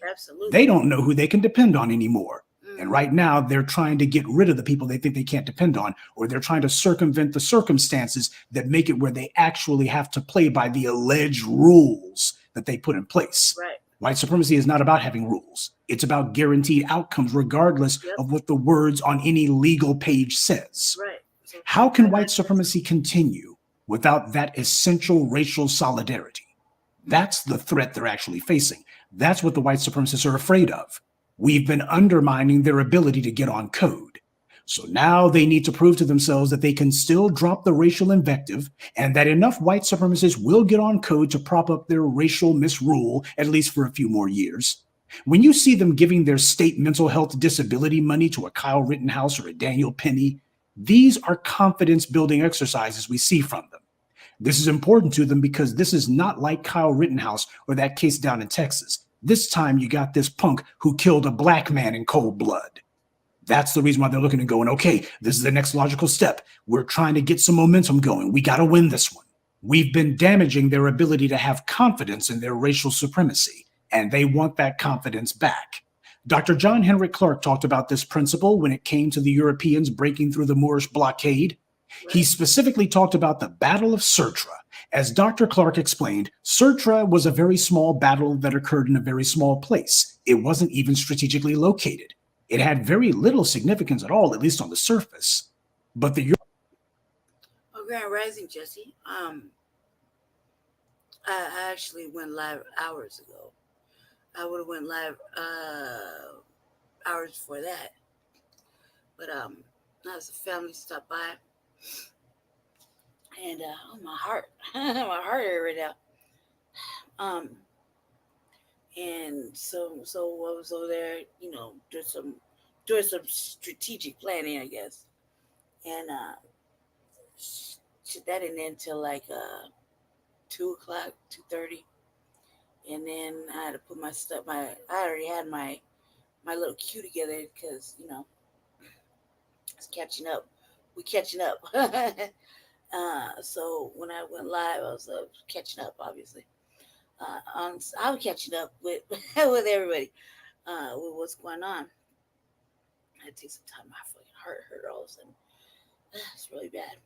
They don't know who they can depend on anymore. And right now, they're trying to get rid of the people they think they can't depend on, or they're trying to circumvent the circumstances that make it where they actually have to play by the alleged rules that they put in place. White supremacy is not about having rules. It's about guaranteed outcomes regardless of what the words on any legal page says. How can white supremacy continue without that essential racial solidarity? That's the threat they're actually facing. That's what the white supremacists are afraid of. We've been undermining their ability to get on code. So now they need to prove to themselves that they can still drop the racial invective and that enough white supremacists will get on code to prop up their racial misrule, at least for a few more years. When you see them giving their state mental health disability money to a Kyle Rittenhouse or a Daniel Penny, these are confidence-building exercises we see from them. This is important to them because this is not like Kyle Rittenhouse or that case down in Texas. This time you got this punk who killed a black man in cold blood. That's the reason why they're looking and going, okay, this is the next logical step. We're trying to get some momentum going. We got to win this one. We've been damaging their ability to have confidence in their racial supremacy, and they want that confidence back. Dr. John Henrik Clarke talked about this principle when it came to the Europeans breaking through the Moorish blockade. He specifically talked about the Battle of Sirte. As Dr. Clarke explained, Sirte was a very small battle that occurred in a very small place. It wasn't even strategically located. It had very little significance at all, at least on the surface. But the Grand Rising, Jesse. I actually went live hours ago. I would have went live hours before that. But now as a family stopped by, and my heart, my heart area right now. And so I was over there, you know, doing some strategic planning, I guess. And that didn't end until like 2 o'clock, 2:30. And then I had to put my stuff, I already had my little queue together because, you know, it's catching up. We're catching up. So when I went live, I was catching up, obviously. I was catching up with with everybody, with what's going on. I had to take some time. My fucking heart hurt all of a sudden. It's really bad.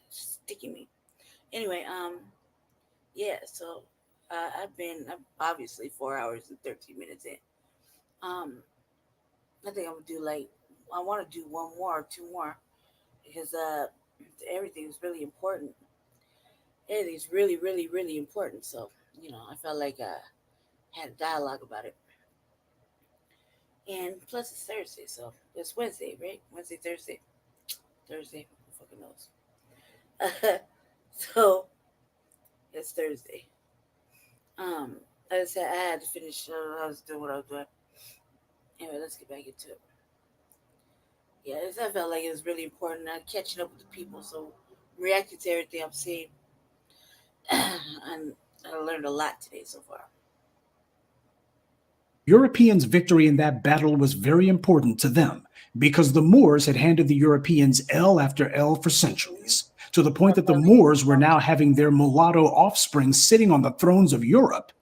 It's sticking me. Anyway, yeah. So I'm obviously 4 hours and 13 minutes in. I think I'm gonna do I want to do one more or two more because everything is really important. Everything's really, really, really important. So, you know, I felt like I had a dialogue about it. And plus it's Thursday, so it's Wednesday, right? Wednesday, Thursday. Thursday, who fucking knows? So it's Thursday. As I said, I had to finish. I was doing what I was doing. Anyway, let's get back into it. Yeah, I felt like it was really important. I'm catching up with the people, so reacting to everything I'm seeing. And I learned a lot today so far. Europeans' victory in that battle was very important to them because the Moors had handed the Europeans L after L for centuries, to the point that the Moors were now having their mulatto offspring sitting on the thrones of Europe.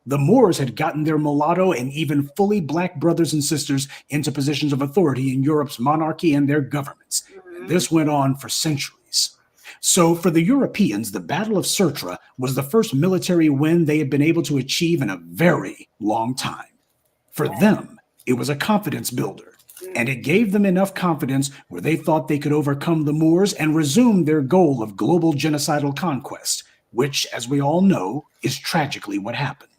The Moors had gotten their mulatto and even fully black brothers and sisters into positions of authority in Europe's monarchy and their governments. And this went on for centuries. So for the Europeans, the Battle of Sirte was the first military win they had been able to achieve in a very long time. For them, it was a confidence builder, and it gave them enough confidence where they thought they could overcome the Moors and resume their goal of global genocidal conquest, which, as we all know, is tragically what happened.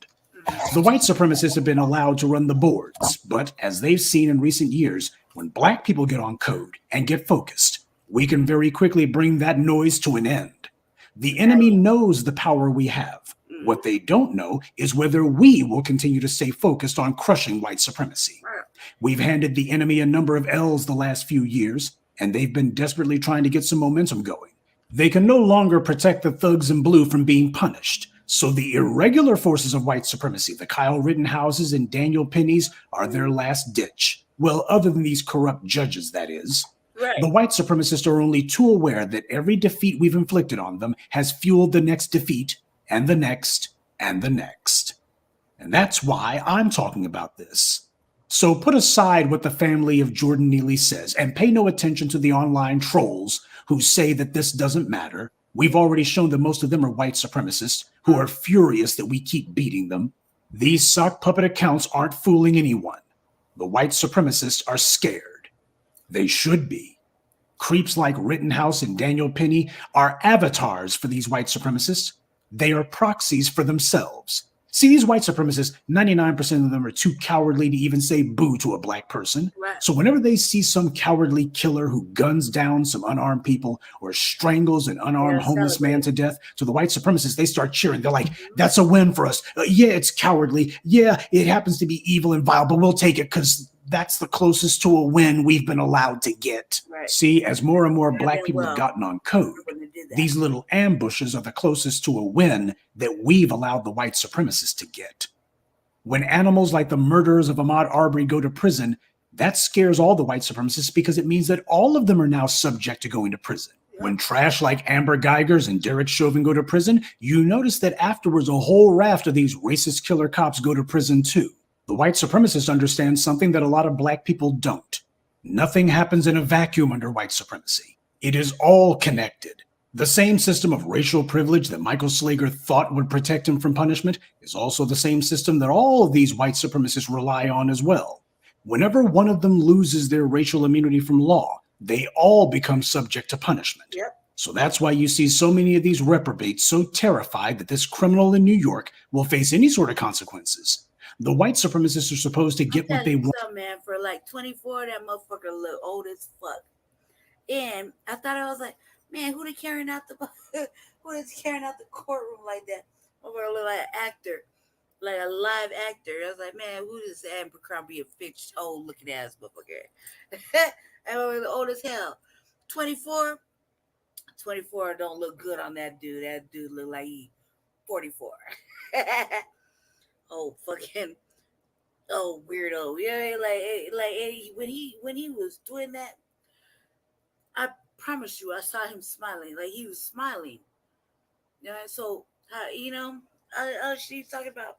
The white supremacists have been allowed to run the boards, but as they've seen in recent years, when black people get on code and get focused, we can very quickly bring that noise to an end. The enemy knows the power we have. What they don't know is whether we will continue to stay focused on crushing white supremacy. We've handed the enemy a number of L's the last few years, and they've been desperately trying to get some momentum going. They can no longer protect the thugs in blue from being punished. So the irregular forces of white supremacy, the Kyle Rittenhouses and Daniel Pennies, are their last ditch. Well, other than these corrupt judges, that is. Right. The white supremacists are only too aware that every defeat we've inflicted on them has fueled the next defeat, and the next, and the next. And that's why I'm talking about this. So put aside what the family of Jordan Neely says, and pay no attention to the online trolls who say that this doesn't matter. We've already shown that most of them are white supremacists who are furious that we keep beating them. These sock puppet accounts aren't fooling anyone. The white supremacists are scared. They should be. Creeps like Rittenhouse and Daniel Penny are avatars for these white supremacists. They are proxies for themselves. See, these white supremacists, 99% of them are too cowardly to even say boo to a black person. Right. So whenever they see some cowardly killer who guns down some unarmed people or strangles an unarmed homeless man to death, to the white supremacists, they start cheering. They're like, that's a win for us. Yeah, it's cowardly. Yeah, it happens to be evil and vile, but we'll take it because that's the closest to a win we've been allowed to get. Right. See, as more and more black people have gotten on code, these little ambushes are the closest to a win that we've allowed the white supremacists to get. When animals like the murderers of Ahmaud Arbery go to prison, that scares all the white supremacists because it means that all of them are now subject to going to prison. When trash like Amber Geigers and Derek Chauvin go to prison, you notice that afterwards a whole raft of these racist killer cops go to prison too. The white supremacists understand something that a lot of black people don't. Nothing happens in a vacuum under white supremacy. It is all connected. The same system of racial privilege that Michael Slager thought would protect him from punishment is also the same system that all of these white supremacists rely on as well. Whenever one of them loses their racial immunity from law, they all become subject to punishment. Yep. So that's why you see so many of these reprobates so terrified that this criminal in New York will face any sort of consequences. The white supremacists are supposed to get what they want. Man, for like 24, that motherfucker look old as fuck. And I thought, I was like, man, who they carrying out the courtroom like that? Over a little like an actor, like a live actor. I was like, man, who is Abercrombie and Fitch old looking ass motherfucker? I was old as hell. 24 don't look good on that dude. That dude look like he 44. Oh, fucking, oh, weirdo. Yeah, like when he was doing that, I promise you, I saw him smiling. Like he was smiling. You know, so she's talking about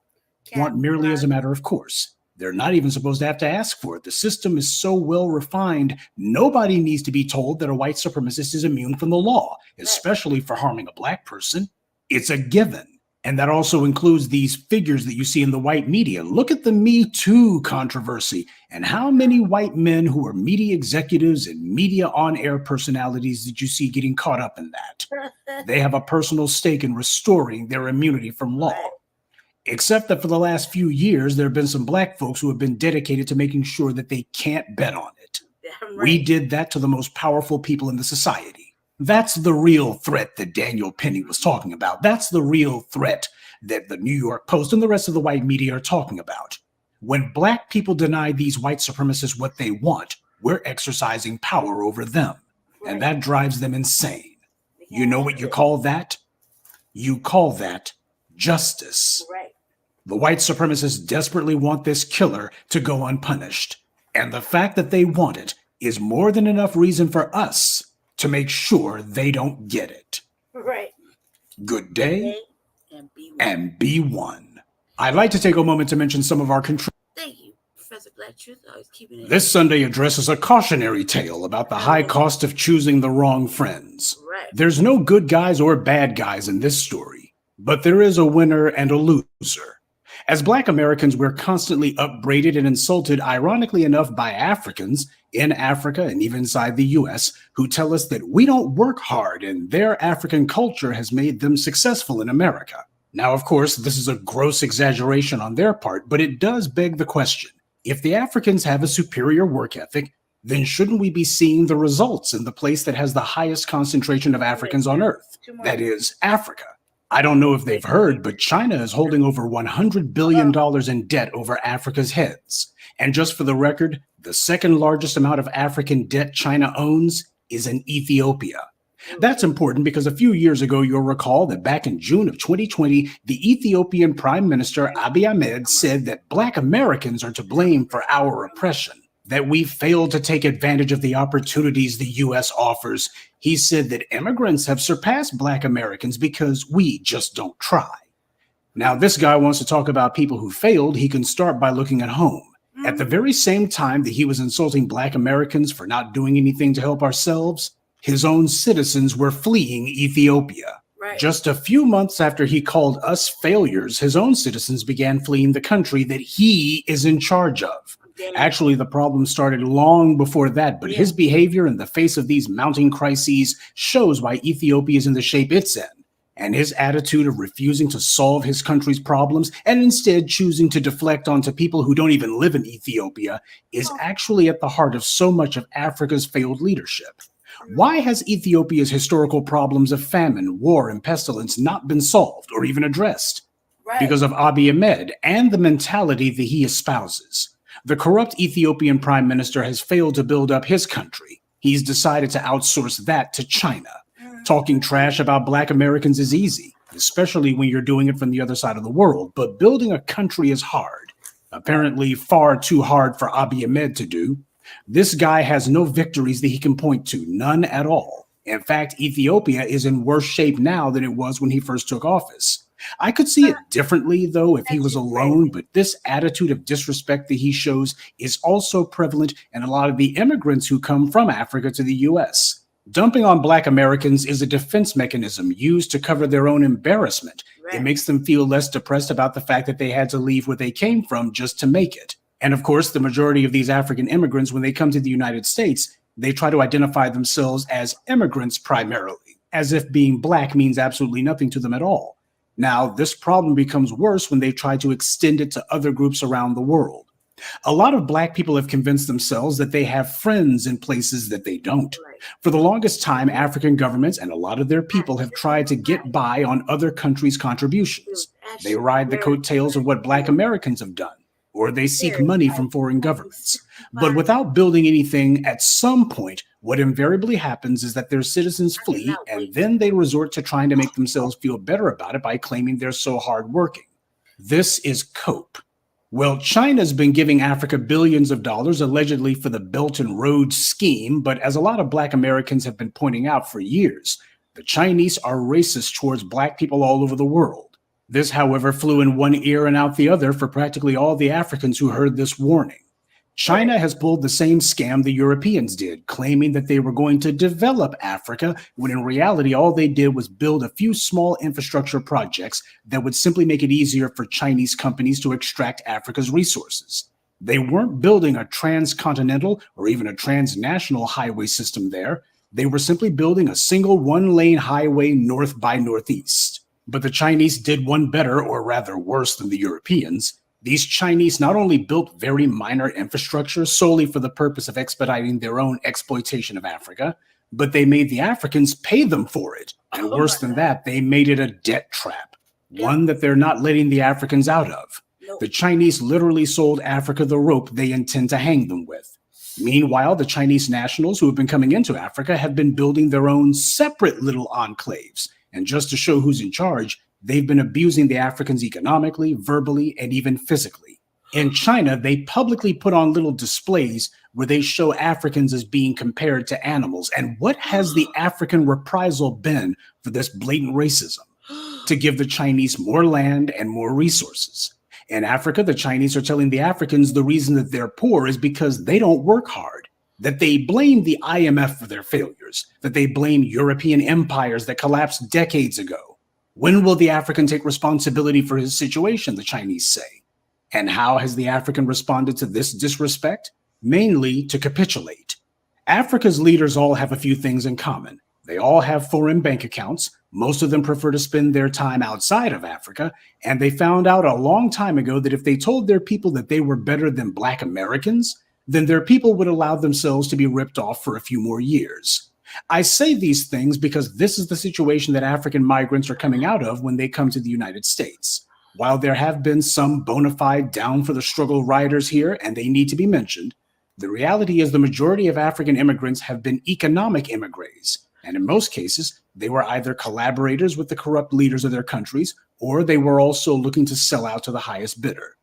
Want merely as a matter of course. They're not even supposed to have to ask for it. The system is so well refined, nobody needs to be told that a white supremacist is immune from the law, especially for harming a black person. It's a given. And that also includes these figures that you see in the white media. Look at the Me Too controversy and how many white men who are media executives and media on-air personalities did you see getting caught up in that? They have a personal stake in restoring their immunity from law. Except that for the last few years, there have been some black folks who have been dedicated to making sure that they can't bet on it. We did that to the most powerful people in the society. That's the real threat that Daniel Penny was talking about. That's the real threat that the New York Post and the rest of the white media are talking about. When black people deny these white supremacists what they want, we're exercising power over them. And that drives them insane. You know what you call that? You call that justice. Right. The white supremacists desperately want this killer to go unpunished. And the fact that they want it is more than enough reason for us to make sure they don't get it. Right. Good day and be one. I'd like to take a moment to mention some of our contributors. Thank you, Professor Black Truth. Always keeping it. This Sunday addresses a cautionary tale about the high cost of choosing the wrong friends. Right. There's no good guys or bad guys in this story, but there is a winner and a loser. As Black Americans, we're constantly upbraided and insulted, ironically enough, by Africans in Africa and even inside the US, who tell us that we don't work hard and their African culture has made them successful in America. Now, of course, this is a gross exaggeration on their part, but it does beg the question. If the Africans have a superior work ethic, then shouldn't we be seeing the results in the place that has the highest concentration of Africans on Earth? That is, Africa. I don't know if they've heard, but China is holding over $100 billion in debt over Africa's heads. And just for the record, the second largest amount of African debt China owns is in Ethiopia. That's important because a few years ago, you'll recall that back in June of 2020, the Ethiopian Prime Minister Abiy Ahmed said that Black Americans are to blame for our oppression, that we failed to take advantage of the opportunities the U.S. offers. He said that immigrants have surpassed Black Americans because we just don't try. Now, this guy wants to talk about people who failed. He can start by looking at home. At the very same time that he was insulting Black Americans for not doing anything to help ourselves, his own citizens were fleeing Ethiopia. Just a few months after he called us failures, his own citizens began fleeing the country that he is in charge of. Actually, the problem started long before that, but his behavior in the face of these mounting crises shows why Ethiopia is in the shape it's in. And his attitude of refusing to solve his country's problems and instead choosing to deflect onto people who don't even live in Ethiopia is actually at the heart of so much of Africa's failed leadership. Why has Ethiopia's historical problems of famine, war, and pestilence not been solved or even addressed? Because of Abiy Ahmed and the mentality that he espouses. The corrupt Ethiopian prime minister has failed to build up his country. He's decided to outsource that to China. Talking trash about Black Americans is easy, especially when you're doing it from the other side of the world, but building a country is hard. Apparently far too hard for Abiy Ahmed to do. This guy has no victories that he can point to, none at all. In fact, Ethiopia is in worse shape now than it was when he first took office. I could see it differently, though, if he was alone, but this attitude of disrespect that he shows is also prevalent in a lot of the immigrants who come from Africa to the U.S. Dumping on Black Americans is a defense mechanism used to cover their own embarrassment. It makes them feel less depressed about the fact that they had to leave where they came from just to make it. And of course, the majority of these African immigrants, when they come to the United States, they try to identify themselves as immigrants primarily, as if being Black means absolutely nothing to them at all. Now, this problem becomes worse when they try to extend it to other groups around the world. A lot of Black people have convinced themselves that they have friends in places that they don't. For the longest time, African governments and a lot of their people have tried to get by on other countries' contributions. They ride the coattails of what Black Americans have done, or they seek money from foreign governments. But without building anything, at some point, what invariably happens is that their citizens flee, and then they resort to trying to make themselves feel better about it by claiming they're so hardworking. This is cope. Well, China's been giving Africa billions of dollars allegedly for the Belt and Road scheme, but as a lot of Black Americans have been pointing out for years, the Chinese are racist towards Black people all over the world. This, however, flew in one ear and out the other for practically all the Africans who heard this warning. China has pulled the same scam the Europeans did, claiming that they were going to develop Africa, when in reality all they did was build a few small infrastructure projects that would simply make it easier for Chinese companies to extract Africa's resources. They weren't building a transcontinental or even a transnational highway system there. They were simply building a single one-lane highway north by northeast. But the Chinese did one better, or rather worse, than the Europeans. These Chinese not only built very minor infrastructure solely for the purpose of expediting their own exploitation of Africa, but they made the Africans pay them for it. And worse than that, they made it a debt trap, one that they're not letting the Africans out of. The Chinese literally sold Africa the rope they intend to hang them with. Meanwhile, the Chinese nationals who have been coming into Africa have been building their own separate little enclaves. And just to show who's in charge, they've been abusing the Africans economically, verbally, and even physically. In China, they publicly put on little displays where they show Africans as being compared to animals. And what has the African reprisal been for this blatant racism? To give the Chinese more land and more resources. In Africa, the Chinese are telling the Africans the reason that they're poor is because they don't work hard. That they blame the IMF for their failures. That they blame European empires that collapsed decades ago. When will the African take responsibility for his situation, the Chinese say? And how has the African responded to this disrespect? Mainly to capitulate. Africa's leaders all have a few things in common. They all have foreign bank accounts. Most of them prefer to spend their time outside of Africa. And they found out a long time ago that if they told their people that they were better than Black Americans, then their people would allow themselves to be ripped off for a few more years. I say these things because this is the situation that African migrants are coming out of when they come to the United States. While there have been some bona fide down for the struggle riders here, and they need to be mentioned, the reality is the majority of African immigrants have been economic immigrants. And in most cases, they were either collaborators with the corrupt leaders of their countries, or they were also looking to sell out to the highest bidder.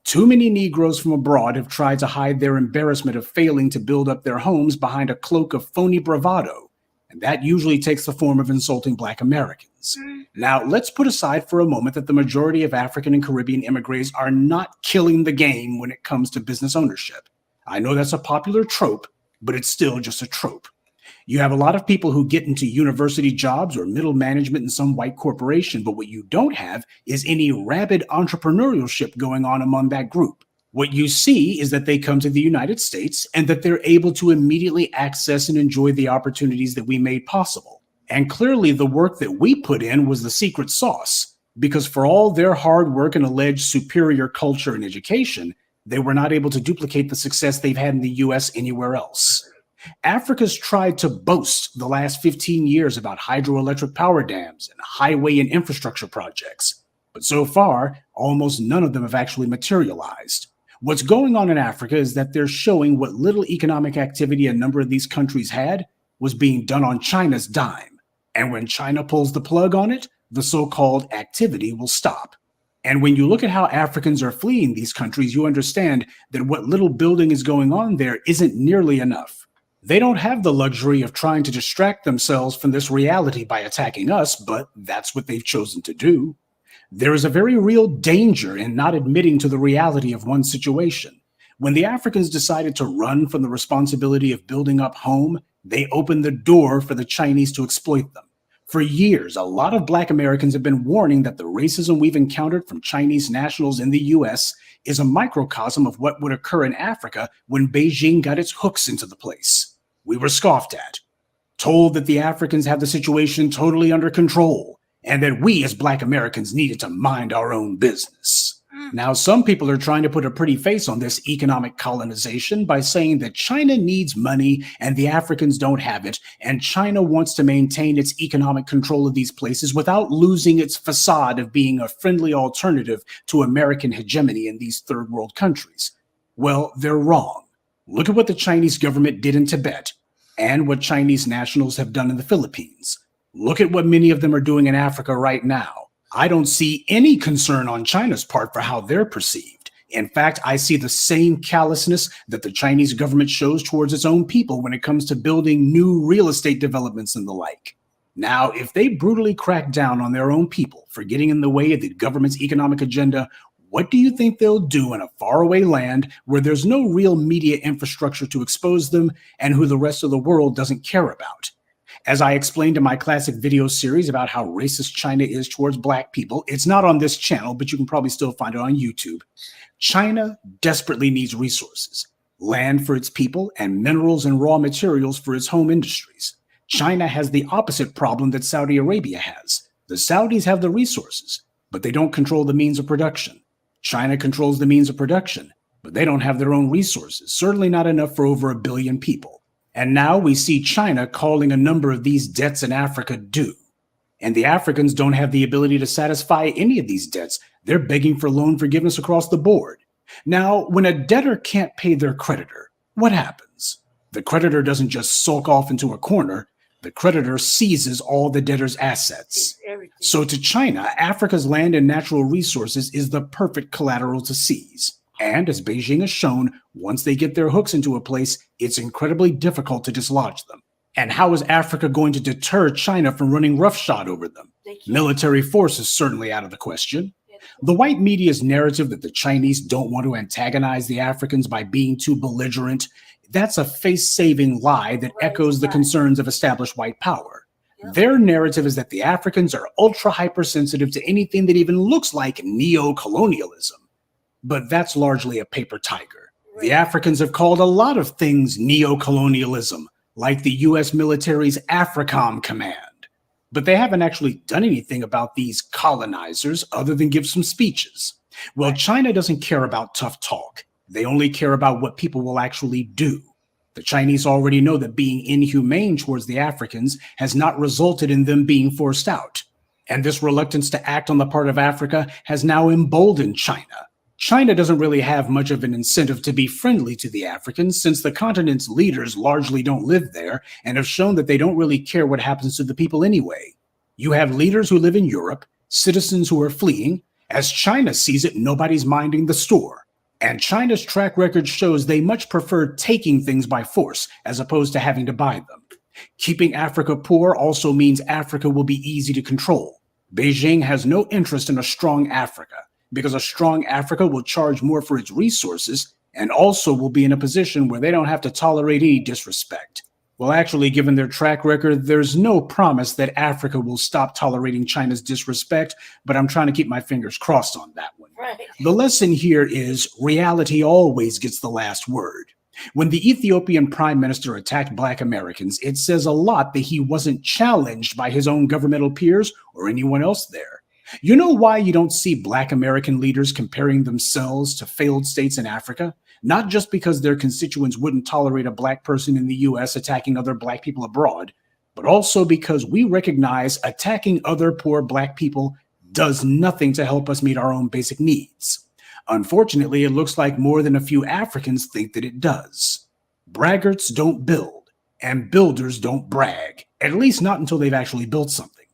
Too many Negroes from abroad have tried to hide their embarrassment of failing to build up their homes behind a cloak of phony bravado, and that usually takes the form of insulting Black Americans. Now, let's put aside for a moment that the majority of African and Caribbean immigrants are not killing the game when it comes to business ownership. I know that's a popular trope, but it's still just a trope. You have a lot of people who get into university jobs or middle management in some white corporation, but what you don't have is any rabid entrepreneurship going on among that group. What you see is that they come to the United States and that they're able to immediately access and enjoy the opportunities that we made possible. And clearly the work that we put in was the secret sauce, because for all their hard work and alleged superior culture and education, they were not able to duplicate the success they've had in the US anywhere else. Africa's tried to boast the last 15 years about hydroelectric power dams and highway and infrastructure projects, but so far, almost none of them have actually materialized. What's going on in Africa is that they're showing what little economic activity a number of these countries had was being done on China's dime. And when China pulls the plug on it, the so-called activity will stop. And when you look at how Africans are fleeing these countries, you understand that what little building is going on there isn't nearly enough. They don't have the luxury of trying to distract themselves from this reality by attacking us, but that's what they've chosen to do. There is a very real danger in not admitting to the reality of one situation. When the Africans decided to run from the responsibility of building up home, they opened the door for the Chinese to exploit them. For years, a lot of Black Americans have been warning that the racism we've encountered from Chinese nationals in the US is a microcosm of what would occur in Africa when Beijing got its hooks into the place. We were scoffed at, told that the Africans have the situation totally under control, and that we as Black Americans needed to mind our own business. Now, some people are trying to put a pretty face on this economic colonization by saying that China needs money and the Africans don't have it, and China wants to maintain its economic control of these places without losing its facade of being a friendly alternative to American hegemony in these third world countries. Well, they're wrong. Look at what the Chinese government did in Tibet and what Chinese nationals have done in the Philippines. Look at what many of them are doing in Africa right now. I don't see any concern on China's part for how they're perceived. In fact, I see the same callousness that the Chinese government shows towards its own people when it comes to building new real estate developments and the like. Now, if they brutally crack down on their own people for getting in the way of the government's economic agenda, what do you think they'll do in a faraway land where there's no real media infrastructure to expose them and who the rest of the world doesn't care about? As I explained in my classic video series about how racist China is towards Black people, it's not on this channel, but you can probably still find it on YouTube. China desperately needs resources, land for its people, and minerals and raw materials for its home industries. China has the opposite problem that Saudi Arabia has. The Saudis have the resources, but they don't control the means of production. China controls the means of production, but they don't have their own resources, certainly not enough for over 1 billion people. And now we see China calling a number of these debts in Africa due. And the Africans don't have the ability to satisfy any of these debts. They're begging for loan forgiveness across the board. Now, when a debtor can't pay their creditor, what happens? The creditor doesn't just sulk off into a corner. The creditor seizes all the debtor's assets. So to China, Africa's land and natural resources is the perfect collateral to seize. And as Beijing has shown, once they get their hooks into a place, it's incredibly difficult to dislodge them. And how is Africa going to deter China from running roughshod over them? Military force is certainly out of the question. The white media's narrative that the Chinese don't want to antagonize the Africans by being too belligerent, that's a face-saving lie that echoes the concerns of established white power. Their narrative is that the Africans are ultra-hypersensitive to anything that even looks like neo-colonialism. But that's largely a paper tiger. The Africans have called a lot of things neo-colonialism, like the US military's AFRICOM command. But they haven't actually done anything about these colonizers other than give some speeches. Well, China doesn't care about tough talk. They only care about what people will actually do. The Chinese already know that being inhumane towards the Africans has not resulted in them being forced out. And this reluctance to act on the part of Africa has now emboldened China. China doesn't really have much of an incentive to be friendly to the Africans since the continent's leaders largely don't live there and have shown that they don't really care what happens to the people anyway. You have leaders who live in Europe, citizens who are fleeing. As China sees it, nobody's minding the store. And China's track record shows they much prefer taking things by force as opposed to having to buy them. Keeping Africa poor also means Africa will be easy to control. Beijing has no interest in a strong Africa, because a strong Africa will charge more for its resources and also will be in a position where they don't have to tolerate any disrespect. Well, actually, given their track record, there's no promise that Africa will stop tolerating China's disrespect, but I'm trying to keep my fingers crossed on that one. Right. The lesson here is reality always gets the last word. When the Ethiopian prime minister attacked Black Americans, it says a lot that he wasn't challenged by his own governmental peers or anyone else there. You know why you don't see Black American leaders comparing themselves to failed states in Africa? Not just because their constituents wouldn't tolerate a Black person in the US attacking other Black people abroad, but also because we recognize attacking other poor Black people does nothing to help us meet our own basic needs. Unfortunately, it looks like more than a few Africans think that it does. Braggarts don't build, and builders don't brag, at least not until they've actually built something.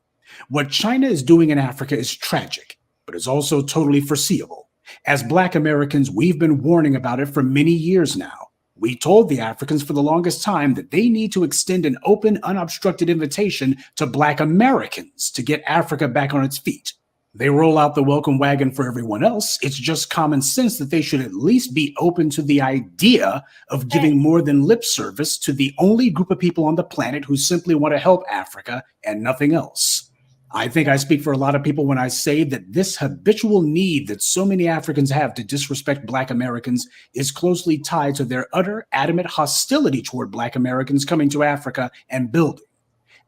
What China is doing in Africa is tragic, but it's also totally foreseeable. As Black Americans, we've been warning about it for many years now. We told the Africans for the longest time that they need to extend an open, unobstructed invitation to Black Americans to get Africa back on its feet. They roll out the welcome wagon for everyone else. It's just common sense that they should at least be open to the idea of giving more than lip service to the only group of people on the planet who simply want to help Africa and nothing else. I think I speak for a lot of people when I say that this habitual need that so many Africans have to disrespect Black Americans is closely tied to their utter, adamant hostility toward Black Americans coming to Africa and building.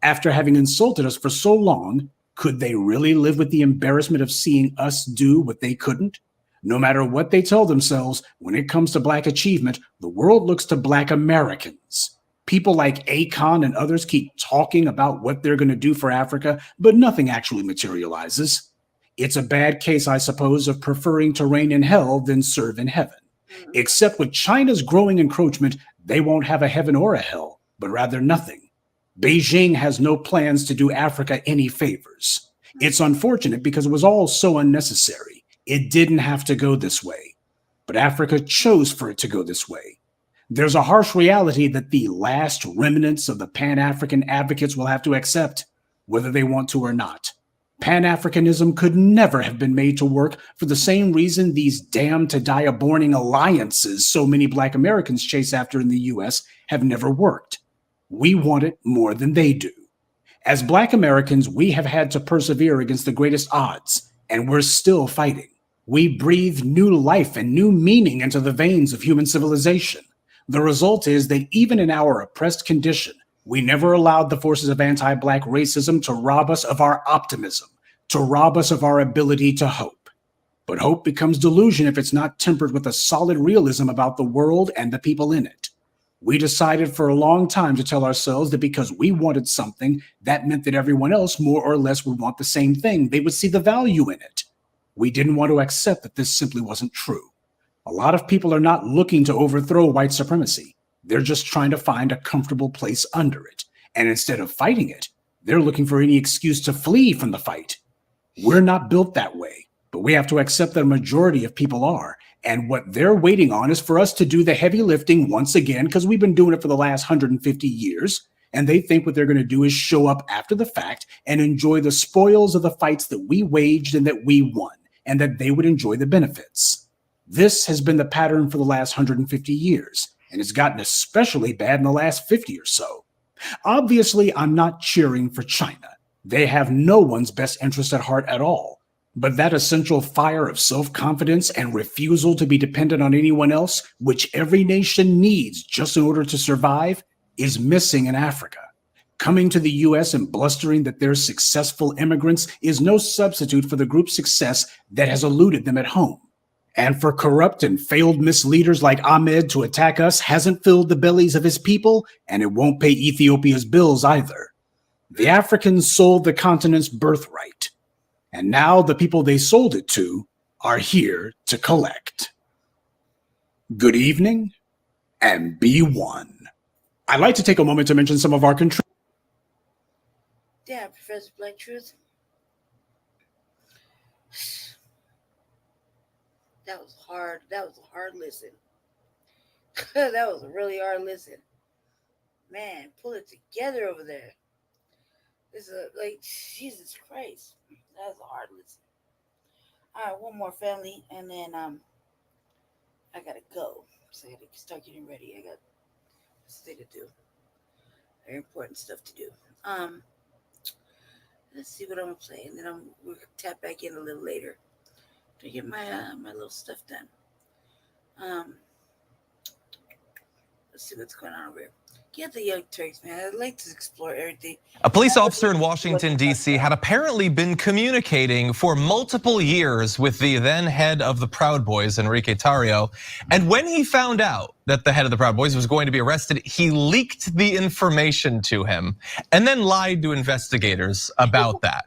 After having insulted us for so long, could they really live with the embarrassment of seeing us do what they couldn't? No matter what they tell themselves, when it comes to Black achievement, the world looks to Black Americans. People like Akon and others keep talking about what they're going to do for Africa, but nothing actually materializes. It's a bad case, I suppose, of preferring to reign in hell than serve in heaven. Except with China's growing encroachment, they won't have a heaven or a hell, but rather nothing. Beijing has no plans to do Africa any favors. It's unfortunate because it was all so unnecessary. It didn't have to go this way, but Africa chose for it to go this way. There's a harsh reality that the last remnants of the Pan-African advocates will have to accept, whether they want to or not. Pan-Africanism could never have been made to work for the same reason these damned-to-die-a-borning alliances so many Black Americans chase after in the U.S. have never worked. We want it more than they do. As Black Americans, we have had to persevere against the greatest odds, and we're still fighting. We breathe new life and new meaning into the veins of human civilization. The result is that even in our oppressed condition, we never allowed the forces of anti-Black racism to rob us of our optimism, to rob us of our ability to hope. But hope becomes delusion if it's not tempered with a solid realism about the world and the people in it. We decided for a long time to tell ourselves that because we wanted something, that meant that everyone else more or less would want the same thing. They would see the value in it. We didn't want to accept that this simply wasn't true. A lot of people are not looking to overthrow white supremacy. They're just trying to find a comfortable place under it. And instead of fighting it, they're looking for any excuse to flee from the fight. We're not built that way, but we have to accept that a majority of people are. And what they're waiting on is for us to do the heavy lifting once again, because we've been doing it for the last 150 years. And they think what they're going to do is show up after the fact and enjoy the spoils of the fights that we waged and that we won, and that they would enjoy the benefits. This has been the pattern for the last 150 years, and it's gotten especially bad in the last 50 or so. Obviously, I'm not cheering for China. They have no one's best interest at heart at all. But that essential fire of self-confidence and refusal to be dependent on anyone else, which every nation needs just in order to survive, is missing in Africa. Coming to the U.S. and blustering that they're successful immigrants is no substitute for the group's success that has eluded them at home. And for corrupt and failed misleaders like Ahmed to attack us hasn't filled the bellies of his people, and it won't pay Ethiopia's bills either. The Africans sold the continent's birthright. And now the people they sold it to are here to collect. Good evening, and be one. I'd like to take a moment to mention some of our contributors. Yeah, Professor Black Truth. That was hard. That was a hard listen. That was a really hard listen. Man, pull it together over there. It's like, Jesus Christ. That was a hard listen. All right, one more, family, and then I gotta go. So I gotta start getting ready. I got this thing to do. Very important stuff to do. Let's see what I'm gonna play, and then we'll tap back in a little later to get my my little stuff done. Let's see what's going on over here. Get the Young Turks, man. I'd like to explore everything. A police officer in Washington, D.C. had apparently been communicating for multiple years with the then head of the Proud Boys, Enrique Tarrio. And when he found out that the head of the Proud Boys was going to be arrested, he leaked the information to him and then lied to investigators about that.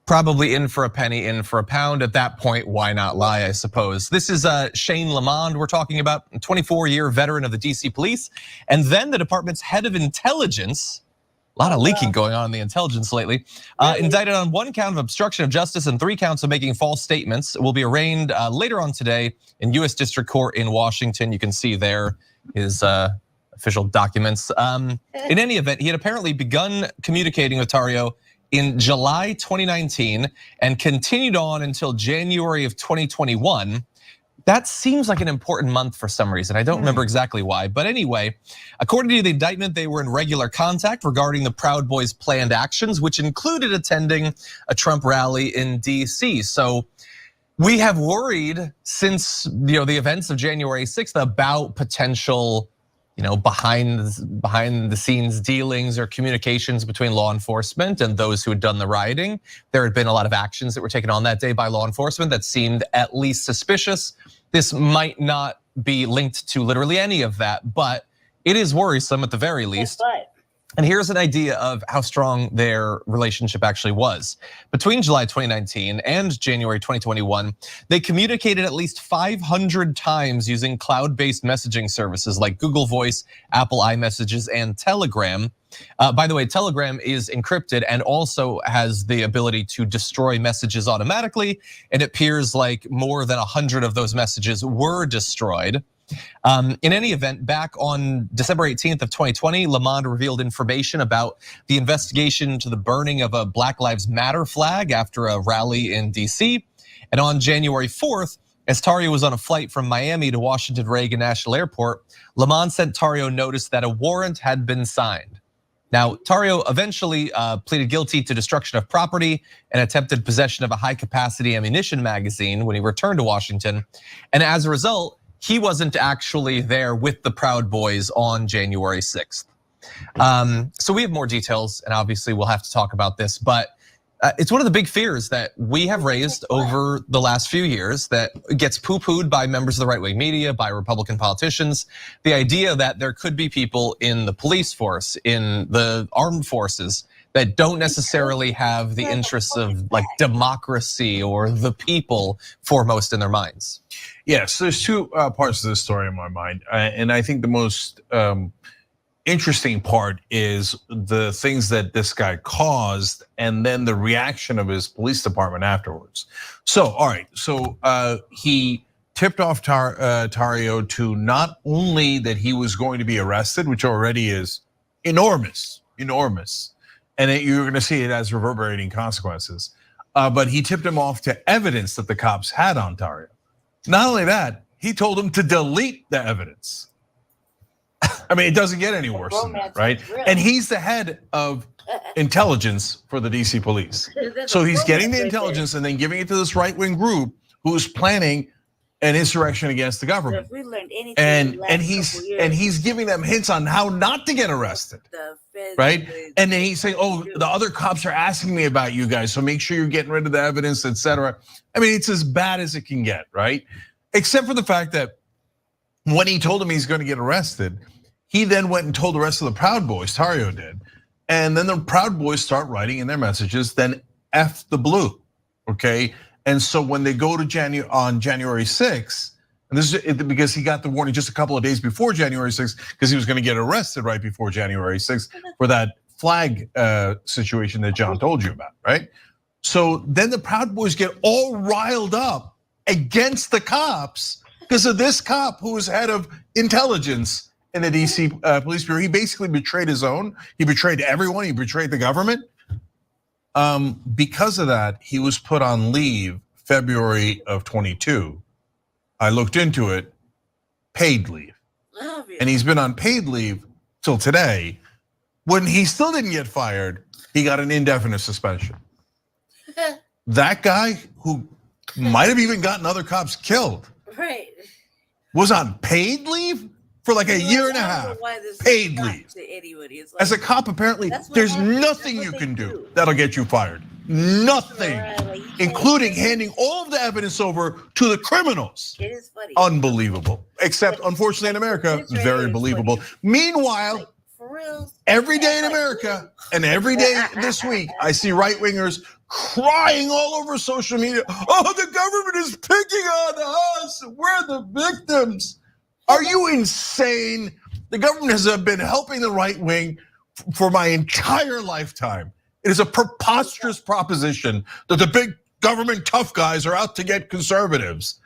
Probably in for a penny, in for a pound. At that point, why not lie, I suppose. This is Shane Lamond we're talking about, a 24-year veteran of the DC police, and then the department's head of intelligence. A lot of leaking going on in the intelligence lately. Indicted on 1 count of obstruction of justice and 3 counts of making false statements. Will be arraigned later on today in US District Court in Washington. You can see there his official documents. In any event, he had apparently begun communicating with Tarrio in July 2019 and continued on until January of 2021. That seems like an important month for some reason. I don't remember exactly why, but anyway, according to the indictment, they were in regular contact regarding the Proud Boys' planned actions, which included attending a Trump rally in DC. So we have worried since the events of January 6th about potential behind the scenes dealings or communications between law enforcement and those who had done the rioting. There had been a lot of actions that were taken on that day by law enforcement that seemed at least suspicious. This might not be linked to literally any of that, but it is worrisome at the very least. And here's an idea of how strong their relationship actually was. Between July 2019 and January 2021, they communicated at least 500 times using cloud-based messaging services like Google Voice, Apple iMessages, and Telegram. By the way, Telegram is encrypted and also has the ability to destroy messages automatically. And it appears like more than 100 of those messages were destroyed. In any event, back on December 18th of 2020, Lamond revealed information about the investigation into the burning of a Black Lives Matter flag after a rally in DC. And on January 4th, as Tarrio was on a flight from Miami to Washington Reagan National Airport, Lamond sent Tarrio notice that a warrant had been signed. Now, Tarrio eventually pleaded guilty to destruction of property and attempted possession of a high-capacity ammunition magazine when he returned to Washington. And as a result, he wasn't actually there with the Proud Boys on January 6th. So we have more details, and obviously we'll have to talk about this, but it's one of the big fears that we have raised over the last few years that gets poo-pooed by members of the right-wing media, by Republican politicians. The idea that there could be people in the police force, in the armed forces, that don't necessarily have the interests of like democracy or the people foremost in their minds. Yes, there's 2 parts to this story in my mind. And I think the most interesting part is the things that this guy caused and then the reaction of his police department afterwards. So, all right, so he tipped off Tarrio to not only that he was going to be arrested, which already is enormous. And you're gonna see it as reverberating consequences. But he tipped him off to evidence that the cops had on Tarrio. Not only that, he told him to delete the evidence. I mean, it doesn't get any worse than that, right? And he's the head of intelligence for the DC police. So he's getting the intelligence and then giving it to this right-wing group who's planning an insurrection against the government. And he's giving them hints on how not to get arrested, right? And then he's saying, oh, the other cops are asking me about you guys, so make sure you're getting rid of the evidence, etc. I mean, it's as bad as it can get, right? Except for the fact that when he told him he's going to get arrested, he then went and told the rest of the Proud Boys, Tarrio did. And then the Proud Boys start writing in their messages, then F the blue, okay? And so when they go to on January 6th, and this is because he got the warning just a couple of days before January 6th, because he was going to get arrested right before January 6th for that flag situation that John told you about, right? So then the Proud Boys get all riled up against the cops because of this cop who was head of intelligence in the DC Police Bureau. He basically betrayed his own. He betrayed everyone. He betrayed the government. Because of that, he was put on leave February of 22. I looked into it, paid leave. And he's been on paid leave till today. When he still didn't get fired, he got an indefinite suspension. That guy who might have even gotten other cops killed Right. was on paid leave for like a year and a half. Paid leave. As a cop, apparently, there's nothing you can do that'll get you fired. Nothing, including handing all of the evidence over to the criminals. It is funny. Unbelievable. Except, unfortunately, in America, very believable. Meanwhile, every day in America and every day this week, I see right-wingers crying all over social media. Oh, the government is picking on us. We're the victims. Are you insane? The government has been helping the right wing for my entire lifetime. It is a preposterous proposition that the big government tough guys are out to get conservatives.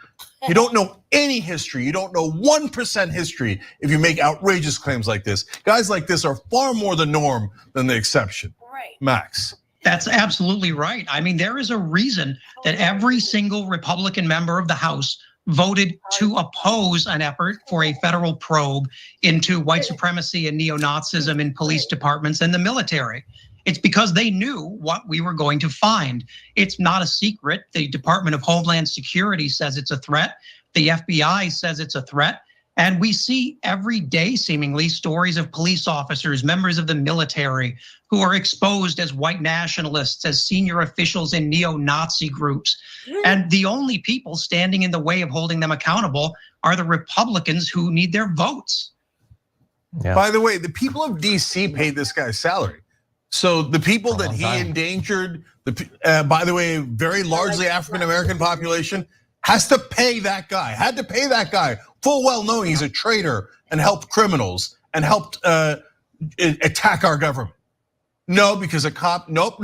You don't know any history. You don't know 1% history if you make outrageous claims like this. Guys like this are far more the norm than the exception. Right. Max. That's absolutely right. I mean, there is a reason that every single Republican member of the House voted to oppose an effort for a federal probe into white supremacy and neo-Nazism in police departments and the military. It's because they knew what we were going to find. It's not a secret. The Department of Homeland Security says it's a threat. The FBI says it's a threat. And we see every day, seemingly, stories of police officers, members of the military, who are exposed as white nationalists, as senior officials in neo-Nazi groups. And the only people standing in the way of holding them accountable are the Republicans who need their votes. Yeah. By the way, the people of DC paid this guy's salary. So the people that he endangered, by the way, very largely African-American population, has to pay that guy, had to pay that guy, full well knowing he's a traitor and helped criminals and helped attack our government. No, because a cop, nope,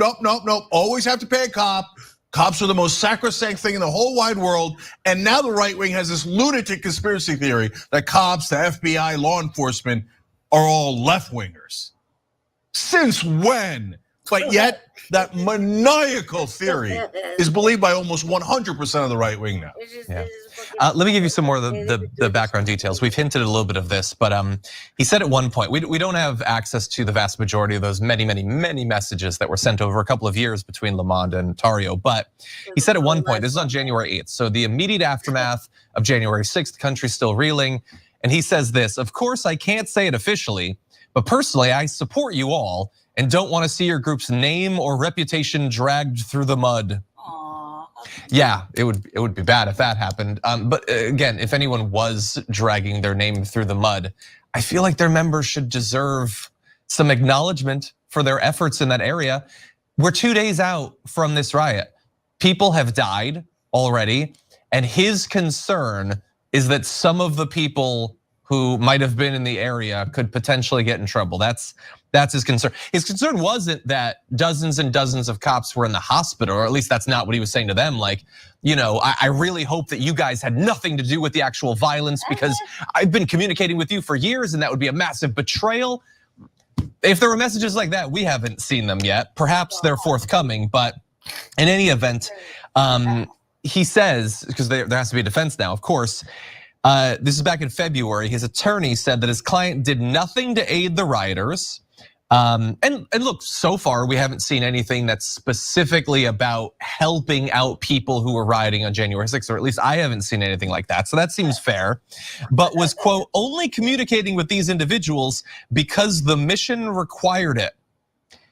always have to pay a cop. Cops are the most sacrosanct thing in the whole wide world. And now the right wing has this lunatic conspiracy theory that cops, the FBI, law enforcement are all left wingers. Since when? But yet that maniacal theory is believed by almost 100% of the right wing now. Yeah. Let me give you some more of the background details. We've hinted at a little bit of this, but he said at one point, we don't have access to the vast majority of those many messages that were sent over a couple of years between Lamond and Tarrio. But he said at one point, this is on January 8th, so the immediate aftermath of January 6th, the country's still reeling. And he says this, of course, I can't say it officially, but personally, I support you all and don't want to see your group's name or reputation dragged through the mud. Yeah, it would be bad if that happened. But again, if anyone was dragging their name through the mud, I feel like their members should deserve some acknowledgement for their efforts in that area. We're 2 days out from this riot. People have died already, and his concern is that some of the people who might have been in the area could potentially get in trouble. That's his concern. His concern wasn't that dozens and dozens of cops were in the hospital, or at least that's not what he was saying to them. Like, I really hope that you guys had nothing to do with the actual violence because I've been communicating with you for years and that would be a massive betrayal. If there were messages like that, we haven't seen them yet. Perhaps they're forthcoming, but in any event, he says, because there has to be a defense now, of course, this is back in February. His attorney said that his client did nothing to aid the rioters. And look, so far we haven't seen anything that's specifically about helping out people who were rioting on January 6th, or at least I haven't seen anything like that. So that seems fair, but was, quote, only communicating with these individuals because the mission required it.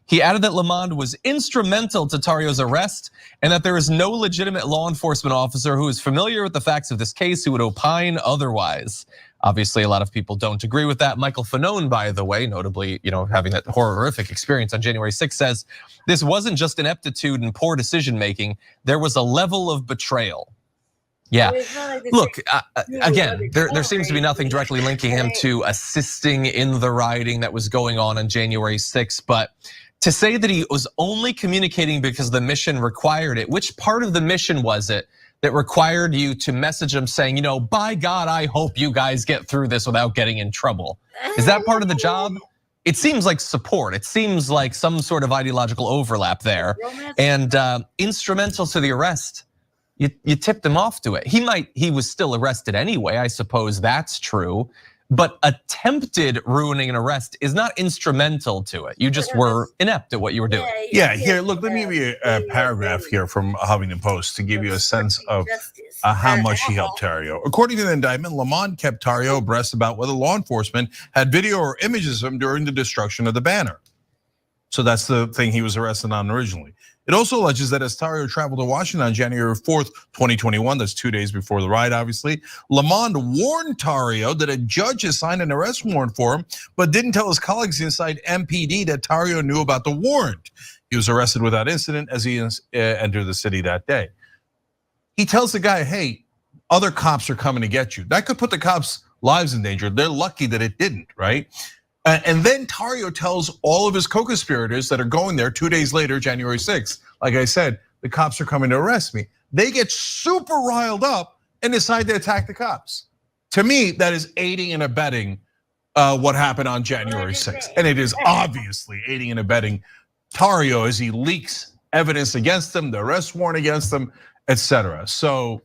He added that Lamond was instrumental to Tarrio's arrest and that there is no legitimate law enforcement officer who is familiar with the facts of this case who would opine otherwise. Obviously, a lot of people don't agree with that. Michael Fanone, by the way, notably, having that horrific experience on January 6th, says this wasn't just ineptitude and poor decision making. There was a level of betrayal. Yeah, look, again, there seems to be nothing directly linking him to assisting in the rioting that was going on January 6th, but to say that he was only communicating because the mission required it, which part of the mission was it that required you to message him saying, by God, I hope you guys get through this without getting in trouble? Is that part of the job? It seems like support. It seems like some sort of ideological overlap there. And instrumental to the arrest, you tipped him off to it. He was still arrested anyway, I suppose that's true. but attempted ruining an arrest is not instrumental to it. You just were inept at what you were doing. Yeah, here, look, let me give you a paragraph here from Huffington Post to give you a sense of how much he helped Tarrio. According to the indictment, Lamont kept Tarrio abreast about whether law enforcement had video or images of him during the destruction of the banner. So that's the thing he was arrested on originally. It also alleges that as Tarrio traveled to Washington on January 4th, 2021, that's 2 days before the riot, obviously, Lamont warned Tarrio that a judge had signed an arrest warrant for him, but didn't tell his colleagues inside MPD that Tarrio knew about the warrant. He was arrested without incident as he entered the city that day. He tells the guy, hey, other cops are coming to get you. That could put the cops' lives in danger. They're lucky that it didn't, right? And then Tarrio tells all of his co-conspirators that are going there 2 days later, January 6th, like I said, the cops are coming to arrest me. They get super riled up and decide to attack the cops. To me, that is aiding and abetting what happened on January 6th. And it is obviously aiding and abetting Tarrio as he leaks evidence against them, the arrest warrant against them, etc. So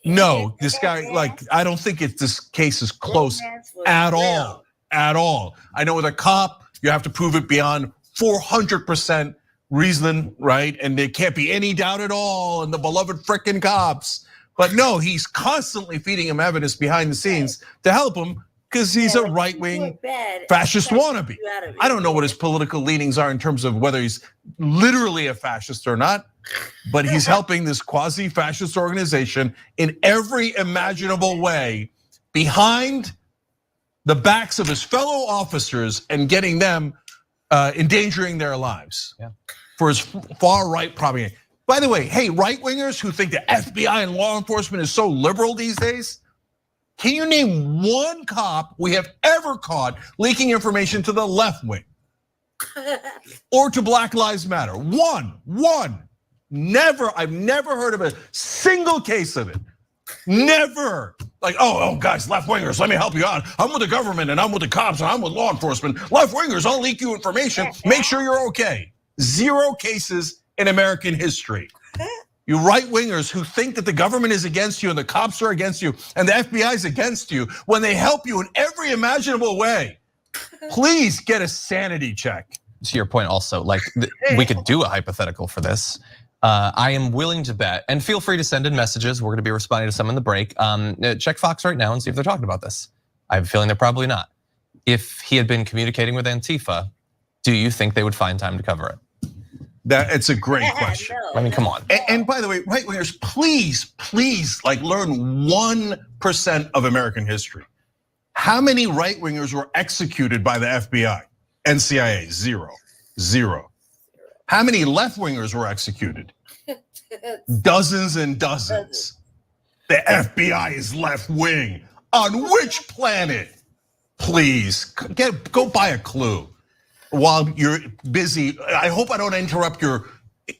no, this guy, like, I don't think this case is close at all. At all. I know with a cop, you have to prove it beyond 400% reason, right? And there can't be any doubt at all in the beloved frickin' cops. But no, he's constantly feeding him evidence behind the scenes to help him because he's a right-wing fascist wannabe. I don't know what his political leanings are in terms of whether he's literally a fascist or not, but he's helping this quasi-fascist organization in every imaginable way behind the backs of his fellow officers and getting them endangering their lives for his far-right propaganda. By the way, hey, right-wingers who think the FBI and law enforcement is so liberal these days, can you name one cop we have ever caught leaking information to the left wing or to Black Lives Matter? One. Never, I've never heard of a single case of it. Never. Like, oh, guys, left wingers, let me help you out. I'm with the government and I'm with the cops and I'm with law enforcement. Left wingers, I'll leak you information. Make sure you're okay. 0 cases in American history. You right wingers who think that the government is against you and the cops are against you and the FBI is against you when they help you in every imaginable way. Please get a sanity check. To your point also, like we could do a hypothetical for this. I am willing to bet, and feel free to send in messages. We're gonna be responding to some in the break. Check Fox right now and see if they're talking about this. I have a feeling they're probably not. If he had been communicating with Antifa, do you think they would find time to cover it? It's a great question. I mean, come on. And by the way, right wingers, please, like learn 1% of American history. How many right wingers were executed by the FBI and CIA? Zero. How many left wingers were executed? Dozens and dozens. The FBI is left wing. On which planet? Please go buy a clue while you're busy. I hope I don't interrupt your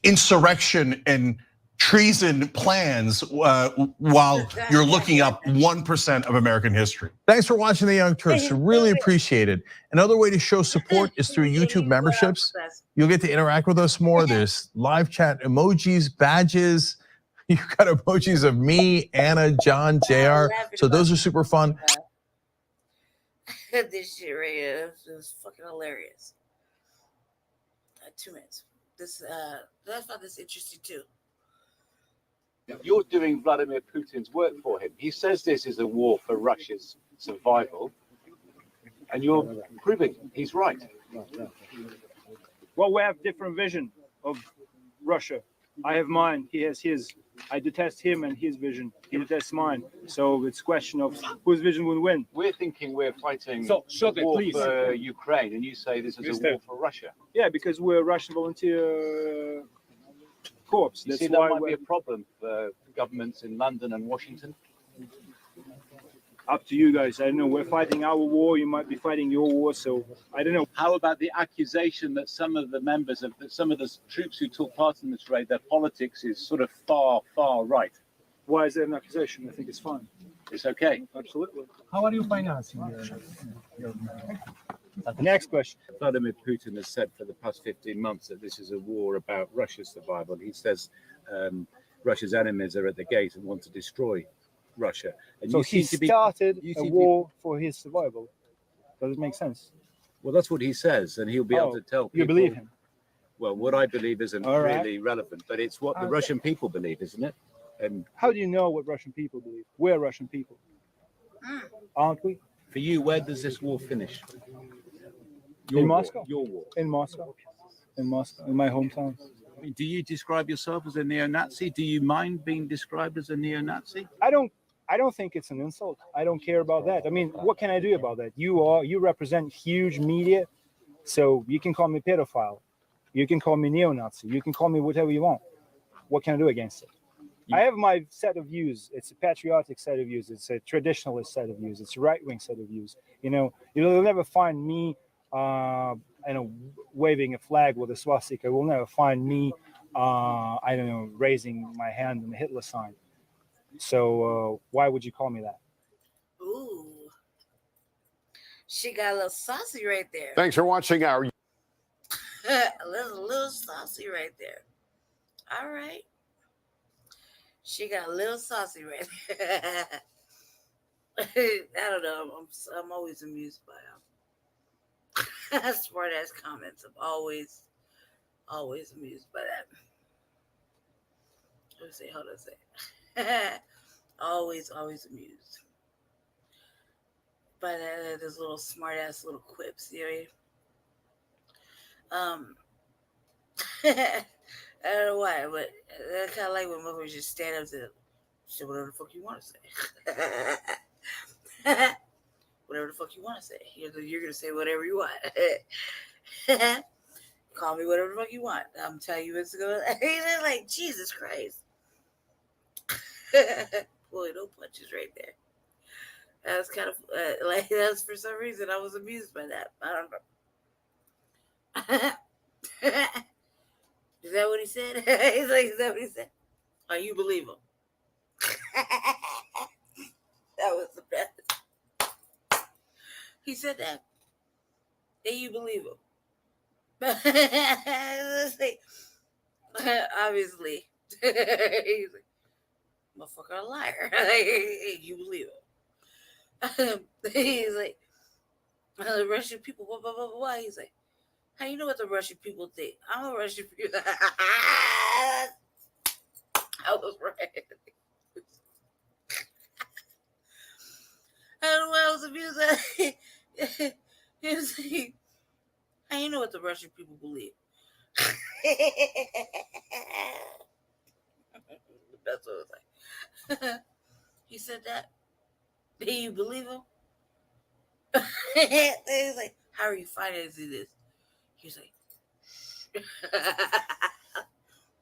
insurrection and treason plans while you're looking up 1% of American history. Thanks for watching The Young Turks. Really appreciate it. Another way to show support is through YouTube memberships. You'll get to interact with us more. There's live chat emojis, badges. You've got emojis of me, Anna, John, JR. So those are super fun. This shit right here is fucking hilarious. 2 minutes. I thought this interesting too. You're doing Vladimir Putin's work for him. He says this is a war for Russia's survival, and you're proving he's right. Well, we have different vision of Russia. I have mine, he has his. I detest him and his vision. He detests mine. So it's a question of whose vision will win. We're thinking we're fighting a war for Ukraine, and you say this is a war for Russia. Yeah, because we're a Russian volunteer corps. You see, that might be a problem for governments in London and Washington. Up to you guys. I don't know. We're fighting our war. You might be fighting your war. So I don't know. How about the accusation that some of the members of some of the troops who took part in this raid, their politics is sort of far right? Why is there an accusation? I think it's fine. It's okay. Absolutely. How are you financing your Next question. Vladimir Putin has said for the past 15 months that this is a war about Russia's survival. He says Russia's enemies are at the gate and want to destroy Russia. And So you he seem to be started you a seem to be- war for his survival. Does it make sense? Well, that's what he says, and he'll be able Oh, to tell people. you believe him? Well, what I believe isn't All right. really relevant, but it's what the Russian people believe, isn't it? And How do you know what Russian people believe? We're Russian people, aren't we? for you, where does this war finish? In Moscow. Your war. In Moscow. In Moscow, in my hometown. I mean, do you describe yourself as a neo-Nazi? Do you mind being described as a neo-Nazi? I don't think it's an insult. I don't care about that. I mean, what can I do about that? You represent huge media, so you can call me pedophile, you can call me neo-Nazi, you can call me whatever you want. What can I do against it? I have my set of views. It's a patriotic set of views. It's a traditionalist set of views. It's a right-wing set of views. You know, you'll never find me, waving a flag with a swastika. You'll never find me, I don't know, raising my hand in the Hitler sign. So why would you call me that? Ooh, she got a little saucy right there. Thanks for watching our. a little saucy right there. All right. She got a little saucy right there. I don't know. I'm always amused by smart ass comments. I'm always amused by that. Let me see. How do I say? always amused by those little smart ass little quips. You know what I mean? I don't know why, but I kind of like when motherfuckers just stand up to say whatever the fuck you want to say. Whatever the fuck you want to say. You're going to say whatever you want. Call me whatever the fuck you want. I'm telling you it's going to... like, Jesus Christ. Boy, no punches right there. That was kind of... like, that's for some reason I was amused by that. I don't know. Is that what he said? He's like, is that what he said? Oh, you believe him? That was the best. He said that. And you believe him? Obviously. He's like, motherfucker, a liar. You believe him? He's like, the Russian people, blah, blah, blah, blah. He's like, how you know what the Russian people think? I'm a Russian people. I was right. I don't know why I was amused. He was like, how you know what the Russian people believe? That's what it was like. He said that. Do you believe him? He's like, how are you financing this? He's like,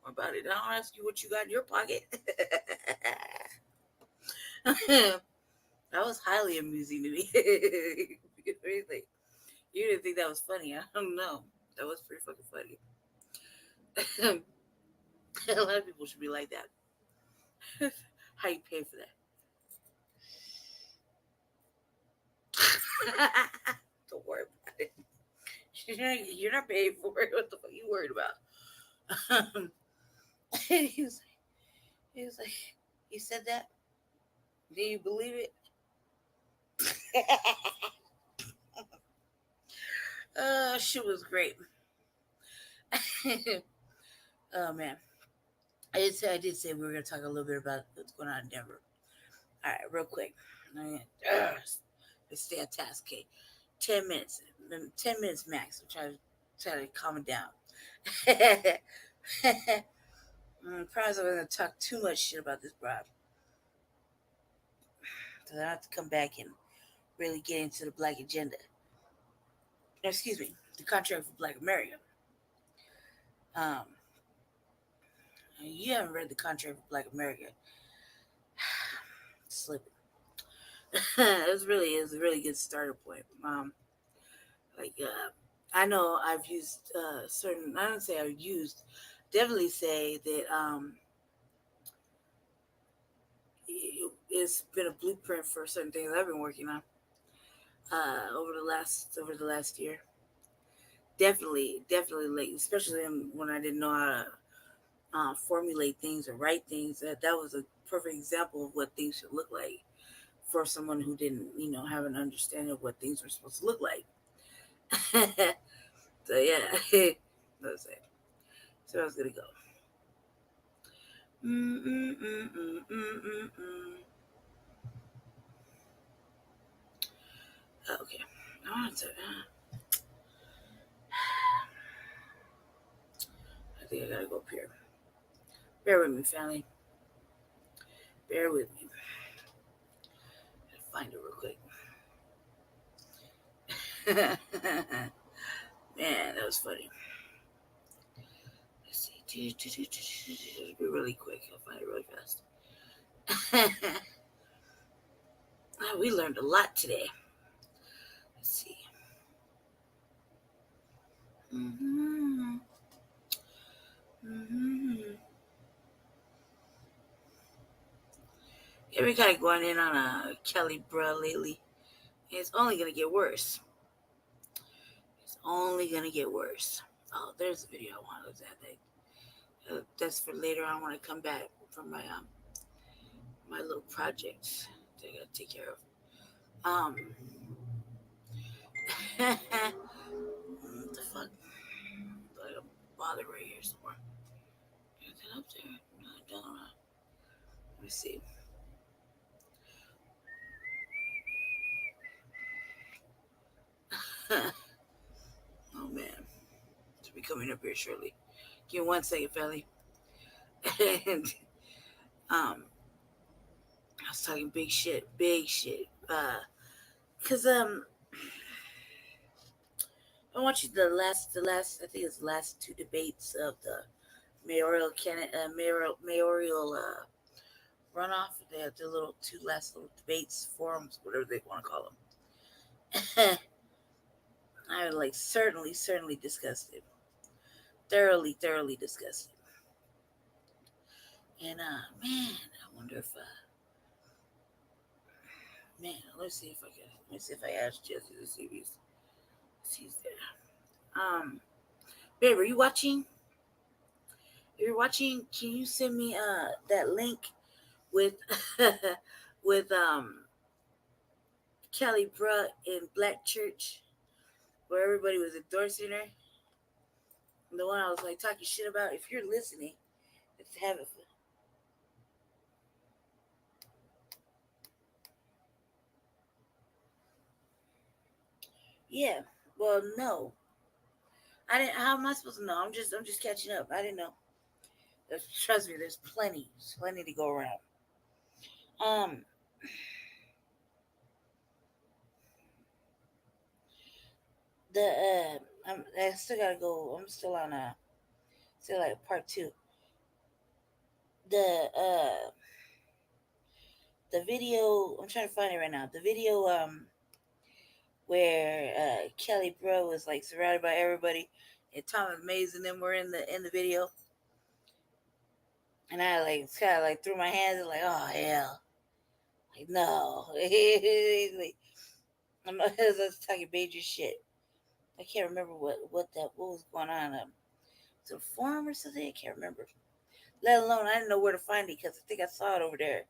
what about it? I'll ask you what you got in your pocket. That was highly amusing to me. You didn't think that was funny. I don't know. That was pretty fucking funny. A lot of people should be like that. How you pay for that? Don't worry about it. You're not paying for it. What the fuck are you worried about? He was like, he said that? Do you believe it? Shit was great. Oh man. I did say we were gonna talk a little bit about what's going on in Denver. All right, real quick. Let's stay on task, okay? 10 minutes. 10 minutes max. I'm try to calm it down. I promise I'm gonna talk too much shit about this broad. So I have to come back and really get into the Black agenda. Excuse me, the contract for Black America. You haven't read the contract for Black America. Slip it. It was a really good starter point. I know I've used certain. I don't say I've used. Definitely say that it's been a blueprint for certain things I've been working on over the last year. Definitely like, especially when I didn't know how to formulate things or write things. That was a perfect example of what things should look like for someone who didn't, have an understanding of what things were supposed to look like. So yeah, that's it. So I was gonna go. Okay, I want to. I think I gotta go up here. Bear with me, family. Bear with me. Gotta find it real quick. Man, that was funny. Let's see. It'll be really quick. I'll find it really fast. We learned a lot today. Let's see. Yeah, we kind of going in on Kelly Bruh lately. It's only gonna get worse. It's only gonna get worse. Oh, there's a video I want to look at. That's for later on when I come back from my my little projects that I gotta take care of. What the fuck? Like a bother right here somewhere. Get up there. No, don't. Let me see. Oh man, to be coming up here shortly. Give me 1 second, felly. And I was talking big shit. Cause I want you the last I think it's the last 2 debates of the mayoral runoff. They had the little 2 last little debates, forums, whatever they want to call them. I was like certainly disgusted. Thoroughly disgusted. And man, I wonder if let's see if I ask Jesse to see if he's there. Babe, are you watching? If you're watching, can you send me that link with with Kelly Bruh in Black Church, where everybody was endorsing her? The one I was like talking shit about. If you're listening, let's have it. Yeah. Well, no. I didn't. How am I supposed to know? I'm just catching up. I didn't know. Trust me, there's plenty to go around. I still gotta go. I'm still on still like part 2. The video, I'm trying to find it right now. The video where Kelly Bruh was like surrounded by everybody, and Thomas Mays and them were in the video. And I like kind of like threw my hands and like, oh hell, like no, like, I'm not just talking major shit. I can't remember what was going on. Was it a forum or something? I can't remember. Let alone I didn't know where to find it because I think I saw it over there.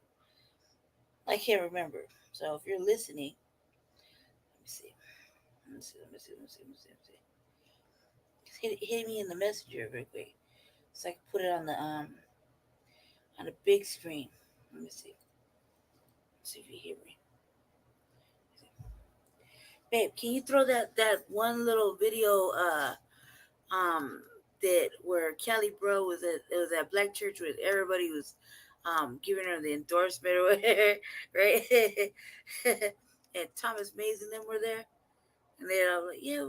I can't remember. So if you're listening, let me see. Hit me in the messenger real quick so I can put it on the big screen. Let me see. Let's see if you hear me. Babe, can you throw that one little video that where Kelly Bruh was at Black Church with everybody was giving her the endorsement or whatever, right? And Thomas Mays and them were there. And they're like, yeah,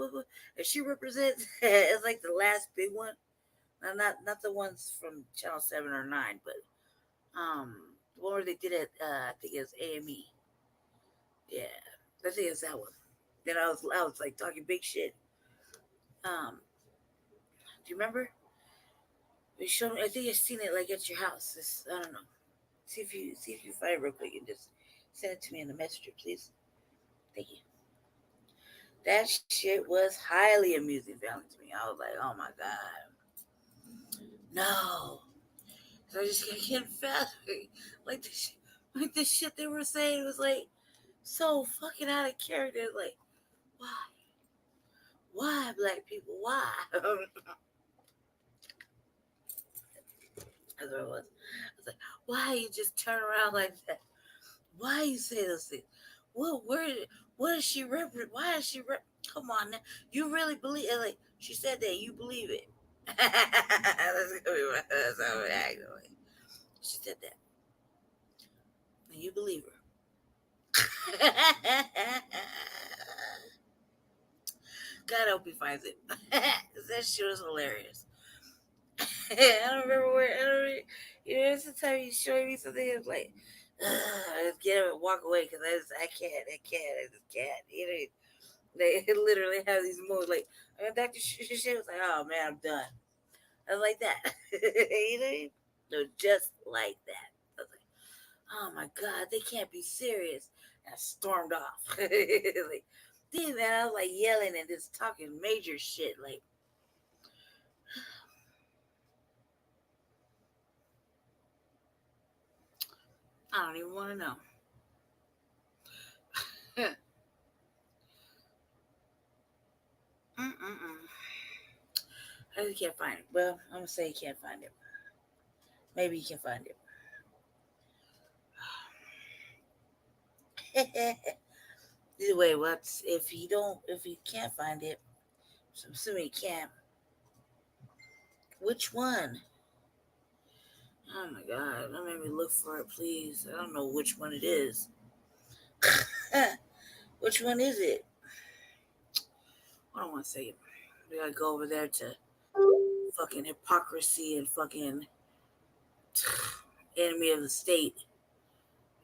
and she represents it's like the last big one. Not the ones from Channel 7 or 9, but the one where they did it, I think it was AME. Yeah, I think it's that one. Then I was like talking big shit. Do you remember? They showed me. I think I've seen it like at your house. I don't know. See if you find it real quick and just send it to me in the messenger, please. Thank you. That shit was highly amusing, family, to me. I was like, oh my god, no. So I just can't fathom like the shit they were saying was like so fucking out of character. Like, why black people? Why? That's what it was. I was like, why you just turn around like that? Why you say those things? What is she represent? Why is she come on now? You really believe it? Like she said that you believe it. That's how it acted like. She said that. And you believe her. God hope he finds it. That shit was hilarious. I don't remember where. It's the time you showed me something. It was like, I just get up and walk away because I can't. I just can't. They literally have these moves like, Dr. Shit was like, oh man, I'm done. I was like that. No, just like that. I was like, oh my God, they can't be serious. And I stormed off. Like, dude, man, I was like yelling and just talking major shit. Like, I don't even want to know. I just can't find it. Well, I'm going to say you can't find it. Maybe you can find it. Either way, if you can't find it, so I'm assuming you can't. Which one? Oh my God, don't make me look for it, please. I don't know which one it is. Which one is it? I don't want to say it. We gotta go over there to fucking hypocrisy and fucking enemy of the state.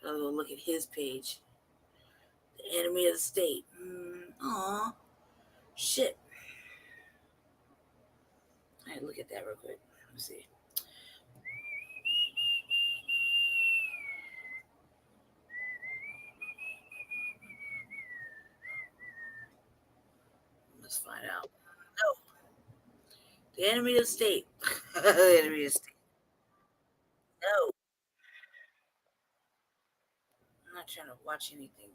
Gotta go look at his page. The enemy of the state. Aw. Shit. All right, look at that real quick. Let's see. Let's find out. No. The enemy of the state. The enemy of the state. No. I'm not trying to watch anything.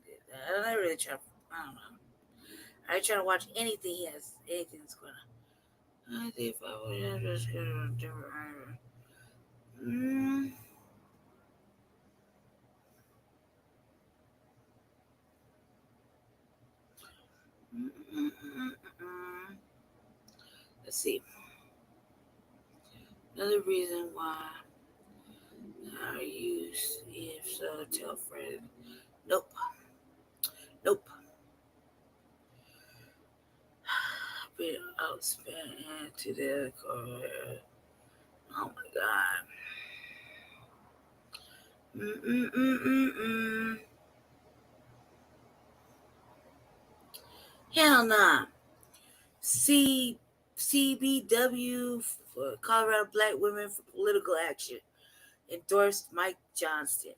I'm not really trying to, I don't know. I ain't trying to watch anything he has. Anything that's going on. I think if I would just go to different. Let's see. Another reason why I use if so tell friend. Nope. Been outspent to the car. Oh my God. Hell nah. CBW for Colorado Black Women for Political Action endorsed Mike Johnston.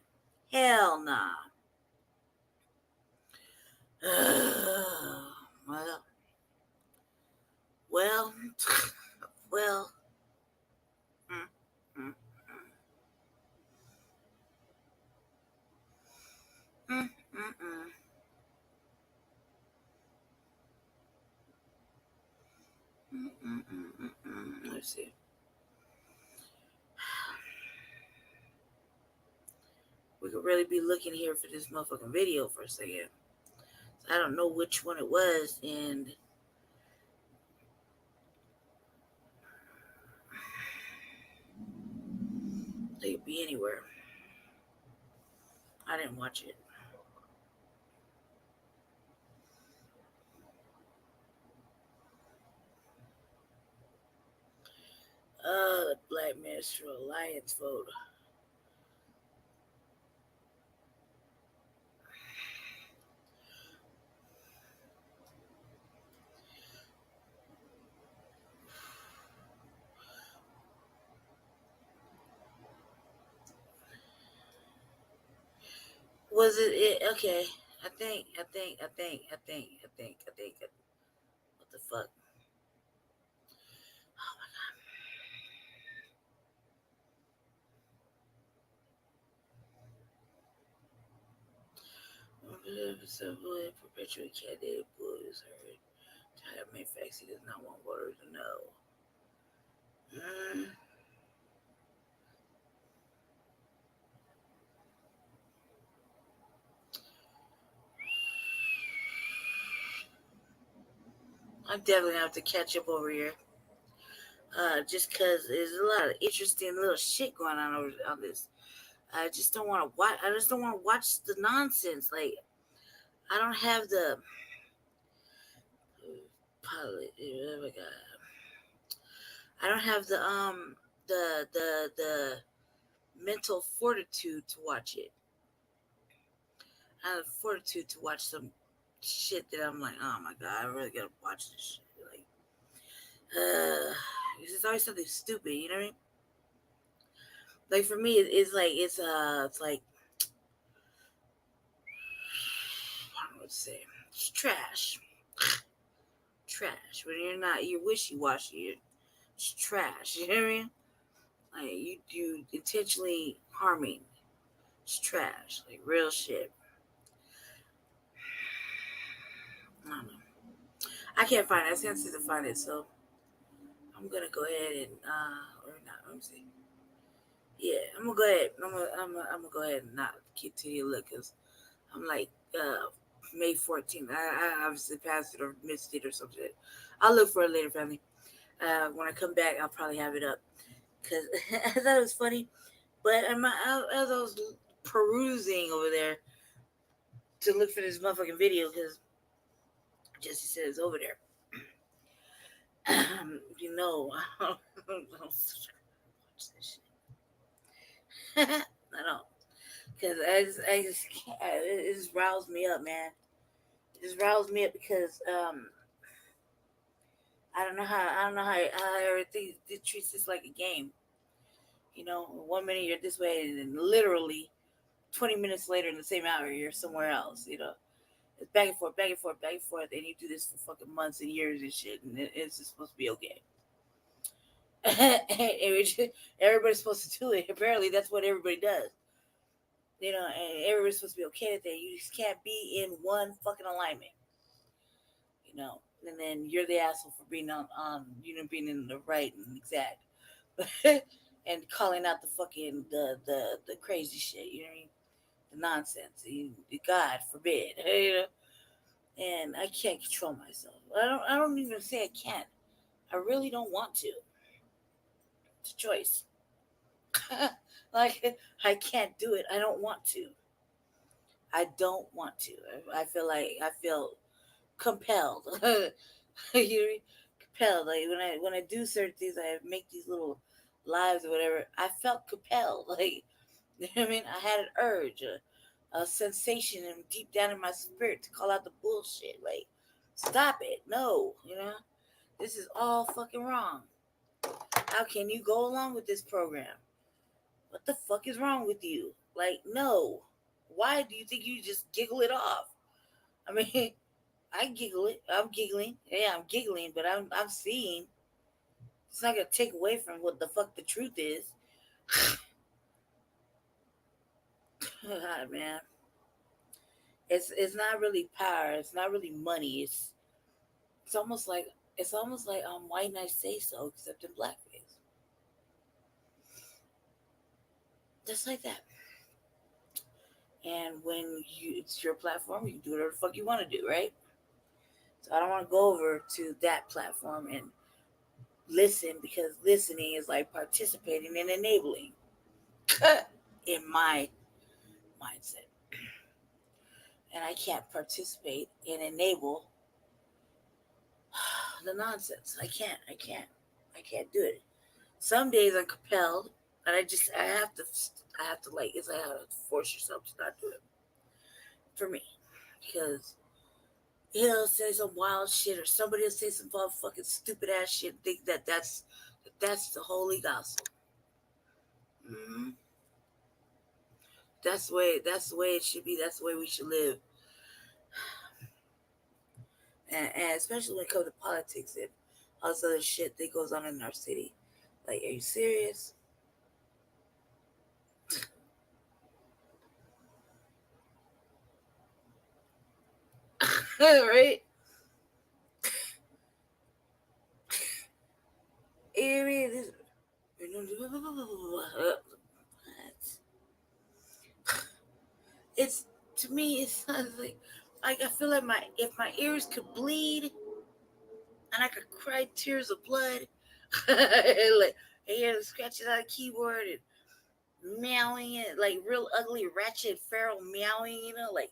Hell nah. Well. Let's see. We could really be looking here for this motherfucking video for a second. So I don't know which one it was, and they could be anywhere. I didn't watch it. The Black Minister Alliance vote. Was it? Okay. I think. What the fuck? Oh Simply perpetuate candidate boys heard. To have main facts he does not want voters to know. I definitely have to catch up over here. Just because there's a lot of interesting little shit going on on this. I just don't want to watch. I just don't want to watch the nonsense. Like, I don't have the pilot. Oh my god. I don't have the mental fortitude to watch it. I have the fortitude to watch some shit that I'm like, oh my god, I really gotta watch this shit. Like, it's always something stupid, you know what I mean? Like for me, it's like I don't know what to say. It's trash. Trash. When you're wishy-washy, it's trash. You know what I mean? Like you intentionally harming. It's trash. Like real shit. I don't know. I can't find it. I can't see to find it, so I'm gonna go ahead and or not. Let me see. Yeah, I'm gonna go ahead. I'm gonna go ahead and not continue to look because I'm like May 14th. I obviously passed it or missed it or something. I'll look for it later, family. When I come back, I'll probably have it up because I thought it was funny. But as I was perusing over there to look for this motherfucking video because Jesse said it's over there. You know, I don't watch this shit. I don't, because I just can't. It just riles me up, man. It just riles me up because I don't know how everything treats this like a game. You know, 1 minute you're this way, and then literally 20 minutes later in the same hour you're somewhere else. You know, it's back and forth, back and forth, back and forth, and you do this for fucking months and years and shit, and it's just supposed to be okay. Everybody's supposed to do it. Apparently, that's what everybody does. You know, and everybody's supposed to be okay with it. You just can't be in one fucking alignment. You know, and then you're the asshole for being being in the right and exact, and calling out the fucking the crazy shit. You know what I mean? The nonsense. God forbid. You know, and I can't control myself. I don't even say I can't. I really don't want to. It's a choice. Like, I can't do it. I don't want to. I don't want to. I feel compelled. You know what I mean? Compelled. Like when I do certain things, I make these little lives or whatever. I felt compelled. Like, you know what I mean? I had an urge, a sensation deep down in my spirit to call out the bullshit. Like, stop it. No, you know? This is all fucking wrong. How can you go along with this program? What the fuck is wrong with you? Like, no. Why do you think you just giggle it off? I mean, I giggle it. I'm giggling. Yeah, I'm giggling, but I'm seeing. It's not gonna take away from what the fuck the truth is. God, man. It's not really power. It's not really money. It's almost like why didn't I say so except in blackface? Just like that. And when it's your platform, you can do whatever the fuck you want to do, right? So I don't want to go over to that platform and listen, because listening is like participating and enabling in my mindset. And I can't participate and enable the nonsense. I can't do it. Some days I'm compelled, and I have to like, it's like, I have to force yourself to not do it for me, because he'll say some wild shit, or somebody will say some fucking stupid ass shit and think that's the holy gospel. Mm-hmm. That's the way it should be. That's the way we should live. And especially when it comes to politics and all this other shit that goes on in our city. Like, are you serious? Right? It's, to me, it's like I feel like if my ears could bleed and I could cry tears of blood, like scratching out a keyboard and meowing it, like real ugly, ratchet, feral meowing, you know, like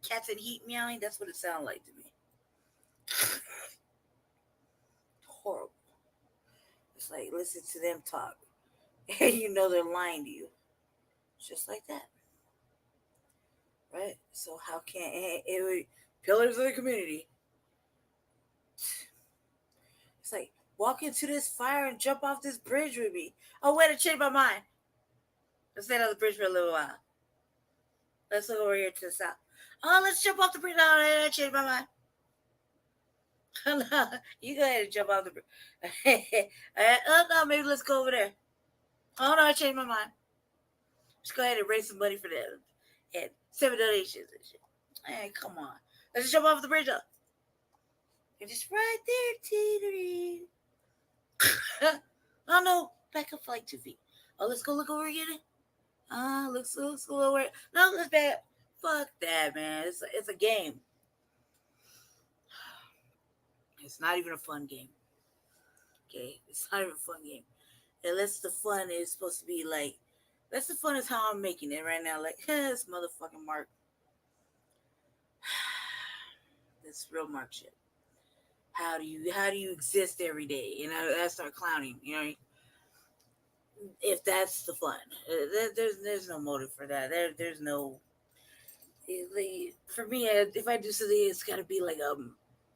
cats in heat meowing. That's what it sounded like to me. Horrible. It's like, listen to them talk, and you know they're lying to you, just like that, right? So how can it pillars of the community? It's like, walk into this fire and jump off this bridge with me. Oh, wait, I changed my mind. Let's stay on the bridge for a little while. Let's look over here to the south. Oh, let's jump off the bridge. Oh, I changed my mind. No, you go ahead and jump off the bridge. Oh, no, maybe let's go over there. Oh, no, I changed my mind. Just go ahead and raise some money for that. And 7 donations and shit. Hey, come on. Let's just jump off the bridge up. You're just right there, teetering. Oh, no. Back up for like 2 feet. Oh, let's go look over again. Let's go over. No, let's back. Fuck that, man. It's a game. It's not even a fun game. Okay? It's not even a fun game. Unless the fun is supposed to be like, that's the fun is how I'm making it right now. Like, this motherfucking Mark. This real Mark shit. How do you exist every day? You know, I start clowning, you know. If that's the fun, there's no motive for that. There's no. For me, if I do something, it's got to be like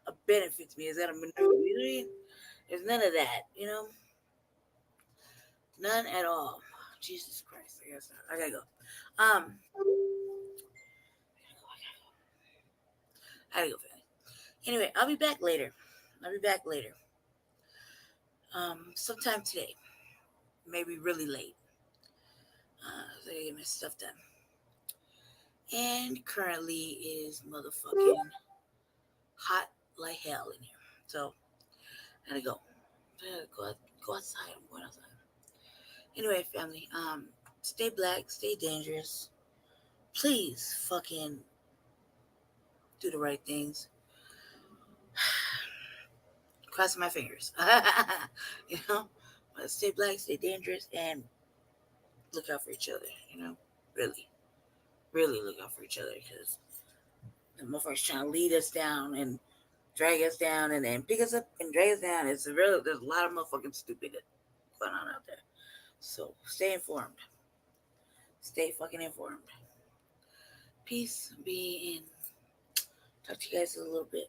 a benefit to me. Is that a maneuver? You know what I mean? There's none of that, you know. None at all. Jesus Christ! I gotta go. I gotta go. Anyway, I'll be back later. Sometime today. Maybe really late. So I get my stuff done. And currently is motherfucking hot like hell in here. So I gotta go. Go outside. I'm going outside. Anyway, family, stay black, stay dangerous. Please fucking do the right things. Crossing my fingers. You know? But stay black, stay dangerous, and look out for each other, you know? Really. Really look out for each other, because the motherfuckers trying to lead us down and drag us down and then pick us up and drag us down. There's a lot of motherfucking stupid going on out there. So stay informed. Stay fucking informed. Peace be in. Talk to you guys in a little bit.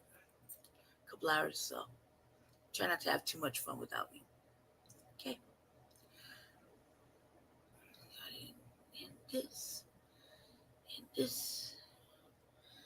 A couple hours or so. Try not to have too much fun without me. Okay? And this.